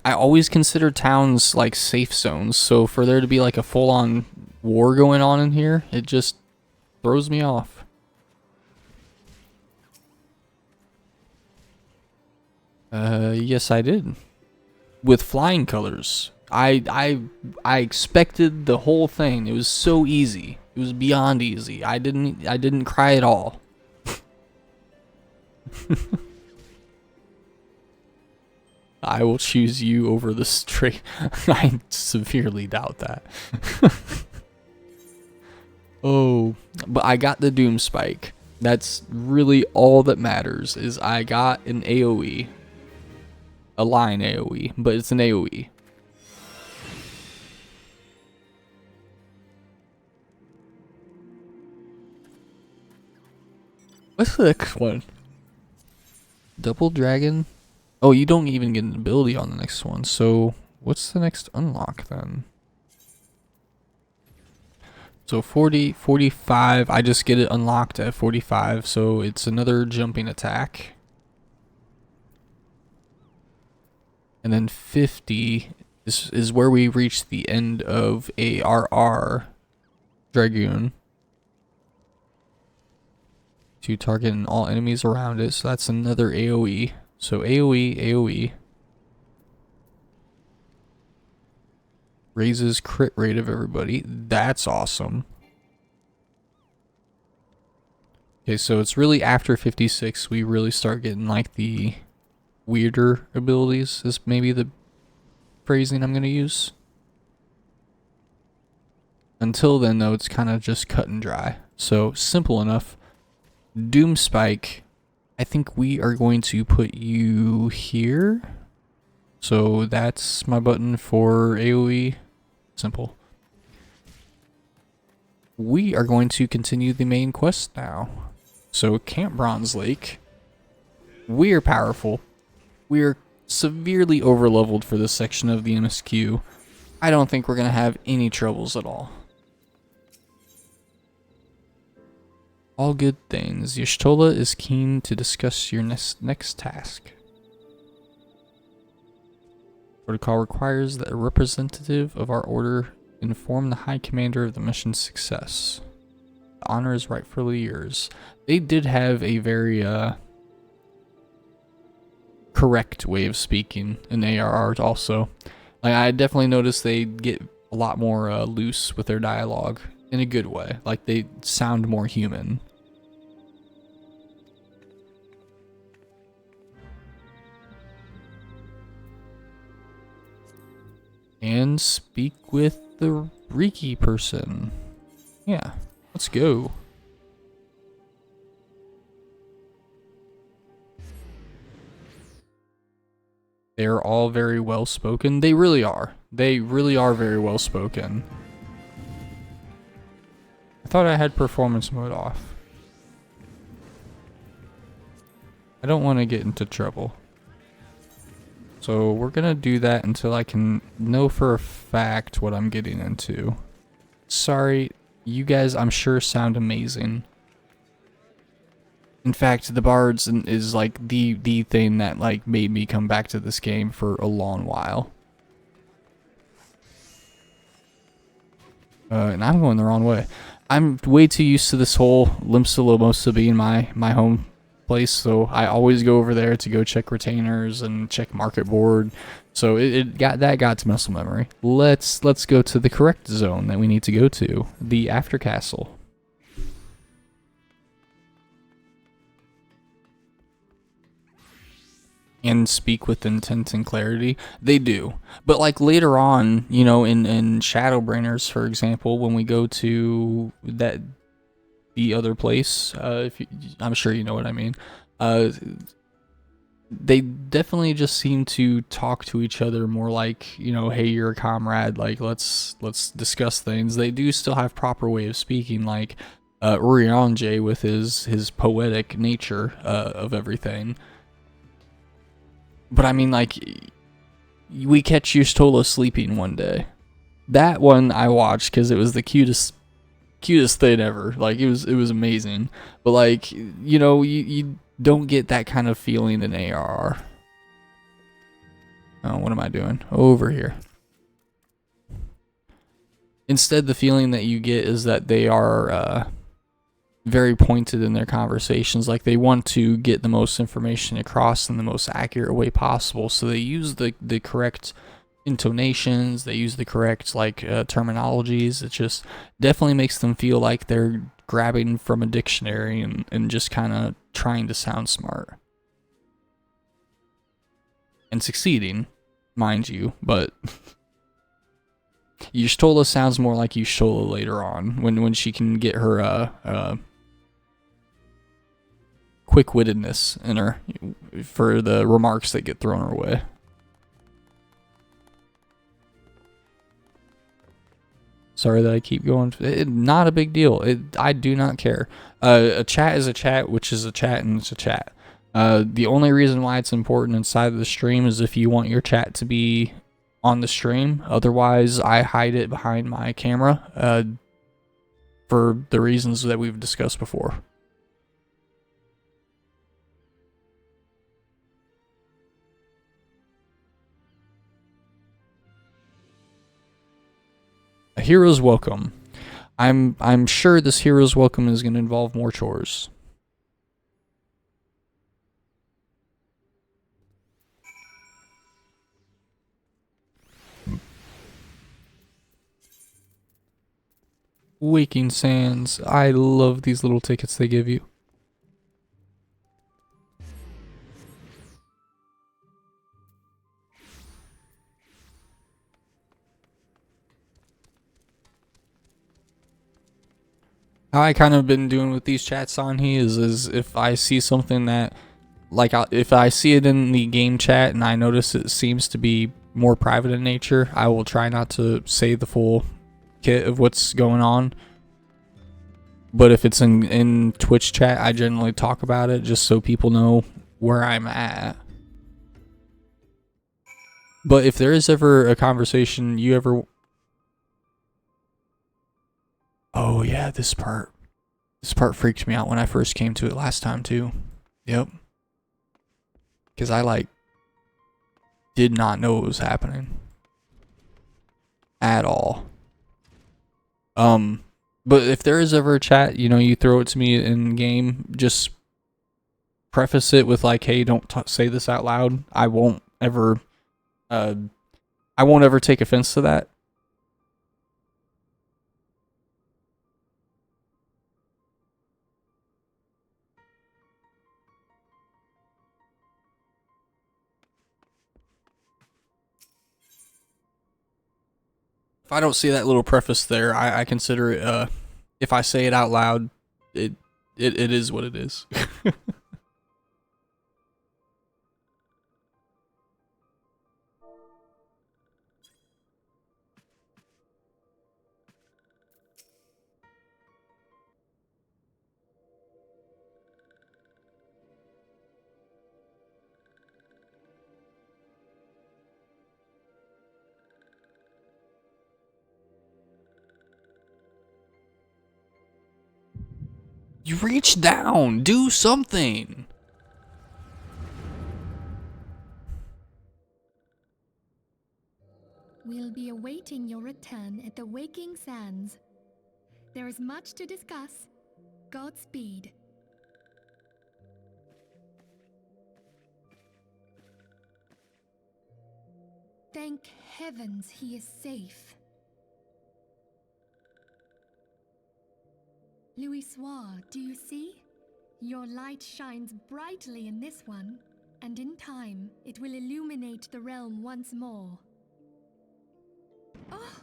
I always consider towns like safe zones, so for there to be like a full-on war going on in here, it just throws me off. Yes, I did. With flying colors. I expected the whole thing. It was so easy. It was beyond easy. I didn't cry at all. I will choose you over the straight. I severely doubt that. Oh, but I got the Doom Spike. That's really all that matters, is I got an AoE. A line AoE, but it's an AoE. What's the next one? Double Dragon? Oh, you don't even get an ability on the next one, so what's the next unlock then? So 40, 45, I just get it unlocked at 45, so it's another jumping attack. And then 50 is where we reach the end of ARR Dragoon. to target all enemies around it. So that's another AoE. So AoE, AoE. Raises crit rate of everybody. That's awesome. Okay, so it's really after 56 we really start getting like the weirder abilities, is maybe the phrasing I'm going to use. Until then, though, it's kind of just cut and dry. So, simple enough. Doom Spike, I think we are going to put you here. So, that's my button for AoE. Simple. We are going to continue the main quest now. So, Camp Bronze Lake. We are powerful. We are severely overleveled for this section of the MSQ. I don't think we're going to have any troubles at all. All good things. Y'shtola is keen to discuss your next task. Protocol requires that a representative of our order inform the High Commander of the mission's success. The honor is rightfully yours. They did have a very correct way of speaking in ARR also. Like, I definitely noticed they get a lot more loose with their dialogue in a good way. Like, they sound more human. And speak with the Riki person. Yeah, let's go. They're all very well spoken. They really are. They really are very well spoken. I thought I had performance mode off. I don't want to get into trouble. So we're gonna do that until I can know for a fact what I'm getting into. Sorry, you guys, I'm sure sound amazing. In fact, the bards is like the thing that like made me come back to this game for a long while. And I'm going the wrong way. I'm way too used to this whole Limsa Lomosa being my home place, so I always go over there to go check retainers and check market board. So it got to muscle memory. Let's go to the correct zone that we need to go to, the After Castle. And speak with intent and clarity. They do. But like later on, you know, in Shadowbringers, for example, when we go to the other place, I'm sure you know what I mean. They definitely just seem to talk to each other more like, you know, hey, you're a comrade, like let's discuss things. They do still have proper way of speaking, like Urianger with his poetic nature of everything. But I mean, like, we catch Y'shtola sleeping one day. That one I watched because it was the cutest thing ever. Like, it was amazing. But like, you know, you don't get that kind of feeling in ARR. Oh, what am I doing? Over here. Instead, the feeling that you get is that they are very pointed in their conversations. Like, they want to get the most information across in the most accurate way possible. So they use the correct intonations, they use the correct like terminologies. It just definitely makes them feel like they're grabbing from a dictionary and just kind of trying to sound smart and succeeding, mind you. But Y'shtola sounds more like Y'shtola later on when she can get her quick-wittedness in her for the remarks that get thrown her way. Sorry that I keep going. Not a big deal. I do not care. A chat is a chat, which is a chat, and it's a chat. The only reason why it's important inside of the stream is if you want your chat to be on the stream. Otherwise, I hide it behind my camera for the reasons that we've discussed before. A hero's welcome. I'm sure this hero's welcome is going to involve more chores. Waking Sands. I love these little tickets they give you. How I kind of been doing with these chats on here is if I see something that, like, if I see it in the game chat and I notice it seems to be more private in nature, I will try not to say the full kit of what's going on. But if it's in Twitch chat, I generally talk about it just so people know where I'm at. But if there is ever a conversation you ever... Oh yeah, this part freaked me out when I first came to it last time too. Yep. Because I, like, did not know what was happening. At all. But if there is ever a chat, you know, you throw it to me in game, just preface it with like, hey, don't say this out loud. I won't ever take offense to that. If I don't see that little preface there, I consider it, if I say it out loud, it is what it is. You reach down, do something. We'll be awaiting your return at the Waking Sands. There is much to discuss. Godspeed. Thank heavens he is safe. Louis Soir, do you see? Your light shines brightly in this one, and in time it will illuminate the realm once more. Oh!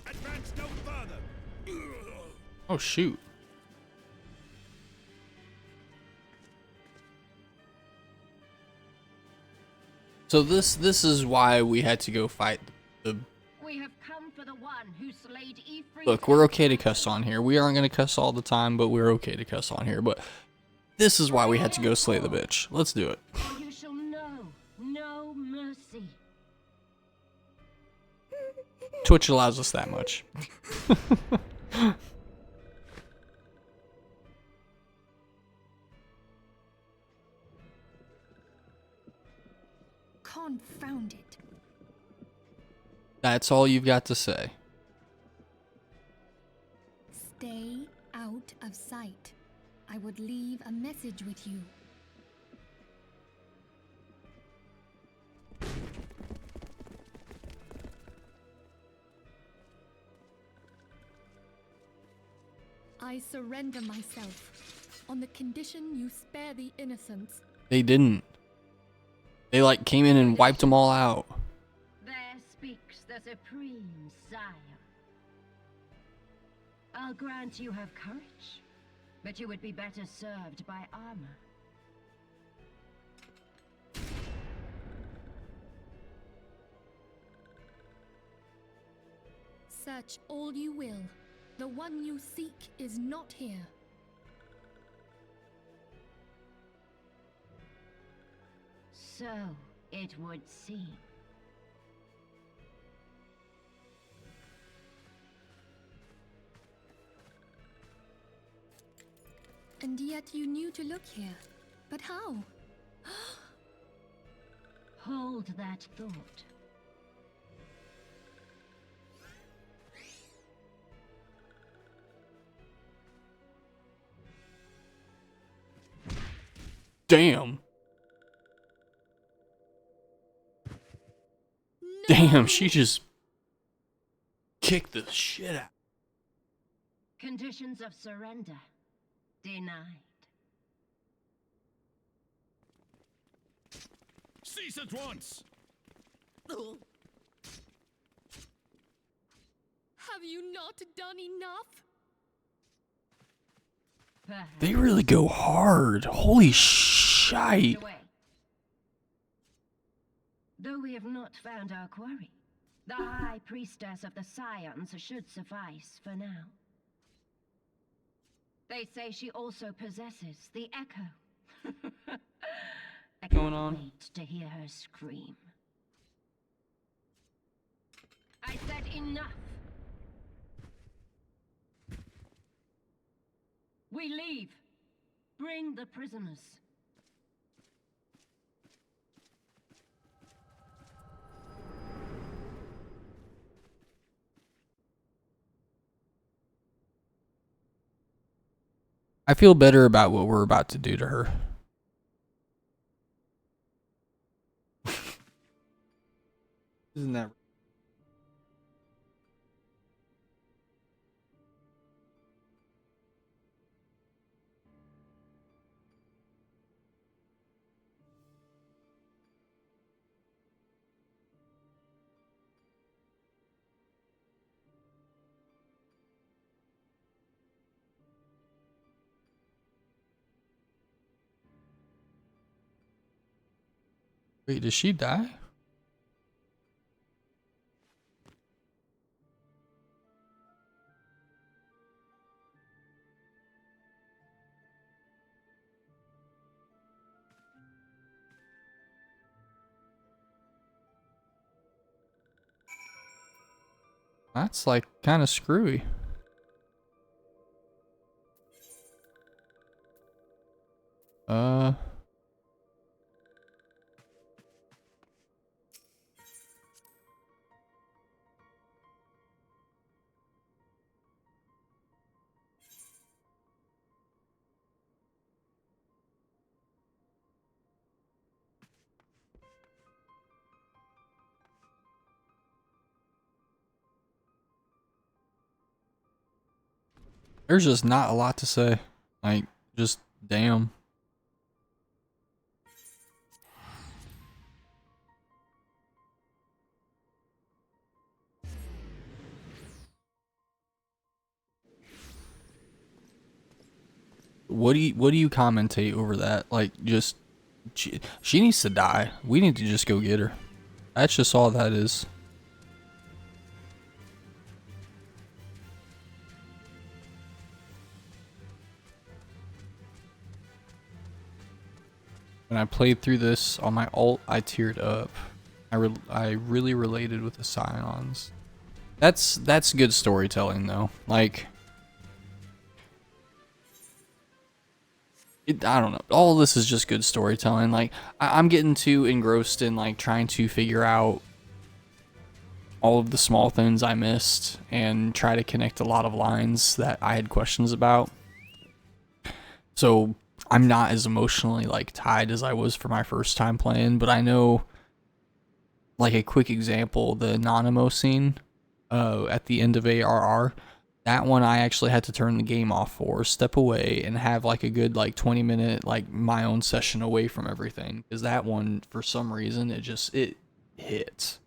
Advance no further. Oh shoot. So this is why we had to go fight the... We have come for the one who slayed Ifrit. Look, we're okay to cuss on here. We aren't going to cuss all the time, but we're okay to cuss on here. But this is why we had to go slay the bitch. Let's do it. You shall know no mercy. Twitch allows us that much. Confound it. That's all you've got to say. Stay out of sight. I would leave a message with you. I surrender myself on the condition you spare the innocents. They didn't. They like came in and wiped them all out. There speaks the supreme sire. I'll grant you have courage, but you would be better served by armor. Search all you will. The one you seek is not here. So it would seem. And yet you knew to look here. But how? Hold that thought. Damn. Damn, she just kicked the shit out. Conditions of surrender denied. Cease at once! Have you not done enough? Perhaps They really go hard. Holy shite. away. Though we have not found our quarry, the High Priestess of the Scions should suffice for now. They say she also possesses the Echo. I Going can't on? wait to hear her scream. I said enough. We leave. Bring the prisoners. I feel better about what we're about to do to her. Isn't that? Wait, does she die? That's like kind of screwy. There's just not a lot to say. Like, just damn. What do you commentate over that? Like, just she needs to die. We need to just go get her. That's just all that is. When I played through this on my alt, I teared up. I really related with the Scions. That's good storytelling though. Like, I don't know. All of this is just good storytelling. Like, I'm getting too engrossed in like trying to figure out all of the small things I missed and try to connect a lot of lines that I had questions about. So I'm not as emotionally like tied as I was for my first time playing, but I know, like a quick example, the Nanamo scene at the end of ARR, that one I actually had to turn the game off for, step away, and have like a good like 20-minute like my own session away from everything, because that one for some reason it hit.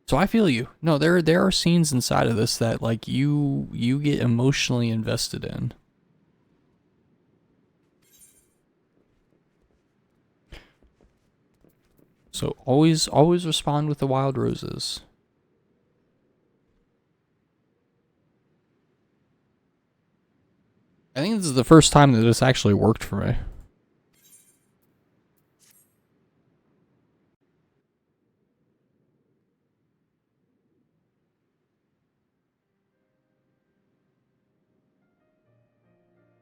So I feel you. No, there are scenes inside of this that like you get emotionally invested in. So always respond with the wild roses. I think this is the first time that this actually worked for me.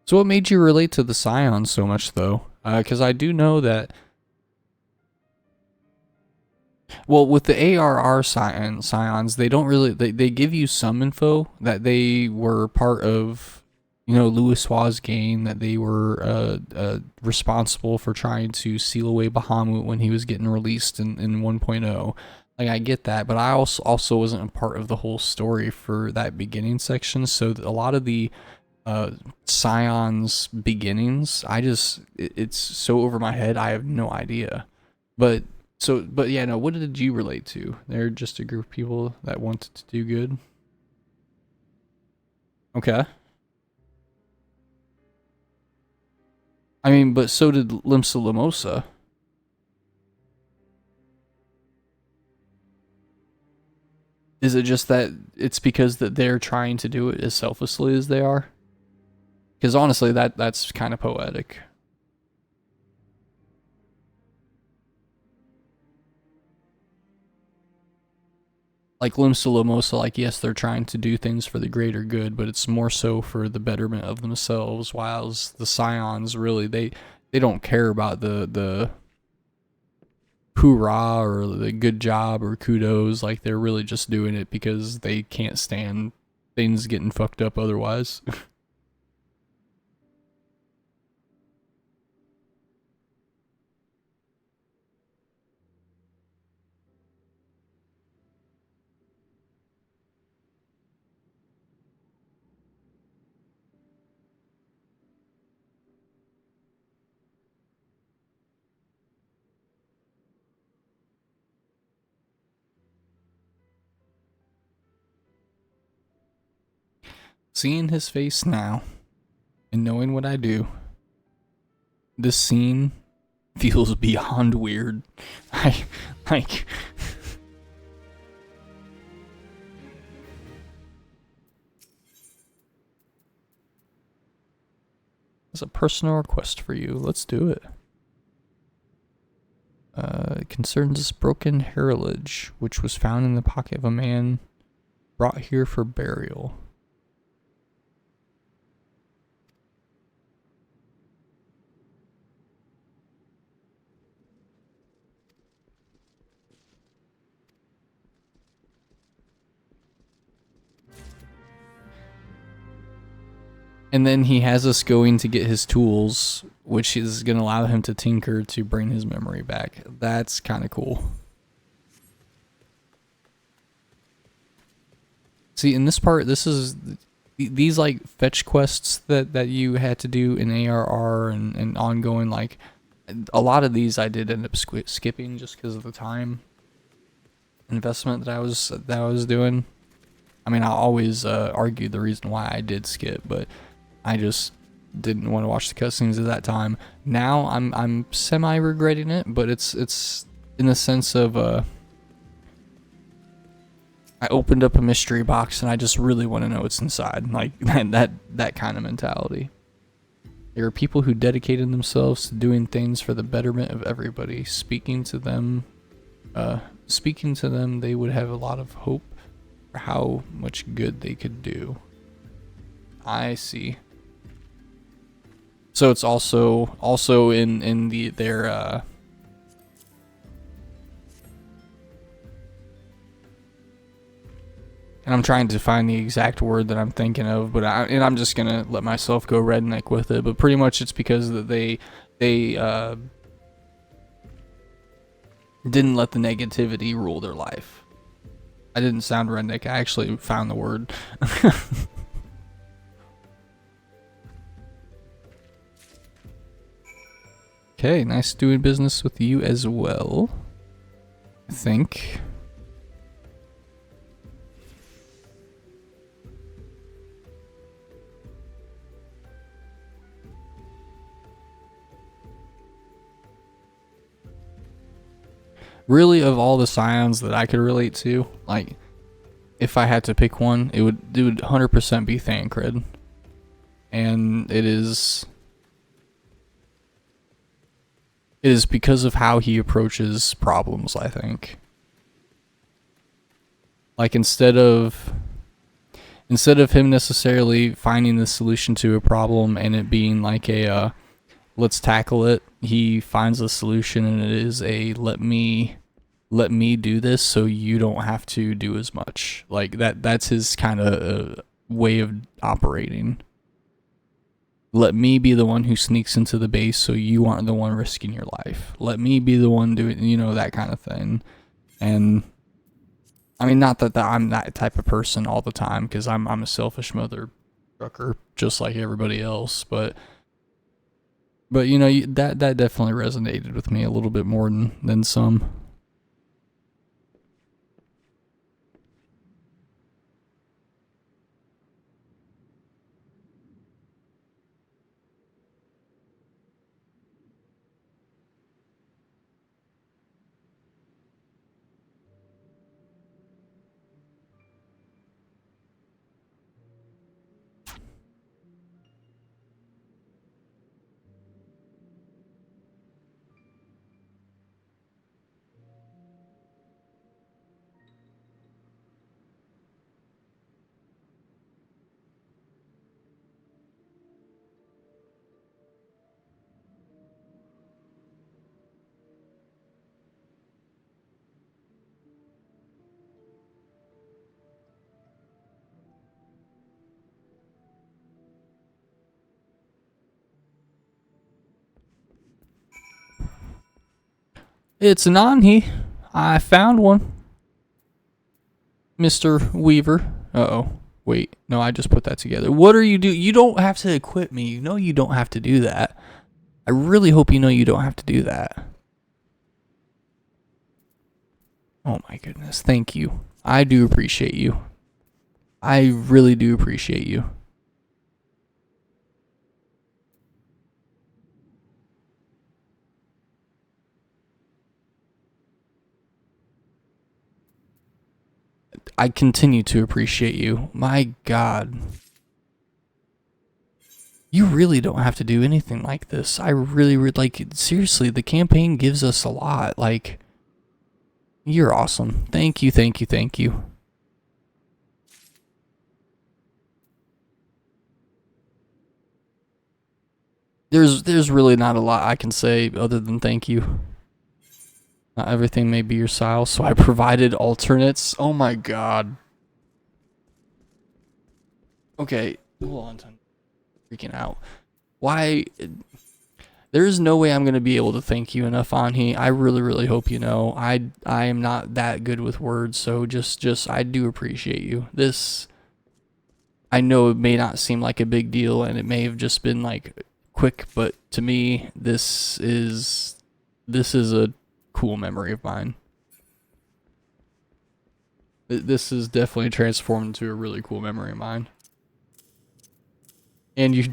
So what made you relate to the Scions so much though? Because I do know that, well, with the ARR Scions, they don't really, they give you some info that they were part of, you know, Louis Suarez gain, that they were responsible for trying to seal away Bahamut when he was getting released in 1.0. Like, I get that, but I also wasn't a part of the whole story for that beginning section, so a lot of the Scion's beginnings, it's so over my head, I have no idea. But yeah, no, what did you relate to? They're just a group of people that wanted to do good. Okay. I mean, but so did Limsa Lamosa. Is it just that it's because that they're trying to do it as selflessly as they are? Because honestly, that's kind of poetic. Like Limsa Lamosa, like, yes, they're trying to do things for the greater good, but it's more so for the betterment of themselves, whilst the Scions, really, they don't care about the hoorah or the good job or kudos. Like, they're really just doing it because they can't stand things getting fucked up otherwise. Seeing his face now and knowing what I do, this scene feels beyond weird. Like it's a personal request for you. Let's do it. It concerns this broken heritage, which was found in the pocket of a man brought here for burial. And then he has us going to get his tools, which is going to allow him to tinker to bring his memory back. That's kind of cool. See, in this part, this is these like fetch quests that you had to do in ARR and ongoing. Like, a lot of these I did end up skipping just because of the time investment that I was doing. I mean, I always argue the reason why I did skip, but I just didn't want to watch the cutscenes at that time. Now I'm semi regretting it, but it's in the sense of I opened up a mystery box and I just really want to know what's inside, like that kind of mentality. There are people who dedicated themselves to doing things for the betterment of everybody. Speaking to them, they would have a lot of hope for how much good they could do. I see. So it's also in their and I'm trying to find the exact word that I'm thinking of, but I'm just gonna let myself go redneck with it. But pretty much it's because that they didn't let the negativity rule their life. I didn't sound redneck. I actually found the word. Okay, nice doing business with you as well, I think. Really, of all the Scions that I could relate to, like, if I had to pick one, it would 100% be Thancred. And it is because of how he approaches problems, I think. Like, instead of him necessarily finding the solution to a problem and it being like a let's tackle it, he finds a solution and it is a let me do this so you don't have to do as much. Like, that's his kind of way of operating. Let me be the one who sneaks into the base so you aren't the one risking your life. Let me be the one doing, you know, that kind of thing. And I mean, not that I'm that type of person all the time, because I'm a selfish mother trucker just like everybody else. But you know, that definitely resonated with me a little bit more than some. It's an Anhi. I found one. Mr. Weaver. Uh-oh. Wait. No, I just put that together. What are you do? You don't have to equip me. You know you don't have to do that. I really hope you know you don't have to do that. Oh my goodness. Thank you. I do appreciate you. I really do appreciate you. I continue to appreciate you. My God. You really don't have to do anything like this. I really, like, seriously, the campaign gives us a lot. Like, you're awesome. Thank you, thank you, thank you. There's really not a lot I can say other than thank you. Not everything may be your style, so I provided alternates. Oh my God. Okay, hold on. I'm freaking out. Why? There is no way I'm going to be able to thank you enough, Anhi. I really, really hope you know. I am not that good with words, so just I do appreciate you. This, I know it may not seem like a big deal, and it may have just been like quick, but to me, this is a cool memory of mine. This is definitely transformed into a really cool memory of mine. And you,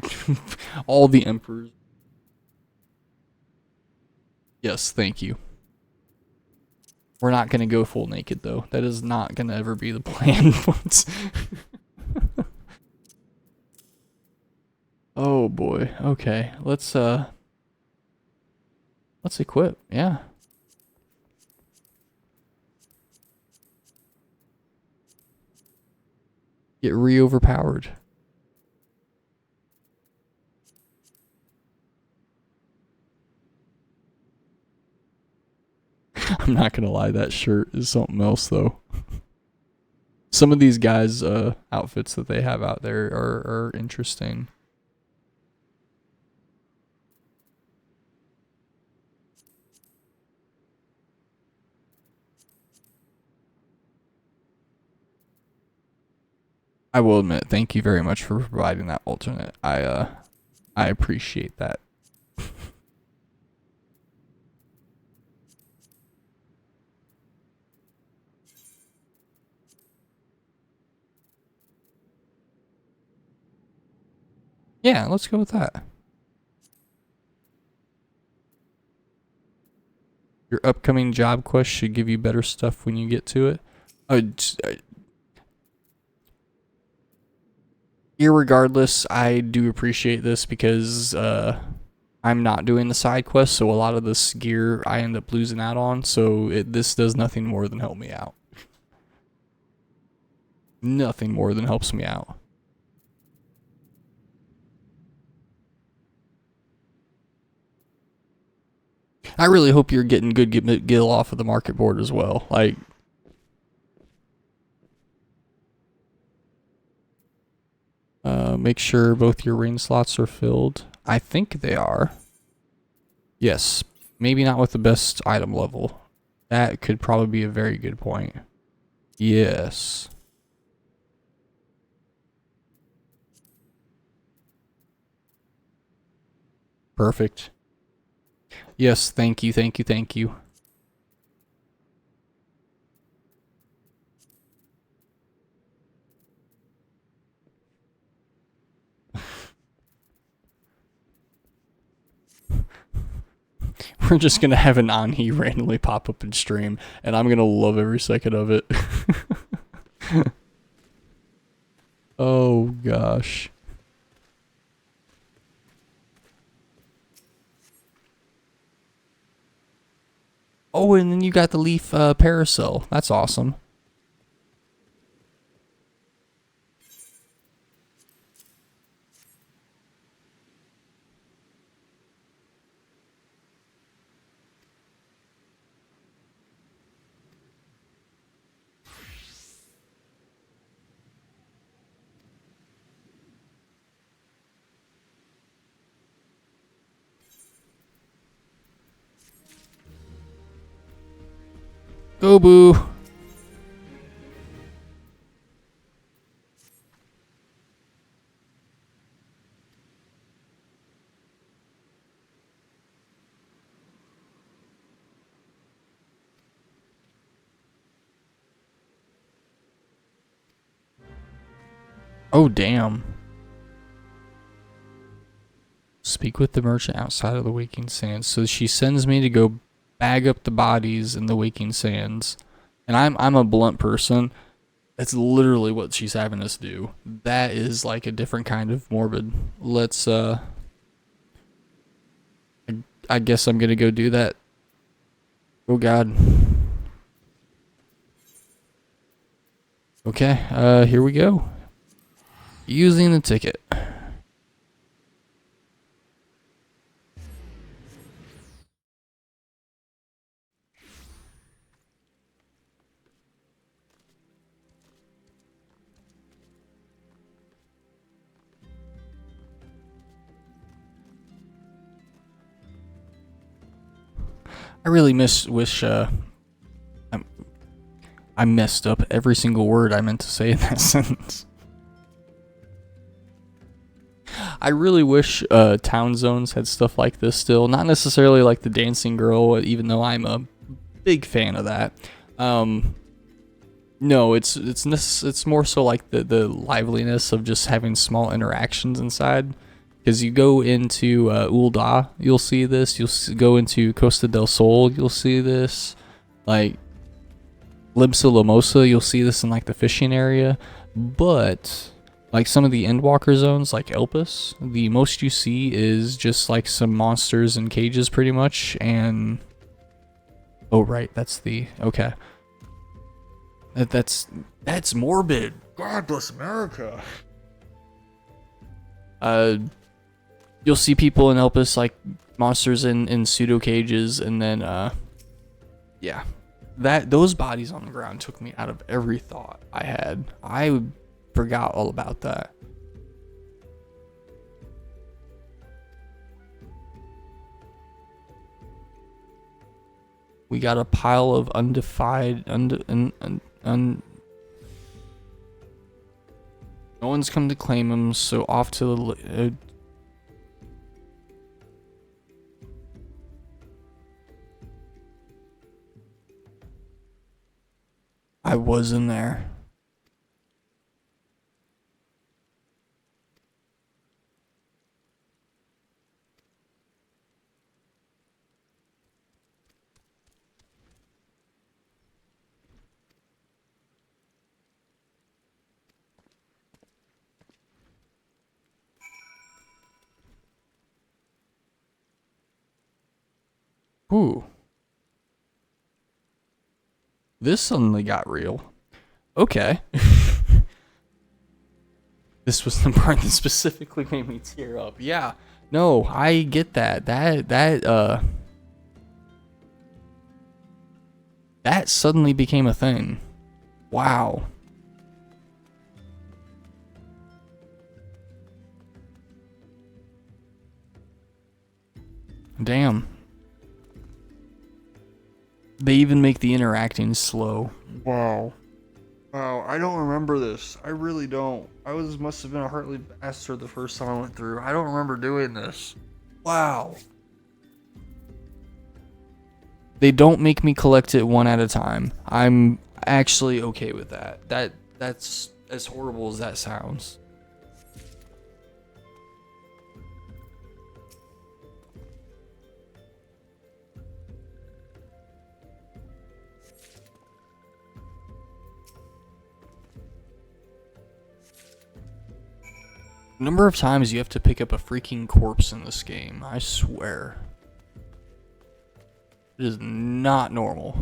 all the emperors. Yes, thank you. We're not going to go full naked, though. That is not going to ever be the plan. Oh, boy. Okay, let's equip. Yeah. Get re-overpowered. I'm not gonna lie, that shirt is something else though. Some of these guys' outfits that they have out there are interesting. I will admit, thank you very much for providing that alternate. I appreciate that. Yeah, let's go with that. Your upcoming job quest should give you better stuff when you get to it. Irregardless, I do appreciate this because I'm not doing the side quest, so a lot of this gear I end up losing out on, so this does nothing more than help me out. Nothing more than helps me out. I really hope you're getting good gil off of the market board as well. Like, Make sure both your rain slots are filled. I think they are. Yes. Maybe not with the best item level. That could probably be a very good point. Yes. Perfect. Yes, thank you, thank you, thank you. We're just gonna have an Anhi randomly pop up in stream, and I'm gonna love every second of it. Oh gosh. Oh, and then you got the leaf parasol. That's awesome. Go boo. Oh damn. Speak with the merchant outside of the Waking Sands. So she sends me to go bag up the bodies in the Waking Sands. And I'm a blunt person. That's literally what she's having us do. That is like a different kind of morbid. Let's I guess I'm gonna go do that. Oh god. Okay, here we go. Using the ticket. I really wish I messed up every single word I meant to say in that sentence. I really wish town zones had stuff like this still. Not necessarily like the dancing girl, even though I'm a big fan of that. No, it's more so like the liveliness of just having small interactions inside. Because you go into Ul'dah, you'll see this. You'll go into Costa del Sol, you'll see this. Like Libsa Lamosa, you'll see this in like the fishing area. But like some of the Endwalker zones, like Elpis, the most you see is just like some monsters in cages, pretty much. And oh right, that's the okay. That's morbid. God bless America. You'll see people in Elpis like monsters in pseudo cages, and then yeah, those bodies on the ground took me out of every thought I had. I forgot all about that. We got a pile of no one's come to claim them, so off to the I was in there. Ooh. This suddenly got real. Okay. This was the part that specifically made me tear up. Yeah. No, I get that. That suddenly became a thing. Wow. Damn. They even make the interacting slow. Wow. Wow, I don't remember this. I really don't. Must have been a heartly bastard the first time I went through. I don't remember doing this. Wow. They don't make me collect it one at a time. I'm actually okay with that. That's as horrible as that sounds. Number of times you have to pick up a freaking corpse in this game, I swear. It is not normal.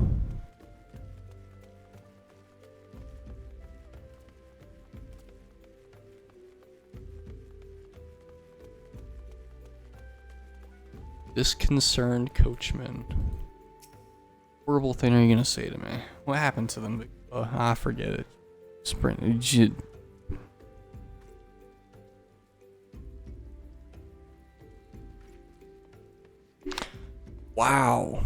Disconcerted coachman. Horrible thing are you gonna say to me? What happened to them? I forget it. Sprint. Wow.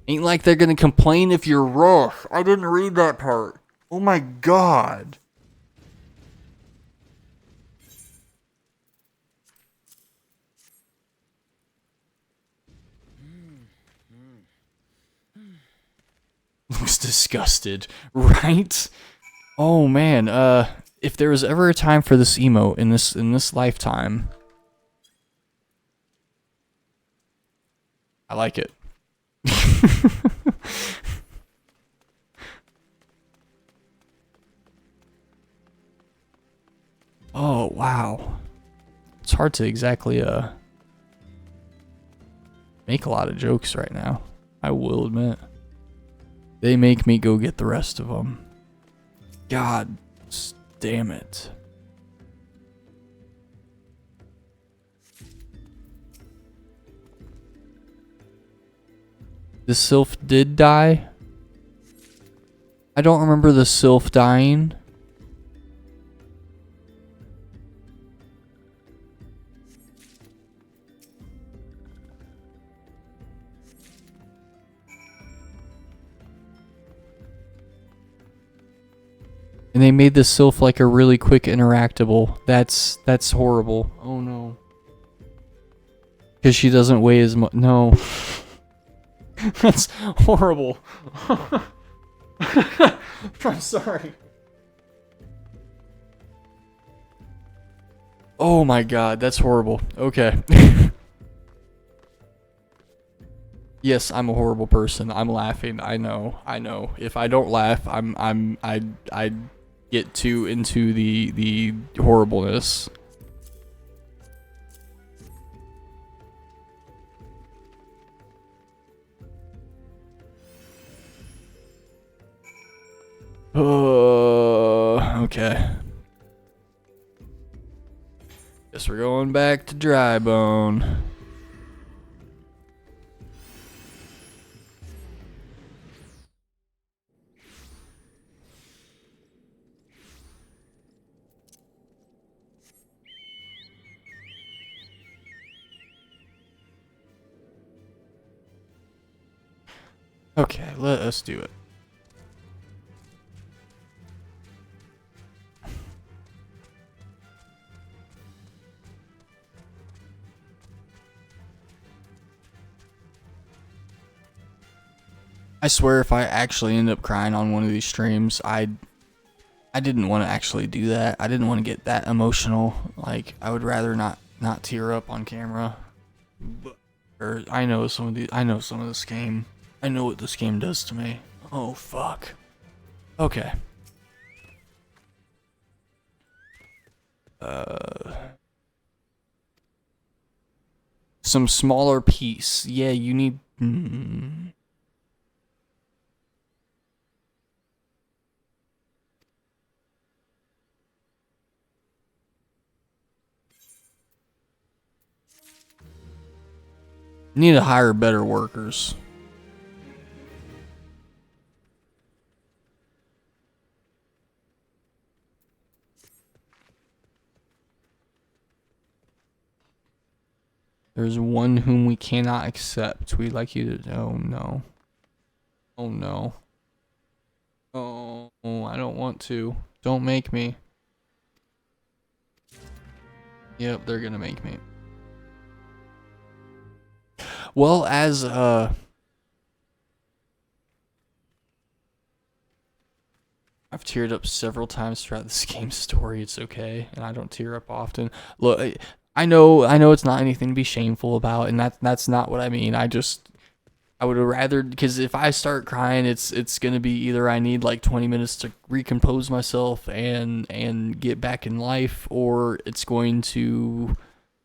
Ain't like they're gonna complain if you're rough. I didn't read that part. Oh my god. Looks disgusted, right? Oh man, if there was ever a time for this emote in this lifetime, I like it. Oh wow. It's hard to exactly make a lot of jokes right now. I will admit. They make me go get the rest of them. God damn it. The sylph did die? I don't remember the sylph dying. And they made the sylph like a really quick interactable. That's horrible. Oh no. Because she doesn't weigh as much. No. That's horrible. I'm sorry. Oh my god, that's horrible. Okay. Yes, I'm a horrible person. I'm laughing. I know. If I don't laugh, I get too into the horribleness. Okay. Guess we're going back to dry bone. Okay, let us do it. I swear if I actually end up crying on one of these streams, I didn't want to actually do that. I didn't want to get that emotional. Like, I would rather not tear up on camera. But, I know some of this game. I know what this game does to me. Oh fuck. Okay. Some smaller piece. Yeah, you need. Need to hire better workers. There's one whom we cannot accept. We'd like you to... Oh, no. Oh, no. Oh, I don't want to. Don't make me. Yep, they're gonna make me. Well, as, I've teared up several times throughout this game's story. It's okay, and I don't tear up often. Look, I know it's not anything to be shameful about, and that's not what I mean. I would have rather, because if I start crying, it's gonna be either I need like 20 minutes to recompose myself and get back in life, or it's going to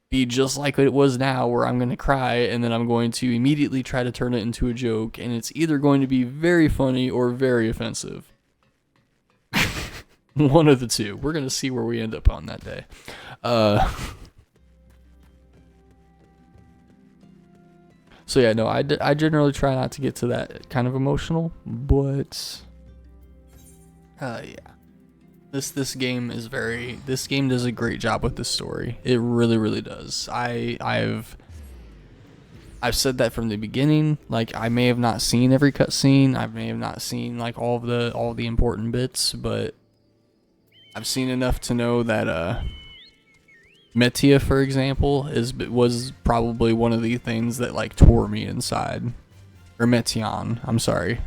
be just like it was now, where I'm gonna cry and then I'm going to immediately try to turn it into a joke, and it's either going to be very funny or very offensive. One of the two. We're gonna see where we end up on that day. So yeah, no, I generally try not to get to that kind of emotional, but yeah, this game does a great job with this story. It really does. I've said that from the beginning. Like, I may have not seen every cutscene, I may have not seen like all the important bits, but I've seen enough to know that Metia, for example, was probably one of the things that like tore me inside. Or Metion, I'm sorry.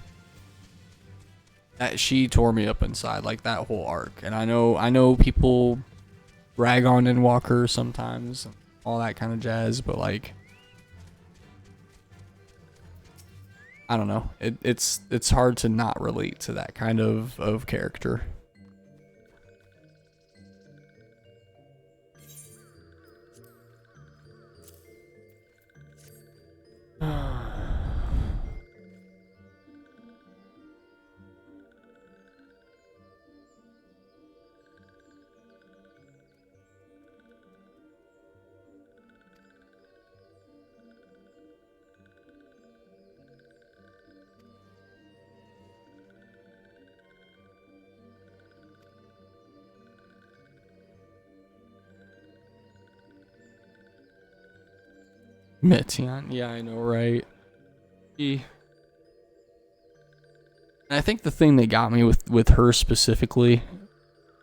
That she tore me up inside, like that whole arc. And I know people rag on Endwalker sometimes, all that kind of jazz, but like, I don't know. It's hard to not relate to that kind of character. Metion, yeah, I know, right? And I think the thing that got me with her specifically,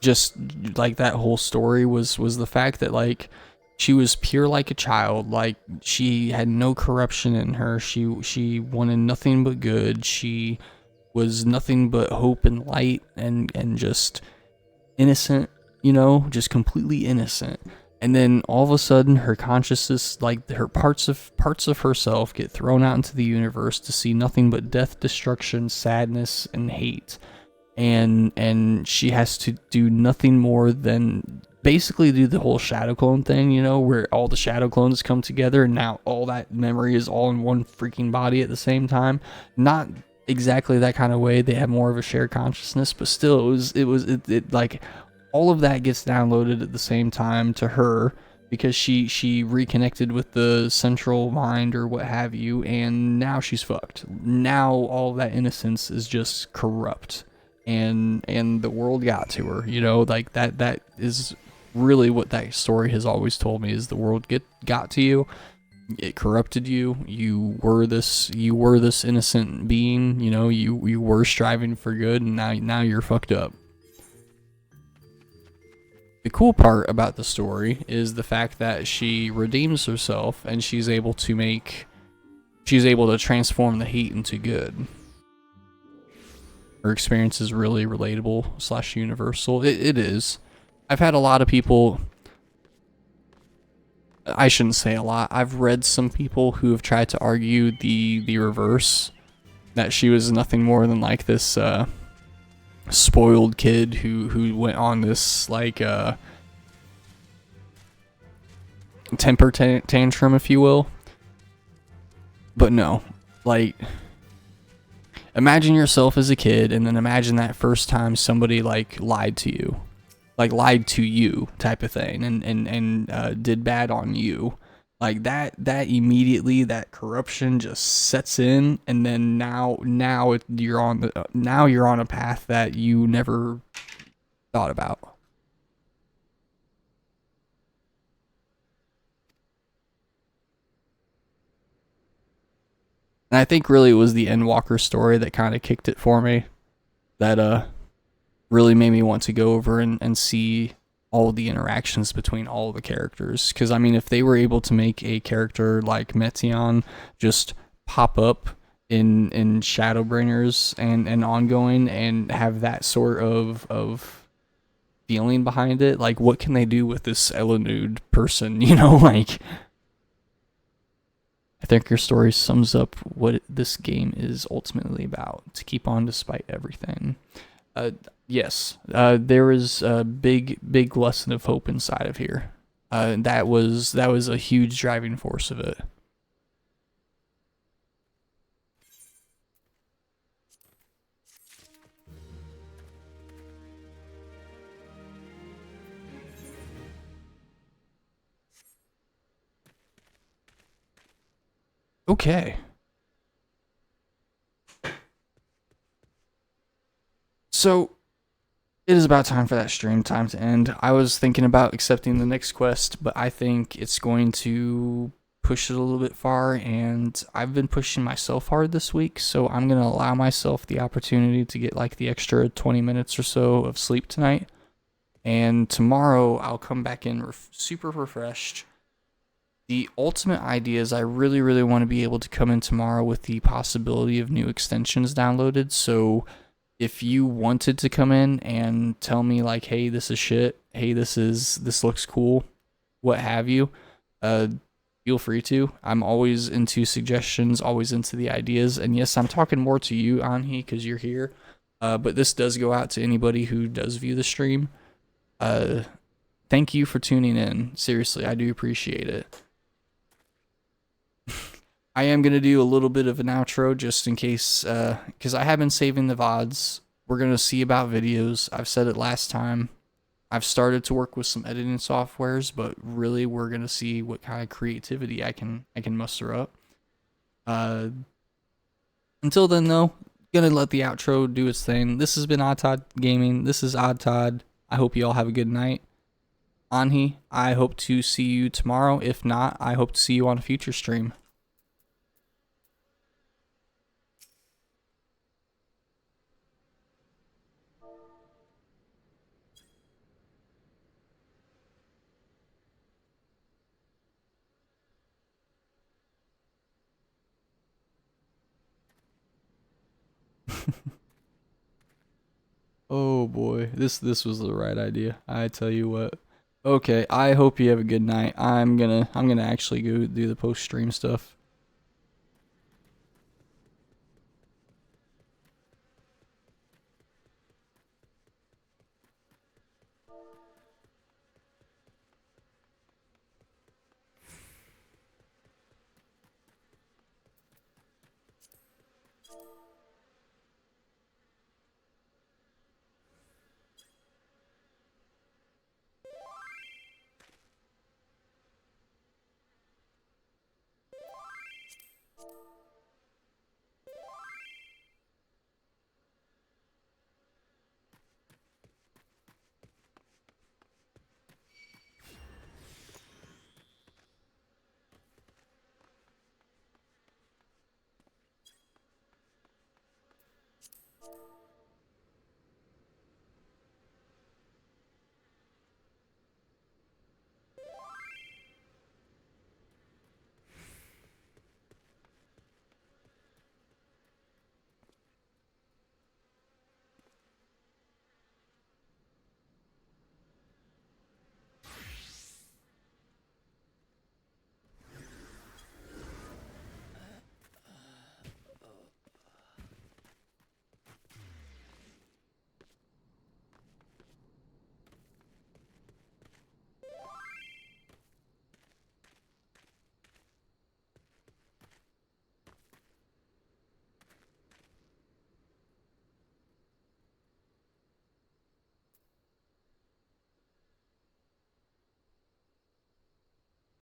just like that whole story, was the fact that like she was pure like a child. Like, she had no corruption in her. She wanted nothing but good. She was nothing but hope and light and just innocent, just completely innocent. And then all of a sudden her consciousness, like her parts of herself, get thrown out into the universe to see nothing but death, destruction, sadness, and hate. And she has to do nothing more than basically do the whole shadow clone thing, where all the shadow clones come together and now all that memory is all in one freaking body at the same time. Not exactly that kind of way. They have more of a shared consciousness, but still it was like all of that gets downloaded at the same time to her, because she reconnected with the central mind or what have you, and now she's fucked. Now all that innocence is just corrupt, and the world got to her, like that is really what that story has always told me, is the world got to you. It corrupted you. You were this innocent being, you were striving for good, and now you're fucked up. The cool part about the story is the fact that she redeems herself, and she's able to transform the hate into good. Her experience is really relatable / universal. It is. I've had a lot of people, I shouldn't say a lot, I've read some people who have tried to argue the reverse, that she was nothing more than like this spoiled kid who went on this like temper tantrum, if you will. But no, like, imagine yourself as a kid, and then imagine that first time somebody like lied to you type of thing, and did bad on you. Like that immediately, that corruption just sets in, and then now you're on a path that you never thought about. And I think really it was the Endwalker story that kind of kicked it for me. That really made me want to go over and see all the interactions between all the characters. Because, I mean, if they were able to make a character like Meteon just pop up in Shadowbringers and ongoing and have that sort of feeling behind it, like, what can they do with this Elenude person, you know? Like, I think your story sums up what this game is ultimately about, to keep on despite everything. Yes, there is a big lesson of hope inside of here. That was a huge driving force of it. Okay. So, it is about time for that stream time to end. I was thinking about accepting the next quest, but I think it's going to push it a little bit far, and I've been pushing myself hard this week, so I'm going to allow myself the opportunity to get like the extra 20 minutes or so of sleep tonight. And tomorrow I'll come back in super refreshed. The ultimate idea is I really want to be able to come in tomorrow with the possibility of new extensions downloaded. So if you wanted to come in and tell me like, hey, this is shit, hey, this looks cool, what have you, feel free to. I'm always into suggestions, always into the ideas. And yes, I'm talking more to you, Anhi, because you're here. But this does go out to anybody who does view the stream. Thank you for tuning in. Seriously, I do appreciate it. I am going to do a little bit of an outro just in case, because I have been saving the VODs. We're going to see about videos. I've said it last time. I've started to work with some editing softwares, but really we're going to see what kind of creativity I can muster up. Until then, though, going to let the outro do its thing. This has been Odd Todd Gaming. This is Odd Todd. I hope you all have a good night. Anhi, I hope to see you tomorrow. If not, I hope to see you on a future stream. Oh boy, this was the right idea. I tell you what. Okay, I hope you have a good night. I'm gonna actually go do the post stream stuff.